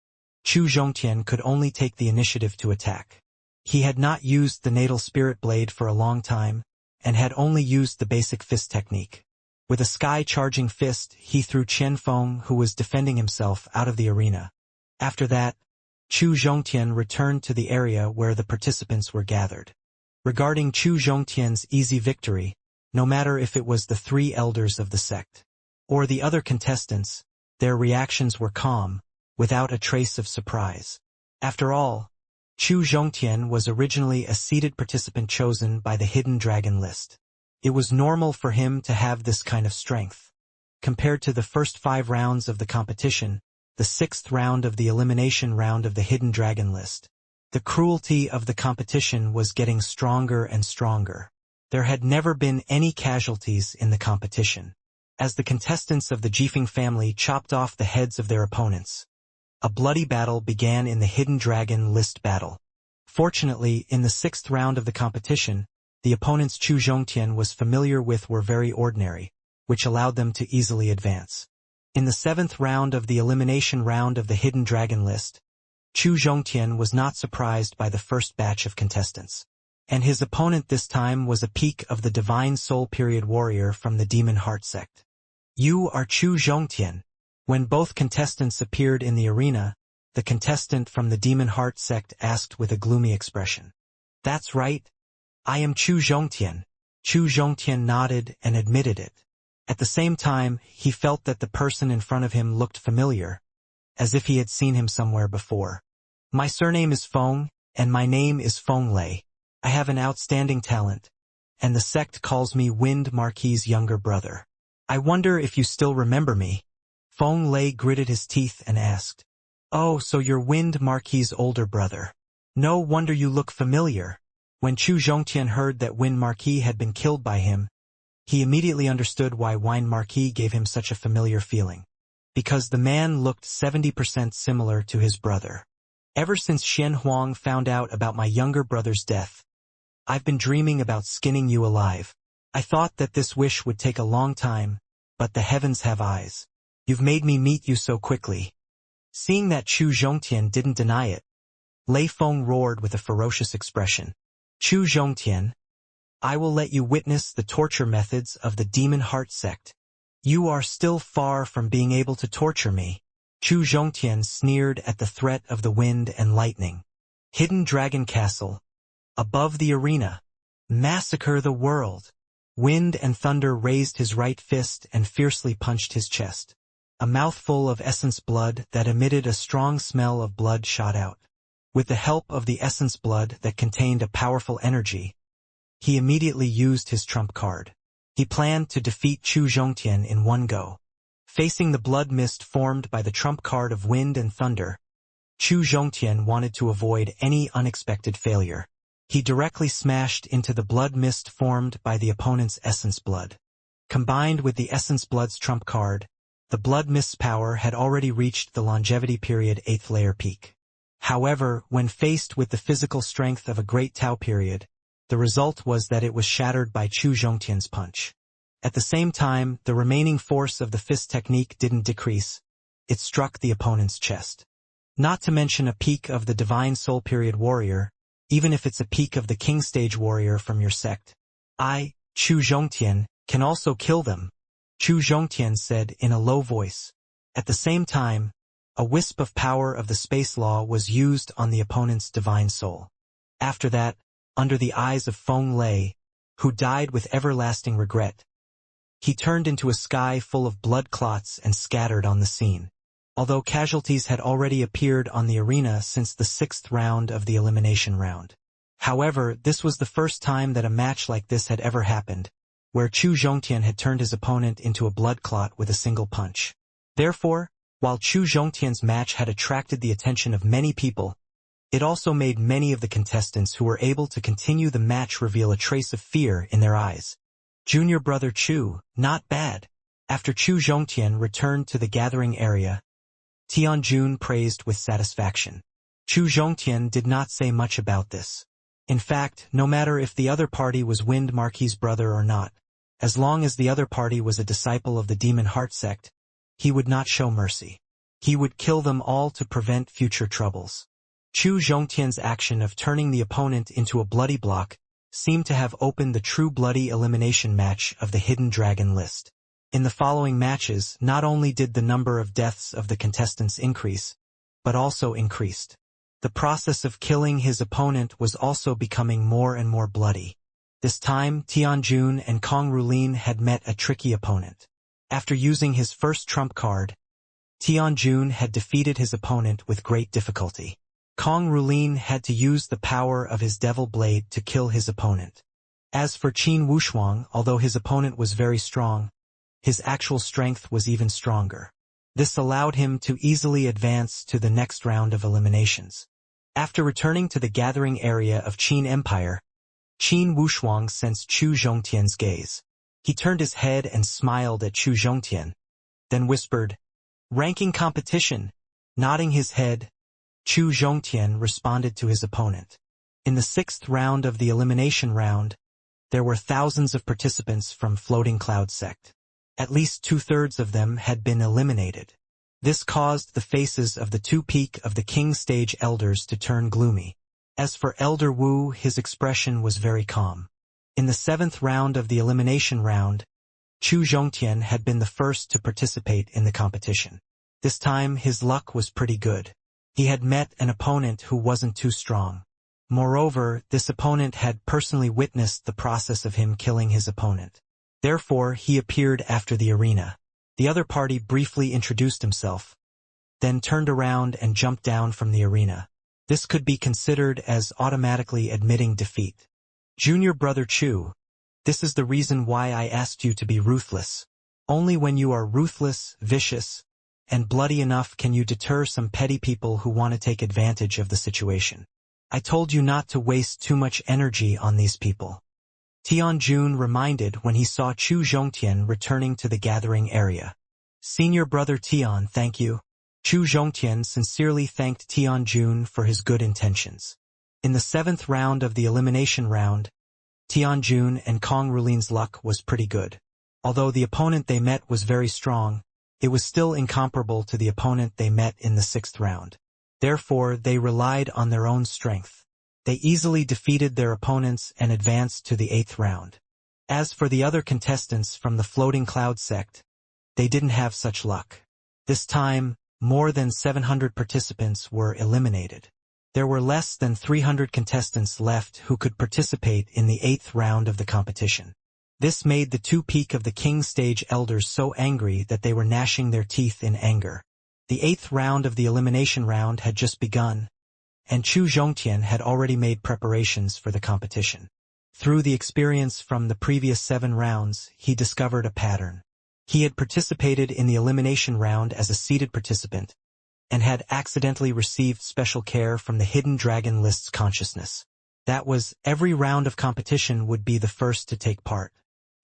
Chu Zhongtian could only take the initiative to attack. He had not used the natal spirit blade for a long time, and had only used the basic fist technique. With a sky-charging fist, he threw Qian Feng, who was defending himself, out of the arena. After that, Chu Zhongtian returned to the area where the participants were gathered. Regarding Chu Zhongtian's easy victory, no matter if it was the 3 elders of the sect or the other contestants, their reactions were calm, without a trace of surprise. After all, Chu Zhongtian was originally a seeded participant chosen by the Hidden Dragon list. It was normal for him to have this kind of strength. Compared to the first 5 rounds of the competition, the 6th round of the elimination round of the Hidden Dragon list, the cruelty of the competition was getting stronger and stronger. There had never been any casualties in the competition. As the contestants of the Jifeng family chopped off the heads of their opponents, a bloody battle began in the Hidden Dragon list battle. Fortunately, in the 6th round of the competition, the opponents Chu Zhongtian was familiar with were very ordinary, which allowed them to easily advance. In the 7th round of the elimination round of the Hidden Dragon list, Chu Zhongtian was not surprised by the first batch of contestants, and his opponent this time was a peak of the Divine Soul period warrior from the Demon Heart sect. You are Chu Zhongtian. When both contestants appeared in the arena, the contestant from the Demon Heart sect asked with a gloomy expression. That's right. I am Chu Zhongtian. Chu Zhongtian nodded and admitted it. At the same time, he felt that the person in front of him looked familiar, as if he had seen him somewhere before. My surname is Feng, and my name is Feng Lei. I have an outstanding talent, and the sect calls me Wind Marquis's younger brother. I wonder if you still remember me. Feng Lei gritted his teeth and asked. Oh, so you're Wind Marquis's older brother. No wonder you look familiar. When Chu Zhongtian heard that Wind Marquis had been killed by him, he immediately understood why Wind Marquis gave him such a familiar feeling. Because the man looked 70% similar to his brother. Ever since Xian Huang found out about my younger brother's death, I've been dreaming about skinning you alive. I thought that this wish would take a long time, but the heavens have eyes. You've made me meet you so quickly. Seeing that Chu Zhongtian didn't deny it, Lei Feng roared with a ferocious expression. Chu Zhongtian, I will let you witness the torture methods of the Demon Heart sect. You are still far from being able to torture me. Chu Zhongtian sneered at the threat of the wind and lightning. Hidden Dragon Castle. Above the arena. Massacre the world. Wind and Thunder raised his right fist and fiercely punched his chest. A mouthful of essence blood that emitted a strong smell of blood shot out. With the help of the essence blood that contained a powerful energy, he immediately used his trump card. He planned to defeat Chu Zhongtian in one go. Facing the blood mist formed by the trump card of Wind and Thunder, Chu Zhongtian wanted to avoid any unexpected failure. He directly smashed into the blood mist formed by the opponent's essence blood. Combined with the essence blood's trump card, the blood mist's power had already reached the longevity period 8th layer peak. However, when faced with the physical strength of a great Tau period, the result was that it was shattered by Chu Zhongtian's punch. At the same time, the remaining force of the fist technique didn't decrease. It struck the opponent's chest. Not to mention a peak of the Divine Soul Period Warrior, even if it's a peak of the King Stage Warrior from your sect. Chu Zhongtian, can also kill them, Chu Zhongtian said in a low voice. At the same time, a wisp of power of the space law was used on the opponent's divine soul. After that, under the eyes of Feng Lei, who died with everlasting regret, he turned into a sky full of blood clots and scattered on the scene. Although casualties had already appeared on the arena since the 6th round of the elimination round. However, this was the first time that a match like this had ever happened, where Chu Zhongtian had turned his opponent into a blood clot with a single punch. Therefore, while Chu Zhongtian's match had attracted the attention of many people, it also made many of the contestants who were able to continue the match reveal a trace of fear in their eyes. Junior brother Chu, not bad. After Chu Zhongtian returned to the gathering area, Tianjun praised with satisfaction. Chu Zhongtian did not say much about this. In fact, no matter if the other party was Wind Marquis's brother or not, as long as the other party was a disciple of the Demon Heart sect, he would not show mercy. He would kill them all to prevent future troubles. Chu Zhongtian's action of turning the opponent into a bloody block seemed to have opened the true bloody elimination match of the Hidden Dragon list. In the following matches, not only did the number of deaths of the contestants increase, but also increased. The process of killing his opponent was also becoming more and more bloody. This time, Tianjun and Kong Rulin had met a tricky opponent. After using his first trump card, Tianjun had defeated his opponent with great difficulty. Kong Rulin had to use the power of his Devil Blade to kill his opponent. As for Qin Wushuang, although his opponent was very strong, his actual strength was even stronger. This allowed him to easily advance to the next round of eliminations. After returning to the gathering area of Qin Empire, Qin Wushuang sensed Chu Zhongtian's gaze. He turned his head and smiled at Chu Zhongtian, then whispered, "Ranking competition." Nodding his head, Chu Zhongtian responded to his opponent. In the 6th round of the elimination round, there were thousands of participants from Floating Cloud sect. At least 2/3 of them had been eliminated. This caused the faces of the two peak of the King Stage elders to turn gloomy. As for Elder Wu, his expression was very calm. In the 7th round of the elimination round, Chu Zhongtian had been the first to participate in the competition. This time his luck was pretty good. He had met an opponent who wasn't too strong. Moreover, this opponent had personally witnessed the process of him killing his opponent. Therefore, he appeared after the arena. The other party briefly introduced himself, then turned around and jumped down from the arena. This could be considered as automatically admitting defeat. Junior brother Chu, this is the reason why I asked you to be ruthless. Only when you are ruthless, vicious, and bloody enough can you deter some petty people who want to take advantage of the situation. I told you not to waste too much energy on these people. Tianjun reminded when he saw Chu Zhongtian returning to the gathering area. Senior brother Tian, thank you. Chu Zhongtian sincerely thanked Tianjun for his good intentions. In the 7th round of the elimination round, Tianjun and Kong Rulin's luck was pretty good. Although the opponent they met was very strong, it was still incomparable to the opponent they met in the 6th round. Therefore, they relied on their own strength. They easily defeated their opponents and advanced to the 8th round. As for the other contestants from the Floating Cloud sect, they didn't have such luck. This time, more than 700 participants were eliminated. There were less than 300 contestants left who could participate in the 8th round of the competition. This made the two peak of the King Stage elders so angry that they were gnashing their teeth in anger. The 8th round of the elimination round had just begun, and Chu Zhongtian had already made preparations for the competition. Through the experience from the previous 7 rounds, he discovered a pattern. He had participated in the elimination round as a seated participant, and had accidentally received special care from the Hidden Dragon list's consciousness. That was, every round of competition would be the first to take part.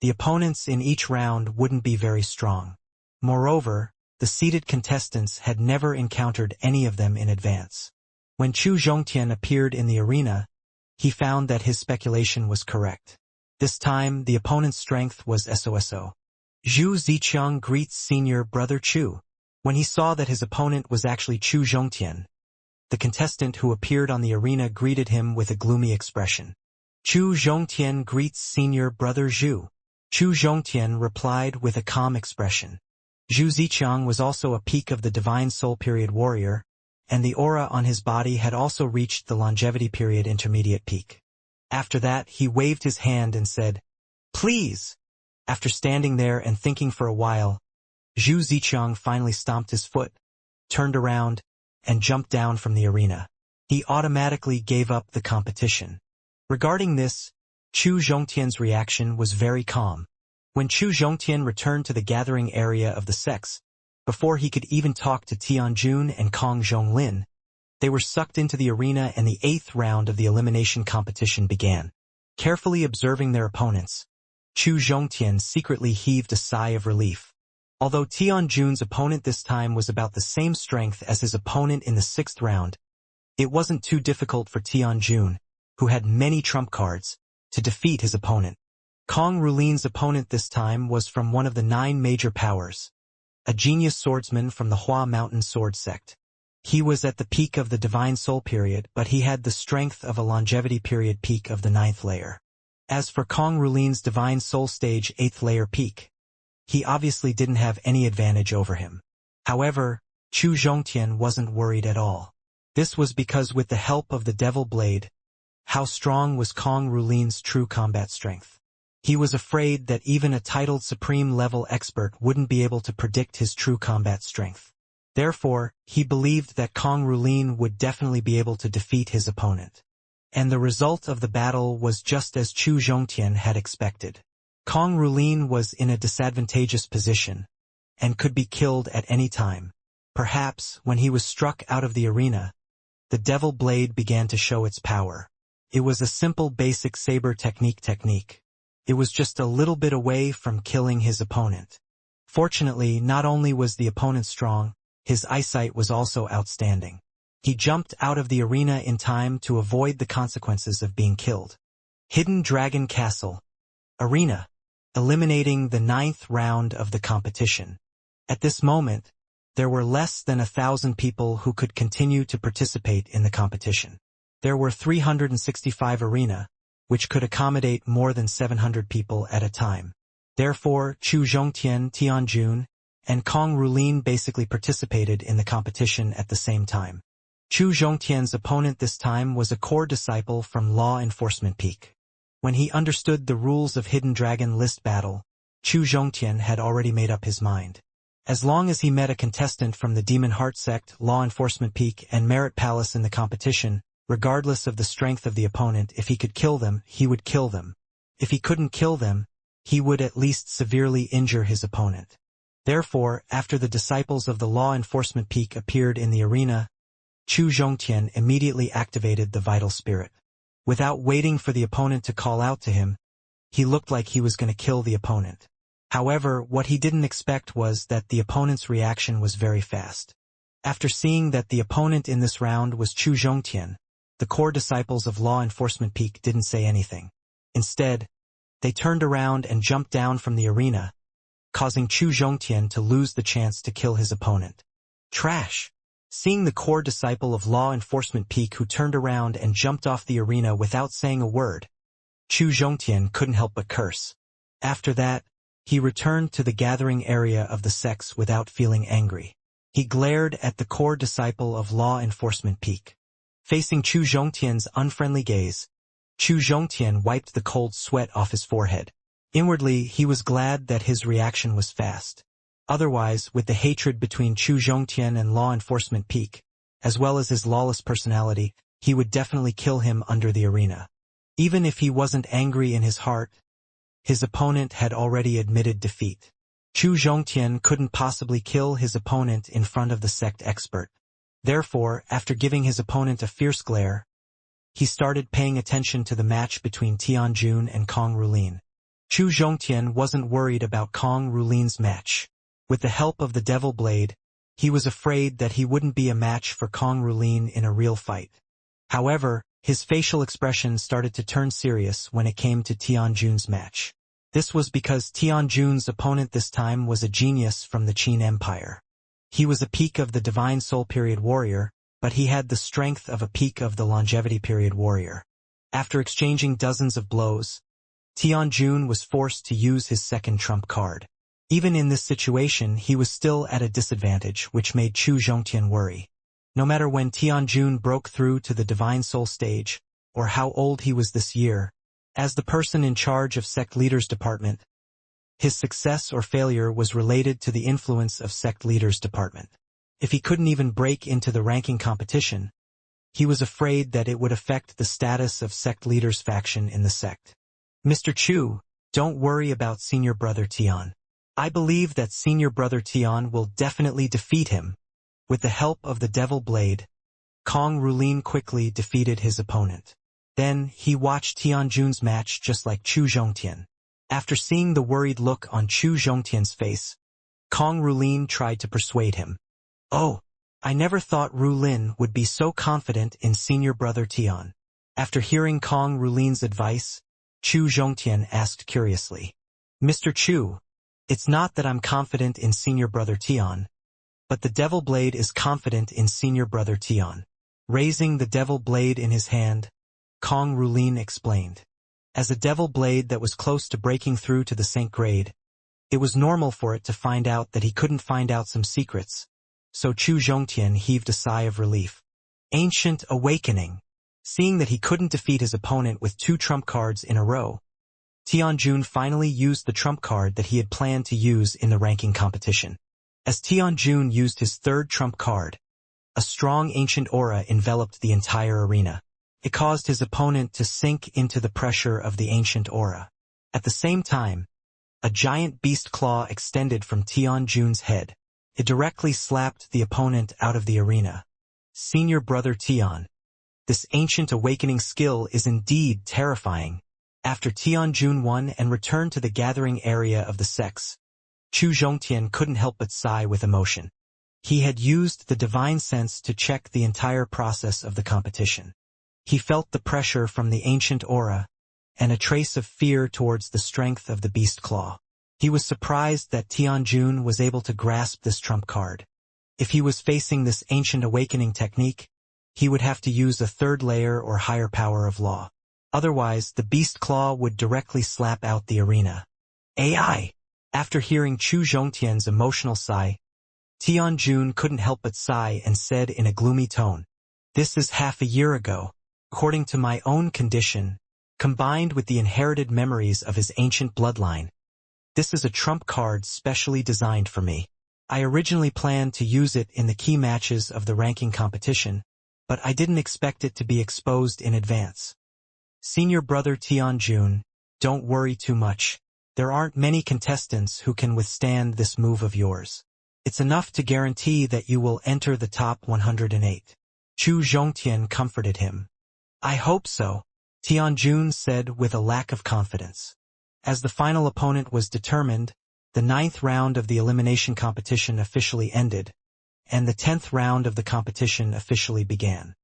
The opponents in each round wouldn't be very strong. Moreover, the seated contestants had never encountered any of them in advance. When Chu Zhongtian appeared in the arena, he found that his speculation was correct. This time, the opponent's strength was SOSO. Zhu Ziqiang greets senior brother Chu. When he saw that his opponent was actually Chu Zhongtian, the contestant who appeared on the arena greeted him with a gloomy expression. Chu Zhongtian greets senior brother Zhu. Chu Zhongtian replied with a calm expression. Zhu Ziqiang was also a peak of the Divine Soul Period warrior, and the aura on his body had also reached the Longevity Period intermediate peak. After that, he waved his hand and said, "Please!" After standing there and thinking for a while, Zhu Ziqiang finally stomped his foot, turned around, and jumped down from the arena. He automatically gave up the competition. Regarding this, Chu Zhongtian's reaction was very calm. When Chu Zhongtian returned to the gathering area of the sects, before he could even talk to Tianjun and Kong Zhonglin, they were sucked into the arena and the 8th round of the elimination competition began. Carefully observing their opponents, Chu Zhongtian secretly heaved a sigh of relief. Although Tianjun's opponent this time was about the same strength as his opponent in the 6th round, it wasn't too difficult for Tianjun, who had many trump cards, to defeat his opponent. Kong Rulin's opponent this time was from one of the 9 major powers, a genius swordsman from the Hua Mountain Sword Sect. He was at the peak of the Divine Soul Period, but he had the strength of a Longevity Period peak of the 9th layer. As for Kong Rulin's Divine Soul Stage 8th layer peak, he obviously didn't have any advantage over him. However, Chu Zhongtian wasn't worried at all. This was because with the help of the Devil Blade, how strong was Kong Rulin's true combat strength? He was afraid that even a titled Supreme level expert wouldn't be able to predict his true combat strength. Therefore, he believed that Kong Rulin would definitely be able to defeat his opponent. And the result of the battle was just as Chu Zhongtian had expected. Kong Rulin was in a disadvantageous position, and could be killed at any time. Perhaps, when he was struck out of the arena, the Devil Blade began to show its power. It was a simple basic saber technique. It was just a little bit away from killing his opponent. Fortunately, not only was the opponent strong, his eyesight was also outstanding. He jumped out of the arena in time to avoid the consequences of being killed. Hidden Dragon Castle. Arena. Eliminating the 9th round of the competition. At this moment, there were less than 1,000 people who could continue to participate in the competition. There were 365 arena, which could accommodate more than 700 people at a time. Therefore, Chu Zhongtian, Tianjun, and Kong Rulin basically participated in the competition at the same time. Chu Zhongtian's opponent this time was a core disciple from Law Enforcement Peak. When he understood the rules of Hidden Dragon List Battle, Chu Zhongtian had already made up his mind. As long as he met a contestant from the Demon Heart Sect, Law Enforcement Peak, and Merit Palace in the competition, regardless of the strength of the opponent, if he could kill them, he would kill them. If he couldn't kill them, he would at least severely injure his opponent. Therefore, after the disciples of the Law Enforcement Peak appeared in the arena, Chu Zhongtian immediately activated the Vital Spirit. Without waiting for the opponent to call out to him, he looked like he was going to kill the opponent. However, what he didn't expect was that the opponent's reaction was very fast. After seeing that the opponent in this round was Chu Zhongtian, the core disciples of Law Enforcement Peak didn't say anything. Instead, they turned around and jumped down from the arena, causing Chu Zhongtian to lose the chance to kill his opponent. Trash! Seeing the core disciple of Law Enforcement Peak who turned around and jumped off the arena without saying a word, Chu Zhongtian couldn't help but curse. After that, he returned to the gathering area of the sects without feeling angry. He glared at the core disciple of Law Enforcement Peak. Facing Chu Zhongtian's unfriendly gaze, Chu Zhongtian wiped the cold sweat off his forehead. Inwardly, he was glad that his reaction was fast. Otherwise, with the hatred between Chu Zhongtian and Law Enforcement Peak, as well as his lawless personality, he would definitely kill him under the arena. Even if he wasn't angry in his heart, his opponent had already admitted defeat. Chu Zhongtian couldn't possibly kill his opponent in front of the sect expert. Therefore, after giving his opponent a fierce glare, he started paying attention to the match between Tianjun and Kong Rulin. Chu Zhongtian wasn't worried about Kong Rulin's match. With the help of the Devil Blade, he was afraid that he wouldn't be a match for Kong Rulin in a real fight. However, His facial expression started to turn serious when it came to Tianjun's match. This was because Tianjun's opponent this time was a genius from the Qin Empire. He was a peak of the Divine Soul period warrior, but he had the strength of a peak of the Longevity period warrior. After exchanging dozens of blows, Tianjun was forced to use his second trump card. Even in this situation, he was still at a disadvantage, which made Chu Zhongtian worry. No matter when Tianjun broke through to the Divine Soul stage, or how old he was this year, as the person in charge of Sect Leaders Department, his success or failure was related to the influence of Sect Leaders Department. If he couldn't even break into the ranking competition, he was afraid that it would affect the status of Sect Leaders faction in the sect. Mr. Chu, don't worry about Senior Brother Tian. I believe that Senior Brother Tian will definitely defeat him. With the help of the Devil Blade, Kong Rulin quickly defeated his opponent. Then, he watched Tianjun's match just like Chu Zhongtian. After seeing the worried look on Chu Zhongtian's face, Kong Rulin tried to persuade him. Oh, I never thought Rulin would be so confident in Senior Brother Tian. After hearing Kong Rulin's advice, Chu Zhongtian asked curiously, Mr. Chu, it's not that I'm confident in Senior Brother Tian, but the Devil Blade is confident in Senior Brother Tian. Raising the Devil Blade in his hand, Kong Rulin explained. As a Devil Blade that was close to breaking through to the Saint grade, it was normal for it to find out that he couldn't find out some secrets, so Chu Zhongtian heaved a sigh of relief. Ancient Awakening. Seeing that he couldn't defeat his opponent with 2 trump cards in a row, Tianjun finally used the trump card that he had planned to use in the ranking competition. As Tianjun used his 3rd trump card, a strong ancient aura enveloped the entire arena. It caused his opponent to sink into the pressure of the ancient aura. At the same time, a giant beast claw extended from Tianjun's head. It directly slapped the opponent out of the arena. Senior Brother Tian. This ancient awakening skill is indeed terrifying. After Tianjun won and returned to the gathering area of the sects, Chu Zhongtian couldn't help but sigh with emotion. He had used the divine sense to check the entire process of the competition. He felt the pressure from the ancient aura, and a trace of fear towards the strength of the beast claw. He was surprised that Tianjun was able to grasp this trump card. If he was facing this ancient awakening technique, he would have to use a 3rd layer or higher power of law. Otherwise, the beast claw would directly slap out the arena. AI. After hearing Chu Zhongtian's emotional sigh, Tianjun couldn't help but sigh and said in a gloomy tone, This is half a year ago. According to my own condition, combined with the inherited memories of his ancient bloodline, this is a trump card specially designed for me. I originally planned to use it in the key matches of the ranking competition, but I didn't expect it to be exposed in advance. Senior Brother Tianjun, don't worry too much. There aren't many contestants who can withstand this move of yours. It's enough to guarantee that you will enter the top 108. Chu Zhongtian comforted him. I hope so, Tianjun said with a lack of confidence. As the final opponent was determined, the 9th round of the elimination competition officially ended, and the 10th round of the competition officially began.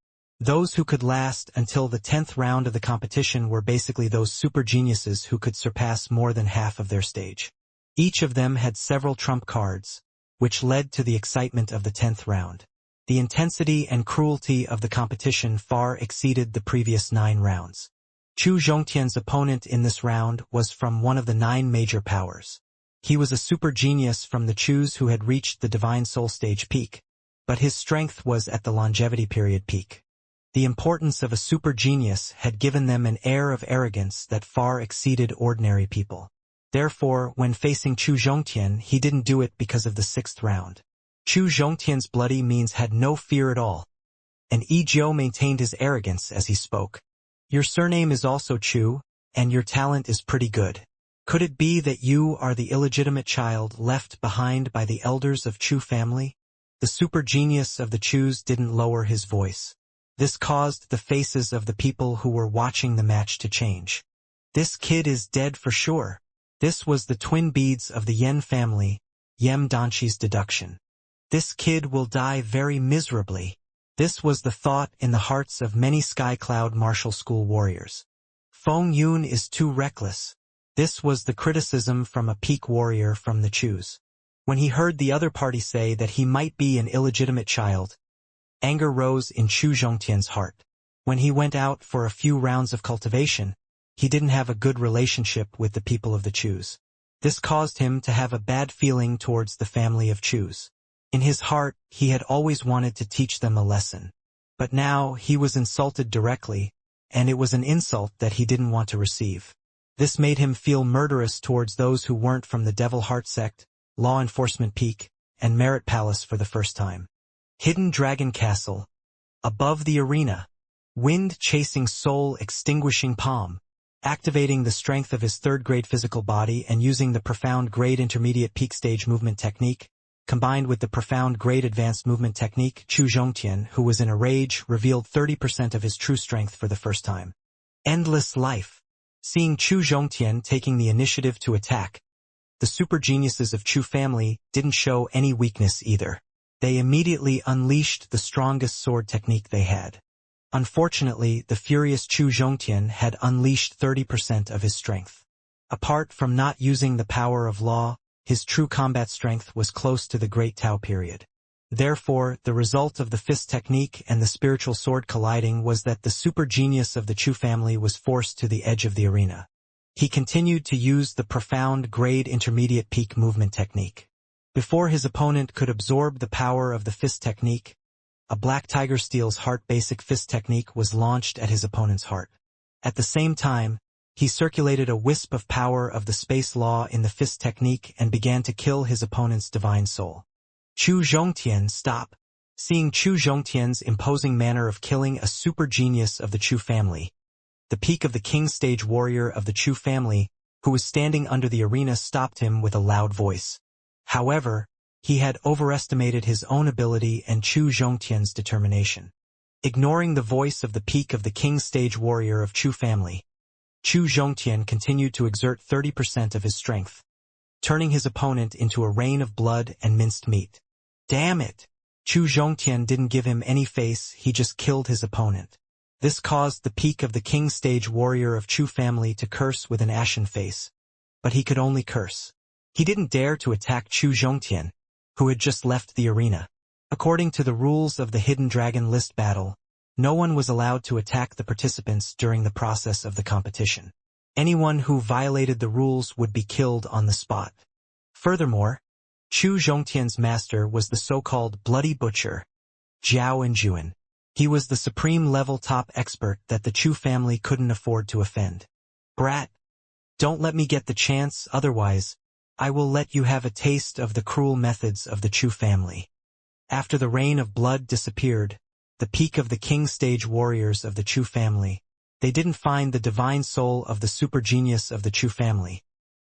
Those who could last until the 10th round of the competition were basically those super geniuses who could surpass more than half of their stage. Each of them had several trump cards, which led to the excitement of the 10th round. The intensity and cruelty of the competition far exceeded the previous 9 rounds. Chu Zhongtian's opponent in this round was from one of the 9 major powers. He was a super genius from the Chus who had reached the Divine Soul stage peak, but his strength was at the Longevity period peak. The importance of a super genius had given them an air of arrogance that far exceeded ordinary people. Therefore, when facing Chu Zhongtian, he didn't do it because of the 6th round. Chu Zhongtian's bloody means had no fear at all, and Yi Jiu maintained his arrogance as he spoke. Your surname is also Chu, and your talent is pretty good. Could it be that you are the illegitimate child left behind by the elders of Chu family? The super genius of the Chus didn't lower his voice. This caused the faces of the people who were watching the match to change. This kid is dead for sure. This was the twin beads of the Yen family, Yem Danchi's deduction. This kid will die very miserably. This was the thought in the hearts of many Sky Cloud martial school warriors. Feng Yun is too reckless. This was the criticism from a peak warrior from the Chus. When he heard the other party say that he might be an illegitimate child, anger rose in Chu Zhongtian's heart. When he went out for a few rounds of cultivation, he didn't have a good relationship with the people of the Chus. This caused him to have a bad feeling towards the family of Chus. In his heart, he had always wanted to teach them a lesson. But now he was insulted directly, and it was an insult that he didn't want to receive. This made him feel murderous towards those who weren't from the Devil Heart Sect, Law Enforcement Peak, and Merit Palace for the first time. Hidden Dragon Castle. Above the arena. Wind-chasing soul-extinguishing palm. Activating the strength of his third-grade physical body and using the profound grade intermediate peak stage movement technique, combined with the profound grade advanced movement technique, Chu Zhongtian, who was in a rage, revealed 30% of his true strength for the first time. Endless life. Seeing Chu Zhongtian taking the initiative to attack, the super geniuses of Chu family didn't show any weakness either. They immediately unleashed the strongest sword technique they had. Unfortunately, the furious Chu Zhongtian had unleashed 30% of his strength. Apart from not using the power of law, his true combat strength was close to the Great Tao period. Therefore, the result of the fist technique and the spiritual sword colliding was that the super genius of the Chu family was forced to the edge of the arena. He continued to use the profound grade intermediate peak movement technique. Before his opponent could absorb the power of the fist technique, a Black Tiger Steel's heart basic fist technique was launched at his opponent's heart. At the same time, he circulated a wisp of power of the space law in the fist technique and began to kill his opponent's divine soul. Chu Zhongtian, stop! Seeing Chu Zhongtian's imposing manner of killing a super genius of the Chu family, the peak of the king stage warrior of the Chu family, who was standing under the arena, stopped him with a loud voice. However, he had overestimated his own ability and Chu Zhongtian's determination. Ignoring the voice of the peak of the king stage warrior of Chu family, Chu Zhongtian continued to exert 30% of his strength, turning his opponent into a rain of blood and minced meat. Damn it! Chu Zhongtian didn't give him any face, he just killed his opponent. This caused the peak of the king stage warrior of Chu family to curse with an ashen face. But he could only curse. He didn't dare to attack Chu Zhongtian, who had just left the arena. According to the rules of the Hidden Dragon List battle, no one was allowed to attack the participants during the process of the competition. Anyone who violated the rules would be killed on the spot. Furthermore, Chu Zhongtian's master was the so-called Bloody Butcher, Zhao Enjuan. He was the supreme level top expert that the Chu family couldn't afford to offend. Brat, don't let me get the chance, otherwise, I will let you have a taste of the cruel methods of the Chu family. After the rain of blood disappeared, the peak of the king stage warriors of the Chu family, they didn't find the divine soul of the super genius of the Chu family.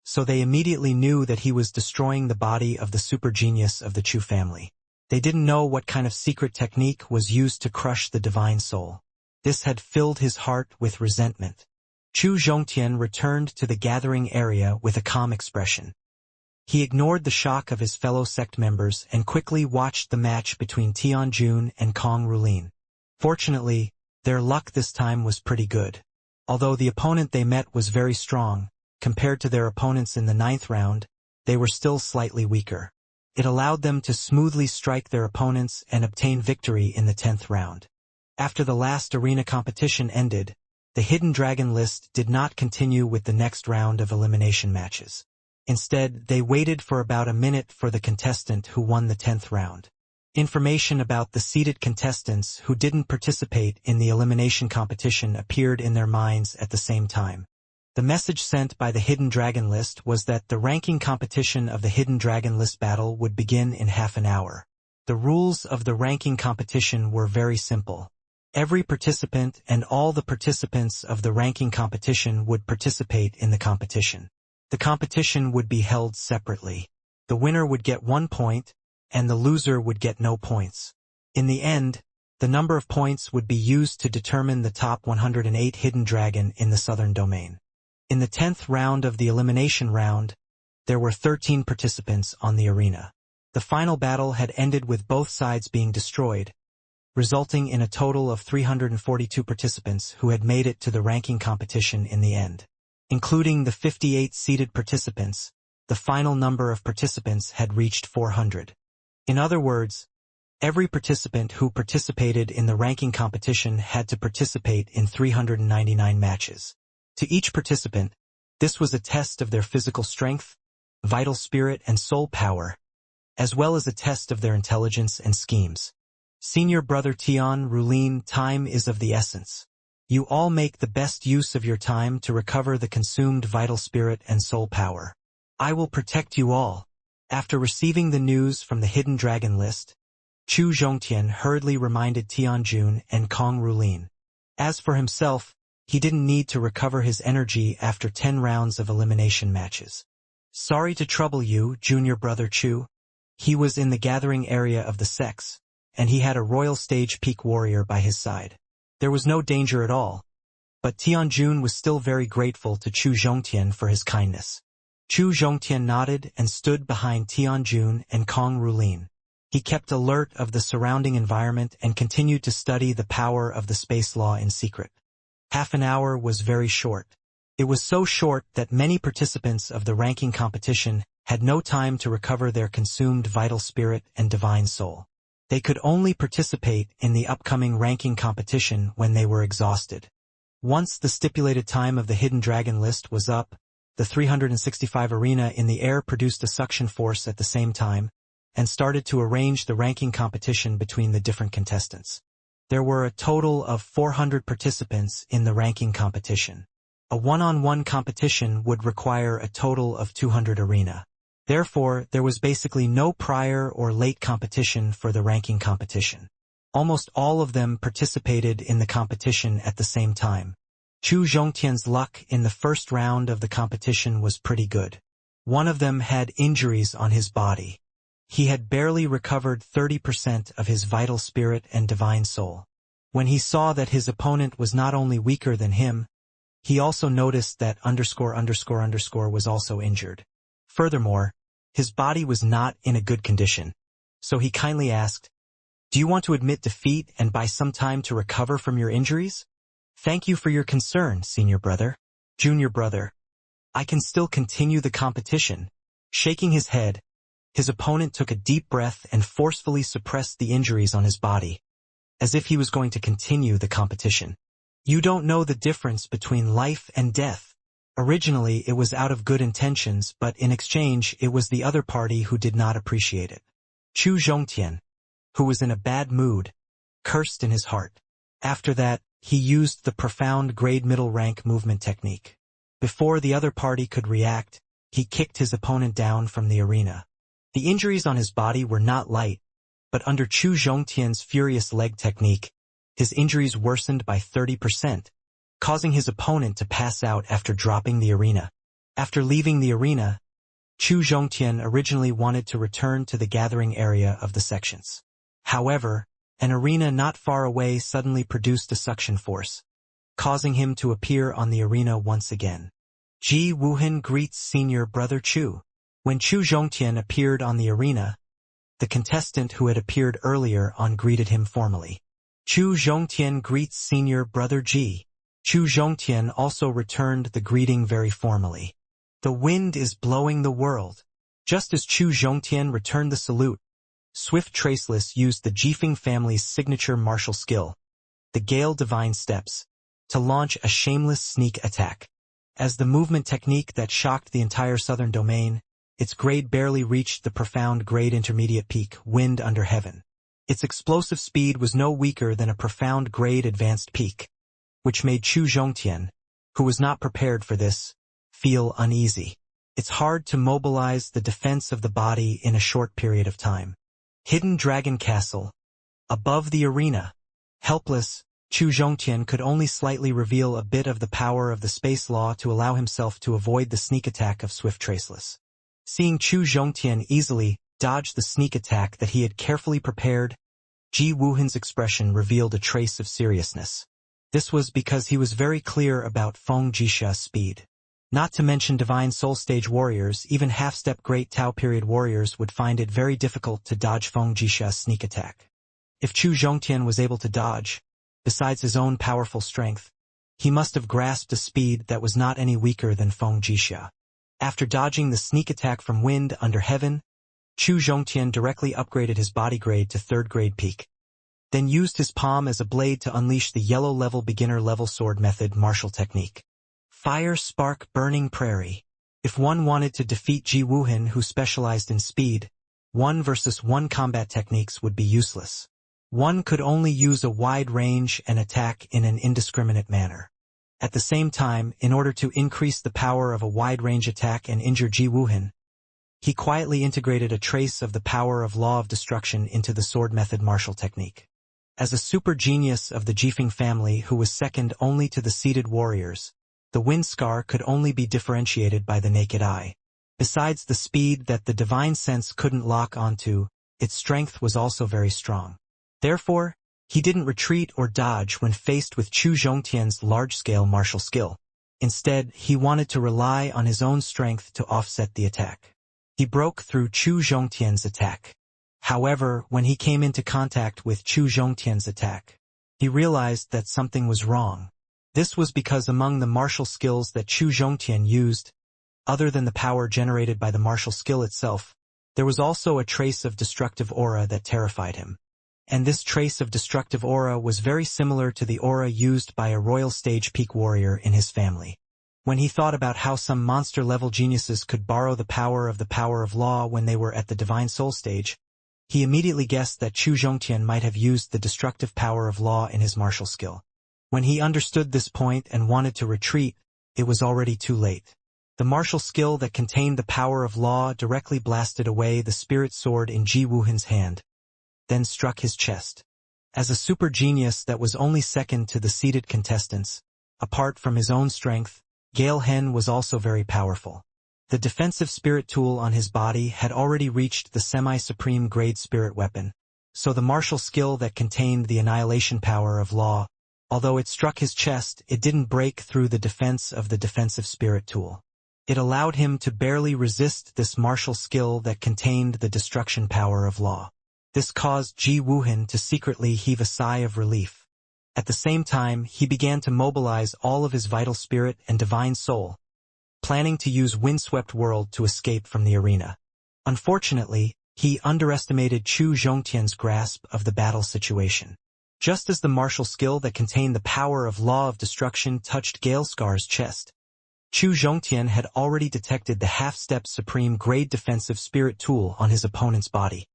So they immediately knew that he was destroying the body of the super genius of the Chu family. They didn't know what kind of secret technique was used to crush the divine soul. This had filled his heart with resentment. Chu Zhongtian returned to the gathering area with a calm expression. He ignored the shock of his fellow sect members and quickly watched the match between Tianjun and Kong Rulin. Fortunately, their luck this time was pretty good. Although the opponent they met was very strong, compared to their opponents in the 9th round, they were still slightly weaker. It allowed them to smoothly strike their opponents and obtain victory in the 10th round. After the last arena competition ended, the Hidden Dragon list did not continue with the next round of elimination matches. Instead, they waited for about a minute for the contestant who won the 10th round. Information about the seeded contestants who didn't participate in the elimination competition appeared in their minds at the same time. The message sent by the Hidden Dragon list was that the ranking competition of the Hidden Dragon list battle would begin in half an hour. The rules of the ranking competition were very simple. Every participant and all the participants of the ranking competition would participate in the competition. The competition would be held separately. The winner would get 1 point, and the loser would get no points. In the end, the number of points would be used to determine the top 108 Hidden Dragon in the Southern Domain. In the 10th round of the elimination round, there were 13 participants on the arena. The final battle had ended with both sides being destroyed, resulting in a total of 342 participants who had made it to the ranking competition in the end. Including the 58 seeded participants, the final number of participants had reached 400. In other words, every participant who participated in the ranking competition had to participate in 399 matches. To each participant, this was a test of their physical strength, vital spirit, and soul power, as well as a test of their intelligence and schemes. Senior Brother Tian Rulin, time is of the essence. You all make the best use of your time to recover the consumed vital spirit and soul power. I will protect you all. After receiving the news from the Hidden Dragon list, Chu Zhongtian hurriedly reminded Tianjun and Kong Rulin. As for himself, he didn't need to recover his energy after 10 rounds of elimination matches. Sorry to trouble you, Junior Brother Chu. He was in the gathering area of the sects, and he had a royal stage peak warrior by his side. There was no danger at all, but Tianjun was still very grateful to Chu Zhongtian for his kindness. Chu Zhongtian nodded and stood behind Tianjun and Kong Rulin. He kept alert of the surrounding environment and continued to study the power of the space law in secret. Half an hour was very short. It was so short that many participants of the ranking competition had no time to recover their consumed vital spirit and divine soul. They could only participate in the upcoming ranking competition when they were exhausted. Once the stipulated time of the Hidden Dragon list was up, the 365 arena in the air produced a suction force at the same time, and started to arrange the ranking competition between the different contestants. There were a total of 400 participants in the ranking competition. A one-on-one competition would require a total of 200 arena. Therefore, there was basically no prior or late competition for the ranking competition. Almost all of them participated in the competition at the same time. Chu Zhongtian's luck in the first round of the competition was pretty good. One of them had injuries on his body. He had barely recovered 30% of his vital spirit and divine soul. When he saw that his opponent was not only weaker than him, he also noticed that ___ was also injured. Furthermore, his body was not in a good condition, so he kindly asked, "Do you want to admit defeat and buy some time to recover from your injuries?" "Thank you for your concern, Senior Brother." "Junior Brother, I can still continue the competition." Shaking his head, his opponent took a deep breath and forcefully suppressed the injuries on his body, as if he was going to continue the competition. "You don't know the difference between life and death. Originally, it was out of good intentions, but in exchange, it was the other party who did not appreciate it." Chu Zhongtian, who was in a bad mood, cursed in his heart. After that, he used the profound grade middle rank movement technique. Before the other party could react, he kicked his opponent down from the arena. The injuries on his body were not light, but under Chu Zhongtian's furious leg technique, his injuries worsened by 30%. Causing his opponent to pass out after dropping the arena. After leaving the arena, Chu Zhongtian originally wanted to return to the gathering area of the sections. However, an arena not far away suddenly produced a suction force, causing him to appear on the arena once again. Ji Wuhan greets Senior Brother Chu. When Chu Zhongtian appeared on the arena, the contestant who had appeared earlier on greeted him formally. Chu Zhongtian greets Senior Brother Ji. Chu Zhongtian also returned the greeting very formally. "The wind is blowing the world." Just as Chu Zhongtian returned the salute, Swift Traceless used the Jifeng family's signature martial skill, the Gale Divine Steps, to launch a shameless sneak attack. As the movement technique that shocked the entire southern domain, its grade barely reached the profound grade intermediate peak, Wind Under Heaven. Its explosive speed was no weaker than a profound grade advanced peak, which made Chu Zhongtian, who was not prepared for this, feel uneasy. It's hard to mobilize the defense of the body in a short period of time. Hidden Dragon Castle. Above the arena. Helpless, Chu Zhongtian could only slightly reveal a bit of the power of the space law to allow himself to avoid the sneak attack of Swift Traceless. Seeing Chu Zhongtian easily dodge the sneak attack that he had carefully prepared, Ji Wuhan's expression revealed a trace of seriousness. This was because he was very clear about Feng Jisha's speed. Not to mention Divine Soul Stage warriors, even half-step Great Tao period warriors would find it very difficult to dodge Feng Jisha's sneak attack. If Chu Zhongtian was able to dodge, besides his own powerful strength, he must have grasped a speed that was not any weaker than Feng Jixia. After dodging the sneak attack from Wind Under Heaven, Chu Zhongtian directly upgraded his body grade to 3rd grade peak, then used his palm as a blade to unleash the yellow-level beginner-level sword method martial technique. Fire Spark Burning Prairie. If one wanted to defeat Ji Wuhan, who specialized in speed, 1 versus 1 combat techniques would be useless. One could only use a wide range and attack in an indiscriminate manner. At the same time, in order to increase the power of a wide-range attack and injure Ji Wuhan, he quietly integrated a trace of the power of Law of Destruction into the sword method martial technique. As a super genius of the Jifeng family who was second only to the seated warriors, the wind scar could only be differentiated by the naked eye. Besides the speed that the divine sense couldn't lock onto, its strength was also very strong. Therefore, he didn't retreat or dodge when faced with Chu Zhongtian's large-scale martial skill. Instead, he wanted to rely on his own strength to offset the attack. He broke through Chu Zhongtian's attack. However, when he came into contact with Chu Zhongtian's attack, he realized that something was wrong. This was because among the martial skills that Chu Zhongtian used, other than the power generated by the martial skill itself, there was also a trace of destructive aura that terrified him. And this trace of destructive aura was very similar to the aura used by a royal stage peak warrior in his family. When he thought about how some monster-level geniuses could borrow the power of law when they were at the divine soul stage, he immediately guessed that Chu Zhongtian might have used the destructive power of law in his martial skill. When he understood this point and wanted to retreat, it was already too late. The martial skill that contained the power of law directly blasted away the spirit sword in Ji Wuhan's hand, then struck his chest. As a super genius that was only second to the seated contestants, apart from his own strength, Gale Hen was also very powerful. The defensive spirit tool on his body had already reached the semi-supreme grade spirit weapon, so the martial skill that contained the annihilation power of law, although it struck his chest, it didn't break through the defense of the defensive spirit tool. It allowed him to barely resist this martial skill that contained the destruction power of law. This caused Ji Wuhan to secretly heave a sigh of relief. At the same time, he began to mobilize all of his vital spirit and divine soul, planning to use Windswept World to escape from the arena. Unfortunately, he underestimated Chu Zhongtian's grasp of the battle situation. Just as the martial skill that contained the power of Law of Destruction touched Gale Scar's chest, Chu Zhongtian had already detected the half-step supreme grade defensive spirit tool on his opponent's body.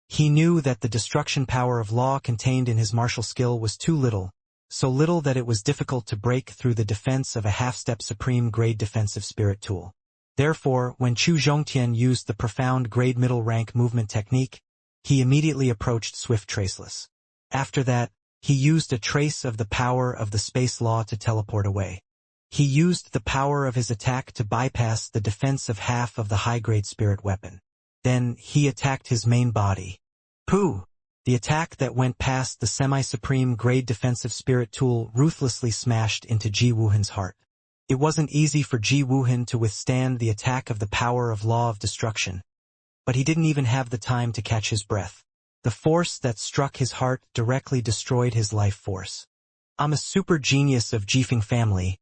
He knew that the destruction power of law contained in his martial skill was too little, so little that it was difficult to break through the defense of a half-step supreme grade defensive spirit tool. Therefore, when Chu Zhongtian used the profound grade middle rank movement technique, he immediately approached Swift Traceless. After that, he used a trace of the power of the space law to teleport away. He used the power of his attack to bypass the defense of half of the high-grade spirit weapon. Then, he attacked his main body. Pooh! The attack that went past the semi-supreme grade defensive spirit tool ruthlessly smashed into Ji Wuhan's heart. It wasn't easy for Ji Wuhan to withstand the attack of the power of Law of Destruction, but he didn't even have the time to catch his breath. The force that struck his heart directly destroyed his life force. I'm a super genius of Jifeng family.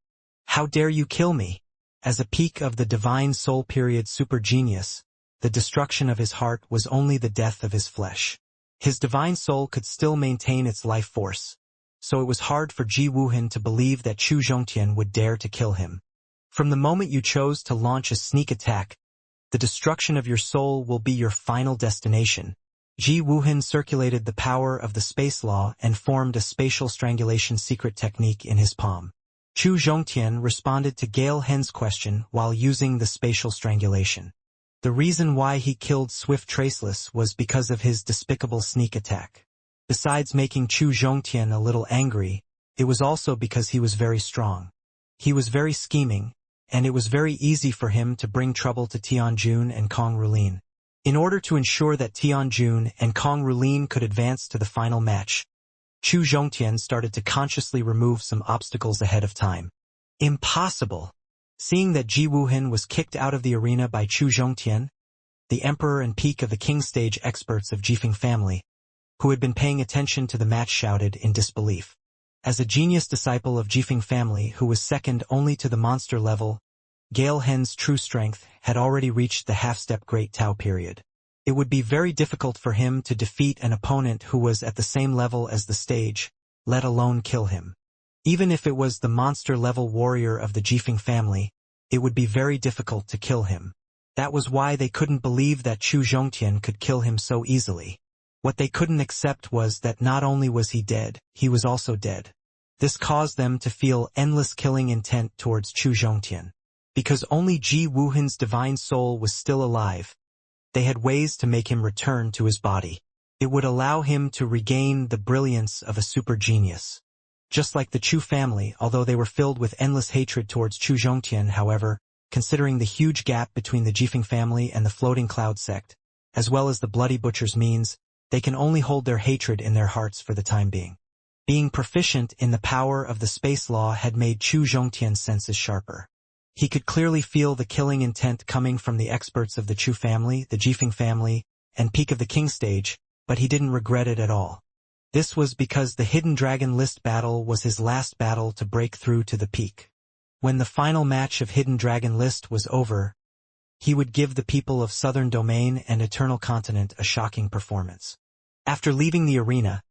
How dare you kill me? As a peak of the divine soul period super genius, the destruction of his heart was only the death of his flesh. His divine soul could still maintain its life force, so it was hard for Ji Wuhan to believe that Chu Zhongtian would dare to kill him. From the moment you chose to launch a sneak attack, the destruction of your soul will be your final destination. Ji Wuhan circulated the power of the space law and formed a spatial strangulation secret technique in his palm. Chu Zhongtian responded to Gale Hen's question while using the spatial strangulation. The reason why he killed Swift Traceless was because of his despicable sneak attack. Besides making Chu Zhongtian a little angry, it was also because he was very strong. He was very scheming, and it was very easy for him to bring trouble to Tianjun and Kong Rulin. In order to ensure that Tianjun and Kong Rulin could advance to the final match, Chu Zhongtian started to consciously remove some obstacles ahead of time. Impossible! Seeing that Ji Wuhan was kicked out of the arena by Chu Zhongtian, the emperor and peak of the king stage experts of Jifeng family, who had been paying attention to the match, shouted in disbelief. As a genius disciple of Jifeng family who was second only to the monster level, Gale Hen's true strength had already reached the half-step Great Tao period. It would be very difficult for him to defeat an opponent who was at the same level as the stage, let alone kill him. Even if it was the monster-level warrior of the Jifeng family, it would be very difficult to kill him. That was why they couldn't believe that Chu Zhongtian could kill him so easily. What they couldn't accept was that not only was he dead, he was also dead. This caused them to feel endless killing intent towards Chu Zhongtian. Because only Ji Wuhan's divine soul was still alive, they had ways to make him return to his body. It would allow him to regain the brilliance of a super genius. Just like the Chu family, although they were filled with endless hatred towards Chu Zhongtian, however, considering the huge gap between the Jifeng family and the Floating Cloud sect, as well as the Bloody Butcher's means, they can only hold their hatred in their hearts for the time being. Being proficient in the power of the space law had made Chu Zhongtian's senses sharper. He could clearly feel the killing intent coming from the experts of the Chu family, the Jifeng family, and Peak of the King stage, but he didn't regret it at all. This was because the Hidden Dragon List battle was his last battle to break through to the peak. When the final match of Hidden Dragon List was over, he would give the people of Southern Domain and Eternal Continent a shocking performance. After leaving the arena,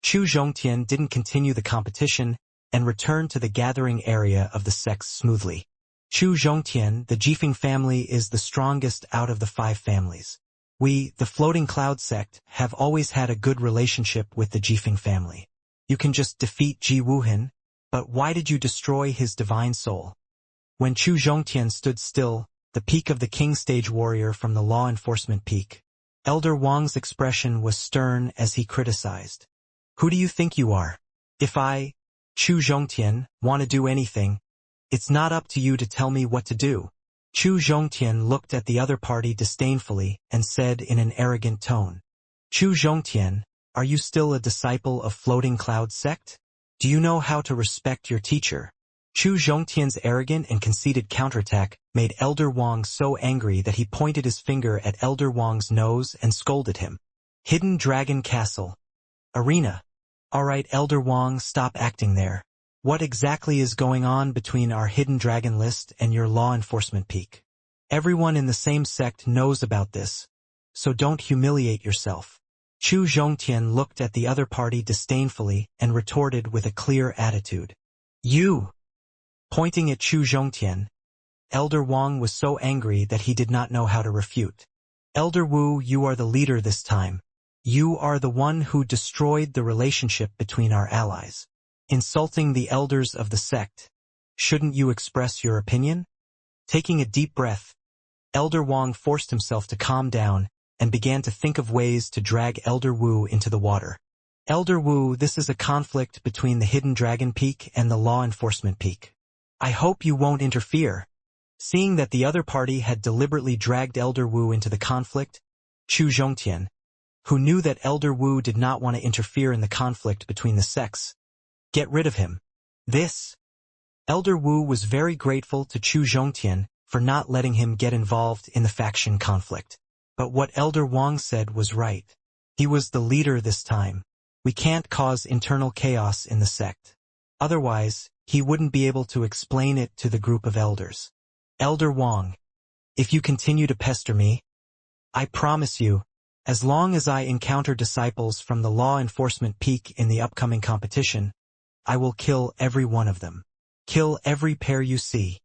Chu Zhongtian didn't continue the competition and returned to the gathering area of the sects smoothly. Chu Zhongtian, the Jifeng family, is the strongest out of the 5 families. We, the Floating Cloud sect, have always had a good relationship with the Jifeng family. You can just defeat Ji Wuhan, but why did you destroy his divine soul? When Chu Zhongtian stood still, the Peak of the King stage warrior from the law enforcement peak, Elder Wang's expression was stern as he criticized. Who do you think you are? If I, Chu Zhongtian, want to do anything, it's not up to you to tell me what to do. Chu Zhongtian looked at the other party disdainfully and said in an arrogant tone, Chu Zhongtian, are you still a disciple of Floating Cloud sect? Do you know how to respect your teacher? Chu Zhongtian's arrogant and conceited counterattack made Elder Wang so angry that he pointed his finger at Elder Wang's nose and scolded him. Hidden Dragon Castle. Arena. Alright, Elder Wang, stop acting there. What exactly is going on between our Hidden Dragon List and your law enforcement peak? Everyone in the same sect knows about this, so don't humiliate yourself. Chu Zhongtian looked at the other party disdainfully and retorted with a clear attitude. You! Pointing at Chu Zhongtian, Elder Wang was so angry that he did not know how to refute. Elder Wu, you are the leader this time. You are the one who destroyed the relationship between our allies. Insulting the elders of the sect. Shouldn't you express your opinion? Taking a deep breath, Elder Wang forced himself to calm down and began to think of ways to drag Elder Wu into the water. Elder Wu, this is a conflict between the Hidden Dragon Peak and the Law Enforcement Peak. I hope you won't interfere. Seeing that the other party had deliberately dragged Elder Wu into the conflict, Chu Zhongtian, who knew that Elder Wu did not want to interfere in the conflict between the sects, get rid of him. Elder Wu was very grateful to Chu Zhongtian for not letting him get involved in the faction conflict. But what Elder Wang said was right. He was the leader this time. We can't cause internal chaos in the sect. Otherwise, he wouldn't be able to explain it to the group of elders. Elder Wang, if you continue to pester me, I promise you, as long as I encounter disciples from the law enforcement peak in the upcoming competition, I will kill every one of them. Kill every pair you see.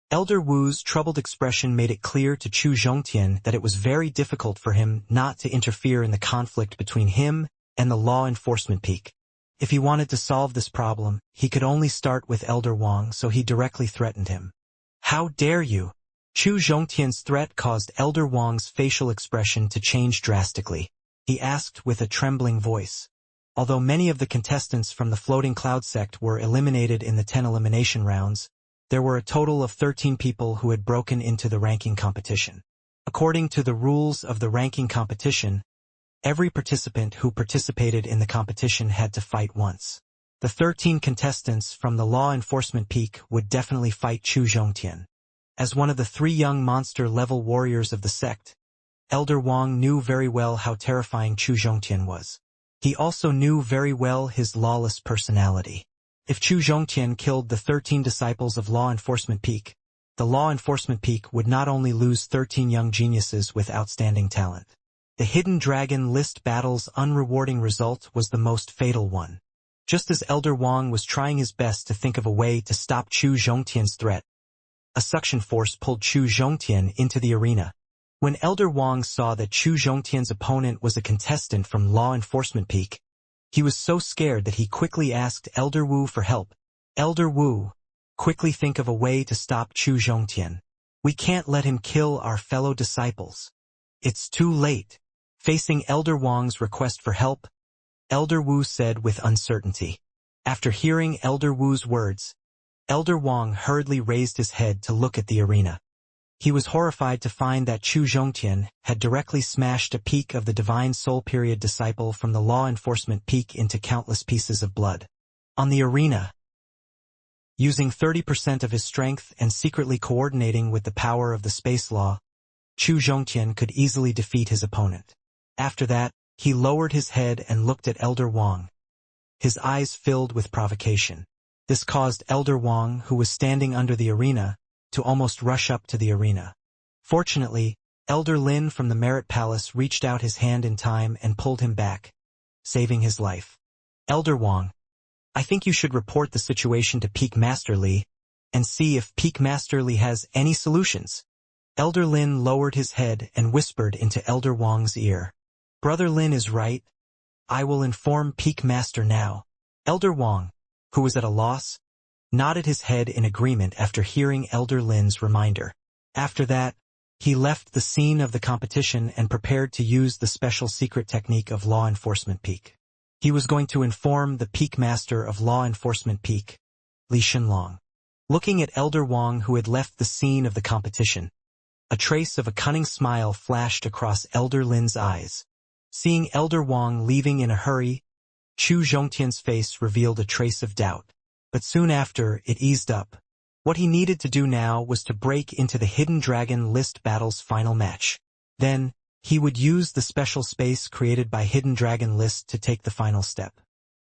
Elder Wu's troubled expression made it clear to Chu Zhongtian that it was very difficult for him not to interfere in the conflict between him and the law enforcement peak. If he wanted to solve this problem, he could only start with Elder Wang, so he directly threatened him. How dare you? Chu Zhongtian's threat caused Elder Wang's facial expression to change drastically. He asked with a trembling voice. Although many of the contestants from the Floating Cloud sect were eliminated in the 10 elimination rounds, there were a total of 13 people who had broken into the ranking competition. According to the rules of the ranking competition, every participant who participated in the competition had to fight once. The 13 contestants from the law enforcement peak would definitely fight Chu Zhongtian. As one of the 3 young monster-level warriors of the sect, Elder Wang knew very well how terrifying Chu Zhongtian was. He also knew very well his lawless personality. If Chu Zhongtian killed the 13 disciples of Law Enforcement Peak, the Law Enforcement Peak would not only lose 13 young geniuses with outstanding talent. The Hidden Dragon List battle's unrewarding result was the most fatal one. Just as Elder Wang was trying his best to think of a way to stop Chu Zhongtian's threat, a suction force pulled Chu Zhongtian into the arena. When Elder Wang saw that Chu Zhongtian's opponent was a contestant from Law Enforcement Peak, he was so scared that he quickly asked Elder Wu for help. Elder Wu, quickly think of a way to stop Chu Zhongtian. We can't let him kill our fellow disciples. It's too late. Facing Elder Wang's request for help, Elder Wu said with uncertainty. After hearing Elder Wu's words, Elder Wang hurriedly raised his head to look at the arena. He was horrified to find that Chu Zhongtian had directly smashed a peak of the Divine Soul Period disciple from the Law Enforcement Peak into countless pieces of blood. On the arena, using 30% of his strength and secretly coordinating with the power of the space law, Chu Zhongtian could easily defeat his opponent. After that, he lowered his head and looked at Elder Wang. His eyes filled with provocation. This caused Elder Wang, who was standing under the arena, to almost rush up to the arena. Fortunately, Elder Lin from the Merit Palace reached out his hand in time and pulled him back, saving his life. Elder Wang, I think you should report the situation to Peak Master Li, and see if Peak Master Li has any solutions. Elder Lin lowered his head and whispered into Elder Wang's ear. Brother Lin is right. I will inform Peak Master now. Elder Wang, who was at a loss, nodded his head in agreement after hearing Elder Lin's reminder. After that, he left the scene of the competition and prepared to use the special secret technique of Law Enforcement Peak. He was going to inform the Peak Master of Law Enforcement Peak, Li Shenlong. Looking at Elder Wang, who had left the scene of the competition, a trace of a cunning smile flashed across Elder Lin's eyes. Seeing Elder Wang leaving in a hurry, Chu Zhongtian's face revealed a trace of doubt. But soon after, it eased up. What he needed to do now was to break into the Hidden Dragon List battle's final match. Then, he would use the special space created by Hidden Dragon List to take the final step.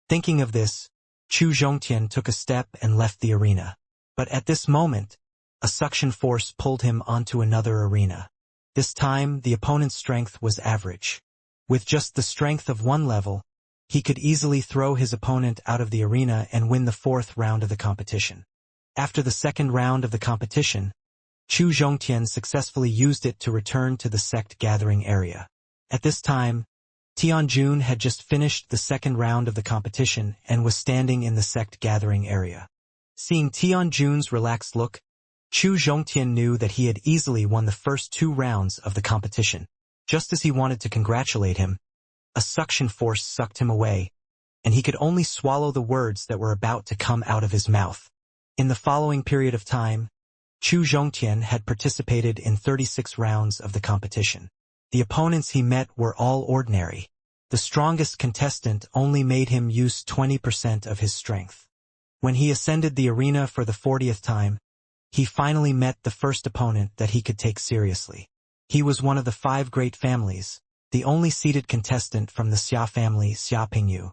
Thinking of this, Chu Zhongtian took a step and left the arena. But at this moment, a suction force pulled him onto another arena. This time, the opponent's strength was average. With just the strength of one level, he could easily throw his opponent out of the arena and win the 4th round of the competition. After the 2nd round of the competition, Chu Zhongtian successfully used it to return to the sect gathering area. At this time, Tianjun had just finished the 2nd round of the competition and was standing in the sect gathering area. Seeing Tianjun's relaxed look, Chu Zhongtian knew that he had easily won the first 2 rounds of the competition. Just as he wanted to congratulate him, a suction force sucked him away, and he could only swallow the words that were about to come out of his mouth. In the following period of time, Chu Zhongtian had participated in 36 rounds of the competition. The opponents he met were all ordinary. The strongest contestant only made him use 20% of his strength. When he ascended the arena for the 40th time, he finally met the first opponent that he could take seriously. He was one of the 5 great families, the only seated contestant from the Xia family, Xia Pingyu.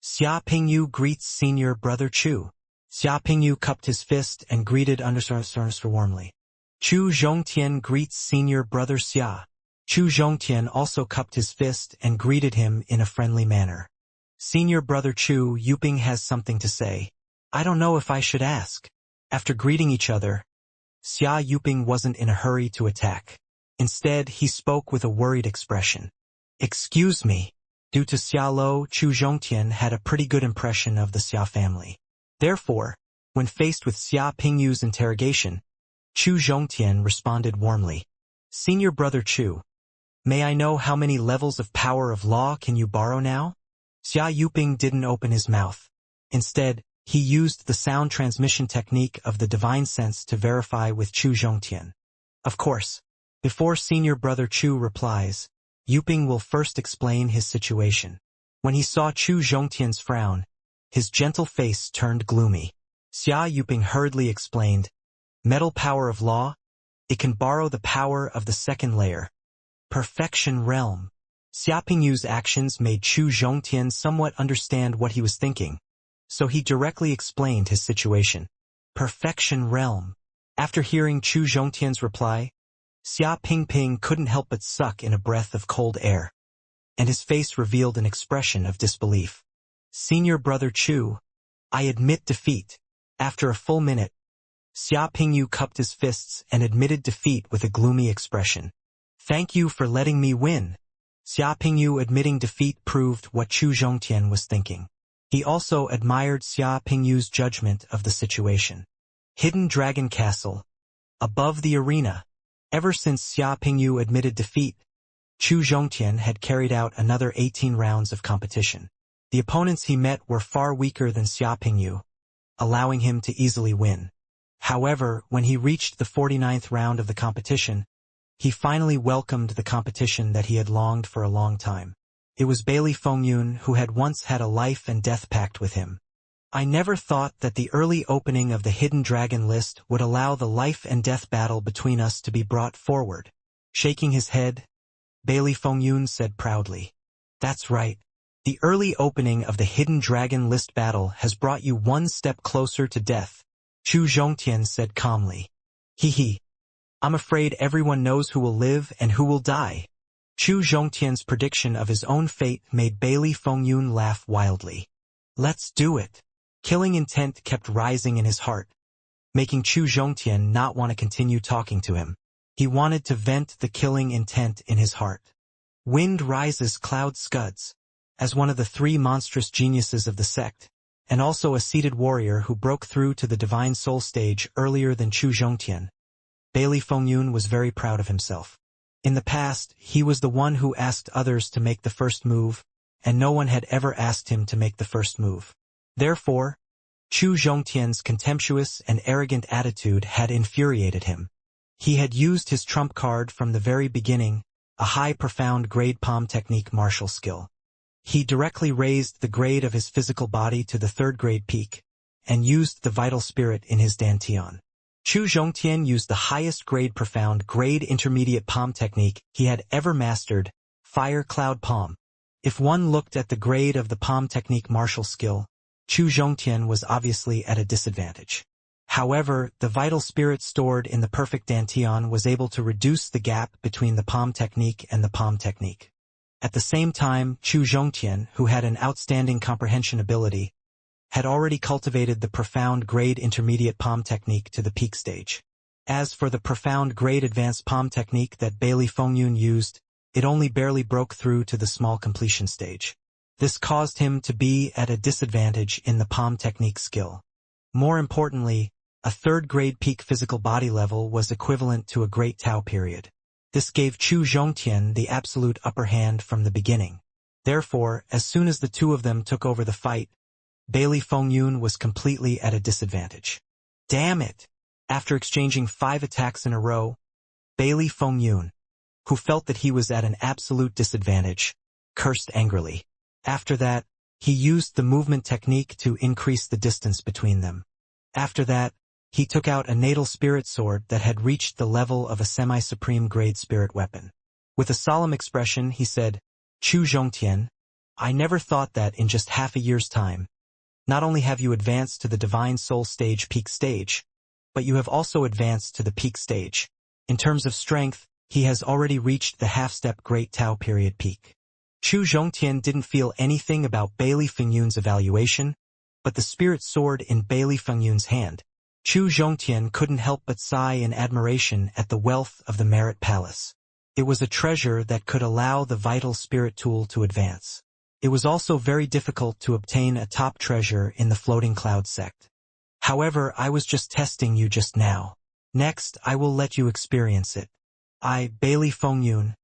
Xia Pingyu greets senior brother Chu. Xia Pingyu cupped his fist and greeted Understar warmly. Chu Zhongtian greets senior brother Xia. Chu Zhongtian also cupped his fist and greeted him in a friendly manner. Senior brother Chu Yuping has something to say. I don't know if I should ask. After greeting each other, Xia Yuping wasn't in a hurry to attack. Instead, he spoke with a worried expression. Excuse me. Due to Xia Lo, Chu Zhongtian had a pretty good impression of the Xia family. Therefore, when faced with Xia Pingyu's interrogation, Chu Zhongtian responded warmly. Senior brother Chu, may I know how many levels of power of law can you borrow now? Xia Yuping didn't open his mouth. Instead, he used the sound transmission technique of the divine sense to verify with Chu Zhongtian. Of course, before senior brother Chu replies, Yuping will first explain his situation. When he saw Chu Zhongtian's frown, his gentle face turned gloomy. Xia Yuping hurriedly explained, Metal power of law? It can borrow the power of the 2nd layer. Perfection realm. Xia Pingyu's actions made Chu Zhongtian somewhat understand what he was thinking, so he directly explained his situation. Perfection realm. After hearing Chu Zhongtian's reply, Xia Pingping couldn't help but suck in a breath of cold air, and his face revealed an expression of disbelief. Senior brother Chu, I admit defeat. After a full minute, Xia Pingyu cupped his fists and admitted defeat with a gloomy expression. Thank you for letting me win. Xia Pingyu admitting defeat proved what Chu Zhongtian was thinking. He also admired Xia Pingyu's judgment of the situation. Hidden Dragon Castle. Above the arena. Ever since Xia Pingyu admitted defeat, Chu Zhongtian had carried out another 18 rounds of competition. The opponents he met were far weaker than Xia Pingyu, allowing him to easily win. However, when he reached the 49th round of the competition, he finally welcomed the competition that he had longed for a long time. It was Bailey Fengyun who had once had a life and death pact with him. I never thought that the early opening of the Hidden Dragon list would allow the life and death battle between us to be brought forward. Shaking his head, Bailey Fengyun said proudly. That's right. The early opening of the Hidden Dragon list battle has brought you one step closer to death, Chu Zhongtian said calmly. Hee. I'm afraid everyone knows who will live and who will die. Chu Zhongtian's prediction of his own fate made Bailey Fengyun laugh wildly. Let's do it. Killing intent kept rising in his heart, making Chu Zhongtian not want to continue talking to him. He wanted to vent the killing intent in his heart. Wind rises, cloud scuds. As one of the three monstrous geniuses of the sect, and also a seated warrior who broke through to the Divine Soul stage earlier than Chu Zhongtian, Bailey Fengyun was very proud of himself. In the past, he was the one who asked others to make the first move, and no one had ever asked him to make the first move. Therefore, Chu Zhongtian's contemptuous and arrogant attitude had infuriated him. He had used his trump card from the very beginning, a high profound grade palm technique martial skill. He directly raised the grade of his physical body to the 3rd grade peak, and used the vital spirit in his dantian. Chu Zhongtian used the highest grade profound grade intermediate palm technique he had ever mastered, Fire Cloud Palm. If one looked at the grade of the palm technique martial skill, Chu Zhongtian was obviously at a disadvantage. However, the vital spirit stored in the perfect dantian was able to reduce the gap between the palm technique and the palm technique. At the same time, Chu Zhongtian, who had an outstanding comprehension ability, had already cultivated the profound grade intermediate palm technique to the peak stage. As for the profound grade advanced palm technique that Bailey Fengyun used, it only barely broke through to the small completion stage. This caused him to be at a disadvantage in the palm technique skill. More importantly, a 3rd grade peak physical body level was equivalent to a Great Tao period. This gave Chu Zhongtian the absolute upper hand from the beginning. Therefore, as soon as the two of them took over the fight, Bailey Fengyun was completely at a disadvantage. Damn it! After exchanging 5 attacks in a row, Bailey Fengyun, who felt that he was at an absolute disadvantage, cursed angrily. After that, he used the movement technique to increase the distance between them. After that, he took out a natal spirit sword that had reached the level of a semi-supreme grade spirit weapon. With a solemn expression, he said, Chu Zhongtian, I never thought that in just half a year's time, not only have you advanced to the Divine Soul stage peak stage, but you have also advanced to the peak stage. In terms of strength, he has already reached the half-step Great Tao period peak. Chu Zhongtian didn't feel anything about Bailey Fengyun's evaluation, but the spirit sword in Bailey Fengyun's hand. Chu Zhongtian couldn't help but sigh in admiration at the wealth of the Merit Palace. It was a treasure that could allow the vital spirit tool to advance. It was also very difficult to obtain a top treasure in the Floating Cloud sect. However, I was just testing you just now. Next, I will let you experience it. I, Bailey Fengyun,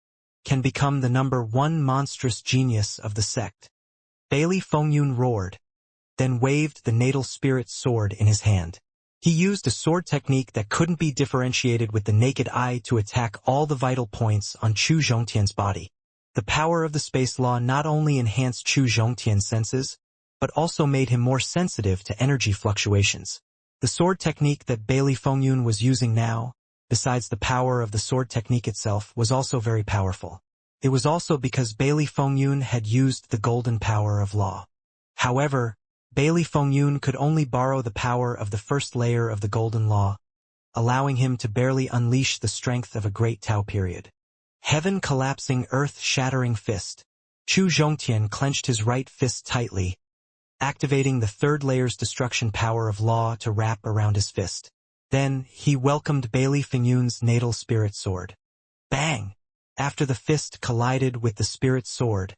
can become the #1 monstrous genius of the sect. Bailey Fengyun roared, then waved the natal spirit sword in his hand. He used a sword technique that couldn't be differentiated with the naked eye to attack all the vital points on Chu Zhongtian's body. The power of the space law not only enhanced Chu Zhongtian's senses, but also made him more sensitive to energy fluctuations. The sword technique that Bailey Fengyun was using now, besides the power of the sword technique itself, was also very powerful. It was also because Bailey Fengyun had used the golden power of law. However, Bailey Fengyun could only borrow the power of the first layer of the golden law, allowing him to barely unleash the strength of a great Tao period. Heaven-collapsing, earth-shattering fist. Chu Zhongtian clenched his right fist tightly, activating the third layer's destruction power of law to wrap around his fist. Then, he welcomed Bailey Fengyun's natal spirit sword. Bang! After the fist collided with the spirit sword,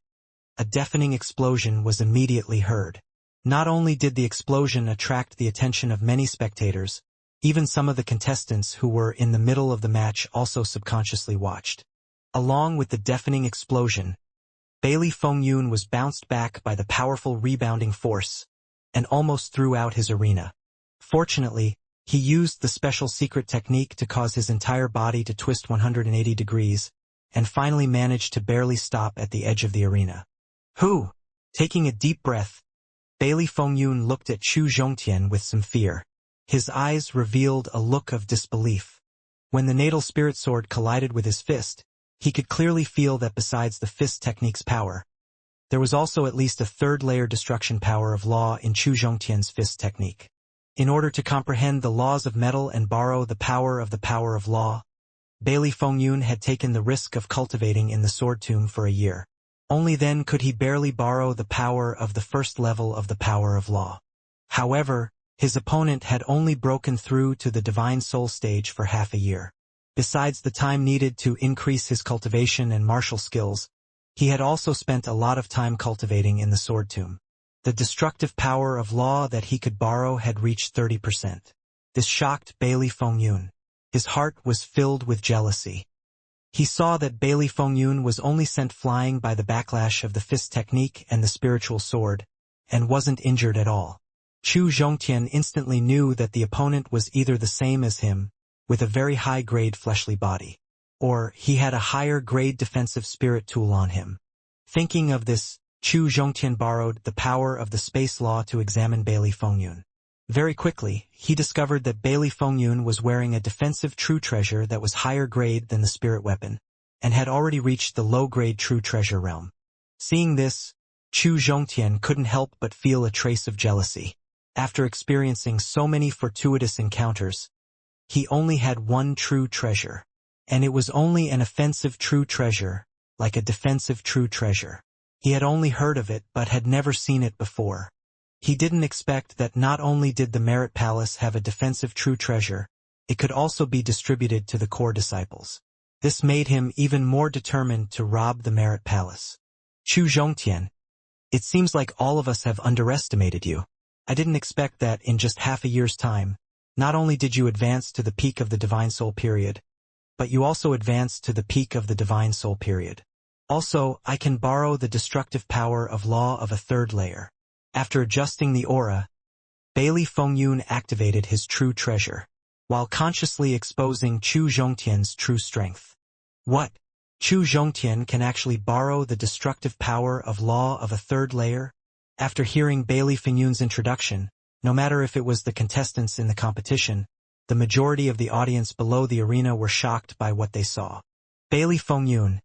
a deafening explosion was immediately heard. Not only did the explosion attract the attention of many spectators, even some of the contestants who were in the middle of the match also subconsciously watched. Along with the deafening explosion, Bailey Fengyun was bounced back by the powerful rebounding force and almost threw out his arena. Fortunately, he used the special secret technique to cause his entire body to twist 180 degrees and finally managed to barely stop at the edge of the arena. Who? Taking a deep breath, Bailey Fengyun looked at Chu Zhongtian with some fear. His eyes revealed a look of disbelief. When the natal spirit sword collided with his fist, he could clearly feel that besides the fist technique's power, there was also at least a third-layer destruction power of law in Chu Zhongtian's fist technique. In order to comprehend the laws of metal and borrow the power of law, Bailey Fengyun had taken the risk of cultivating in the sword tomb for a year. Only then could he barely borrow the power of the first level of the power of law. However, his opponent had only broken through to the divine soul stage for half a year. Besides the time needed to increase his cultivation and martial skills, he had also spent a lot of time cultivating in the sword tomb. The destructive power of law that he could borrow had reached 30%. This shocked Bailey Fengyun. His heart was filled with jealousy. He saw that Bailey Fengyun was only sent flying by the backlash of the fist technique and the spiritual sword, and wasn't injured at all. Chu Zhongtian instantly knew that the opponent was either the same as him, with a very high-grade fleshly body, or he had a higher-grade defensive spirit tool on him. Thinking of this, Chu Zhongtian borrowed the power of the space law to examine Bailey Fengyun. Very quickly, he discovered that Bailey Fengyun was wearing a defensive true treasure that was higher grade than the spirit weapon, and had already reached the low-grade true treasure realm. Seeing this, Chu Zhongtian couldn't help but feel a trace of jealousy. After experiencing so many fortuitous encounters, he only had one true treasure, and it was only an offensive true treasure, like a defensive true treasure. He had only heard of it but had never seen it before. He didn't expect that not only did the Merit Palace have a defensive true treasure, it could also be distributed to the core disciples. This made him even more determined to rob the Merit Palace. Chu Zhongtian, it seems like all of us have underestimated you. I didn't expect that in just half a year's time, not only did you advance to the peak of the Divine Soul period, but you also advanced to the peak of the Divine Soul period. Also, I can borrow the destructive power of law of a third layer. After adjusting the aura, Bailey Fengyun activated his true treasure, while consciously exposing Chu Zhongtian's true strength. What? Chu Zhongtian can actually borrow the destructive power of law of a third layer? After hearing Bailey Fengyun's introduction, no matter if it was the contestants in the competition, the majority of the audience below the arena were shocked by what they saw. Bailey Fengyun,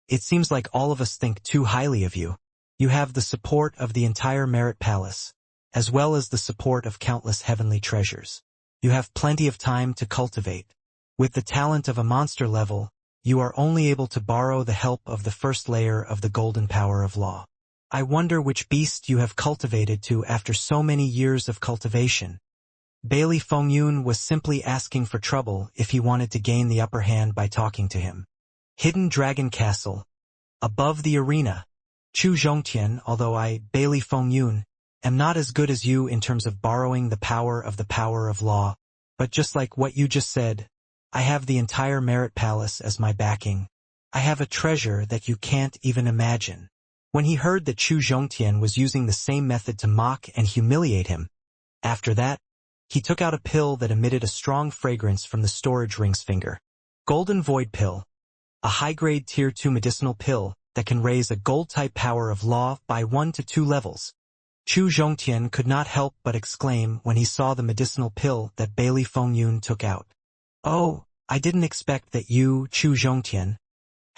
it seems like all of us think too highly of you. You have the support of the entire Merit Palace, as well as the support of countless heavenly treasures. You have plenty of time to cultivate. With the talent of a monster level, you are only able to borrow the help of the first layer of the golden power of law. I wonder which beast you have cultivated to after so many years of cultivation. Bailey Fengyun was simply asking for trouble if he wanted to gain the upper hand by talking to him. Hidden Dragon Castle. Above the arena. Chu Zhongtian, although I, Bailey Fengyun, am not as good as you in terms of borrowing the power of law, but just like what you just said, I have the entire Merit Palace as my backing. I have a treasure that you can't even imagine. When he heard that Chu Zhongtian was using the same method to mock and humiliate him, after that, he took out a pill that emitted a strong fragrance from the storage ring's finger. Golden Void Pill. A high-grade Tier 2 medicinal pill that can raise a gold-type power of law by 1 to 2 levels. Chu Zhongtian could not help but exclaim when he saw the medicinal pill that Bailey Fengyun took out. Oh, I didn't expect that you, Chu Zhongtian,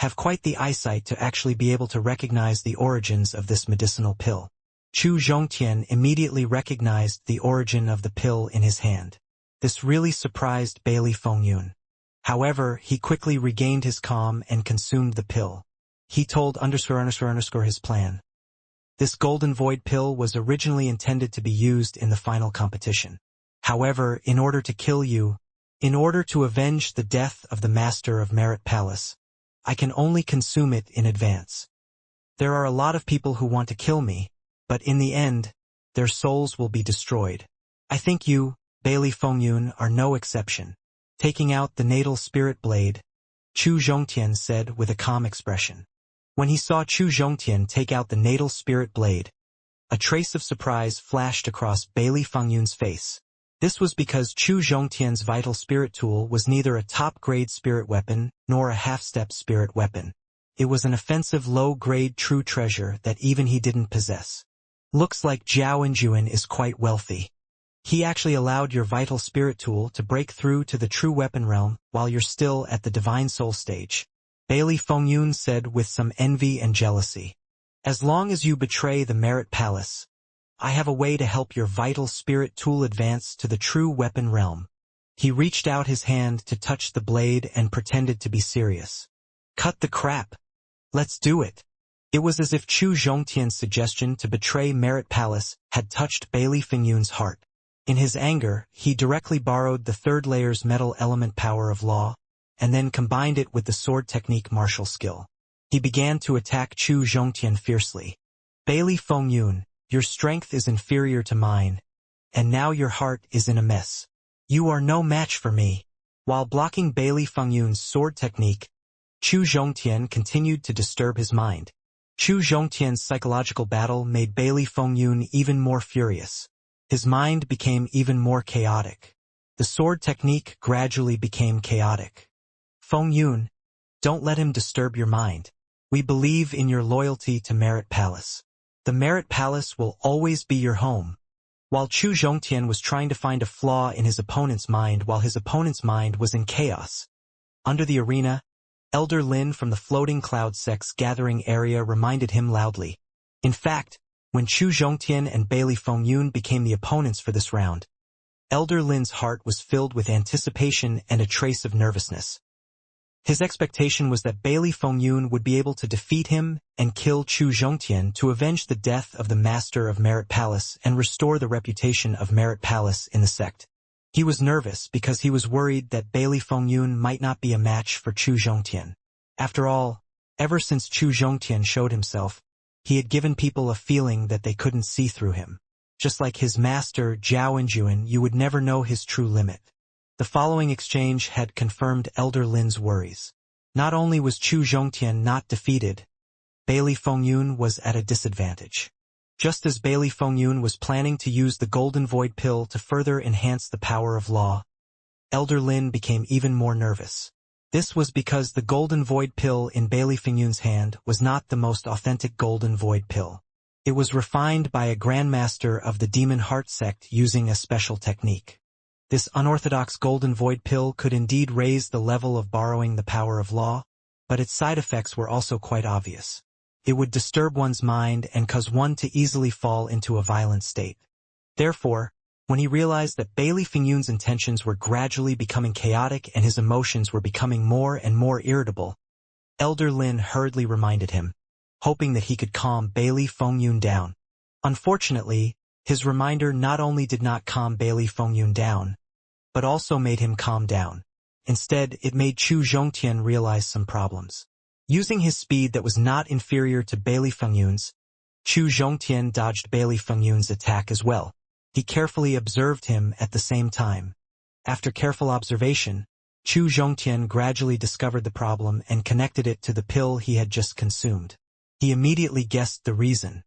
have quite the eyesight to actually be able to recognize the origins of this medicinal pill. Chu Zhongtian immediately recognized the origin of the pill in his hand. This really surprised Bailey Fengyun. However, he quickly regained his calm and consumed the pill. He told his plan. This golden void pill was originally intended to be used in the final competition. However, in order to kill you, in order to avenge the death of the master of Merit Palace, I can only consume it in advance. There are a lot of people who want to kill me, but in the end, their souls will be destroyed. I think you, Bailey Fengyun, are no exception. Taking out the natal spirit blade, Chu Zhongtian said with a calm expression. When he saw Chu Zhongtian take out the natal spirit blade, a trace of surprise flashed across Bailey Fengyun's face. This was because Chu Zhongtian's vital spirit tool was neither a top-grade spirit weapon nor a half-step spirit weapon. It was an offensive low-grade true treasure that even he didn't possess. Looks like Zhao Enjuan is quite wealthy. He actually allowed your vital spirit tool to break through to the true weapon realm while you're still at the divine soul stage. Bailey Fengyun said with some envy and jealousy. As long as you betray the Merit Palace, I have a way to help your vital spirit tool advance to the true weapon realm. He reached out his hand to touch the blade and pretended to be serious. Cut the crap. Let's do it. It was as if Chu Zhongtian's suggestion to betray Merit Palace had touched Bailey Fengyun's heart. In his anger, he directly borrowed the third layer's metal element power of law, and then combined it with the sword technique martial skill. He began to attack Chu Zhongtian fiercely. Bailey Fengyun, your strength is inferior to mine, and now your heart is in a mess. You are no match for me. While blocking Bailey Fengyun's sword technique, Chu Zhongtian continued to disturb his mind. Chu Zhongtian's psychological battle made Bailey Fengyun even more furious. His mind became even more chaotic. The sword technique gradually became chaotic. Fengyun, don't let him disturb your mind. We believe in your loyalty to Merit Palace. The Merit Palace will always be your home. While Chu Zhongtian was trying to find a flaw in his opponent's mind while his opponent's mind was in chaos. Under the arena, Elder Lin from the floating cloud sex gathering area reminded him loudly. In fact, when Chu Zhongtian and Bailey Fengyun became the opponents for this round, Elder Lin's heart was filled with anticipation and a trace of nervousness. His expectation was that Bailey Fengyun would be able to defeat him and kill Chu Zhongtian to avenge the death of the master of Merit Palace and restore the reputation of Merit Palace in the sect. He was nervous because he was worried that Bailey Fengyun might not be a match for Chu Zhongtian. After all, ever since Chu Zhongtian showed himself, he had given people a feeling that they couldn't see through him. Just like his master, Zhao Enjuan, you would never know his true limit. The following exchange had confirmed Elder Lin's worries. Not only was Chu Zhongtian not defeated, Bailey Fengyun was at a disadvantage. Just as Bailey Fengyun was planning to use the Golden Void Pill to further enhance the power of law, Elder Lin became even more nervous. This was because the Golden Void Pill in Bailey Fengyun's hand was not the most authentic Golden Void Pill. It was refined by a Grandmaster of the Demon Heart sect using a special technique. This unorthodox Golden Void Pill could indeed raise the level of borrowing the power of law, but its side effects were also quite obvious. It would disturb one's mind and cause one to easily fall into a violent state. Therefore, when he realized that Bailey Fengyun's intentions were gradually becoming chaotic and his emotions were becoming more and more irritable, Elder Lin hurriedly reminded him, hoping that he could calm Bailey Fengyun down. Unfortunately, his reminder not only did not calm Bailey Fengyun down, but also made him calm down. Instead, it made Chu Zhongtian realize some problems. Using his speed that was not inferior to Bailey Fengyun's, Chu Zhongtian dodged Bailey Fengyun's attack as well. He carefully observed him at the same time. After careful observation, Chu Zhongtian gradually discovered the problem and connected it to the pill he had just consumed. He immediately guessed the reason.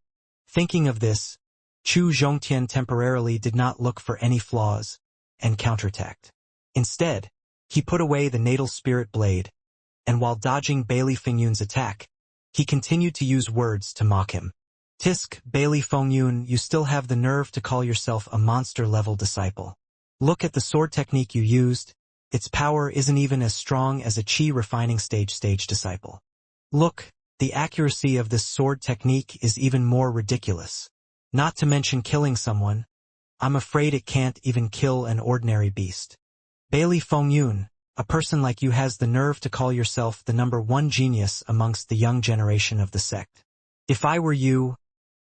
Thinking of this, Chu Zhongtian temporarily did not look for any flaws and counterattacked. Instead, he put away the natal spirit blade, and while dodging Bailey Fengyun's attack, he continued to use words to mock him. Tisk, Bailey Fengyun, you still have the nerve to call yourself a monster-level disciple. Look at the sword technique you used. Its power isn't even as strong as a chi refining stage disciple. Look, the accuracy of this sword technique is even more ridiculous. Not to mention killing someone. I'm afraid it can't even kill an ordinary beast. Bailey Fengyun, a person like you has the nerve to call yourself the #1 genius amongst the young generation of the sect. If I were you,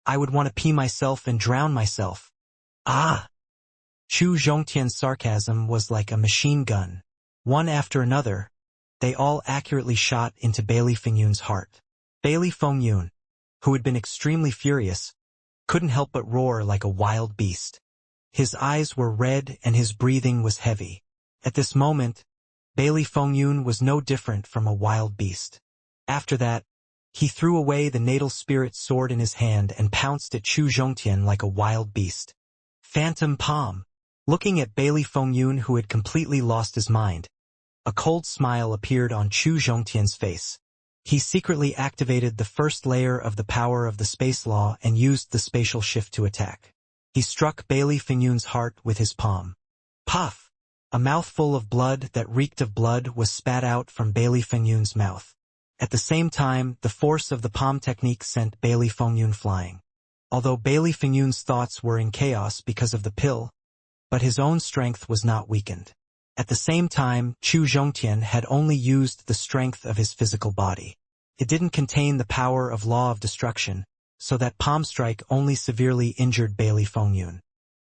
I would want to pee myself and drown myself. Ah! Chu Zhongtian's sarcasm was like a machine gun. One after another, they all accurately shot into Bailey Fengyun's heart. Bailey Fengyun, who had been extremely furious, couldn't help but roar like a wild beast. His eyes were red and his breathing was heavy. At this moment, Bailey Fengyun was no different from a wild beast. After that, he threw away the natal spirit sword in his hand and pounced at Chu Zhongtian like a wild beast. Phantom Palm. Looking at Bailey Fengyun, who had completely lost his mind, a cold smile appeared on Chu Zhongtian's face. He secretly activated the first layer of the power of the space law and used the spatial shift to attack. He struck Bailey Fengyun's heart with his palm. Puff! A mouthful of blood that reeked of blood was spat out from Bailey Fengyun's mouth. At the same time, the force of the palm technique sent Bailey Fengyun flying. Although Bailey Fengyun's thoughts were in chaos because of the pill, but his own strength was not weakened. At the same time, Chu Zhongtian had only used the strength of his physical body. It didn't contain the power of law of destruction, so that palm strike only severely injured Bailey Fengyun.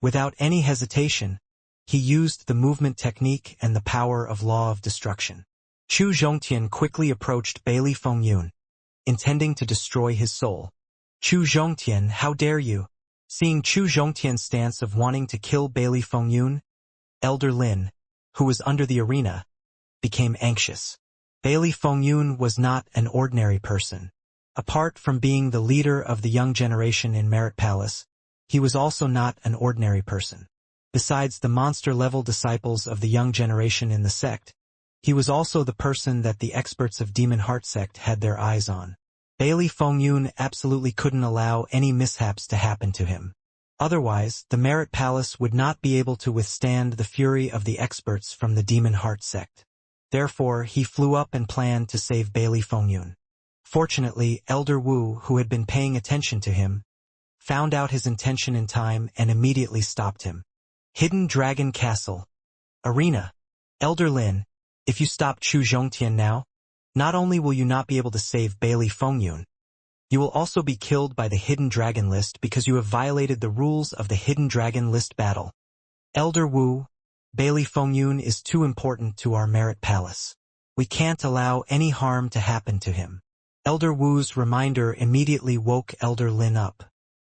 Without any hesitation, he used the movement technique and the power of law of destruction. Chu Zhongtian quickly approached Bailey Fengyun, intending to destroy his soul. Chu Zhongtian, how dare you? Seeing Chu Zhongtian's stance of wanting to kill Bailey Fengyun, Elder Lin, who was under the arena, became anxious. Bailey Fengyun was not an ordinary person. Apart from being the leader of the young generation in Merit Palace, he was also not an ordinary person. Besides the monster-level disciples of the young generation in the sect, he was also the person that the experts of Demon Heart sect had their eyes on. Bailey Fengyun absolutely couldn't allow any mishaps to happen to him. Otherwise, the Merit Palace would not be able to withstand the fury of the experts from the Demon Heart sect. Therefore, he flew up and planned to save Bailey Fengyun. Fortunately, Elder Wu, who had been paying attention to him, found out his intention in time and immediately stopped him. Hidden Dragon Castle. Arena. Elder Lin, if you stop Chu Zhongtian now, not only will you not be able to save Bailey Fengyun, you will also be killed by the Hidden Dragon list because you have violated the rules of the Hidden Dragon list battle. Elder Wu, Bailey Fengyun is too important to our Merit Palace. We can't allow any harm to happen to him. Elder Wu's reminder immediately woke Elder Lin up.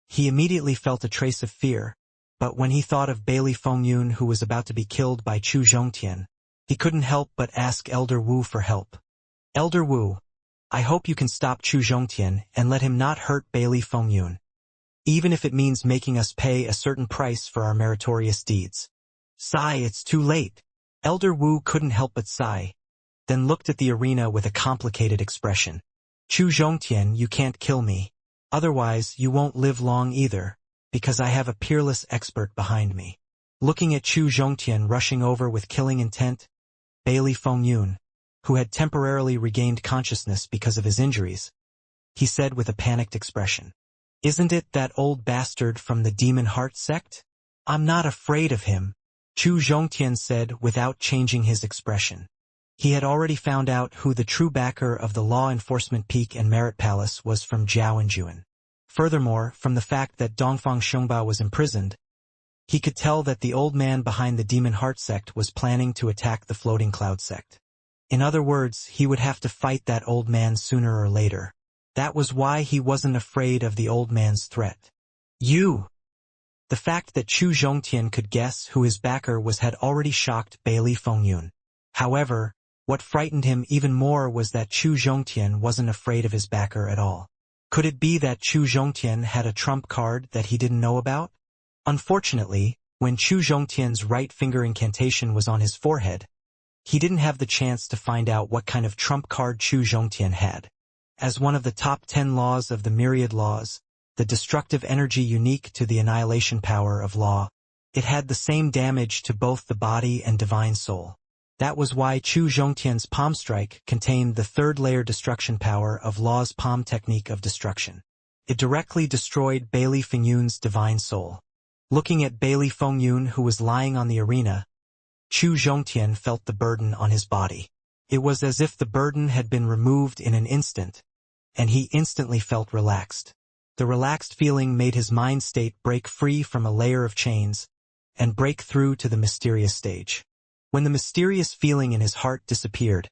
He immediately felt a trace of fear, but when he thought of Bailey Fengyun who was about to be killed by Chu Zhongtian, he couldn't help but ask Elder Wu for help. Elder Wu, I hope you can stop Chu Zhongtian and let him not hurt Bailey Fengyun, even if it means making us pay a certain price for our meritorious deeds. Sigh, it's too late. Elder Wu couldn't help but sigh, then looked at the arena with a complicated expression. Chu Zhongtian, you can't kill me. Otherwise, you won't live long either, because I have a peerless expert behind me. Looking at Chu Zhongtian rushing over with killing intent, Bailey Fengyun, who had temporarily regained consciousness because of his injuries, he said with a panicked expression. Isn't it that old bastard from the Demon Heart sect? I'm not afraid of him, Chu Zhongtian said without changing his expression. He had already found out who the true backer of the Law Enforcement Peak and Merit Palace was from Zhao and Juan. Furthermore, from the fact that Dongfang Xiongba was imprisoned, he could tell that the old man behind the Demon Heart sect was planning to attack the Floating Cloud sect. In other words, he would have to fight that old man sooner or later. That was why he wasn't afraid of the old man's threat. You! The fact that Chu Zhongtian could guess who his backer was had already shocked Bailey Fengyun. However, what frightened him even more was that Chu Zhongtian wasn't afraid of his backer at all. Could it be that Chu Zhongtian had a trump card that he didn't know about? Unfortunately, when Chu Zhongtian's right finger incantation was on his forehead, he didn't have the chance to find out what kind of trump card Chu Zhongtian had. As one of the top 10 laws of the myriad laws, the destructive energy unique to the annihilation power of law, it had the same damage to both the body and divine soul. That was why Chu Zhongtian's palm strike contained the third-layer destruction power of Law's palm technique of destruction. It directly destroyed Bailey Fengyun's divine soul. Looking at Bailey Fengyun, who was lying on the arena, Chu Zhongtian felt the burden on his body. It was as if the burden had been removed in an instant, and he instantly felt relaxed. The relaxed feeling made his mind state break free from a layer of chains and break through to the mysterious stage. When the mysterious feeling in his heart disappeared,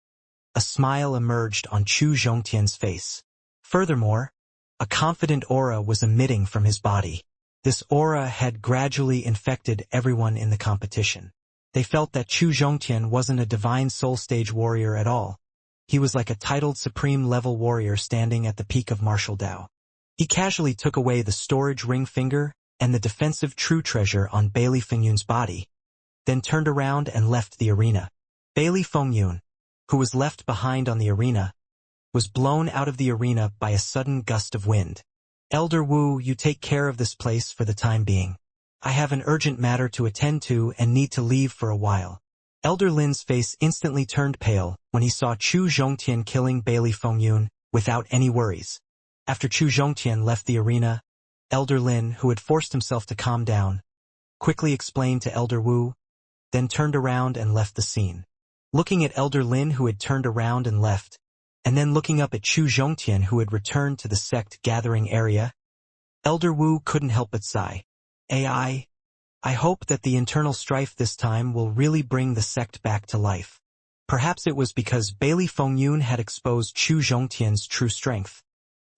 a smile emerged on Chu Zhongtian's face. Furthermore, a confident aura was emitting from his body. This aura had gradually infected everyone in the competition. They felt that Chu Zhongtian wasn't a divine soul stage warrior at all. He was like a titled supreme level warrior standing at the peak of martial Dao. He casually took away the storage ring finger and the defensive true treasure on Bailey Fengyun's body, then turned around and left the arena. Bailey Fengyun, who was left behind on the arena, was blown out of the arena by a sudden gust of wind. Elder Wu, you take care of this place for the time being. I have an urgent matter to attend to and need to leave for a while. Elder Lin's face instantly turned pale when he saw Chu Zhongtian killing Bailey Fengyun without any worries. After Chu Zhongtian left the arena, Elder Lin, who had forced himself to calm down, quickly explained to Elder Wu, then turned around and left the scene. Looking at Elder Lin, who had turned around and left, and then looking up at Chu Zhongtian, who had returned to the sect gathering area, Elder Wu couldn't help but sigh. I hope that the internal strife this time will really bring the sect back to life. Perhaps it was because Bailey Fengyun had exposed Chu Zhongtian's true strength.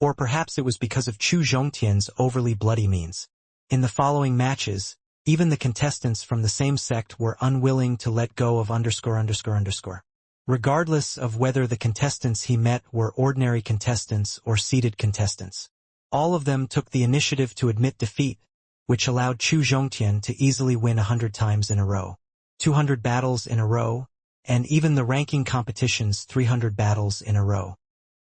Or perhaps it was because of Chu Zhongtian's overly bloody means. In the following matches, even the contestants from the same sect were unwilling to let go of ____. Regardless of whether the contestants he met were ordinary contestants or seeded contestants. All of them took the initiative to admit defeat, which allowed Chu Zhongtian to easily win 100 times in a row, 200 battles in a row, and even the ranking competition's 300 battles in a row.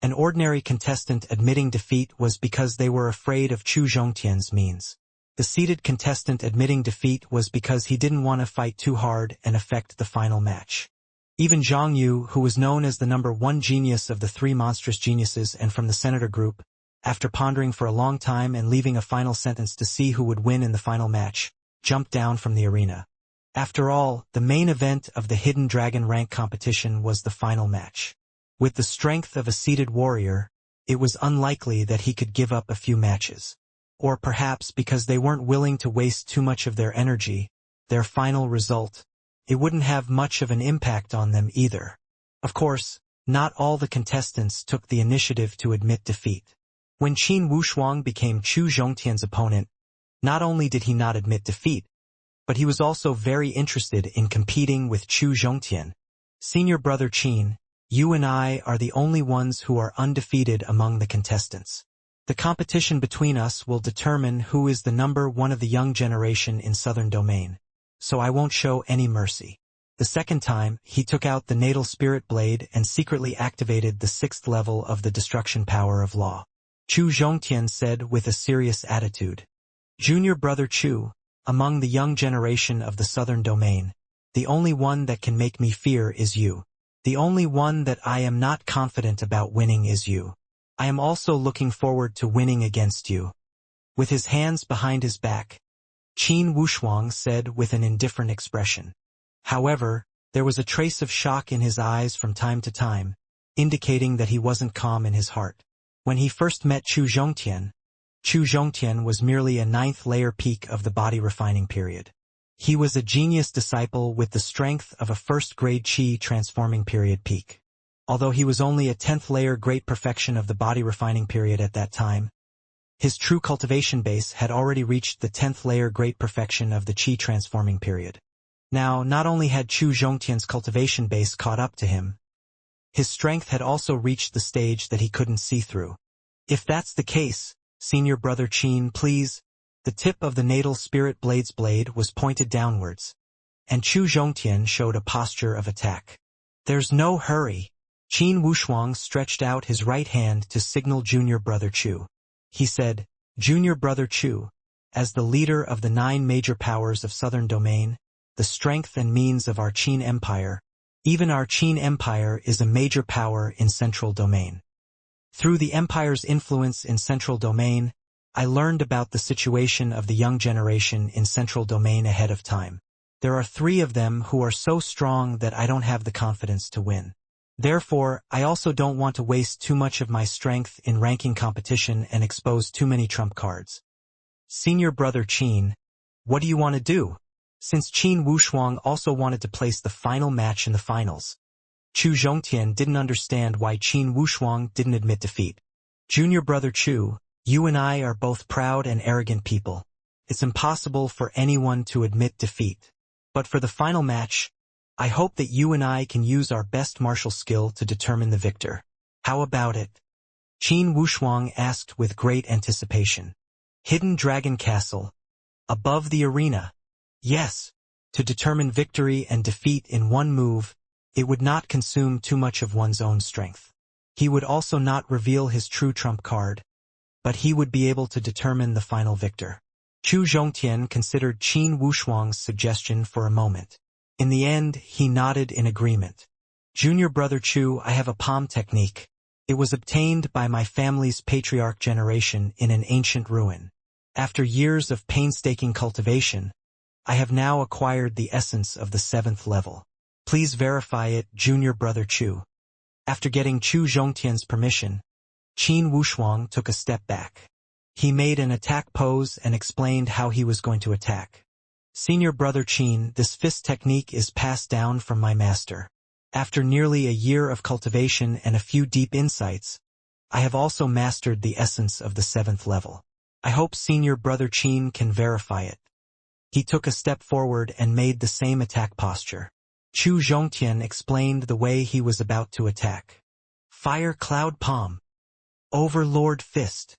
An ordinary contestant admitting defeat was because they were afraid of Chu Zhongtian's means. The seeded contestant admitting defeat was because he didn't want to fight too hard and affect the final match. Even Zhang Yu, who was known as the #1 genius of the three monstrous geniuses and from the senator group, after pondering for a long time and leaving a final sentence to see who would win in the final match, jumped down from the arena. After all, the main event of the Hidden Dragon rank competition was the final match. With the strength of a seeded warrior, it was unlikely that he could give up a few matches. Or perhaps because they weren't willing to waste too much of their energy, their final result, it wouldn't have much of an impact on them either. Of course, not all the contestants took the initiative to admit defeat. When Qin Wushuang became Chu Zhongtian's opponent, not only did he not admit defeat, but he was also very interested in competing with Chu Zhongtian. Senior brother Qin, you and I are the only ones who are undefeated among the contestants. The competition between us will determine who is the #1 of the young generation in Southern Domain, so I won't show any mercy. The second time, he took out the natal spirit blade and secretly activated the 6th level of the destruction power of law. Chu Zhongtian said with a serious attitude. Junior brother Chu, among the young generation of the Southern Domain, the only one that can make me fear is you. The only one that I am not confident about winning is you. I am also looking forward to winning against you. With his hands behind his back, Qin Wushuang said with an indifferent expression. However, there was a trace of shock in his eyes from time to time, indicating that he wasn't calm in his heart. When he first met Chu Zhongtian was merely a 9th layer peak of the body refining period. He was a genius disciple with the strength of a 1st grade Qi transforming period peak. Although he was only a 10th layer great perfection of the body refining period at that time, his true cultivation base had already reached the 10th layer great perfection of the Qi transforming period. Now, not only had Chu Zhongtian's cultivation base caught up to him, his strength had also reached the stage that he couldn't see through. If that's the case, senior brother Qin, please. The tip of the natal spirit blade's blade was pointed downwards, and Chu Zhongtian showed a posture of attack. There's no hurry. Qin Wushuang stretched out his right hand to signal junior brother Chu. He said, Junior brother Chu, as the leader of the 9 major powers of Southern Domain, the strength and means of our Qin Empire, Even our Qin Empire is a major power in Central Domain. Through the Empire's influence in Central Domain, I learned about the situation of the young generation in Central Domain ahead of time. There are 3 of them who are so strong that I don't have the confidence to win. Therefore, I also don't want to waste too much of my strength in ranking competition and expose too many trump cards. Senior brother Qin, what do you want to do? Since Qin Wushuang also wanted to place the final match in the finals. Chu Zhongtian didn't understand why Qin Wushuang didn't admit defeat. Junior brother Chu, you and I are both proud and arrogant people. It's impossible for anyone to admit defeat. But for the final match, I hope that you and I can use our best martial skill to determine the victor. How about it? Qin Wushuang asked with great anticipation. Hidden Dragon Castle. Above the arena. Yes. To determine victory and defeat in one move, it would not consume too much of one's own strength. He would also not reveal his true trump card, but he would be able to determine the final victor. Chu Zhongtian considered Qin Wushuang's suggestion for a moment. In the end, he nodded in agreement. Junior brother Chu, I have a palm technique. It was obtained by my family's patriarch generation in an ancient ruin. After years of painstaking cultivation, I have now acquired the essence of the 7th level. Please verify it, junior brother Chu. After getting Chu Zhongtian's permission, Qin Wushuang took a step back. He made an attack pose and explained how he was going to attack. Senior brother Qin, this fist technique is passed down from my master. After nearly a year of cultivation and a few deep insights, I have also mastered the essence of the 7th level. I hope senior brother Qin can verify it. He took a step forward and made the same attack posture. Chu Zhongtian explained the way he was about to attack. Fire Cloud Palm. Overlord Fist.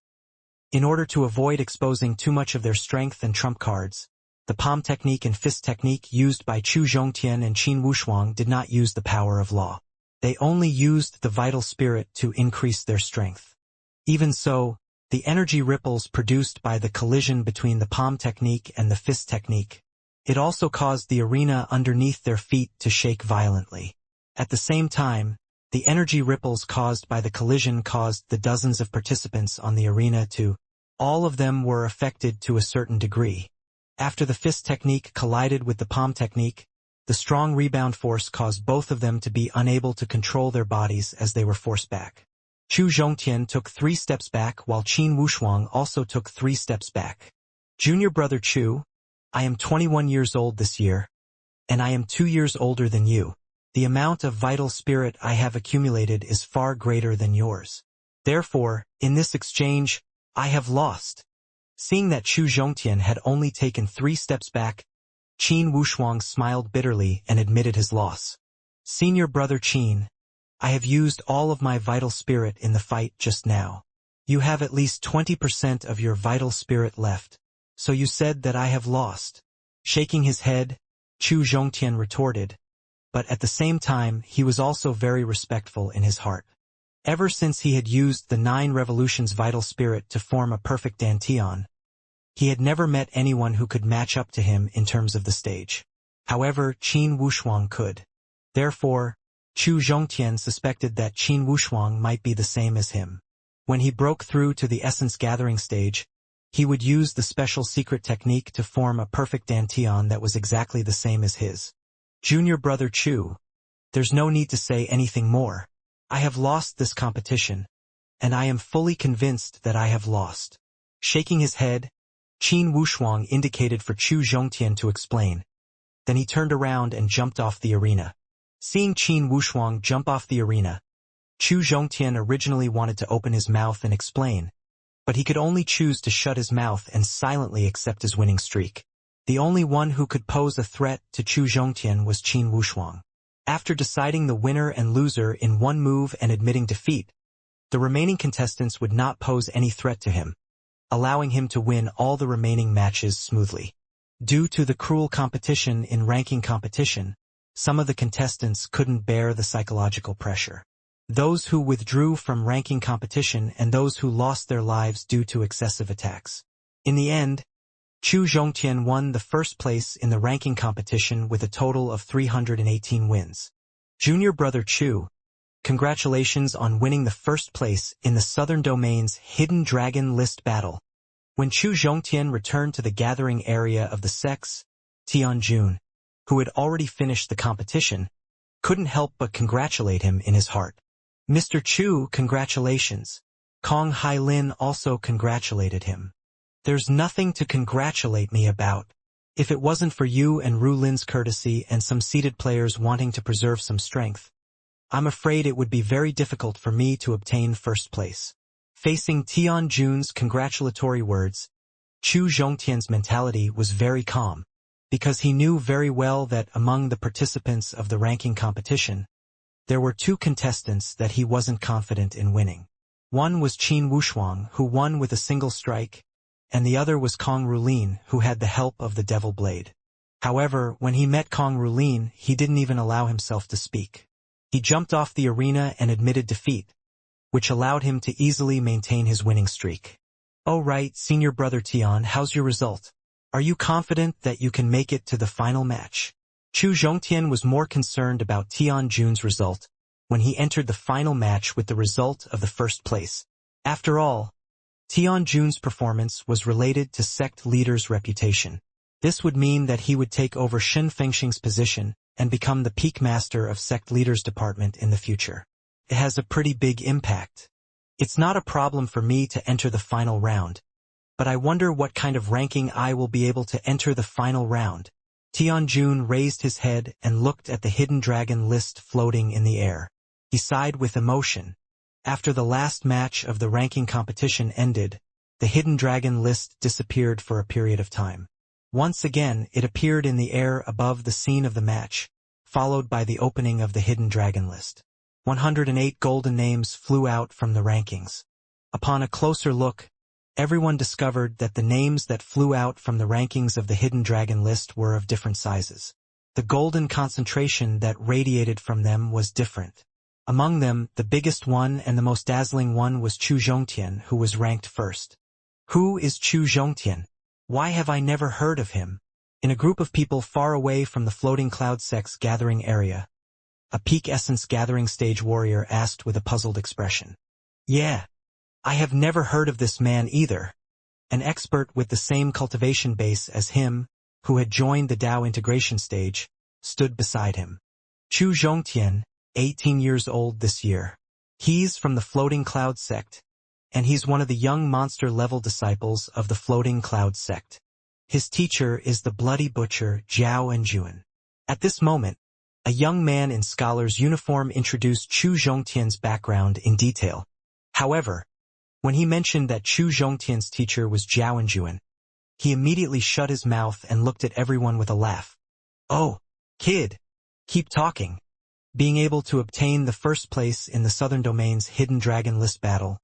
In order to avoid exposing too much of their strength and trump cards, the palm technique and fist technique used by Chu Zhongtian and Qin Wushuang did not use the power of law. They only used the vital spirit to increase their strength. Even so, the energy ripples produced by the collision between the palm technique and the fist technique, it also caused the arena underneath their feet to shake violently. At the same time, the energy ripples caused by the collision caused the dozens of participants on the arena to, all of them were affected to a certain degree. After the fist technique collided with the palm technique, the strong rebound force caused both of them to be unable to control their bodies as they were forced back. Chu Zhongtian took 3 steps back while Qin Wushuang also took 3 steps back. Junior brother Chu, I am 21 years old this year, and I am 2 years older than you. The amount of vital spirit I have accumulated is far greater than yours. Therefore, in this exchange, I have lost. Seeing that Chu Zhongtian had only taken 3 steps back, Qin Wushuang smiled bitterly and admitted his loss. Senior brother Qin, I have used all of my vital spirit in the fight just now. You have at least 20% of your vital spirit left, so you said that I have lost. Shaking his head, Chu Zhongtian retorted, but at the same time he was also very respectful in his heart. Ever since he had used the 9 revolutions vital spirit to form a perfect Dantian, he had never met anyone who could match up to him in terms of the stage. However, Qin Wushuang could. Therefore, Chu Zhongtian suspected that Qin Wushuang might be the same as him. When he broke through to the essence gathering stage, he would use the special secret technique to form a perfect Dantian that was exactly the same as his. Junior brother Chu, there's no need to say anything more. I have lost this competition, and I am fully convinced that I have lost. Shaking his head, Qin Wushuang indicated for Chu Zhongtian to explain. Then he turned around and jumped off the arena. Seeing Qin Wushuang jump off the arena, Chu Zhongtian originally wanted to open his mouth and explain, but he could only choose to shut his mouth and silently accept his winning streak. The only one who could pose a threat to Chu Zhongtian was Qin Wushuang. After deciding the winner and loser in one move and admitting defeat, the remaining contestants would not pose any threat to him, allowing him to win all the remaining matches smoothly. Due to the cruel competition in ranking competition, some of the contestants couldn't bear the psychological pressure. Those who withdrew from ranking competition and those who lost their lives due to excessive attacks. In the end, Chu Zhongtian won the first place in the ranking competition with a total of 318 wins. Junior brother Chu, congratulations on winning the first place in the Southern Domain's Hidden Dragon List battle. When Chu Zhongtian returned to the gathering area of the sects, Tianjun, who had already finished the competition, couldn't help but congratulate him in his heart. Mr. Chu, congratulations. Kong Hailin also congratulated him. There's nothing to congratulate me about. If it wasn't for you and Ru Lin's courtesy and some seeded players wanting to preserve some strength, I'm afraid it would be very difficult for me to obtain first place. Facing Tianjun's congratulatory words, Chu Zhongtian's mentality was very calm, because he knew very well that among the participants of the ranking competition, there were two contestants that he wasn't confident in winning. One was Qin Wushuang, who won with a single strike, and the other was Kong Rulin, who had the help of the Devil Blade. However, when he met Kong Rulin, he didn't even allow himself to speak. He jumped off the arena and admitted defeat, which allowed him to easily maintain his winning streak. Oh right, senior brother Tian, how's your result? Are you confident that you can make it to the final match? Chu Zhongtian was more concerned about Tianjun's result when he entered the final match with the result of the first place. After all, Tianjun's performance was related to sect leader's reputation. This would mean that he would take over Shen Fengxing's position and become the peak master of sect leader's department in the future. It has a pretty big impact. It's not a problem for me to enter the final round, but I wonder what kind of ranking I will be able to enter the final round. Tianjun raised his head and looked at the hidden dragon list floating in the air. He sighed with emotion. After the last match of the ranking competition ended, the hidden dragon list disappeared for a period of time. Once again, it appeared in the air above the scene of the match, followed by the opening of the hidden dragon list. 108 golden names flew out from the rankings. Upon a closer look, everyone discovered that the names that flew out from the rankings of the hidden dragon list were of different sizes. The golden concentration that radiated from them was different. Among them, the biggest one and the most dazzling one was Chu Zhongtian, who was ranked first. Who is Chu Zhongtian? Why have I never heard of him? In a group of people far away from the floating cloud sect's gathering area, a peak essence gathering stage warrior asked with a puzzled expression. Yeah, I have never heard of this man either. An expert with the same cultivation base as him, who had joined the Dao integration stage, stood beside him. Chu Zhongtian, 18 years old this year. He's from the floating cloud sect, and he's one of the young monster-level disciples of the floating cloud sect. His teacher is the bloody butcher Zhao Enjuan. At this moment, a young man in scholar's uniform introduced Chu Zhongtian's background in detail. However, when he mentioned that Chu Zhongtian's teacher was Zhao Enjuan, he immediately shut his mouth and looked at everyone with a laugh. Oh, kid, keep talking. Being able to obtain the first place in the Southern Domain's Hidden Dragon List battle,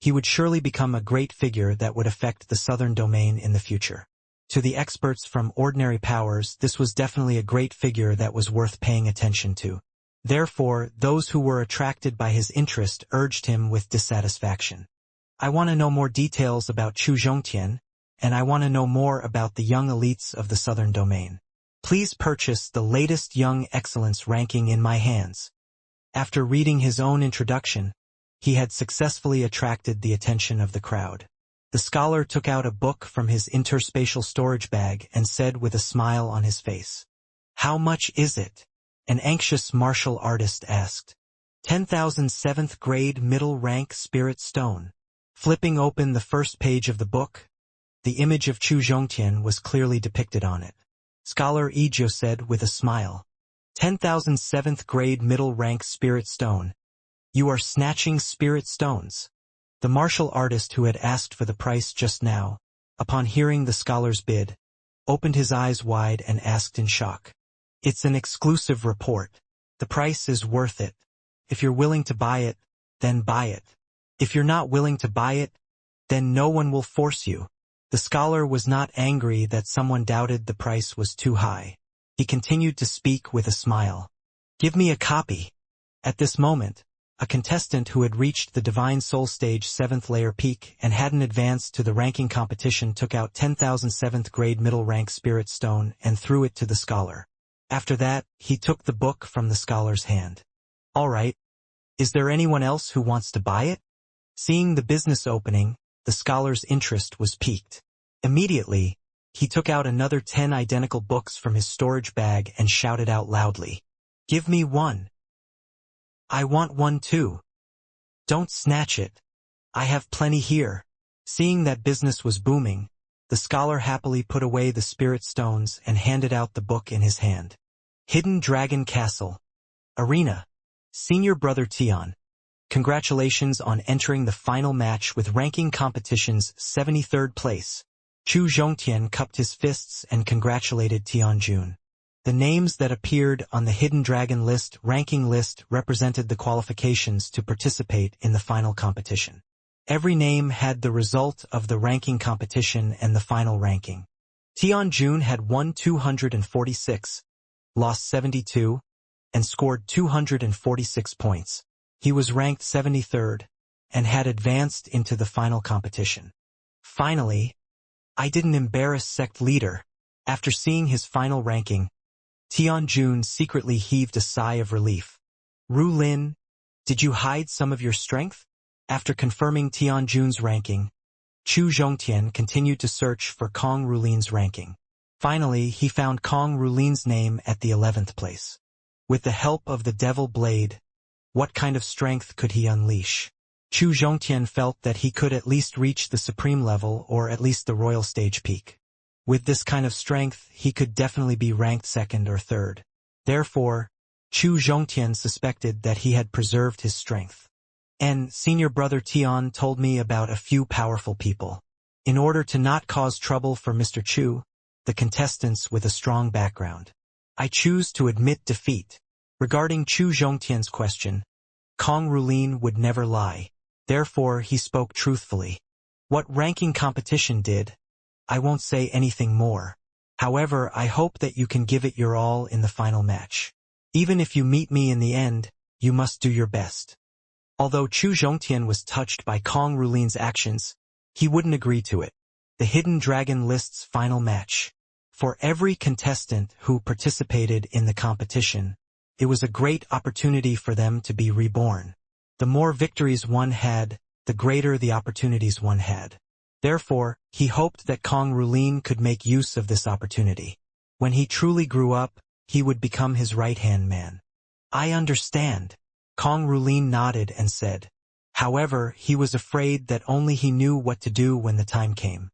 he would surely become a great figure that would affect the Southern Domain in the future. To the experts from Ordinary Powers, this was definitely a great figure that was worth paying attention to. Therefore, those who were attracted by his interest urged him with dissatisfaction. I want to know more details about Chu Zhongtian, and I want to know more about the young elites of the Southern Domain. Please purchase the latest Young Excellence ranking in my hands. After reading his own introduction, he had successfully attracted the attention of the crowd. The scholar took out a book from his interspatial storage bag and said with a smile on his face, "How much is it?" An anxious martial artist asked. 10,000 7th grade middle rank spirit stone. Flipping open the first page of the book, the image of Chu Zhongtian was clearly depicted on it. Scholar Ijo said with a smile, 10,000 7th grade middle rank spirit stone. You are snatching spirit stones. The martial artist who had asked for the price just now, upon hearing the scholar's bid, opened his eyes wide and asked in shock. It's an exclusive report. The price is worth it. If you're willing to buy it, then buy it. If you're not willing to buy it, then no one will force you. The scholar was not angry that someone doubted the price was too high. He continued to speak with a smile. Give me a copy. At this moment, a contestant who had reached the Divine Soul Stage 7th layer peak and hadn't advanced to the ranking competition took out 10,000 7th grade middle rank spirit stone and threw it to the scholar. After that, he took the book from the scholar's hand. All right. Is there anyone else who wants to buy it? Seeing the business opening, the scholar's interest was piqued. Immediately, he took out another 10 identical books from his storage bag and shouted out loudly, "Give me one. I want one too. Don't snatch it. I have plenty here." Seeing that business was booming, the scholar happily put away the spirit stones and handed out the book in his hand. Hidden Dragon Castle. Arena. Senior Brother Tian. Congratulations on entering the final match with ranking competition's 73rd place. Chu Zhongtian cupped his fists and congratulated Tianjun. The names that appeared on the Hidden Dragon list ranking list represented the qualifications to participate in the final competition. Every name had the result of the ranking competition and the final ranking. Tianjun had won 246, lost 72, and scored 246 points. He was ranked 73rd and had advanced into the final competition. Finally, I didn't embarrass sect leader. After seeing his final ranking, Tianjun secretly heaved a sigh of relief. Ru Lin, did you hide some of your strength? After confirming Tianjun's ranking, Chu Zhongtian continued to search for Kong Rulin's ranking. Finally, he found Kong Rulin's name at the 11th place. With the help of the Devil Blade, what kind of strength could he unleash? Chu Zhongtian felt that he could at least reach the supreme level or at least the royal stage peak. With this kind of strength, he could definitely be ranked 2nd or 3rd. Therefore, Chu Zhongtian suspected that he had preserved his strength. And Senior Brother Tian told me about a few powerful people. In order to not cause trouble for Mr. Chu, the contestants with a strong background, I choose to admit defeat. Regarding Chu Zhongtian's question, Kong Rulin would never lie. Therefore, he spoke truthfully. What ranking competition did, I won't say anything more. However, I hope that you can give it your all in the final match. Even if you meet me in the end, you must do your best. Although Chu Zhongtian was touched by Kong Rulin's actions, he wouldn't agree to it. The Hidden Dragon list's final match. For every contestant who participated in the competition, it was a great opportunity for them to be reborn. The more victories one had, the greater the opportunities one had. Therefore, he hoped that Kong Rulin could make use of this opportunity. When he truly grew up, he would become his right-hand man. I understand. Kong Rulin nodded and said. However, he was afraid that only he knew what to do when the time came.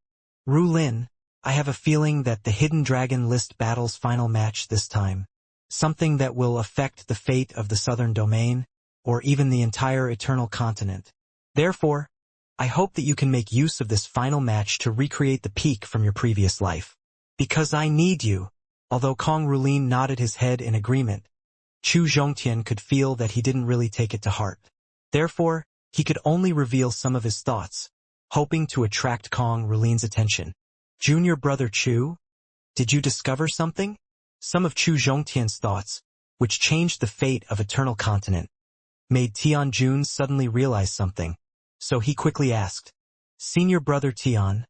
Rulin, I have a feeling that the Hidden Dragon list battle's final match this time, something that will affect the fate of the Southern Domain, or even the entire Eternal Continent. Therefore, I hope that you can make use of this final match to recreate the peak from your previous life. Because I need you. Although Kong Rulin nodded his head in agreement, Chu Zhongtian could feel that he didn't really take it to heart. Therefore, he could only reveal some of his thoughts, hoping to attract Kong Rulin's attention. Junior Brother Chu, did you discover something? Some of Chu Zhongtian's thoughts, which changed the fate of Eternal Continent, made Tianjun suddenly realize something, so he quickly asked, Senior Brother Tian,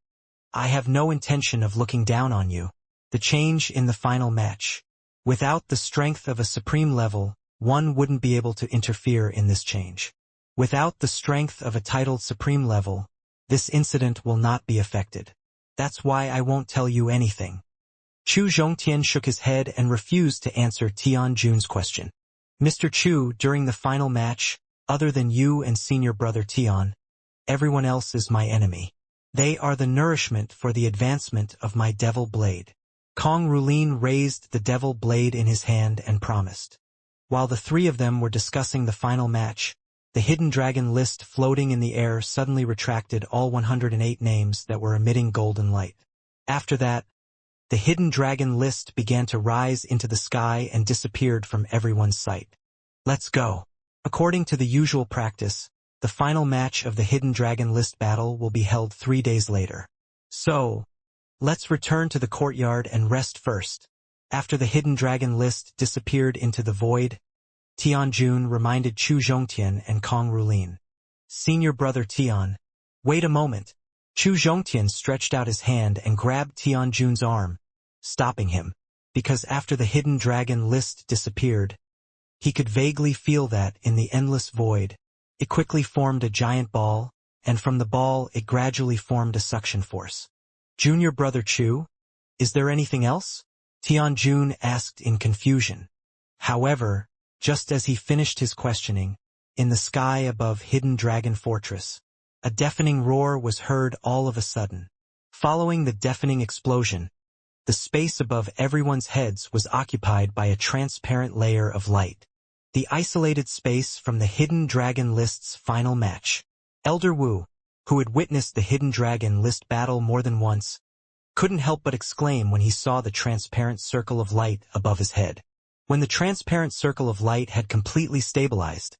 I have no intention of looking down on you. The change in the final match. Without the strength of a supreme level, one wouldn't be able to interfere in this change. Without the strength of a titled supreme level, this incident will not be affected. That's why I won't tell you anything. Chu Zhongtian shook his head and refused to answer Tianjun's question. Mr. Chu, during the final match, other than you and Senior Brother Tian, everyone else is my enemy. They are the nourishment for the advancement of my Devil Blade. Kong Rulin raised the Devil Blade in his hand and promised. While the three of them were discussing the final match, the Hidden Dragon list floating in the air suddenly retracted all 108 names that were emitting golden light. After that, the Hidden Dragon list began to rise into the sky and disappeared from everyone's sight. Let's go. According to the usual practice, the final match of the Hidden Dragon list battle will be held 3 days later. So, let's return to the courtyard and rest first. After the Hidden Dragon list disappeared into the void, Tianjun reminded Chu Zhongtian and Kong Rulin. Senior Brother Tian, wait a moment. Chu Zhongtian stretched out his hand and grabbed Tianjun's arm, stopping him. because after the hidden dragon list disappeared, he could vaguely feel that in the endless void, it quickly formed a giant ball, and from the ball it gradually formed a suction force. Junior brother Chu, is there anything else? Tianjun asked in confusion. However, just as he finished his questioning, in the sky above Hidden Dragon Fortress, a deafening roar was heard all of a sudden. Following the deafening explosion, the space above everyone's heads was occupied by a transparent layer of light. The isolated space from the Hidden Dragon List's final match. Elder Wu, who had witnessed the Hidden Dragon List battle more than once, couldn't help but exclaim when he saw the transparent circle of light above his head. When the transparent circle of light had completely stabilized,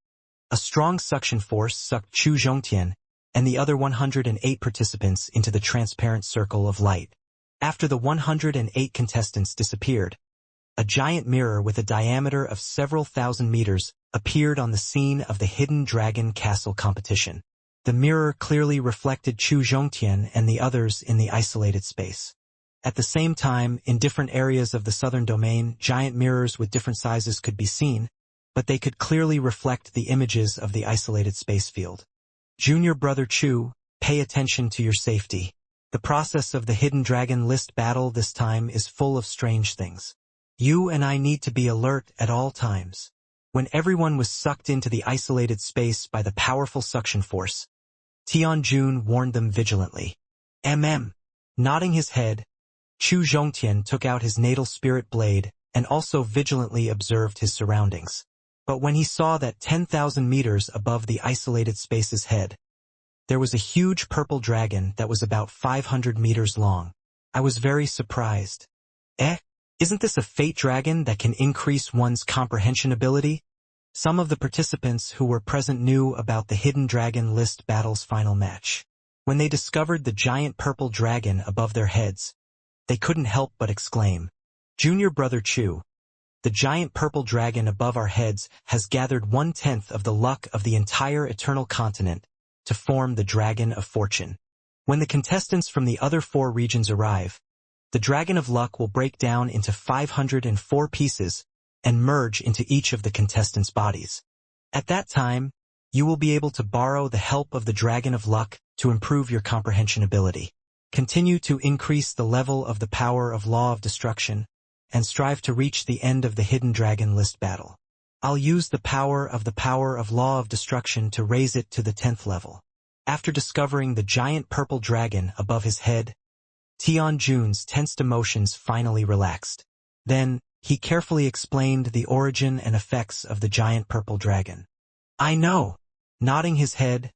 a strong suction force sucked Chu Zhongtian and the other 108 participants into the transparent circle of light. After the 108 contestants disappeared, a giant mirror with a diameter of several thousand meters appeared on the scene of the Hidden Dragon Castle competition. The mirror clearly reflected Chu Zhongtian and the others in the isolated space. At the same time, in different areas of the southern domain, giant mirrors with different sizes could be seen, but they could clearly reflect the images of the isolated space field. Junior brother Chu, pay attention to your safety. The process of the Hidden Dragon List battle this time is full of strange things. You and I need to be alert at all times. When everyone was sucked into the isolated space by the powerful suction force, Tianjun warned them vigilantly. Nodding his head, Chu Zhongtian took out his natal spirit blade and also vigilantly observed his surroundings. But when he saw that 10,000 meters above the isolated space's head, there was a huge purple dragon that was about 500 meters long. I was very surprised. Isn't this a fate dragon that can increase one's comprehension ability? Some of the participants who were present knew about the Hidden Dragon List battle's final match. When they discovered the giant purple dragon above their heads, they couldn't help but exclaim, Junior brother Chu, the giant purple dragon above our heads has gathered 1/10 of the luck of the entire eternal continent to form the Dragon of Fortune. When the contestants from the other 4 regions arrive, the Dragon of Luck will break down into 504 pieces and merge into each of the contestants' bodies. At that time, you will be able to borrow the help of the Dragon of Luck to improve your comprehension ability. Continue to increase the level of the power of Law of Destruction and strive to reach the end of the Hidden Dragon List battle. I'll use the power of Law of Destruction to raise it to the 10th level. After discovering the giant purple dragon above his head, Tianjun's tensed emotions finally relaxed. Then, he carefully explained the origin and effects of the giant purple dragon. I know. Nodding his head,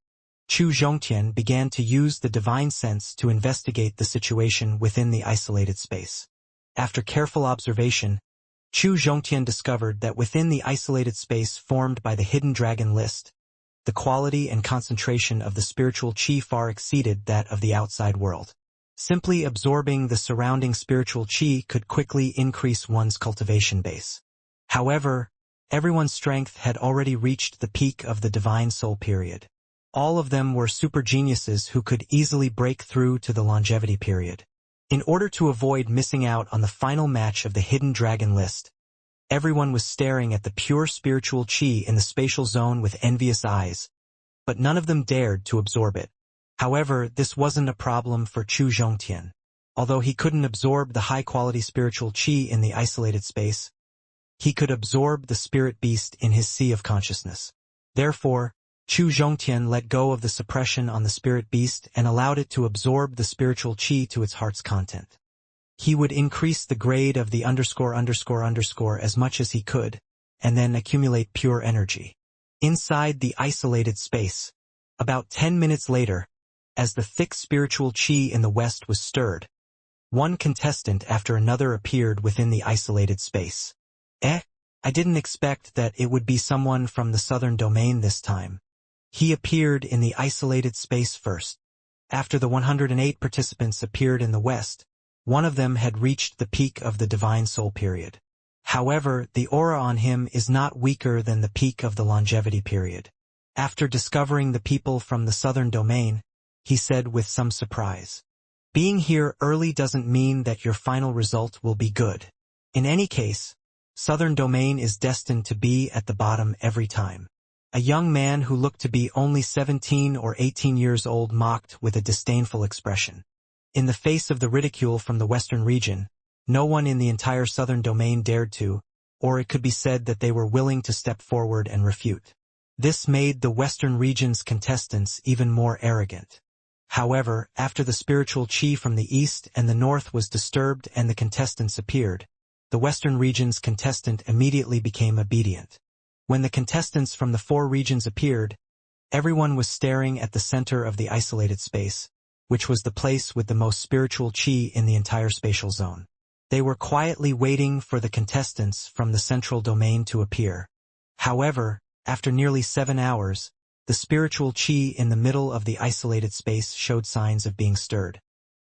Chu Zhongtian began to use the divine sense to investigate the situation within the isolated space. After careful observation, Chu Zhongtian discovered that within the isolated space formed by the Hidden Dragon List, the quality and concentration of the spiritual qi far exceeded that of the outside world. Simply absorbing the surrounding spiritual qi could quickly increase one's cultivation base. However, everyone's strength had already reached the peak of the divine soul period. All of them were super geniuses who could easily break through to the longevity period. In order to avoid missing out on the final match of the Hidden Dragon List, everyone was staring at the pure spiritual qi in the spatial zone with envious eyes, but none of them dared to absorb it. However, this wasn't a problem for Chu Zhongtian. Although he couldn't absorb the high-quality spiritual qi in the isolated space, he could absorb the spirit beast in his sea of consciousness. Therefore, Chu Zhongtian let go of the suppression on the spirit beast and allowed it to absorb the spiritual qi to its heart's content. He would increase the grade of the ____ as much as he could, and then accumulate pure energy. Inside the isolated space, about 10 minutes later, as the thick spiritual qi in the west was stirred, one contestant after another appeared within the isolated space. I didn't expect that it would be someone from the southern domain this time. He appeared in the isolated space first. After the 108 participants appeared in the west, one of them had reached the peak of the divine soul period. However, the aura on him is not weaker than the peak of the longevity period. After discovering the people from the southern domain, he said with some surprise, "Being here early doesn't mean that your final result will be good. In any case, Southern Domain is destined to be at the bottom every time. A young man who looked to be only 17 or 18 years old mocked with a disdainful expression. In the face of the ridicule from the Western region, no one in the entire Southern Domain dared to, or it could be said that they were willing to step forward and refute. This made the Western region's contestants even more arrogant. However, after the spiritual chi from the east and the north was disturbed and the contestants appeared, the Western region's contestant immediately became obedient. When the contestants from the four regions appeared, everyone was staring at the center of the isolated space, which was the place with the most spiritual chi in the entire spatial zone. They were quietly waiting for the contestants from the central domain to appear. However, after nearly 7 hours, the spiritual chi in the middle of the isolated space showed signs of being stirred.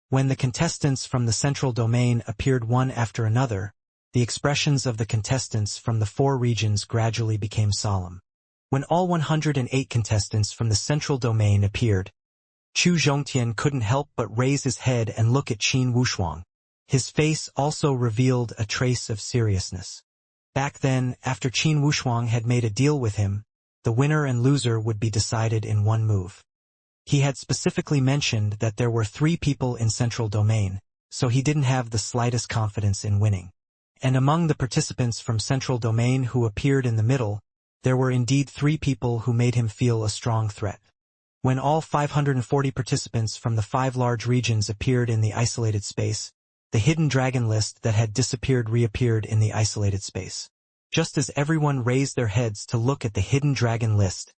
When the contestants from the central domain appeared one after another, the expressions of the contestants from the four regions gradually became solemn. When all 108 contestants from the central domain appeared, Chu Zhongtian couldn't help but raise his head and look at Qin Wushuang. His face also revealed a trace of seriousness. Back then, after Qin Wushuang had made a deal with him, the winner and loser would be decided in one move. He had specifically mentioned that there were 3 people in central domain, so he didn't have the slightest confidence in winning. And among the participants from central domain who appeared in the middle, there were indeed 3 people who made him feel a strong threat. When all 540 participants from the 5 large regions appeared in the isolated space, the hidden dragon list that had disappeared reappeared in the isolated space. Just as everyone raised their heads to look at the hidden dragon list,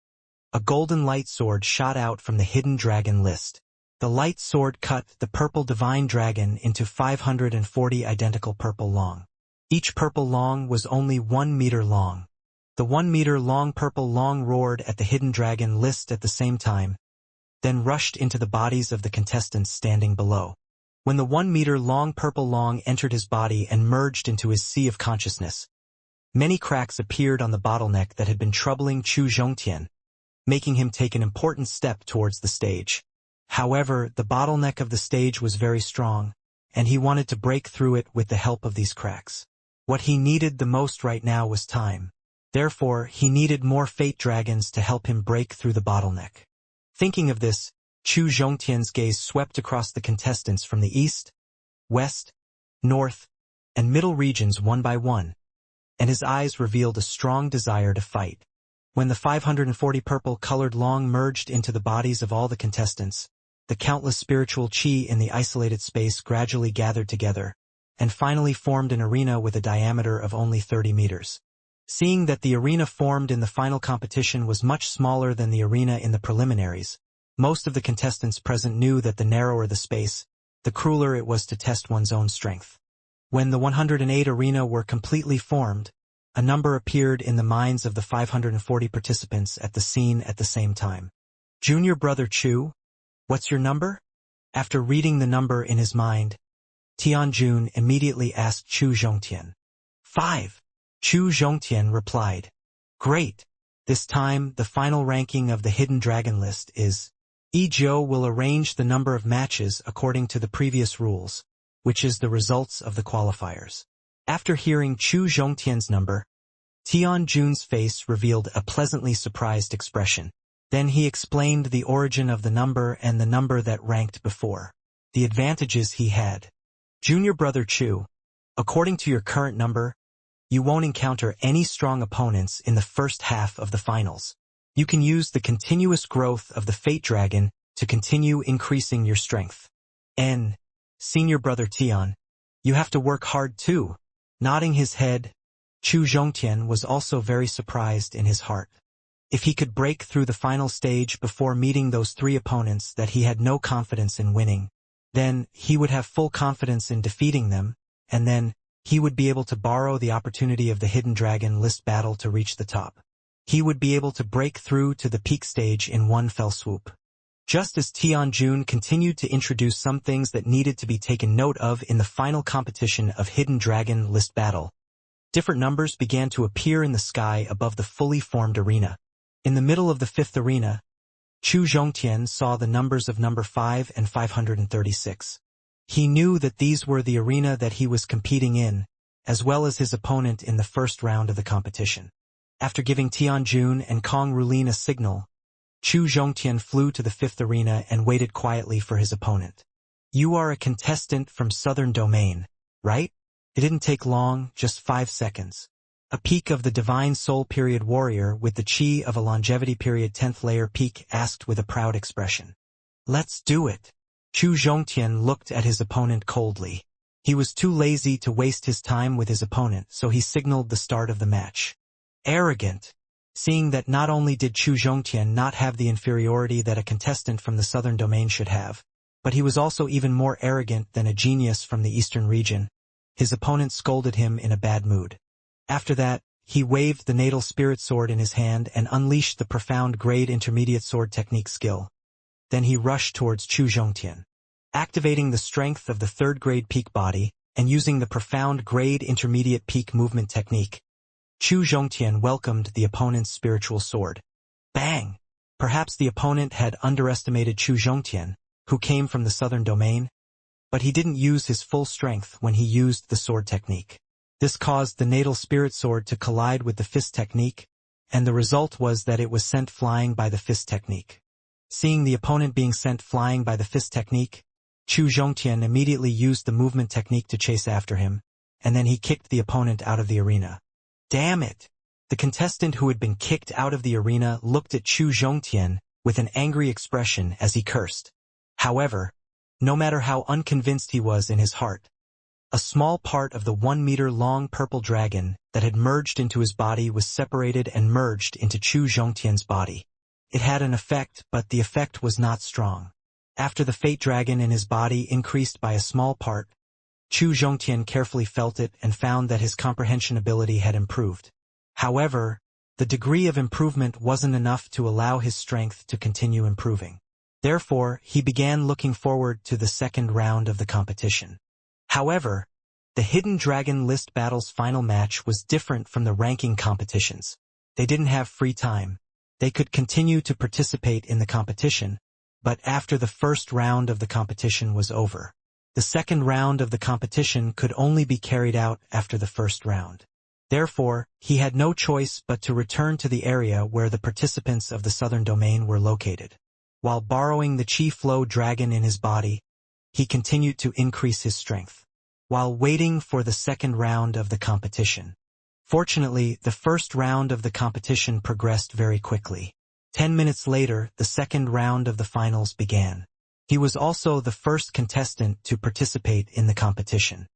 a golden light sword shot out from the hidden dragon list. The light sword cut the purple divine dragon into 540 identical purple long. Each purple long was only 1 meter long. The 1 meter long purple long roared at the hidden dragon list at the same time, then rushed into the bodies of the contestants standing below. When the 1 meter long purple long entered his body and merged into his sea of consciousness, many cracks appeared on the bottleneck that had been troubling Chu Zhongtian, making him take an important step towards the stage. However, the bottleneck of the stage was very strong, and he wanted to break through it with the help of these cracks. What he needed the most right now was time. Therefore, he needed more fate dragons to help him break through the bottleneck. Thinking of this, Chu Zhongtian's gaze swept across the contestants from the east, west, north, and middle regions one by one, and his eyes revealed a strong desire to fight. When the 540 purple-colored long merged into the bodies of all the contestants, the countless spiritual chi in the isolated space gradually gathered together, and finally formed an arena with a diameter of only 30 meters. Seeing that the arena formed in the final competition was much smaller than the arena in the preliminaries, most of the contestants present knew that the narrower the space, the crueler it was to test one's own strength. When the 108 arena were completely formed, a number appeared in the minds of the 540 participants at the scene at the same time. Junior brother Chu, what's your number? After reading the number in his mind, Tianjun immediately asked Chu Zhongtian. 5. Chu Zhongtian replied. Great. This time, the final ranking of the hidden dragon list is Zhou will arrange the number of matches according to the previous rules, which is the results of the qualifiers. After hearing Chu Zhongtian's number, Tianjun's face revealed a pleasantly surprised expression. Then he explained the origin of the number and the number that ranked before. The advantages he had. Junior brother Chu, according to your current number, you won't encounter any strong opponents in the first half of the finals. You can use the continuous growth of the Fate Dragon to continue increasing your strength. N. Senior brother Tian, you have to work hard too. Nodding his head, Chu Zhongtian was also very surprised in his heart. If he could break through the final stage before meeting those 3 opponents that he had no confidence in winning, then he would have full confidence in defeating them, and then he would be able to borrow the opportunity of the Hidden Dragon list battle to reach the top. He would be able to break through to the peak stage in one fell swoop. Just as Tianjun continued to introduce some things that needed to be taken note of in the final competition of Hidden Dragon list battle, different numbers began to appear in the sky above the fully formed arena. In the middle of the 5th arena, Chu Zhongtian saw the numbers of number 5 and 536. He knew that these were the arena that he was competing in, as well as his opponent in the first round of the competition. After giving Tianjun and Kong Rulin a signal, Chu Zhongtian flew to the fifth arena and waited quietly for his opponent. "You are a contestant from Southern Domain, right?" It didn't take long, just 5 seconds. A peak of the Divine Soul Period warrior with the chi of a Longevity Period 10th layer peak asked with a proud expression. "Let's do it." Chu Zhongtian looked at his opponent coldly. He was too lazy to waste his time with his opponent, so he signaled the start of the match. Arrogant. Seeing that not only did Chu Zhongtian not have the inferiority that a contestant from the Southern Domain should have, but he was also even more arrogant than a genius from the Eastern region, his opponent scolded him in a bad mood. After that, he waved the natal spirit sword in his hand and unleashed the profound grade intermediate sword technique skill. Then he rushed towards Chu Zhongtian. Activating the strength of the third grade peak body, and using the profound grade intermediate peak movement technique, Chu Zhongtian welcomed the opponent's spiritual sword. Bang! Perhaps the opponent had underestimated Chu Zhongtian, who came from the Southern Domain, but he didn't use his full strength when he used the sword technique. This caused the natal spirit sword to collide with the fist technique, and the result was that it was sent flying by the fist technique. Seeing the opponent being sent flying by the fist technique, Chu Zhongtian immediately used the movement technique to chase after him, and then he kicked the opponent out of the arena. Damn it! The contestant who had been kicked out of the arena looked at Chu Zhongtian with an angry expression as he cursed. However, no matter how unconvinced he was in his heart, a small part of the 1-meter-long purple dragon that had merged into his body was separated and merged into Chu Zhongtian's body. It had an effect, but the effect was not strong. After the fate dragon in his body increased by a small part, Chu Zhongtian carefully felt it and found that his comprehension ability had improved. However, the degree of improvement wasn't enough to allow his strength to continue improving. Therefore, he began looking forward to the second round of the competition. However, the Hidden Dragon List Battle's final match was different from the ranking competitions. They didn't have free time. They could continue to participate in the competition, but after the first round of the competition was over, the second round of the competition could only be carried out after the first round. Therefore, he had no choice but to return to the area where the participants of the Southern Domain were located. While borrowing the Chi Flow Dragon in his body, he continued to increase his strength, while waiting for the second round of the competition. Fortunately, the first round of the competition progressed very quickly. 10 minutes later, the second round of the finals began. He was also the first contestant to participate in the competition.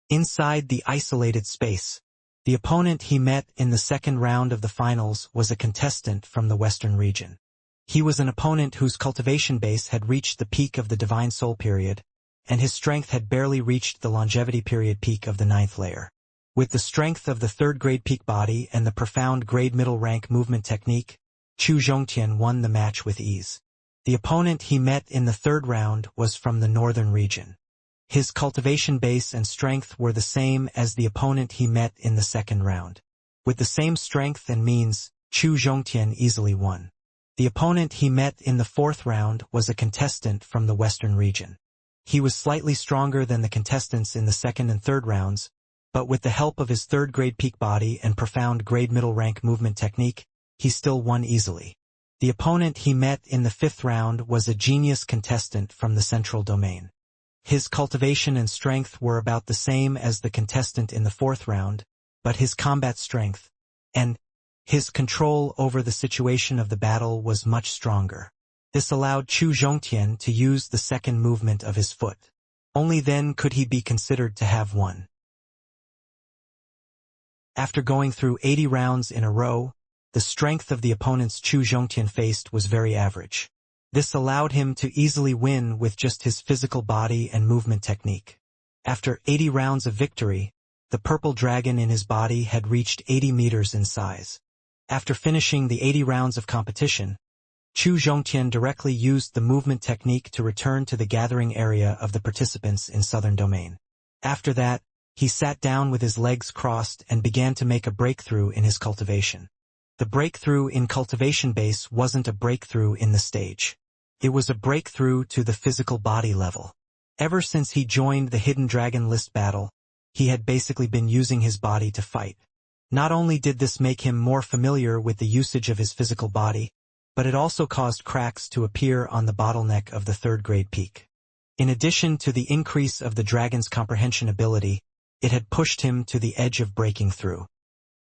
Inside the isolated space, the opponent he met in the second round of the finals was a contestant from the Western region. He was an opponent whose cultivation base had reached the peak of the Divine Soul Period, and his strength had barely reached the Longevity Period peak of the 9th layer. With the strength of the third grade peak body and the profound grade middle rank movement technique, Chu Zhongtian won the match with ease. The opponent he met in the third round was from the northern region. His cultivation base and strength were the same as the opponent he met in the second round. With the same strength and means, Chu Zhongtian easily won. The opponent he met in the fourth round was a contestant from the western region. He was slightly stronger than the contestants in the second and third rounds, but with the help of his third grade peak body and profound grade middle rank movement technique, he still won easily. The opponent he met in the fifth round was a genius contestant from the central domain. His cultivation and strength were about the same as the contestant in the fourth round, but his combat strength and his control over the situation of the battle was much stronger. This allowed Chu Zhongtian to use the second movement of his foot. Only then could he be considered to have won. After going through 80 rounds in a row, the strength of the opponents Chu Zhongtian faced was very average. This allowed him to easily win with just his physical body and movement technique. After 80 rounds of victory, the purple dragon in his body had reached 80 meters in size. After finishing the 80 rounds of competition, Chu Zhongtian directly used the movement technique to return to the gathering area of the participants in Southern Domain. After that, he sat down with his legs crossed and began to make a breakthrough in his cultivation. The breakthrough in cultivation base wasn't a breakthrough in the stage. It was a breakthrough to the physical body level. Ever since he joined the Hidden Dragon List battle, he had basically been using his body to fight. Not only did this make him more familiar with the usage of his physical body, but it also caused cracks to appear on the bottleneck of the third-grade peak. In addition to the increase of the dragon's comprehension ability, it had pushed him to the edge of breaking through.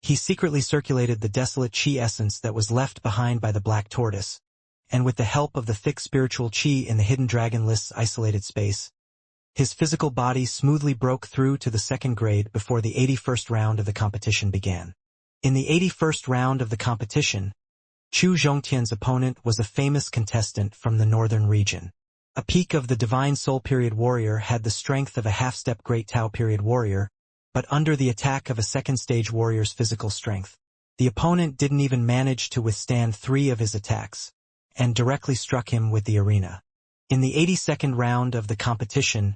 He secretly circulated the desolate chi essence that was left behind by the black tortoise, and with the help of the thick spiritual chi in the hidden dragon list's isolated space, his physical body smoothly broke through to the second grade before the 81st round of the competition began. In the 81st round of the competition, Chu Zhongtian's opponent was a famous contestant from the northern region. A peak of the Divine Soul Period warrior had the strength of a half-step Great Tao Period warrior, but under the attack of a second-stage warrior's physical strength, the opponent didn't even manage to withstand 3 of his attacks, and directly struck him with the arena. In the 82nd round of the competition,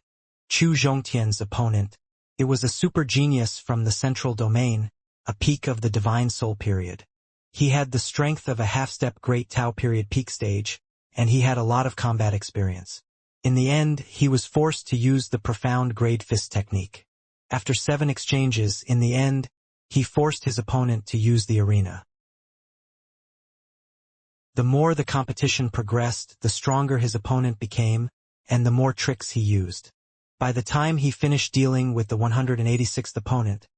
Chu Zhongtian's opponent, it was a super genius from the central domain, a peak of the Divine Soul Period. He had the strength of a half-step Great Tao Period peak stage, and he had a lot of combat experience. In the end, he was forced to use the profound grade fist technique. After 7 exchanges, in the end, he forced his opponent to use the arena. The more the competition progressed, the stronger his opponent became, and the more tricks he used. By the time he finished dealing with the 186th opponent,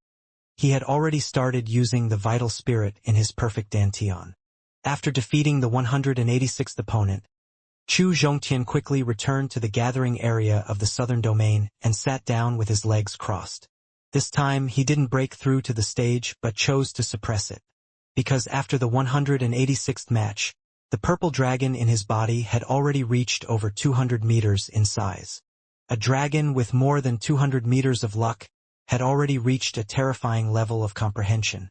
he had already started using the vital spirit in his perfect dantian. After defeating the 186th opponent, Chu Zhongtian quickly returned to the gathering area of the southern domain and sat down with his legs crossed. This time he didn't break through to the stage but chose to suppress it. Because after the 186th match, the purple dragon in his body had already reached over 200 meters in size. A dragon with more than 200 meters of luck had already reached a terrifying level of comprehension.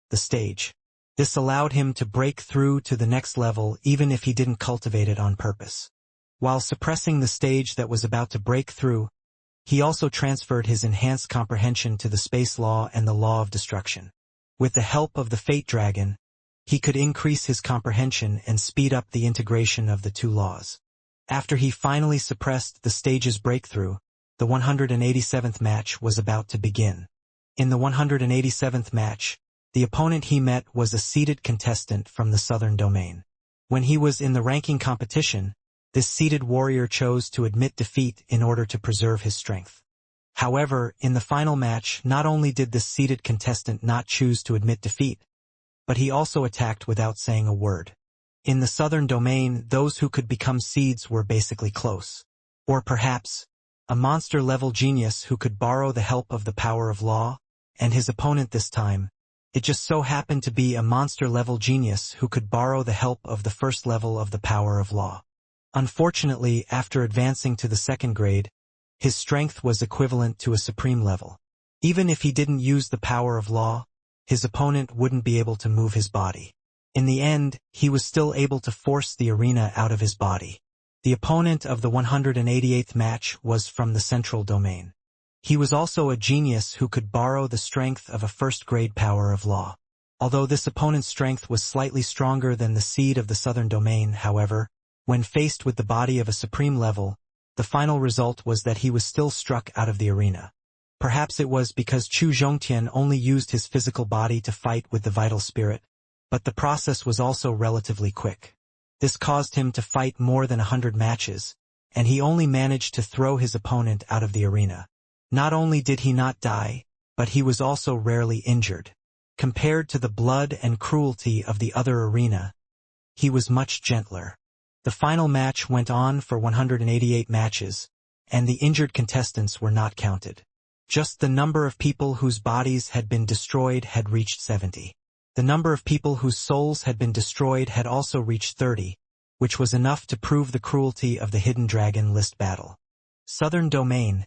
The stage. This allowed him to break through to the next level even if he didn't cultivate it on purpose. While suppressing the stage that was about to break through, he also transferred his enhanced comprehension to the space law and the law of destruction. With the help of the fate dragon, he could increase his comprehension and speed up the integration of the 2 laws. After he finally suppressed the stage's breakthrough, the 187th match was about to begin. In the 187th match, the opponent he met was a seeded contestant from the southern domain. When he was in the ranking competition, this seeded warrior chose to admit defeat in order to preserve his strength. However, in the final match, not only did this seeded contestant not choose to admit defeat, but he also attacked without saying a word. In the southern domain, those who could become seeds were basically close. Or perhaps, a monster-level genius who could borrow the help of the power of law, and his opponent this time, it just so happened to be a monster-level genius who could borrow the help of the first level of the power of law. Unfortunately, after advancing to the second grade, his strength was equivalent to a supreme level. Even if he didn't use the power of law, his opponent wouldn't be able to move his body. In the end, he was still able to force the arena out of his body. The opponent of the 188th match was from the central domain. He was also a genius who could borrow the strength of a first-grade power of law. Although this opponent's strength was slightly stronger than the seed of the southern domain, however, when faced with the body of a supreme level, the final result was that he was still struck out of the arena. Perhaps it was because Chu Zhongtian only used his physical body to fight with the vital spirit, but the process was also relatively quick. This caused him to fight more than 100 matches, and he only managed to throw his opponent out of the arena. Not only did he not die, but he was also rarely injured. Compared to the blood and cruelty of the other arena, he was much gentler. The final match went on for 188 matches, and the injured contestants were not counted. Just the number of people whose bodies had been destroyed had reached 70. The number of people whose souls had been destroyed had also reached 30, which was enough to prove the cruelty of the Hidden Dragon list battle. Southern Domain,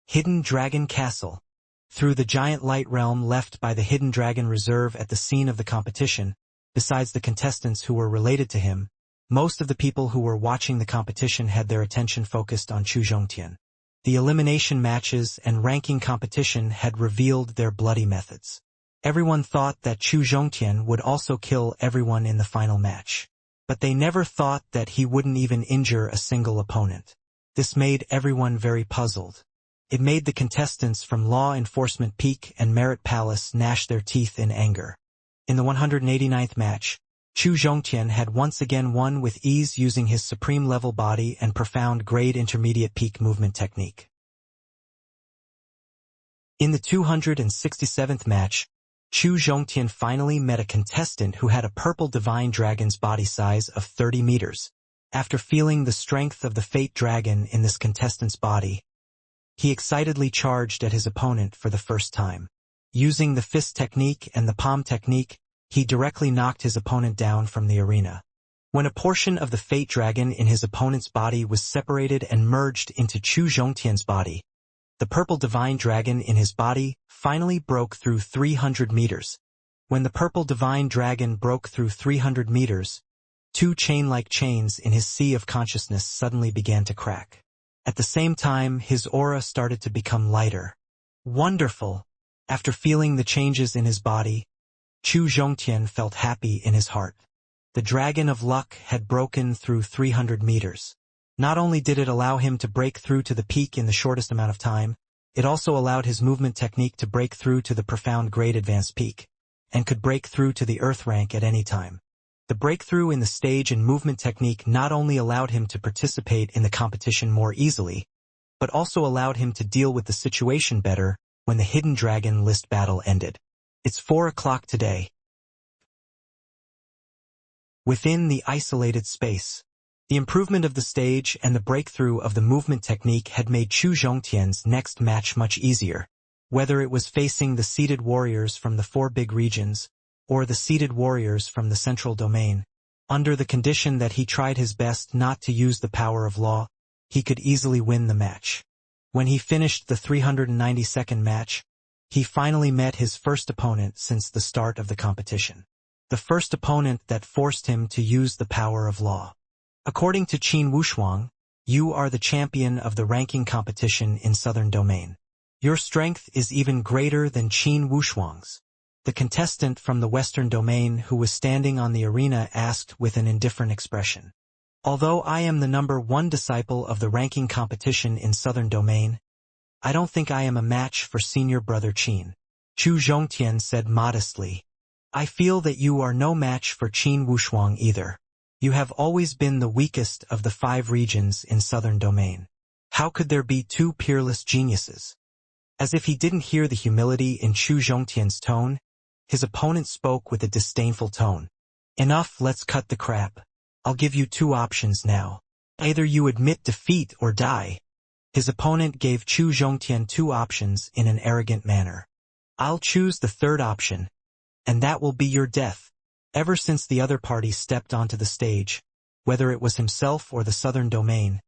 Hidden Dragon Castle. Through the giant light realm left by the Hidden Dragon Reserve at the scene of the competition, besides the contestants who were related to him, most of the people who were watching the competition had their attention focused on Chu Zhongtian. The elimination matches and ranking competition had revealed their bloody methods. Everyone thought that Chu Zhongtian would also kill everyone in the final match. But they never thought that he wouldn't even injure a single opponent. This made everyone very puzzled. It made the contestants from Law Enforcement Peak and Merit Palace gnash their teeth in anger. In the 189th match, Chu Zhongtian had once again won with ease using his supreme-level body and profound grade intermediate peak movement technique. In the 267th match, Chu Zhongtian finally met a contestant who had a purple divine dragon's body size of 30 meters. After feeling the strength of the fate dragon in this contestant's body, he excitedly charged at his opponent for the first time. Using the fist technique and the palm technique, he directly knocked his opponent down from the arena. When a portion of the fate dragon in his opponent's body was separated and merged into Chu Zhongtian's body, the purple divine dragon in his body finally broke through 300 meters. When the purple divine dragon broke through 300 meters, two chain-like chains in his sea of consciousness suddenly began to crack. At the same time, his aura started to become lighter. Wonderful! After feeling the changes in his body, Chu Zhongtian felt happy in his heart. The dragon of luck had broken through 300 meters. Not only did it allow him to break through to the peak in the shortest amount of time, it also allowed his movement technique to break through to the profound grade advanced peak, and could break through to the earth rank at any time. The breakthrough in the stage and movement technique not only allowed him to participate in the competition more easily, but also allowed him to deal with the situation better when the Hidden Dragon list battle ended. It's 4 o'clock today. Within the isolated space, the improvement of the stage and the breakthrough of the movement technique had made Chu Zhongtian's next match much easier. Whether it was facing the seated warriors from the 4 big regions, or the seated warriors from the central domain, under the condition that he tried his best not to use the power of law, he could easily win the match. When he finished the 392nd match, he finally met his first opponent since the start of the competition. The first opponent that forced him to use the power of law. According to Qin Wushuang, you are the champion of the ranking competition in Southern Domain. Your strength is even greater than Qin Wushuang's. The contestant from the Western Domain who was standing on the arena asked with an indifferent expression. Although I am the #1 disciple of the ranking competition in Southern Domain, I don't think I am a match for senior brother Qin. Chu Zhongtian said modestly. I feel that you are no match for Qin Wushuang either. You have always been the weakest of the 5 regions in Southern Domain. How could there be 2 peerless geniuses? As if he didn't hear the humility in Chu Zhongtian's tone, his opponent spoke with a disdainful tone. Enough, let's cut the crap. I'll give you 2 options now. Either you admit defeat or die. His opponent gave Chu Zhongtian 2 options in an arrogant manner. I'll choose the 3rd option, and that will be your death. Ever since the other party stepped onto the stage, whether it was himself or the Southern Domain,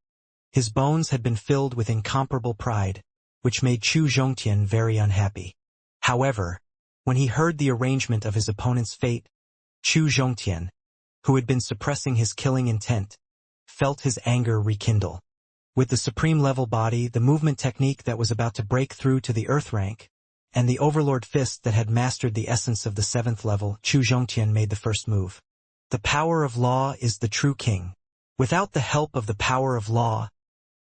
his bones had been filled with incomparable pride, which made Chu Zhongtian very unhappy. However, when he heard the arrangement of his opponent's fate, Chu Zhongtian, who had been suppressing his killing intent, felt his anger rekindle. With the supreme level body, the movement technique that was about to break through to the earth rank, and the overlord fist that had mastered the essence of the 7th level, Chu Zhongtian made the first move. The power of law is the true king. Without the help of the power of law,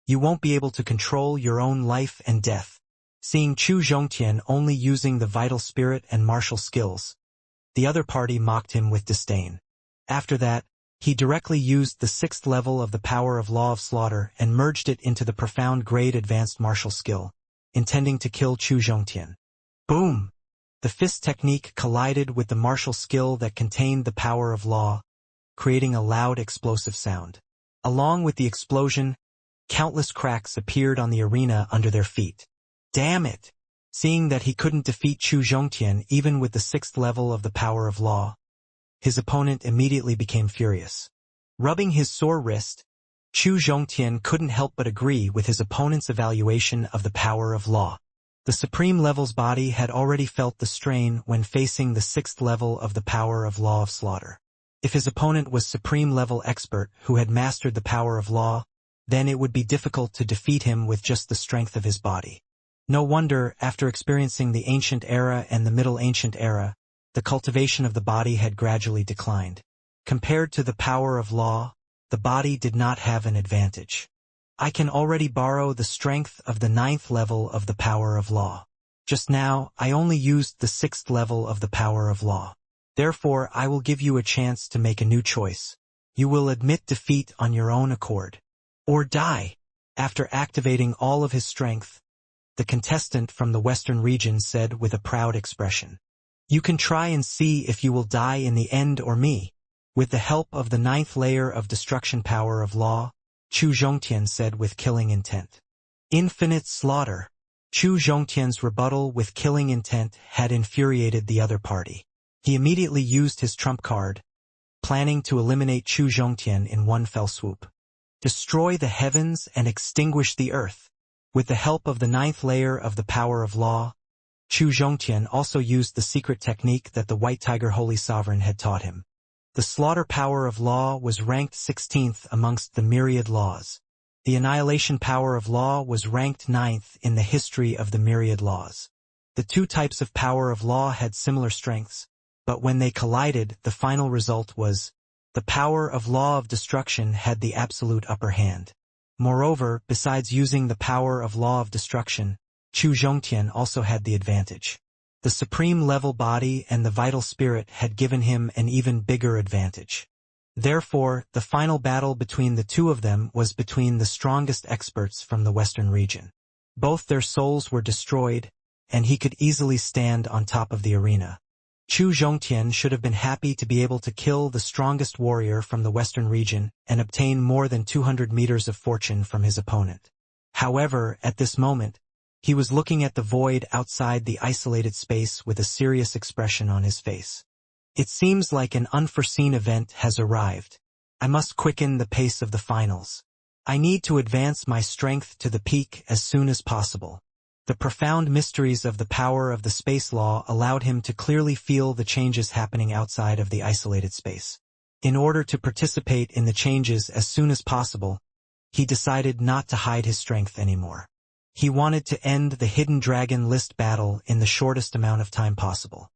you won't be able to control your own life and death. Seeing Chu Zhongtian only using the vital spirit and martial skills, the other party mocked him with disdain. After that, he directly used the 6th level of the power of law of slaughter and merged it into the profound grade advanced martial skill, intending to kill Chu Zhongtian. Boom! The fist technique collided with the martial skill that contained the power of law, creating a loud explosive sound. Along with the explosion, countless cracks appeared on the arena under their feet. Damn it! Seeing that he couldn't defeat Chu Zhongtian even with the 6th level of the power of law, his opponent immediately became furious. Rubbing his sore wrist, Chu Zhongtian couldn't help but agree with his opponent's evaluation of the power of law. The supreme level's body had already felt the strain when facing the 6th level of the power of law of slaughter. If his opponent was supreme level expert who had mastered the power of law, then it would be difficult to defeat him with just the strength of his body. No wonder, after experiencing the Ancient Era and the Middle Ancient Era, the cultivation of the body had gradually declined. Compared to the power of law, the body did not have an advantage. I can already borrow the strength of the 9th level of the power of law. Just now, I only used the 6th level of the power of law. Therefore, I will give you a chance to make a new choice. You will admit defeat on your own accord. Or die. After activating all of his strength, the contestant from the Western region said with a proud expression. You can try and see if you will die in the end or me. With the help of the 9th layer of destruction power of law, Chu Zhongtian said with killing intent. Infinite slaughter. Chu Zhongtian's rebuttal with killing intent had infuriated the other party. He immediately used his trump card, planning to eliminate Chu Zhongtian in one fell swoop. Destroy the heavens and extinguish the earth. With the help of the 9th layer of the power of law, Chu Zhongtian also used the secret technique that the White Tiger Holy Sovereign had taught him. The slaughter power of law was ranked 16th amongst the myriad laws. The annihilation power of law was ranked 9th in the history of the myriad laws. The two types of power of law had similar strengths, but when they collided, the final result was, the power of law of destruction had the absolute upper hand. Moreover, besides using the power of law of destruction, Chu Zhongtian also had the advantage. The supreme level body and the vital spirit had given him an even bigger advantage. Therefore, the final battle between the two of them was between the strongest experts from the Western region. Both their souls were destroyed, and he could easily stand on top of the arena. Chu Zhongtian should have been happy to be able to kill the strongest warrior from the Western region and obtain more than 200 meters of fortune from his opponent. However, at this moment, he was looking at the void outside the isolated space with a serious expression on his face. It seems like an unforeseen event has arrived. I must quicken the pace of the finals. I need to advance my strength to the peak as soon as possible. The profound mysteries of the power of the space law allowed him to clearly feel the changes happening outside of the isolated space. In order to participate in the changes as soon as possible, he decided not to hide his strength anymore. He wanted to end the Hidden Dragon list battle in the shortest amount of time possible.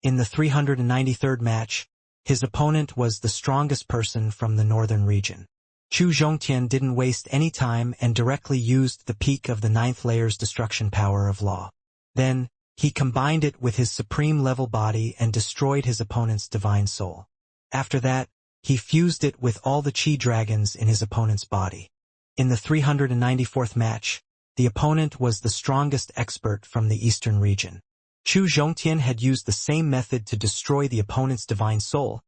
In the 393rd match, his opponent was the strongest person from the northern region. Chu Zhongtian didn't waste any time and directly used the peak of the 9th layer's destruction power of law. Then, he combined it with his supreme level body and destroyed his opponent's divine soul. After that, he fused it with all the Chi dragons in his opponent's body. In the 394th match, the opponent was the strongest expert from the eastern region. Chu Zhongtian had used the same method to destroy the opponent's divine soul,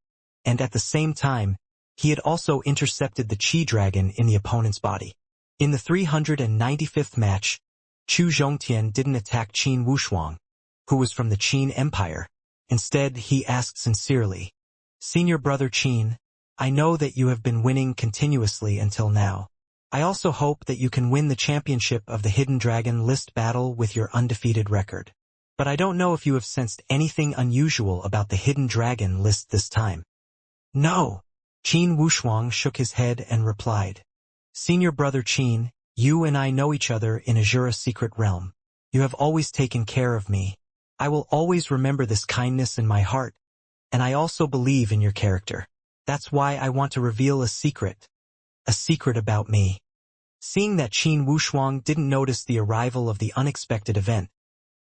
and at the same time, he had also intercepted the Chi dragon in the opponent's body. In the 395th match, Chu Zhongtian didn't attack Qin Wushuang, who was from the Qin Empire. Instead, he asked sincerely, "Senior brother Qin, I know that you have been winning continuously until now. I also hope that you can win the championship of the Hidden Dragon list battle with your undefeated record. But I don't know if you have sensed anything unusual about the Hidden Dragon list this time." "No." Qin Wushuang shook his head and replied, "Senior brother Qin, you and I know each other in Azura's secret realm. You have always taken care of me. I will always remember this kindness in my heart, and I also believe in your character. That's why I want to reveal a secret about me." Seeing that Qin Wushuang didn't notice the arrival of the unexpected event,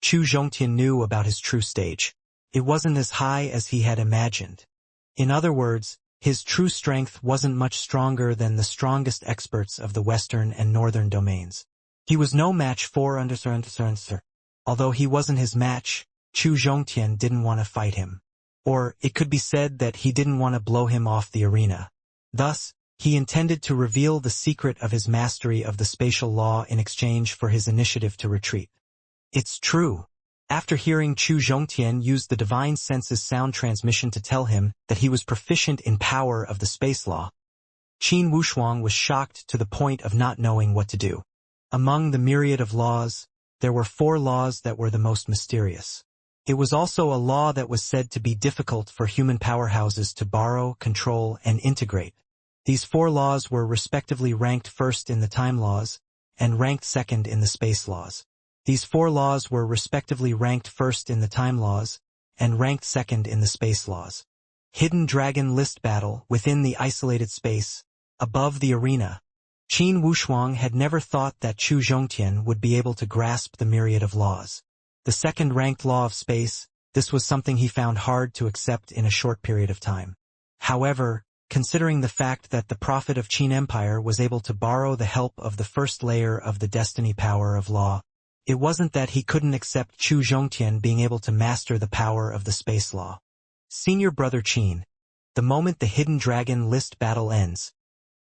Chu Zhongtian knew about his true stage. It wasn't as high as he had imagined. In other words, his true strength wasn't much stronger than the strongest experts of the western and northern domains. He was no match for Undersur. Although he wasn't his match, Chu Zhongtian didn't want to fight him. Or, it could be said that he didn't want to blow him off the arena. Thus, he intended to reveal the secret of his mastery of the spatial law in exchange for his initiative to retreat. It's true. After hearing Chu Zhongtian use the divine senses sound transmission to tell him that he was proficient in power of the space law, Qin Wushuang was shocked to the point of not knowing what to do. Among the myriad of laws, there were 4 laws that were the most mysterious. It was also a law that was said to be difficult for human powerhouses to borrow, control, and integrate. These 4 laws were respectively ranked first in the time laws, and ranked second in the space laws. These 4 laws were respectively ranked first in the time laws, and ranked second in the space laws. Hidden Dragon list battle within the isolated space, above the arena. Qin Wushuang had never thought that Chu Zhongtian would be able to grasp the myriad of laws. The second-ranked law of space, this was something he found hard to accept in a short period of time. However, considering the fact that the prophet of Qin Empire was able to borrow the help of the first layer of the destiny power of law, it wasn't that he couldn't accept Chu Zhongtian being able to master the power of the space law. Senior Brother Qin, the moment the Hidden Dragon list battle ends,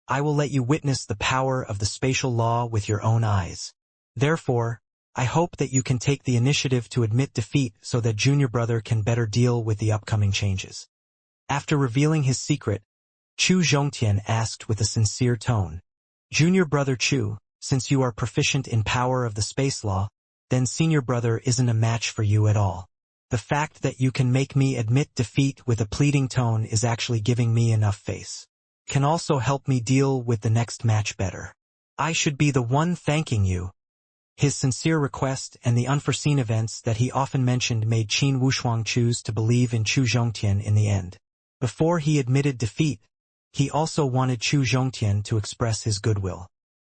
I will let you witness the power of the spatial law with your own eyes. Therefore, I hope that you can take the initiative to admit defeat so that Junior Brother can better deal with the upcoming changes. After revealing his secret, Chu Zhongtian asked with a sincere tone, Junior Brother Chu, since you are proficient in power of the space law, then Senior Brother isn't a match for you at all. The fact that you can make me admit defeat with a pleading tone is actually giving me enough face. Can also help me deal with the next match better. I should be the one thanking you. His sincere request and the unforeseen events that he often mentioned made Qin Wushuang choose to believe in Chu Zhongtian in the end. Before he admitted defeat, he also wanted Chu Zhongtian to express his goodwill.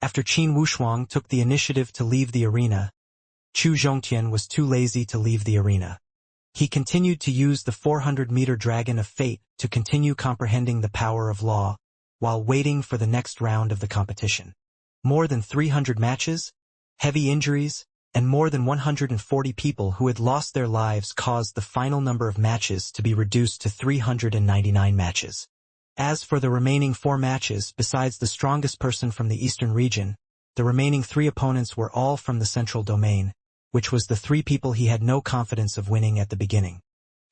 After Qin Wushuang took the initiative to leave the arena, Chu Zhongtian was too lazy to leave the arena. He continued to use the 400-meter Dragon of Fate to continue comprehending the power of law, while waiting for the next round of the competition. More than 300 matches, heavy injuries, and more than 140 people who had lost their lives caused the final number of matches to be reduced to 399 matches. As for the remaining 4 matches, besides the strongest person from the eastern region, the remaining 3 opponents were all from the central domain, which was the 3 people he had no confidence of winning at the beginning.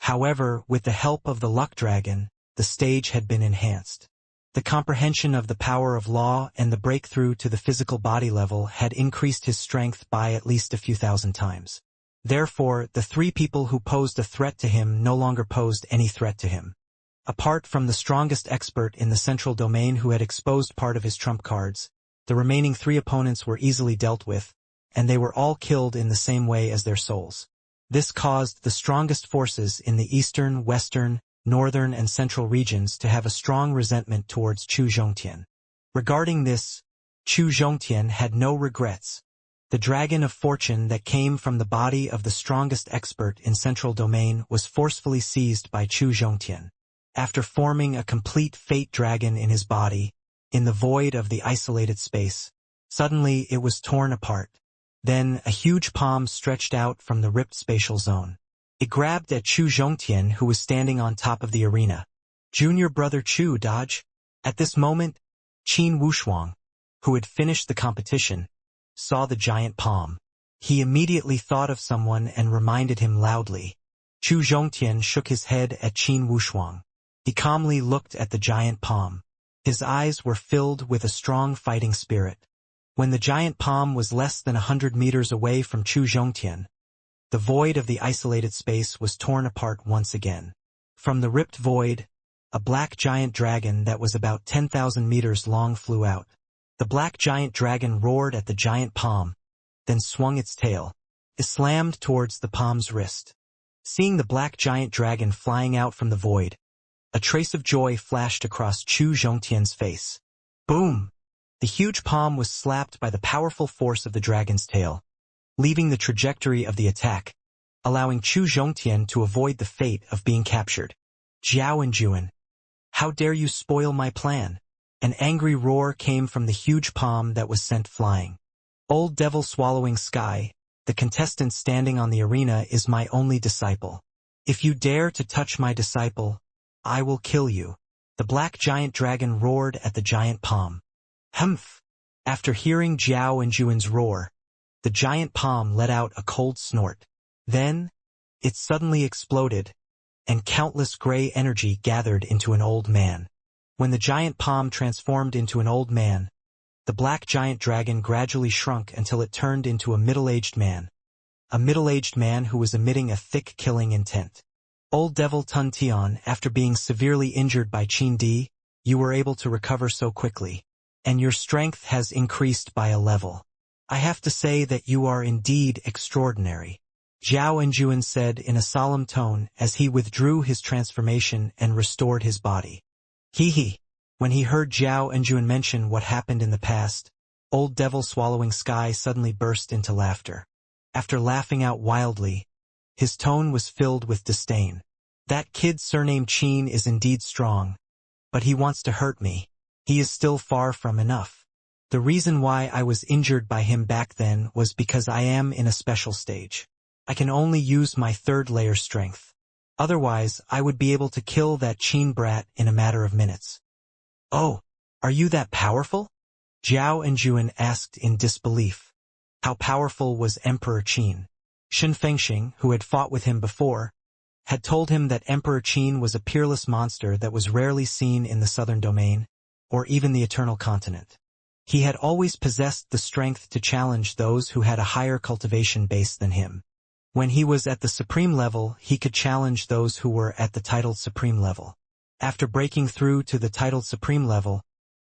However, with the help of the Luck Dragon, the stage had been enhanced. The comprehension of the power of law and the breakthrough to the physical body level had increased his strength by at least a few thousand times. Therefore, the 3 people who posed a threat to him no longer posed any threat to him. Apart from the strongest expert in the central domain who had exposed part of his trump cards, the remaining 3 opponents were easily dealt with, and they were all killed in the same way as their souls. This caused the strongest forces in the eastern, western, northern and central regions to have a strong resentment towards Chu Zhongtian. Regarding this, Chu Zhongtian had no regrets. The Dragon of Fortune that came from the body of the strongest expert in central domain was forcefully seized by Chu Zhongtian. After forming a complete fate dragon in his body, in the void of the isolated space, suddenly it was torn apart. Then a huge palm stretched out from the ripped spatial zone. It grabbed at Chu Zhongtian, who was standing on top of the arena. Junior Brother Chu, dodge. At this moment, Qin Wushuang, who had finished the competition, saw the giant palm. He immediately thought of someone and reminded him loudly. Chu Zhongtian shook his head at Qin Wushuang. He calmly looked at the giant palm. His eyes were filled with a strong fighting spirit. When the giant palm was less than 100 meters away from Chu Zhongtian, the void of the isolated space was torn apart once again. From the ripped void, a black giant dragon that was about 10,000 meters long flew out. The black giant dragon roared at the giant palm, then swung its tail. It slammed towards the palm's wrist. Seeing the black giant dragon flying out from the void, a trace of joy flashed across Chu Zhongtian's face. Boom! The huge palm was slapped by the powerful force of the dragon's tail, leaving the trajectory of the attack, allowing Chu Zhongtian to avoid the fate of being captured. Jiao and Juan, how dare you spoil my plan? An angry roar came from the huge palm that was sent flying. Old Devil Swallowing Sky, the contestant standing on the arena is my only disciple. If you dare to touch my disciple, I will kill you. The black giant dragon roared at the giant palm. Humph! After hearing Jiao and Juan's roar, the giant palm let out a cold snort. Then, it suddenly exploded, and countless gray energy gathered into an old man. When the giant palm transformed into an old man, the black giant dragon gradually shrunk until it turned into a middle-aged man. A middle-aged man who was emitting a thick killing intent. Old Devil Tun Tian, after being severely injured by Qin Di, you were able to recover so quickly, and your strength has increased by a level. I have to say that you are indeed extraordinary. Jiao and Juan said in a solemn tone as he withdrew his transformation and restored his body. Hee hee. When he heard Zhao and Juan mention what happened in the past, Old Devil Swallowing Sky suddenly burst into laughter. After laughing out wildly, his tone was filled with disdain. That kid surnamed Qin is indeed strong, but he wants to hurt me. He is still far from enough. The reason why I was injured by him back then was because I am in a special stage. I can only use my third layer strength. Otherwise, I would be able to kill that Qin brat in a matter of minutes. Oh, are you that powerful? Zhao and Juan asked in disbelief. How powerful was Emperor Qin? Shen Fengxing, who had fought with him before, had told him that Emperor Qin was a peerless monster that was rarely seen in the southern domain, or even the Eternal Continent. He had always possessed the strength to challenge those who had a higher cultivation base than him. When he was at the supreme level, he could challenge those who were at the titled supreme level. After breaking through to the titled supreme level,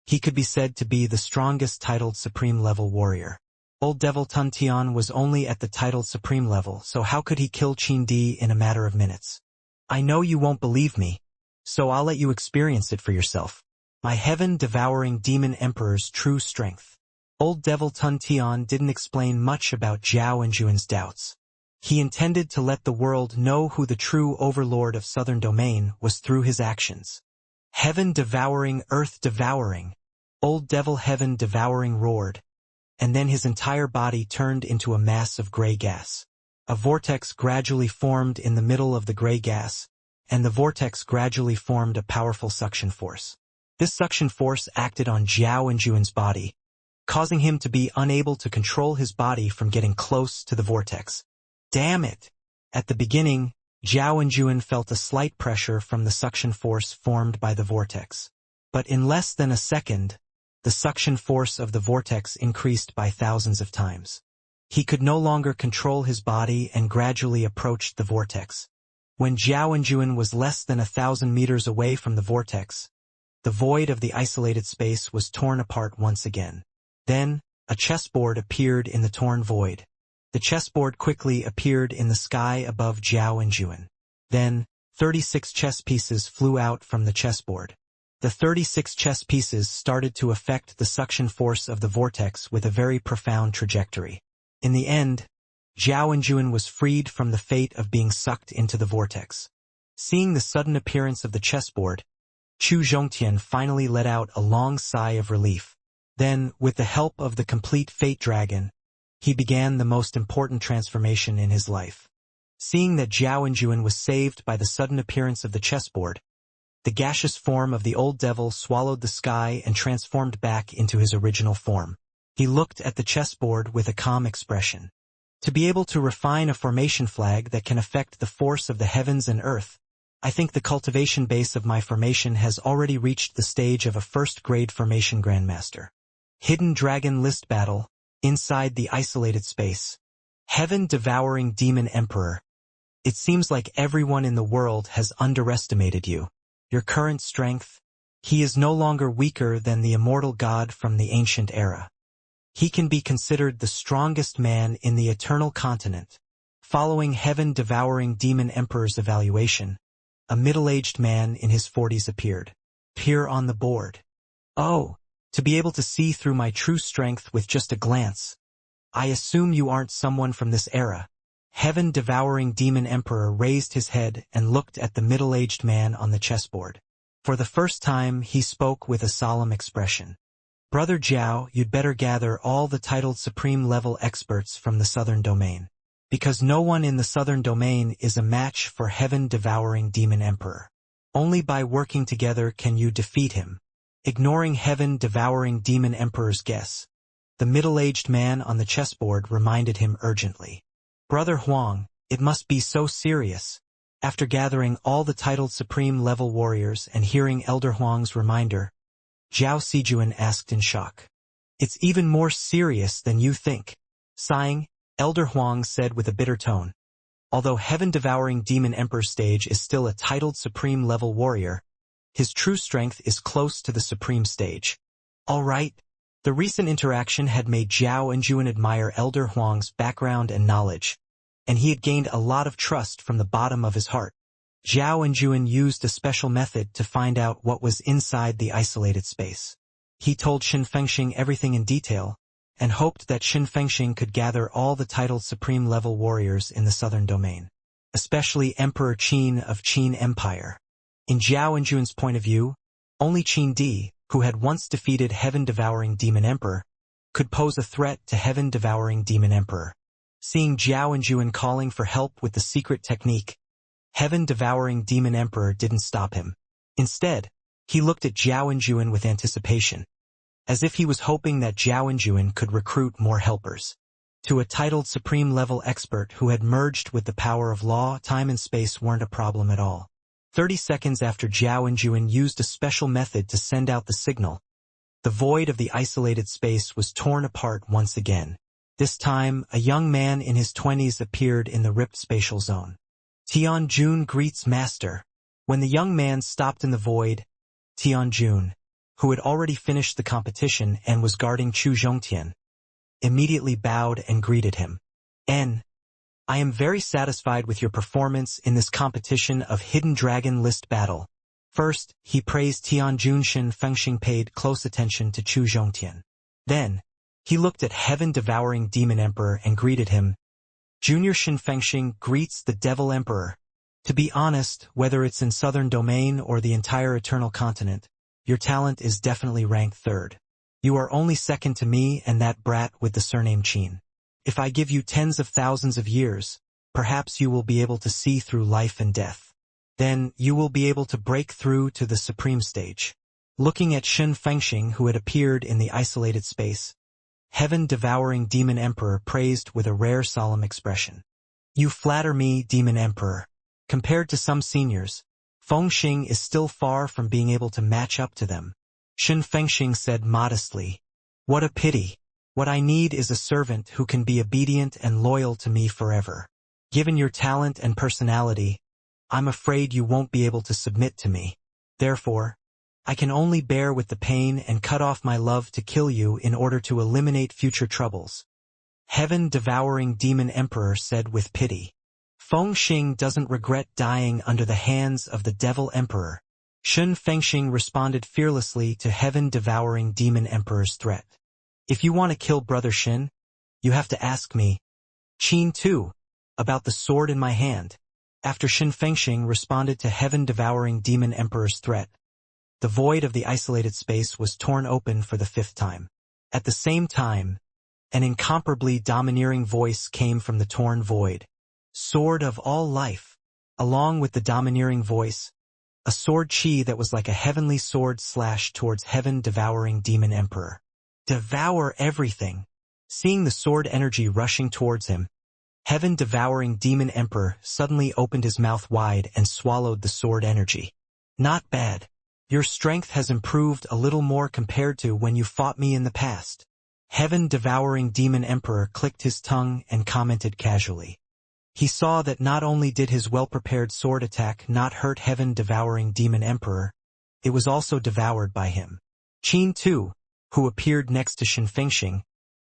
he could be said to be the strongest titled supreme level warrior. Old Devil Tun Tian was only at the titled supreme level, so how could he kill Qin Di in a matter of minutes? I know you won't believe me, so I'll let you experience it for yourself. My heaven-devouring demon emperor's true strength. Old Devil Tun Tian didn't explain much about Zhao and Juan's doubts. He intended to let the world know who the true overlord of Southern Domain was through his actions. Heaven-devouring, earth-devouring. Old Devil Heaven-devouring roared, and then his entire body turned into a mass of gray gas. A vortex gradually formed in the middle of the gray gas, and the vortex gradually formed a powerful suction force. This suction force acted on Zhao and Juan's body, causing him to be unable to control his body from getting close to the vortex. Damn it! At the beginning, Zhao and Juan felt a slight pressure from the suction force formed by the vortex. But in less than a second, the suction force of the vortex increased by thousands of times. He could no longer control his body and gradually approached the vortex. When Zhao and Juan was less than 1,000 meters away from the vortex, the void of the isolated space was torn apart once again. Then, a chessboard appeared in the torn void. The chessboard quickly appeared in the sky above Zhao and Juan. Then, 36 chess pieces flew out from the chessboard. The 36 chess pieces started to affect the suction force of the vortex with a very profound trajectory. In the end, Zhao and Juan was freed from the fate of being sucked into the vortex. Seeing the sudden appearance of the chessboard, Chu Zhongtian finally let out a long sigh of relief. Then, with the help of the complete Fate Dragon, he began the most important transformation in his life. Seeing that Zhao and Juan was saved by the sudden appearance of the chessboard, the gaseous form of the old devil swallowed the sky and transformed back into his original form. He looked at the chessboard with a calm expression. To be able to refine a formation flag that can affect the force of the heavens and earth, I think the cultivation base of my formation has already reached the stage of a first-grade formation grandmaster. Hidden Dragon List Battle, inside the isolated space. Heaven-devouring demon emperor. It seems like everyone in the world has underestimated you. Your current strength, he is no longer weaker than the immortal god from the ancient era. He can be considered the strongest man in the Eternal Continent. Following heaven-devouring demon emperor's evaluation, a middle-aged man in his 40s appeared. Here on the board. Oh, to be able to see through my true strength with just a glance. I assume you aren't someone from this era. Heaven-devouring demon emperor raised his head and looked at the middle-aged man on the chessboard. For the first time, he spoke with a solemn expression. Brother Zhao, you'd better gather all the titled supreme-level experts from the Southern Domain. Because no one in the Southern Domain is a match for heaven-devouring demon emperor. Only by working together can you defeat him. Ignoring heaven-devouring demon emperor's guess, the middle-aged man on the chessboard reminded him urgently. Brother Huang, it must be so serious. After gathering all the titled supreme-level warriors and hearing Elder Huang's reminder, Zhao Sijuan asked in shock. It's even more serious than you think. Sighing, Elder Huang said with a bitter tone. Although heaven-devouring demon emperor stage is still a titled supreme-level warrior, his true strength is close to the supreme stage. All right. The recent interaction had made Zhao and Juan admire Elder Huang's background and knowledge, and he had gained a lot of trust from the bottom of his heart. Zhao and Juan used a special method to find out what was inside the isolated space. He told Xin Fengxing everything in detail, and hoped that Xin Fengxing could gather all the titled supreme-level warriors in the southern domain, especially Emperor Qin of Qin Empire. In Zhao and Juan's point of view, only Qin Di, who had once defeated Heaven-Devouring Demon Emperor, could pose a threat to Heaven-Devouring Demon Emperor. Seeing Zhao and Juan calling for help with the secret technique, Heaven-Devouring Demon Emperor didn't stop him. Instead, he looked at Zhao and Juan with anticipation, as if he was hoping that Zhao and Juan could recruit more helpers. To a titled supreme-level expert who had merged with the power of law, time and space weren't a problem at all. 30 seconds after Zhao and Juan used a special method to send out the signal, the void of the isolated space was torn apart once again. This time, a young man in his 20s appeared in the ripped spatial zone. Tianjun greets Master. When the young man stopped in the void, Tianjun, who had already finished the competition and was guarding Chu Zhongtian, immediately bowed and greeted him. I am very satisfied with your performance in this competition of Hidden Dragon List Battle. First, he praised Tianjun. Xin Fengxing paid close attention to Chu Zhongtian. Then, he looked at Heaven-Devouring Demon Emperor and greeted him. Junior Xin Fengxing greets the Devil Emperor. To be honest, whether it's in Southern Domain or the entire Eternal Continent, your talent is definitely ranked third. You are only second to me and that brat with the surname Qin. If I give you tens of thousands of years, perhaps you will be able to see through life and death. Then, you will be able to break through to the supreme stage. Looking at Xin Fengxing, who had appeared in the isolated space, Heaven-Devouring Demon Emperor praised with a rare solemn expression. You flatter me, Demon Emperor. Compared to some seniors, Fengxing is still far from being able to match up to them. Xin Fengxing said modestly, What a pity. What I need is a servant who can be obedient and loyal to me forever. Given your talent and personality, I'm afraid you won't be able to submit to me. Therefore, I can only bear with the pain and cut off my love to kill you in order to eliminate future troubles. Heaven-Devouring Demon Emperor said with pity. Fengxing doesn't regret dying under the hands of the Devil Emperor. Xin Fengxing responded fearlessly to Heaven-Devouring Demon Emperor's threat. If you want to kill Brother Xin, you have to ask me, Qin too, about the sword in my hand. After Xin Fengxing responded to Heaven-Devouring Demon Emperor's threat, the void of the isolated space was torn open for the 5th time. At the same time, an incomparably domineering voice came from the torn void. Sword of all life. Along with the domineering voice, a sword chi that was like a heavenly sword slashed towards Heaven-Devouring Demon Emperor. Devour everything. Seeing the sword energy rushing towards him, Heaven-Devouring Demon Emperor suddenly opened his mouth wide and swallowed the sword energy. Not bad. Your strength has improved a little more compared to when you fought me in the past. Heaven-Devouring Demon Emperor clicked his tongue and commented casually. He saw that not only did his well-prepared sword attack not hurt Heaven-Devouring Demon Emperor, it was also devoured by him. Qin too, who appeared next to Xin Fengxing,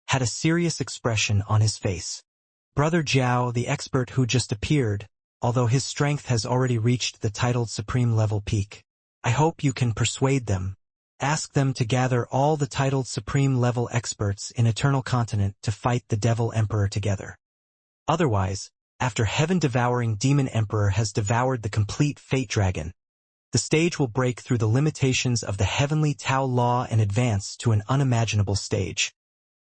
had a serious expression on his face. Brother Zhao, the expert who just appeared, although his strength has already reached the titled supreme level peak. I hope you can persuade them. Ask them to gather all the titled supreme level experts in Eternal Continent to fight the Devil Emperor together. Otherwise, after Heaven-Devouring Demon Emperor has devoured the complete Fate Dragon, the stage will break through the limitations of the heavenly Tao Law and advance to an unimaginable stage.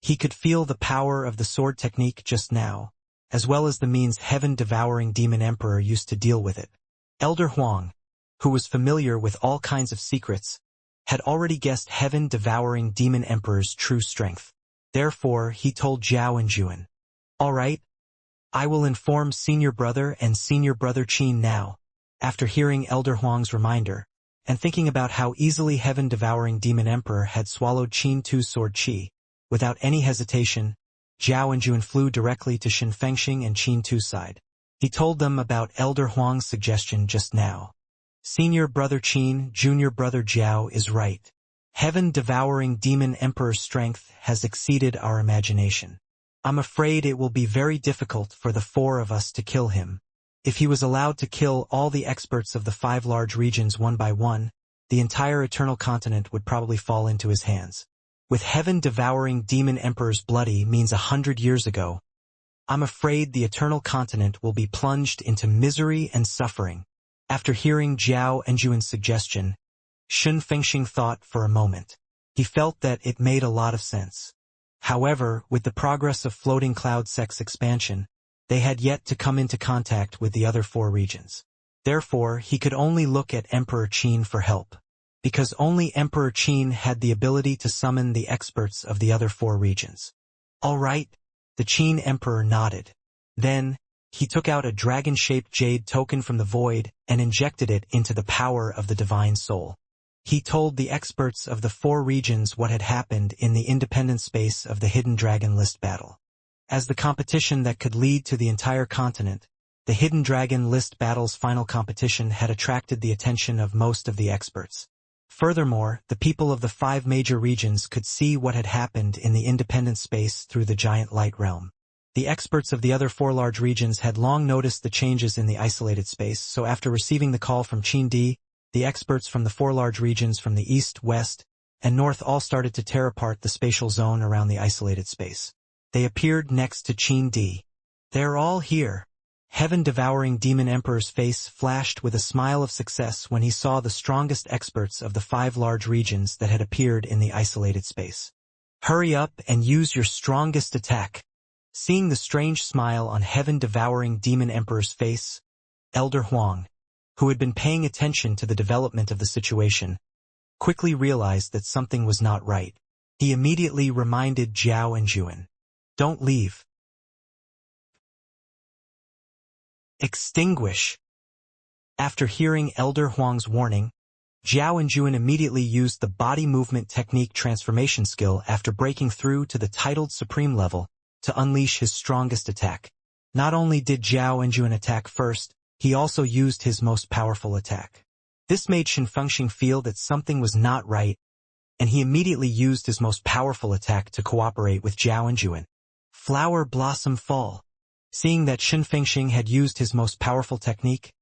He could feel the power of the sword technique just now, as well as the means Heaven-Devouring Demon Emperor used to deal with it. Elder Huang, who was familiar with all kinds of secrets, had already guessed Heaven-Devouring Demon Emperor's true strength. Therefore, he told Zhao and Juan, All right, I will inform Senior Brother and Senior Brother Qin now. After hearing Elder Huang's reminder, and thinking about how easily Heaven-Devouring Demon Emperor had swallowed Qin Tu's sword chi, without any hesitation, Zhao and Juan flew directly to Xin Fengxing and Qin Tu's side. He told them about Elder Huang's suggestion just now. Senior Brother Qin, Junior Brother Zhao is right. Heaven-Devouring Demon Emperor's strength has exceeded our imagination. I'm afraid it will be very difficult for the 4 of us to kill him. If he was allowed to kill all the experts of the 5 large regions one by one, the entire eternal continent would probably fall into his hands. With heaven-devouring demon emperors bloody means 100 years ago, I'm afraid the eternal continent will be plunged into misery and suffering. After hearing Zhao Enjuan's suggestion, Shun Fengxing thought for a moment. He felt that it made a lot of sense. However, with the progress of floating cloud sect's expansion, they had yet to come into contact with the other 4 regions. Therefore, he could only look at Emperor Qin for help, because only Emperor Qin had the ability to summon the experts of the other 4 regions. All right, the Qin Emperor nodded. Then, he took out a dragon-shaped jade token from the void and injected it into the power of the divine soul. He told the experts of the 4 regions what had happened in the independent space of the Hidden Dragon List battle. As the competition that could lead to the entire continent, the Hidden Dragon List battle's final competition had attracted the attention of most of the experts. Furthermore, the people of the 5 major regions could see what had happened in the independent space through the giant light realm. The experts of the other 4 large regions had long noticed the changes in the isolated space, so after receiving the call from Qin Di, the experts from the 4 large regions from the east, west, and north all started to tear apart the spatial zone around the isolated space. They appeared next to Qin Di. They're all here. Heaven-devouring demon emperor's face flashed with a smile of success when he saw the strongest experts of the 5 large regions that had appeared in the isolated space. Hurry up and use your strongest attack. Seeing the strange smile on heaven-devouring demon emperor's face, Elder Huang, who had been paying attention to the development of the situation, quickly realized that something was not right. He immediately reminded Zhao Enjuan, "Don't leave. Extinguish." After hearing Elder Huang's warning, Zhao Enjuan immediately used the body movement technique transformation skill after breaking through to the titled supreme level to unleash his strongest attack. Not only did Zhao Enjuan attack first, he also used his most powerful attack. This made Shun Fengxing feel that something was not right, and he immediately used his most powerful attack to cooperate with Zhao Enjuan. Flower Blossom Fall. Seeing that Shun Fengxing had used his most powerful technique,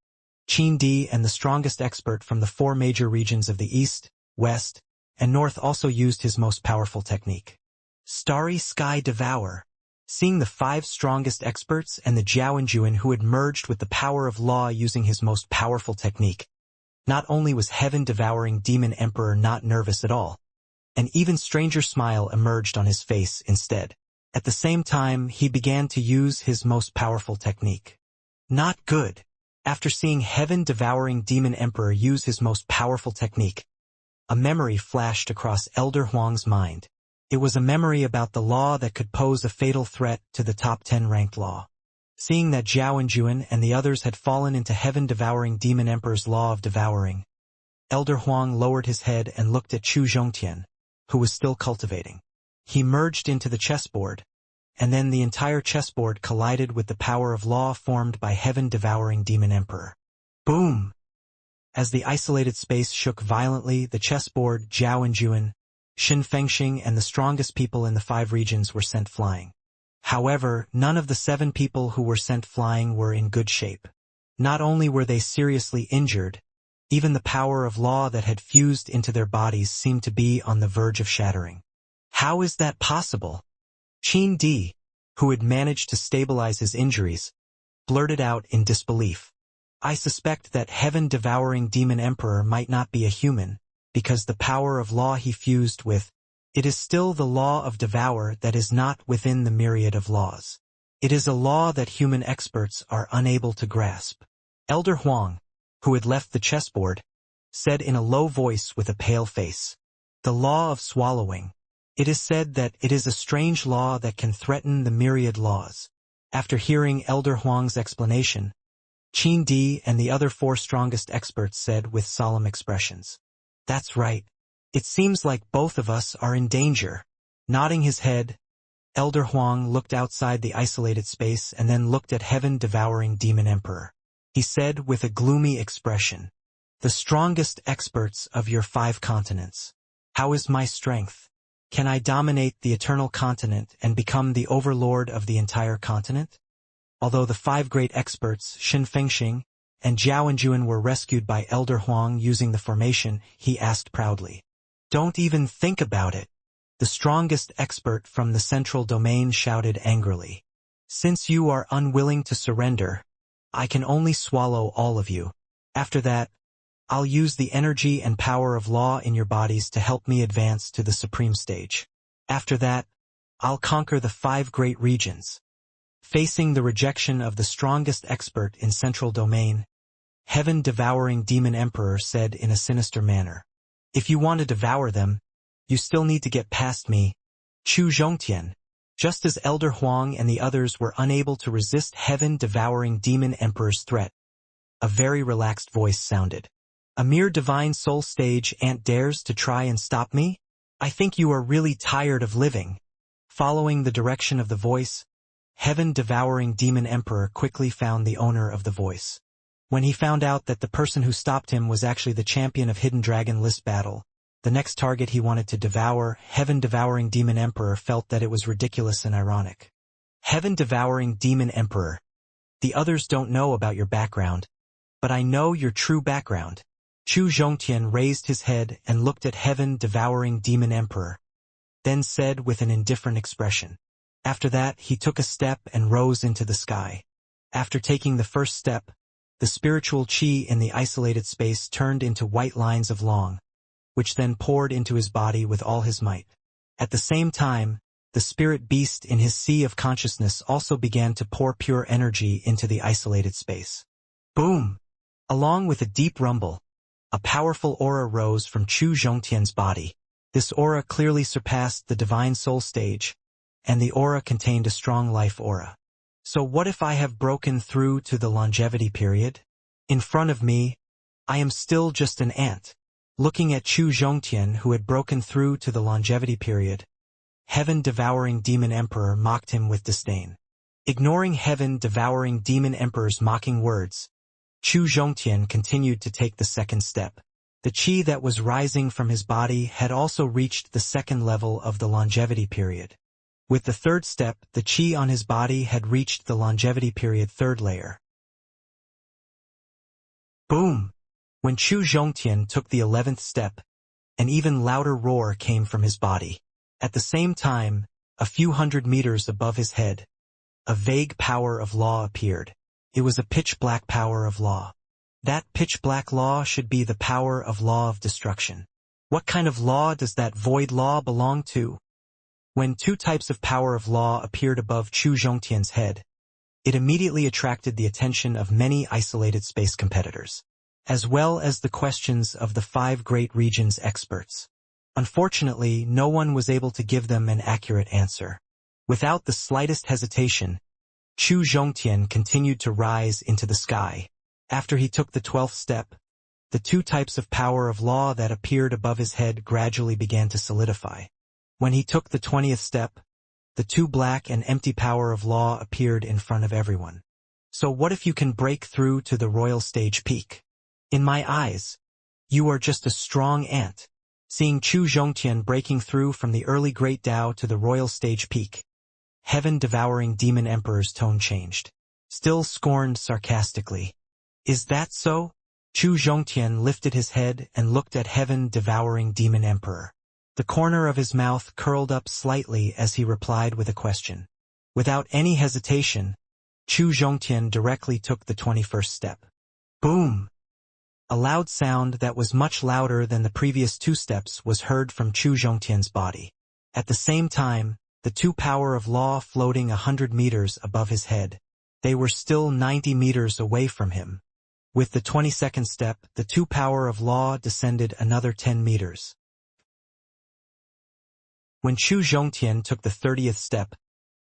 Qin Di and the strongest expert from the 4 major regions of the east, west, and north also used his most powerful technique. Starry Sky Devour. Seeing the 5 strongest experts and the Zhao Enjuan who had merged with the power of law using his most powerful technique, not only was heaven-devouring demon emperor not nervous at all, an even stranger smile emerged on his face instead. At the same time, he began to use his most powerful technique. Not good. After seeing heaven-devouring demon emperor use his most powerful technique, a memory flashed across Elder Huang's mind. It was a memory about the law that could pose a fatal threat to the top 10 ranked law. Seeing that Zhao Enjuan and the others had fallen into heaven-devouring demon emperor's law of devouring, Elder Huang lowered his head and looked at Chu Zhongtian, who was still cultivating. He merged into the chessboard, and then the entire chessboard collided with the power of law formed by heaven-devouring demon emperor. Boom! As the isolated space shook violently, the chessboard, Zhao Enjuan, Shun Fengxing, and the strongest people in the 5 regions were sent flying. However, none of the 7 people who were sent flying were in good shape. Not only were they seriously injured, even the power of law that had fused into their bodies seemed to be on the verge of shattering. How is that possible? Qin Di, who had managed to stabilize his injuries, blurted out in disbelief. I suspect that heaven-devouring demon emperor might not be a human, because the power of law he fused with, it is still the law of devour that is not within the myriad of laws. It is a law that human experts are unable to grasp. Elder Huang, who had left the chessboard, said in a low voice with a pale face, "The law of swallowing. It is said that it is a strange law that can threaten the myriad laws." After hearing Elder Huang's explanation, Qin Di and the other 4 strongest experts said with solemn expressions, "That's right. It seems like both of us are in danger." Nodding his head, Elder Huang looked outside the isolated space and then looked at heaven-devouring demon emperor. He said with a gloomy expression, "The strongest experts of your 5 continents. How is my strength? Can I dominate the eternal continent and become the overlord of the entire continent?" Although the 5 great experts, Shin Fengxing and Zhao Enjuan, were rescued by Elder Huang using the formation, he asked proudly. Don't even think about it. The strongest expert from the central domain shouted angrily. Since you are unwilling to surrender, I can only swallow all of you. After that, I'll use the energy and power of law in your bodies to help me advance to the supreme stage. After that, I'll conquer the 5 great regions. Facing the rejection of the strongest expert in central domain, heaven-devouring demon emperor said in a sinister manner. If you want to devour them, you still need to get past me, Chu Zhongtian. Just as Elder Huang and the others were unable to resist heaven-devouring demon emperor's threat, a very relaxed voice sounded. A mere divine soul stage ant dares to try and stop me? I think you are really tired of living. Following the direction of the voice, heaven-devouring demon emperor quickly found the owner of the voice. When he found out that the person who stopped him was actually the champion of Hidden Dragon list battle, the next target he wanted to devour, heaven-devouring demon emperor, felt that it was ridiculous and ironic. Heaven-devouring demon emperor. The others don't know about your background, but I know your true background. Chu Zhongtian raised his head and looked at heaven-devouring demon emperor, then said with an indifferent expression. After that, he took a step and rose into the sky. After taking the first step, the spiritual qi in the isolated space turned into white lines of long, which then poured into his body with all his might. At the same time, the spirit beast in his sea of consciousness also began to pour pure energy into the isolated space. Boom! Along with a deep rumble, a powerful aura rose from Chu Zhongtian's body. This aura clearly surpassed the divine soul stage, and the aura contained a strong life aura. So what if I have broken through to the longevity period? In front of me, I am still just an ant. Looking at Chu Zhongtian, who had broken through to the longevity period, heaven-devouring demon emperor mocked him with disdain. Ignoring heaven-devouring demon emperor's mocking words, Chu Zhongtian continued to take the second step. The qi that was rising from his body had also reached the second level of the longevity period. With the third step, the qi on his body had reached the longevity period third layer. Boom! When Chu Zhongtian took the 11th step, an even louder roar came from his body. At the same time, a few hundred meters above his head, a vague power of law appeared. It was a pitch-black power of law. That pitch-black law should be the power of law of destruction. What kind of law does that void law belong to? When 2 types of power of law appeared above Chu Zhongtian's head, it immediately attracted the attention of many isolated space competitors, as well as the questions of the 5 great regions experts. Unfortunately, no one was able to give them an accurate answer. Without the slightest hesitation, Chu Zhongtian continued to rise into the sky. After he took the 12th step, the 2 types of power of law that appeared above his head gradually began to solidify. When he took the 20th step, the 2 black and empty power of law appeared in front of everyone. So what if you can break through to the royal stage peak? In my eyes, you are just a strong ant. Seeing Chu Zhongtian breaking through from the early Great Tao to the royal stage peak, heaven-devouring demon emperor's tone changed. Still scorned sarcastically. Is that so? Chu Zhongtian lifted his head and looked at heaven-devouring demon emperor. The corner of his mouth curled up slightly as he replied with a question. Without any hesitation, Chu Zhongtian directly took the 21st step. Boom! A loud sound that was much louder than the previous 2 steps was heard from Chu Zhongtian's body. At the same time, the 2 power of law floating 100 meters above his head. They were still 90 meters away from him. With the 22nd step, the 2 power of law descended another 10 meters. When Chu Zhongtian took the 30th step,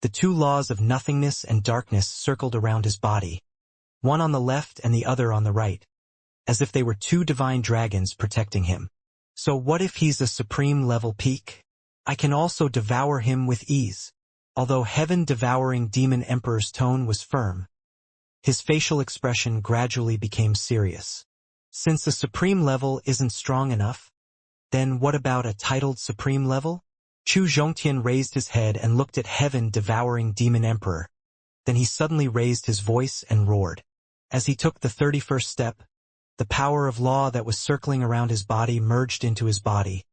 the 2 laws of nothingness and darkness circled around his body, one on the left and the other on the right, as if they were 2 divine dragons protecting him. So what if he's a supreme level peak? I can also devour him with ease. Although heaven-devouring demon emperor's tone was firm, his facial expression gradually became serious. Since the supreme level isn't strong enough, then what about a titled supreme level? Chu Zhongtian raised his head and looked at heaven-devouring demon emperor, Then he suddenly raised his voice and roared. As he took the 31st step, the power of law that was circling around his body merged into his body,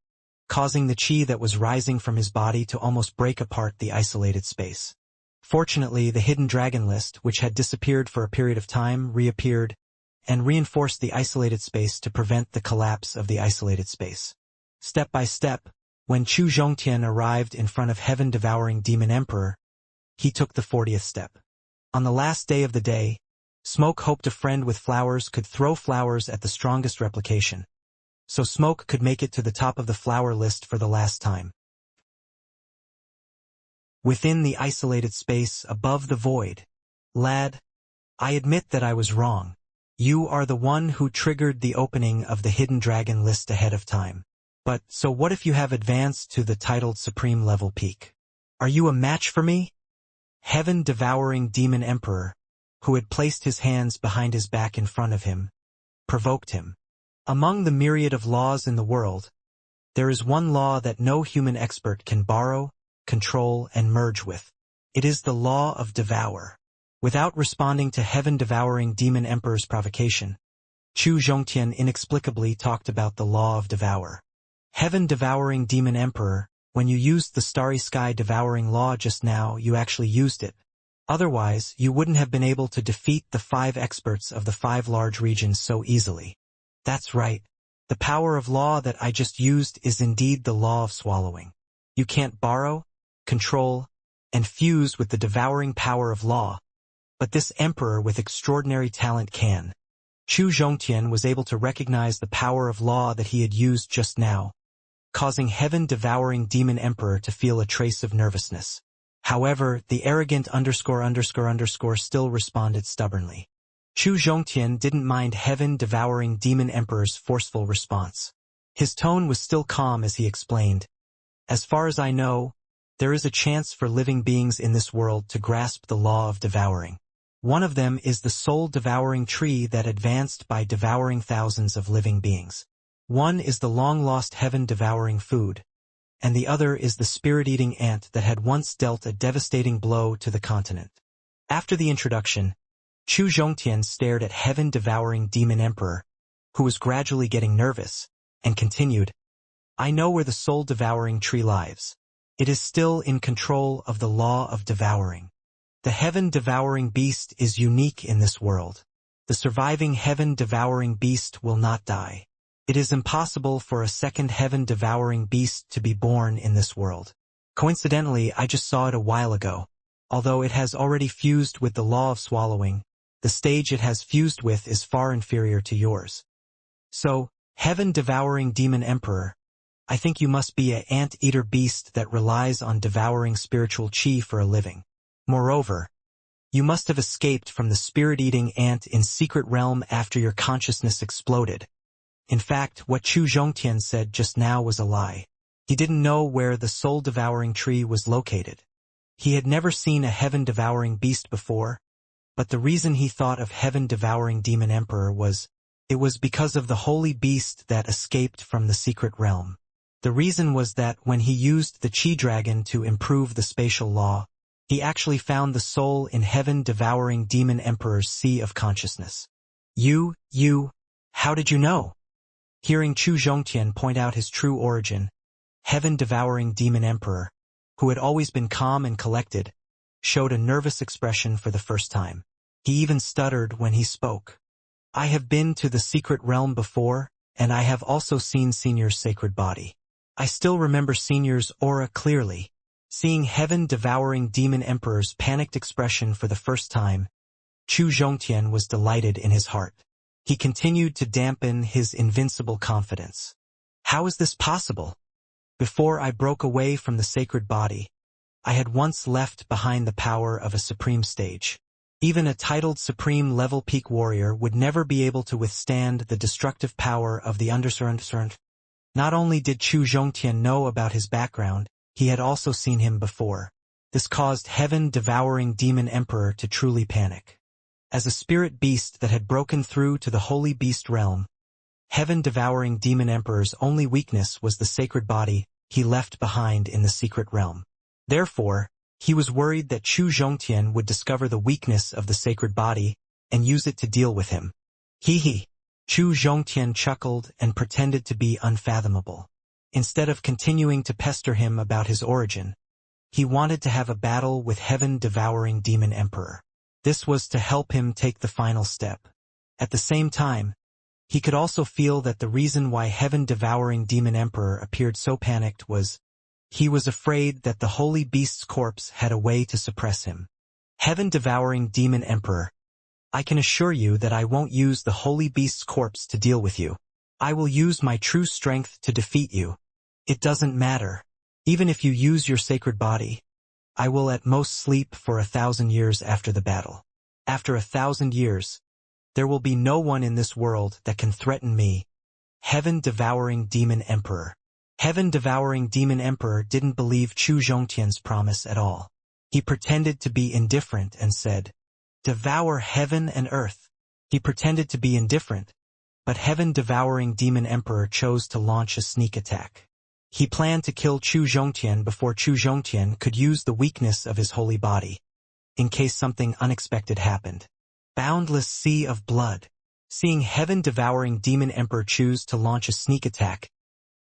causing the chi that was rising from his body to almost break apart the isolated space. Fortunately, the hidden dragon list, which had disappeared for a period of time, reappeared and reinforced the isolated space to prevent the collapse of the isolated space. Step by step, when Chu Zhongtian arrived in front of heaven-devouring demon emperor, he took the 40th step. On the last day of the day, Smoke hoped a friend with flowers could throw flowers at the strongest replication, so Smoke could make it to the top of the flower list for the last time. Within the isolated space above the void, lad, I admit that I was wrong. You are the one who triggered the opening of the hidden dragon list ahead of time. But, so what if you have advanced to the titled supreme level peak? Are you a match for me? Heaven-devouring demon emperor, who had placed his hands behind his back in front of him, provoked him. Among the myriad of laws in the world, there is one law that no human expert can borrow, control, and merge with. It is the law of devour. Without responding to heaven-devouring demon emperor's provocation, Chu Zhongtian inexplicably talked about the law of devour. Heaven-devouring demon emperor, when you used the starry sky devouring law just now, you actually used it. Otherwise, you wouldn't have been able to defeat the 5 experts of the 5 large regions so easily. That's right. The power of law that I just used is indeed the law of swallowing. You can't borrow, control, and fuse with the devouring power of law, but this emperor with extraordinary talent can. Chu Zhongtian was able to recognize the power of law that he had used just now, causing heaven-devouring demon emperor to feel a trace of nervousness. However, the arrogant ___ still responded stubbornly. Chu Zhongtian didn't mind heaven-devouring demon emperor's forceful response. His tone was still calm as he explained, as far as I know, there is a chance for living beings in this world to grasp the law of devouring. One of them is the soul-devouring tree that advanced by devouring thousands of living beings. One is the long-lost heaven-devouring food, and the other is the spirit-eating ant that had once dealt a devastating blow to the continent. After the introduction, Chu Zhongtian stared at heaven-devouring demon emperor, who was gradually getting nervous, and continued, I know where the soul-devouring tree lies. It is still in control of the law of devouring. The heaven-devouring beast is unique in this world. The surviving heaven-devouring beast will not die. It is impossible for a second heaven-devouring beast to be born in this world. Coincidentally, I just saw it a while ago. Although it has already fused with the law of swallowing, the stage it has fused with is far inferior to yours. So, heaven-devouring demon emperor, I think you must be an ant-eater beast that relies on devouring spiritual chi for a living. Moreover, you must have escaped from the spirit-eating ant in secret realm after your consciousness exploded. In fact, what Chu Zhongtian said just now was a lie. He didn't know where the soul-devouring tree was located. He had never seen a heaven-devouring beast before, but the reason he thought of heaven-devouring demon emperor was, it was because of the holy beast that escaped from the secret realm. The reason was that when he used the chi dragon to improve the spatial law, he actually found the soul in heaven-devouring demon emperor's sea of consciousness. How did you know? Hearing Chu Zhongtian point out his true origin, heaven-devouring demon emperor, who had always been calm and collected, showed a nervous expression for the first time. He even stuttered when he spoke. I have been to the secret realm before, and I have also seen Senior's sacred body. I still remember Senior's aura clearly. Seeing heaven-devouring demon emperor's panicked expression for the first time, Chu Zhongtian was delighted in his heart. He continued to dampen his invincible confidence. How is this possible? Before I broke away from the sacred body, I had once left behind the power of a supreme stage. Even a titled supreme level peak warrior would never be able to withstand the destructive power of the undercurrent. Not only did Chu Zhongtian know about his background, he had also seen him before. This caused heaven-devouring demon emperor to truly panic. As a spirit beast that had broken through to the holy beast realm, heaven-devouring demon emperor's only weakness was the sacred body he left behind in the secret realm. Therefore, He was worried that Chu Zhongtian would discover the weakness of the sacred body and use it to deal with him. Hee. Chu Zhongtian chuckled and pretended to be unfathomable. Instead of continuing to pester him about his origin, he wanted to have a battle with heaven-devouring demon emperor. This was to help him take the final step. At the same time, he could also feel that the reason why heaven-devouring demon emperor appeared so panicked was he was afraid that the holy beast's corpse had a way to suppress him. Heaven-devouring demon emperor, I can assure you that I won't use the holy beast's corpse to deal with you. I will use my true strength to defeat you. It doesn't matter. Even if you use your sacred body, I will at most sleep for 1,000 years after the battle. After 1,000 years, there will be no one in this world that can threaten me. Heaven-devouring demon emperor. Heaven-devouring demon emperor didn't believe Chu Zhongtian's promise at all. He pretended to be indifferent and said, "Devour heaven and earth." He pretended to be indifferent, but heaven-devouring demon emperor chose to launch a sneak attack. He planned to kill Chu Zhongtian before Chu Zhongtian could use the weakness of his holy body, in case something unexpected happened. Boundless sea of blood. Seeing heaven-devouring demon emperor choose to launch a sneak attack,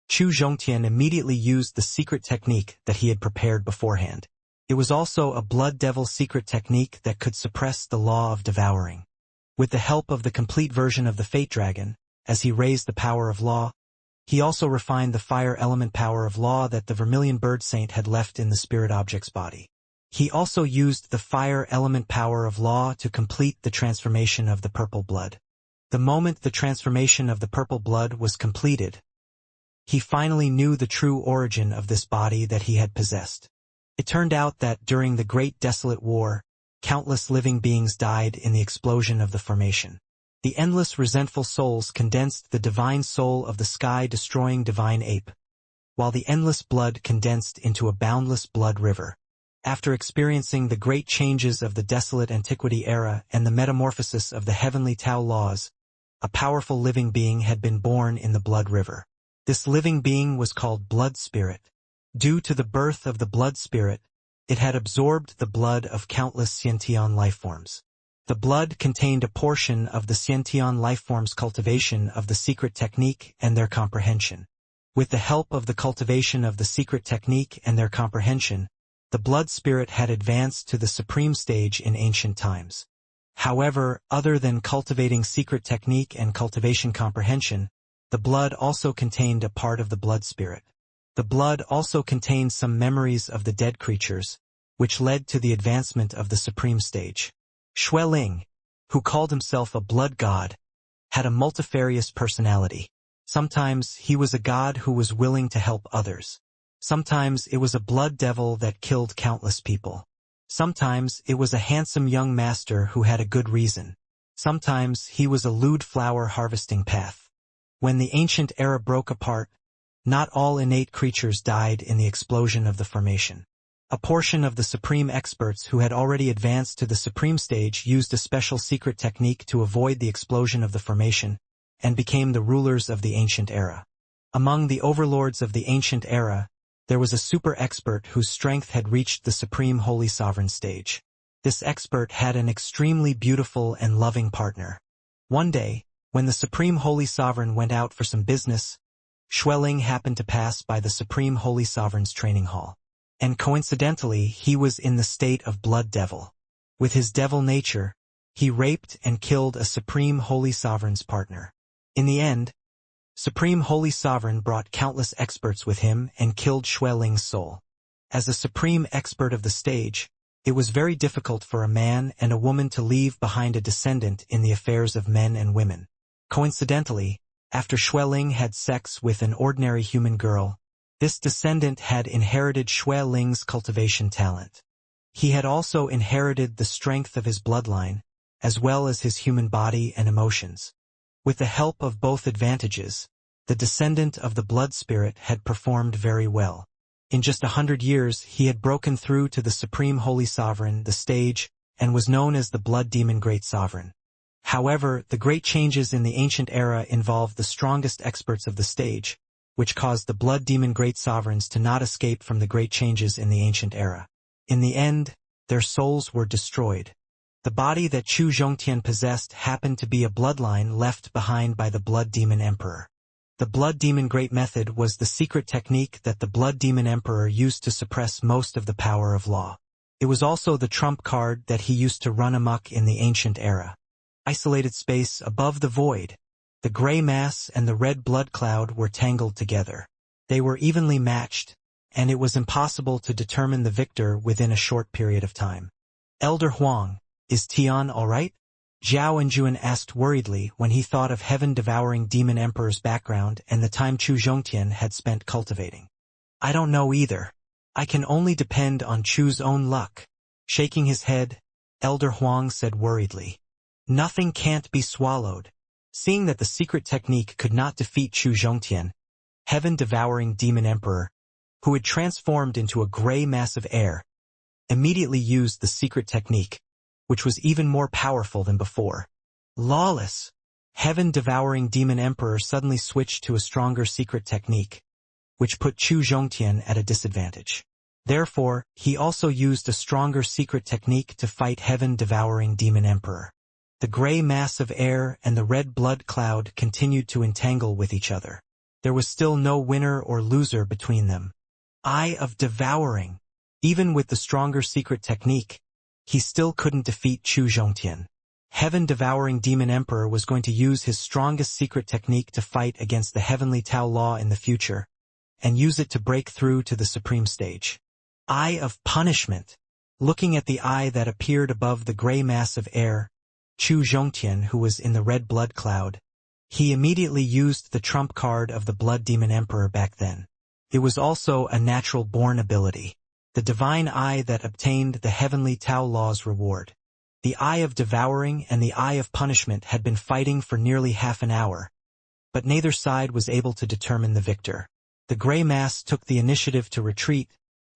Chu Zhongtian immediately used the secret technique that he had prepared beforehand. It was also a blood devil secret technique that could suppress the law of devouring. With the help of the complete version of the Fate Dragon, as he raised the power of law, he also refined the fire element power of law that the Vermilion Bird Saint had left in the spirit object's body. He also used the fire element power of law to complete the transformation of the purple blood. The moment the transformation of the purple blood was completed, he finally knew the true origin of this body that he had possessed. It turned out that during the Great Desolate War, countless living beings died in the explosion of the formation. The endless resentful souls condensed the divine soul of the sky-destroying divine ape, while the endless blood condensed into a boundless blood river. After experiencing the great changes of the desolate antiquity era and the metamorphosis of the heavenly Tao laws, a powerful living being had been born in the blood river. This living being was called Blood Spirit. Due to the birth of the Blood Spirit, it had absorbed the blood of countless Xiantian lifeforms. The blood contained a portion of the Xiantian lifeforms' cultivation of the secret technique and their comprehension. With the help of the cultivation of the secret technique and their comprehension, the Blood Spirit had advanced to the supreme stage in ancient times. However, other than cultivating secret technique and cultivation comprehension, the blood also contained a part of the Blood Spirit. The blood also contained some memories of the dead creatures, which led to the advancement of the supreme stage. Xueling, who called himself a blood god, had a multifarious personality. Sometimes he was a god who was willing to help others. Sometimes it was a blood devil that killed countless people. Sometimes it was a handsome young master who had a good reason. Sometimes he was a lewd flower harvesting path. When the ancient era broke apart, not all innate creatures died in the explosion of the formation. A portion of the supreme experts who had already advanced to the supreme stage used a special secret technique to avoid the explosion of the formation, and became the rulers of the ancient era. Among the overlords of the ancient era, there was a super expert whose strength had reached the supreme holy sovereign stage. This expert had an extremely beautiful and loving partner. One day, when the supreme holy sovereign went out for some business, Xueling happened to pass by the supreme holy sovereign's training hall. And coincidentally, he was in the state of blood devil. With his devil nature, he raped and killed a supreme holy sovereign's partner. In the end, Supreme Holy Sovereign brought countless experts with him and killed Xueling's soul. As a supreme expert of the stage, it was very difficult for a man and a woman to leave behind a descendant in the affairs of men and women. Coincidentally, after Xueling had sex with an ordinary human girl, this descendant had inherited Xueling's cultivation talent. He had also inherited the strength of his bloodline, as well as his human body and emotions. With the help of both advantages, the descendant of the Blood Spirit had performed very well. In just 100 years, he had broken through to the Supreme Holy Sovereign, the stage, and was known as the Blood Demon Great Sovereign. However, the great changes in the ancient era involved the strongest experts of the stage, which caused the Blood Demon Great Sovereigns to not escape from the great changes in the ancient era. In the end, their souls were destroyed. The body that Chu Zhongtian possessed happened to be a bloodline left behind by the Blood Demon Emperor. The Blood Demon Great Method was the secret technique that the Blood Demon Emperor used to suppress most of the power of law. It was also the trump card that he used to run amok in the ancient era. Isolated space above the void. The gray mass and the red blood cloud were tangled together. They were evenly matched, and it was impossible to determine the victor within a short period of time. Elder Huang, is Tian all right? Zhao Enjuan asked worriedly when he thought of heaven-devouring demon emperor's background and the time Chu Zhongtian had spent cultivating. I don't know either. I can only depend on Chu's own luck. Shaking his head, Elder Huang said worriedly. Nothing can't be swallowed. Seeing that the secret technique could not defeat Chu Zhongtian, heaven-devouring demon emperor, who had transformed into a gray mass of air, immediately used the secret technique, which was even more powerful than before. Lawless, heaven-devouring demon emperor suddenly switched to a stronger secret technique, which put Chu Zhongtian at a disadvantage. Therefore, he also used a stronger secret technique to fight heaven-devouring demon emperor. The gray mass of air and the red blood cloud continued to entangle with each other. There was still no winner or loser between them. Eye of Devouring. Even with the stronger secret technique, he still couldn't defeat Chu Zhongtian. Heaven-devouring demon emperor was going to use his strongest secret technique to fight against the heavenly Tao law in the future, and use it to break through to the supreme stage. Eye of Punishment. Looking at the eye that appeared above the gray mass of air, Chu Zhongtian, who was in the red blood cloud, he immediately used the trump card of the Blood Demon Emperor back then. It was also a natural-born ability. The divine eye that obtained the heavenly Tao law's reward. The Eye of Devouring and the Eye of Punishment had been fighting for nearly half an hour, but neither side was able to determine the victor. The gray mass took the initiative to retreat,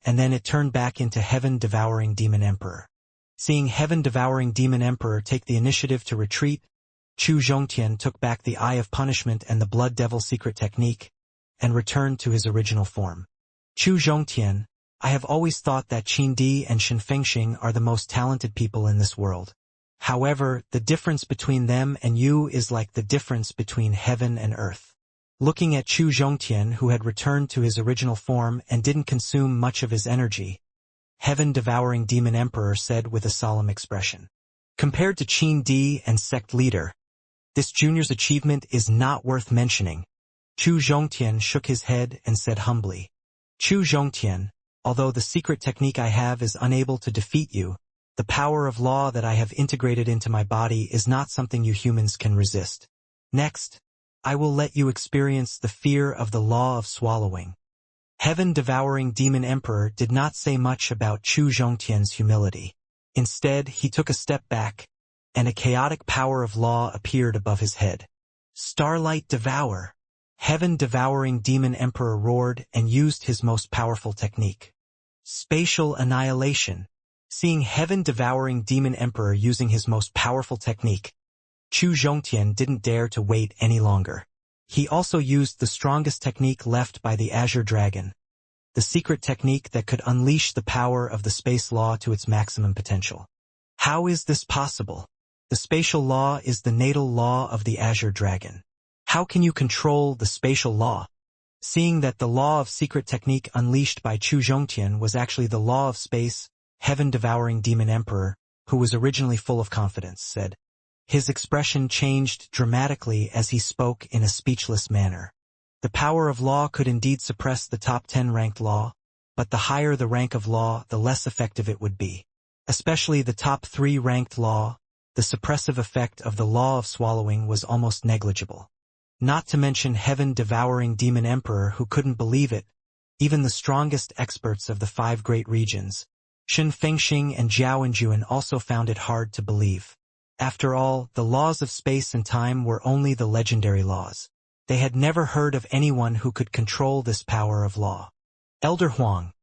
and then it turned back into Heaven-Devouring Demon Emperor. Seeing Heaven-Devouring Demon Emperor take the initiative to retreat, Chu Zhongtian took back the Eye of Punishment and the Blood Devil secret technique, and returned to his original form. Chu Zhongtian, I have always thought that Qin Di and Shen Fengxing are the most talented people in this world. However, the difference between them and you is like the difference between heaven and earth. Looking at Chu Zhongtian, who had returned to his original form and didn't consume much of his energy, Heaven-Devouring Demon Emperor said with a solemn expression. Compared to Qin Di and Sect Leader, this junior's achievement is not worth mentioning. Chu Zhongtian shook his head and said humbly. Chu Zhongtian, although the secret technique I have is unable to defeat you, the power of law that I have integrated into my body is not something you humans can resist. Next, I will let you experience the fear of the law of swallowing. Heaven-Devouring Demon Emperor did not say much about Chu Zhongtian's humility. Instead, he took a step back, and a chaotic power of law appeared above his head. Starlight Devour. Heaven-Devouring Demon Emperor roared and used his most powerful technique. Spatial Annihilation. Seeing Heaven-Devouring Demon Emperor using his most powerful technique, Chu Zhongtian didn't dare to wait any longer. He also used the strongest technique left by the Azure Dragon, the secret technique that could unleash the power of the space law to its maximum potential. How is this possible? The spatial law is the natal law of the Azure Dragon. How can you control the spatial law? Seeing that the law of secret technique unleashed by Chu Zhongtian was actually the law of space, Heaven-Devouring Demon Emperor, who was originally full of confidence, said. His expression changed dramatically as he spoke in a speechless manner. The power of law could indeed suppress the top 10 ranked law, but the higher the rank of law, the less effective it would be. Especially the top 3 ranked law, the suppressive effect of the law of swallowing was almost negligible. Not to mention Heaven-Devouring Demon Emperor who couldn't believe it. Even the strongest experts of the 5 great regions, Shen Fengxing and Zhao Enjuan, also found it hard to believe. After all, the laws of space and time were only the legendary laws. They had never heard of anyone who could control this power of law. Elder Huang,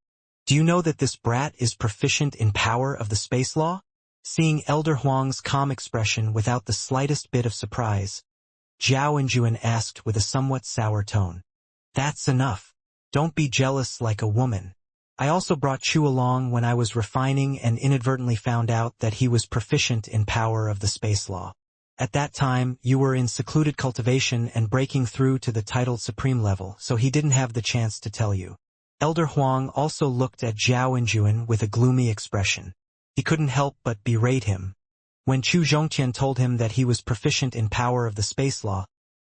do you know that this brat is proficient in power of the space law? Seeing Elder Huang's calm expression without the slightest bit of surprise, Zhao Enjuan asked with a somewhat sour tone. That's enough. Don't be jealous like a woman. I also brought Chu along when I was refining and inadvertently found out that he was proficient in power of the space law. At that time, you were in secluded cultivation and breaking through to the titled supreme level, so he didn't have the chance to tell you. Elder Huang also looked at Zhao Injuan with a gloomy expression. He couldn't help but berate him. When Chu Zhongtian told him that he was proficient in power of the space law,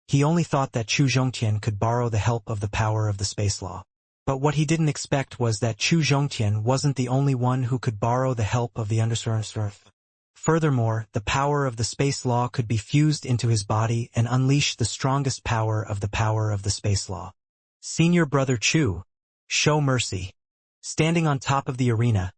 he only thought that Chu Zhongtian could borrow the help of the power of the space law. But what he didn't expect was that Chu Zhongtian wasn't the only one who could borrow the help of the Earth. Furthermore, the power of the space law could be fused into his body and unleash the strongest power of the space law. Senior Brother Chu, show mercy. Standing on top of the arena,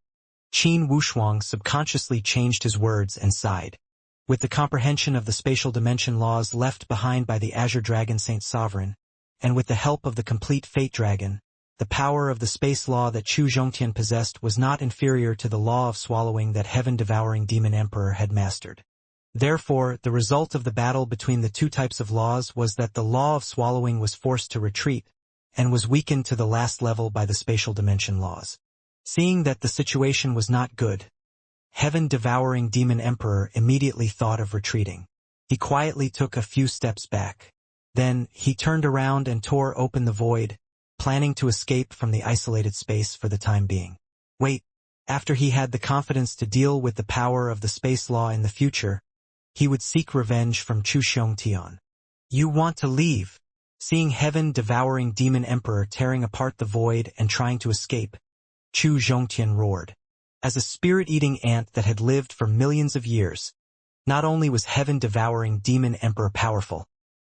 Qin Wushuang subconsciously changed his words and sighed. With the comprehension of the spatial dimension laws left behind by the Azure Dragon Saint Sovereign, and with the help of the complete Fate Dragon, the power of the space law that Chu Zhongtian possessed was not inferior to the law of swallowing that heaven-devouring demon emperor had mastered. Therefore, the result of the battle between the two types of laws was that the law of swallowing was forced to retreat, and was weakened to the last level by the spatial dimension laws. Seeing that the situation was not good, heaven-devouring demon emperor immediately thought of retreating. He quietly took a few steps back. Then, he turned around and tore open the void, planning to escape from the isolated space for the time being. Wait, after he had the confidence to deal with the power of the space law in the future, he would seek revenge from Chu Xiongtian. You want to leave? Seeing heaven-devouring demon emperor tearing apart the void and trying to escape, Chu Zhongtian roared. As a spirit-eating ant that had lived for millions of years, not only was heaven-devouring demon emperor powerful,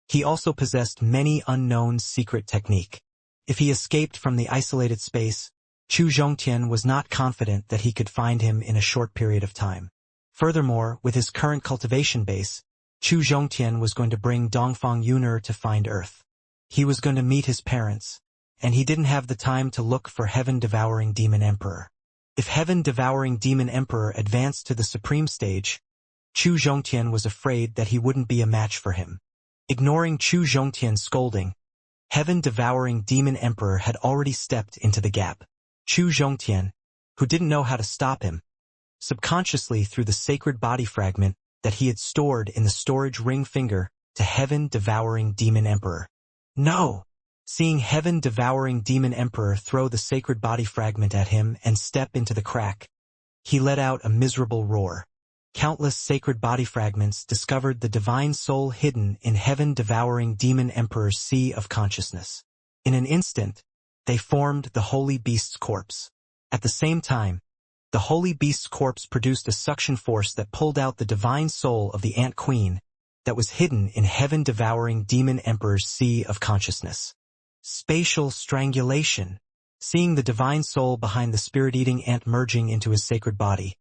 he also possessed many unknown secret technique. If he escaped from the isolated space, Chu Zhongtian was not confident that he could find him in a short period of time. Furthermore, with his current cultivation base, Chu Zhongtian was going to bring Dongfang Yuner to find Earth. He was going to meet his parents, and he didn't have the time to look for heaven-devouring demon emperor. If heaven-devouring demon emperor advanced to the supreme stage, Chu Zhongtian was afraid that he wouldn't be a match for him. Ignoring Chu Zhongtian's scolding, heaven-devouring demon emperor had already stepped into the gap. Chu Zhongtian, who didn't know how to stop him, subconsciously threw the sacred body fragment that he had stored in the storage ring finger to heaven-devouring demon emperor. No! Seeing heaven-devouring demon emperor throw the sacred body fragment at him and step into the crack, he let out a miserable roar. Countless sacred body fragments discovered the divine soul hidden in heaven-devouring demon emperor's sea of consciousness. In an instant, they formed the holy beast's corpse. At the same time, the holy beast's corpse produced a suction force that pulled out the divine soul of the ant queen that was hidden in heaven-devouring demon emperor's sea of consciousness. Spatial strangulation. Seeing the divine soul behind the spirit-eating ant merging into his sacred body,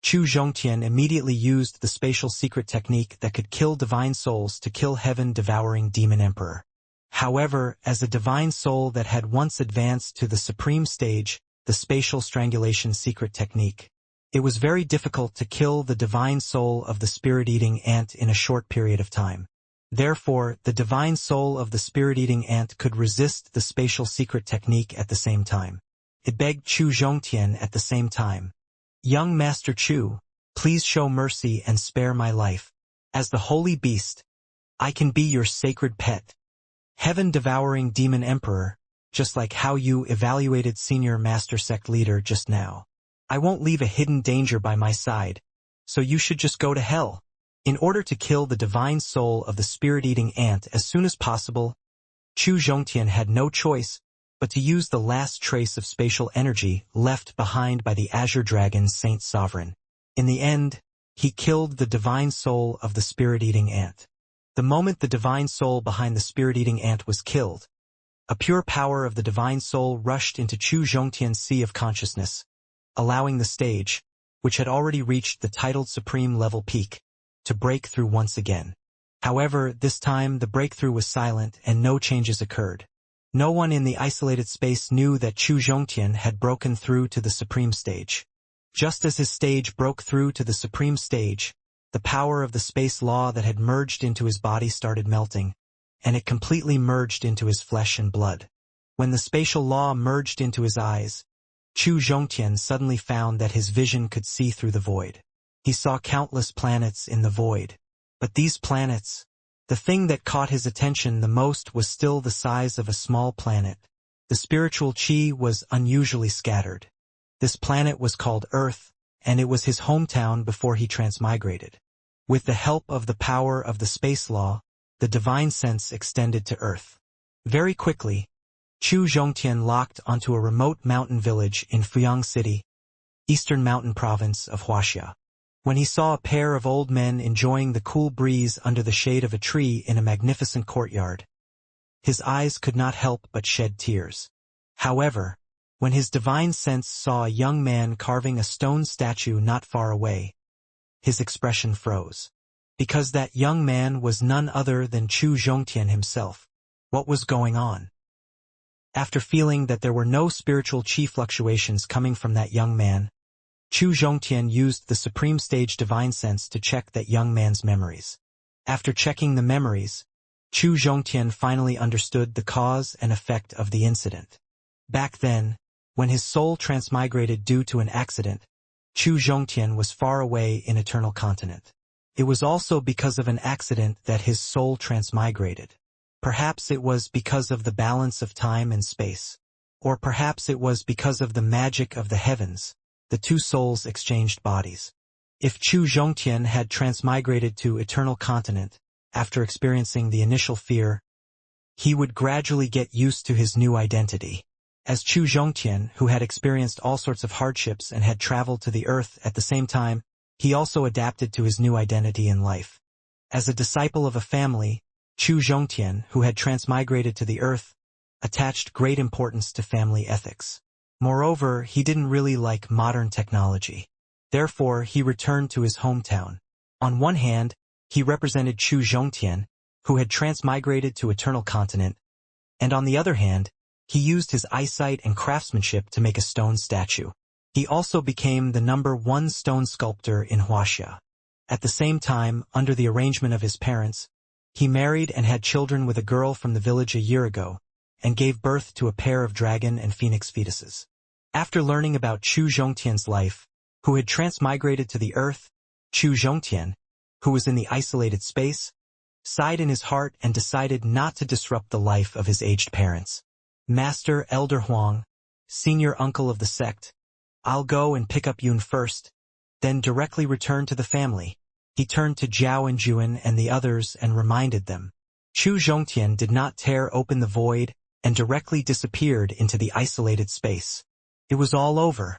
Chu Zhongtian immediately used the spatial secret technique that could kill divine souls to kill heaven-devouring demon emperor. However, as a divine soul that had once advanced to the supreme stage, the spatial strangulation secret technique, it was very difficult to kill the divine soul of the spirit-eating ant in a short period of time. Therefore, the divine soul of the spirit-eating ant could resist the spatial secret technique at the same time. It begged Chu Zhongtian at the same time. Young Master Chu, please show mercy and spare my life. As the holy beast, I can be your sacred pet. Heaven-devouring demon emperor, just like how you evaluated senior master sect leader just now. I won't leave a hidden danger by my side, so you should just go to hell. In order to kill the divine soul of the spirit-eating ant as soon as possible, Chu Zhongtian had no choice but to use the last trace of spatial energy left behind by the Azure Dragon Saint Sovereign. In the end, he killed the divine soul of the spirit-eating ant. The moment the divine soul behind the spirit-eating ant was killed, a pure power of the divine soul rushed into Chu Zhongtian's sea of consciousness, allowing the stage, which had already reached the titled supreme level peak, to break through once again. However, this time the breakthrough was silent and no changes occurred. No one in the isolated space knew that Chu Zhongtian had broken through to the supreme stage. Just as his stage broke through to the supreme stage, the power of the space law that had merged into his body started melting, and it completely merged into his flesh and blood. When the spatial law merged into his eyes, Chu Zhongtian suddenly found that his vision could see through the void. He saw countless planets in the void. But these planets, the thing that caught his attention the most was still the size of a small planet. The spiritual chi was unusually scattered. This planet was called Earth, and it was his hometown before he transmigrated. With the help of the power of the space law, the divine sense extended to Earth. Very quickly, Chu Zhongtian locked onto a remote mountain village in Fuyang City, eastern mountain province of Wuxia. When he saw a pair of old men enjoying the cool breeze under the shade of a tree in a magnificent courtyard, his eyes could not help but shed tears. However, when his divine sense saw a young man carving a stone statue not far away, his expression froze. Because that young man was none other than Chu Zhongtian himself. What was going on? After feeling that there were no spiritual chi fluctuations coming from that young man, Chu Zhongtian used the supreme stage divine sense to check that young man's memories. After checking the memories, Chu Zhongtian finally understood the cause and effect of the incident. Back then, when his soul transmigrated due to an accident, Chu Zhongtian was far away in Eternal Continent. It was also because of an accident that his soul transmigrated. Perhaps it was because of the balance of time and space. Or perhaps it was because of the magic of the heavens. The two souls exchanged bodies. If Chu Zhongtian had transmigrated to Eternal Continent, after experiencing the initial fear, he would gradually get used to his new identity. As Chu Zhongtian, who had experienced all sorts of hardships and had traveled to the earth at the same time, he also adapted to his new identity in life. As a disciple of a family, Chu Zhongtian, who had transmigrated to the earth, attached great importance to family ethics. Moreover, he didn't really like modern technology. Therefore, he returned to his hometown. On one hand, he represented Chu Zhongtian, who had transmigrated to Eternal Continent, and on the other hand, he used his eyesight and craftsmanship to make a stone statue. He also became the #1 stone sculptor in Wuxia. At the same time, under the arrangement of his parents, he married and had children with a girl from the village a year ago, and gave birth to a pair of dragon and phoenix fetuses. After learning about Chu Zhongtian's life, who had transmigrated to the earth, Chu Zhongtian, who was in the isolated space, sighed in his heart and decided not to disrupt the life of his aged parents. Master Elder Huang, senior uncle of the sect, I'll go and pick up Yun first, then directly return to the family. He turned to Zhao and Juan and the others and reminded them. Chu Zhongtian did not tear open the void and directly disappeared into the isolated space. It was all over.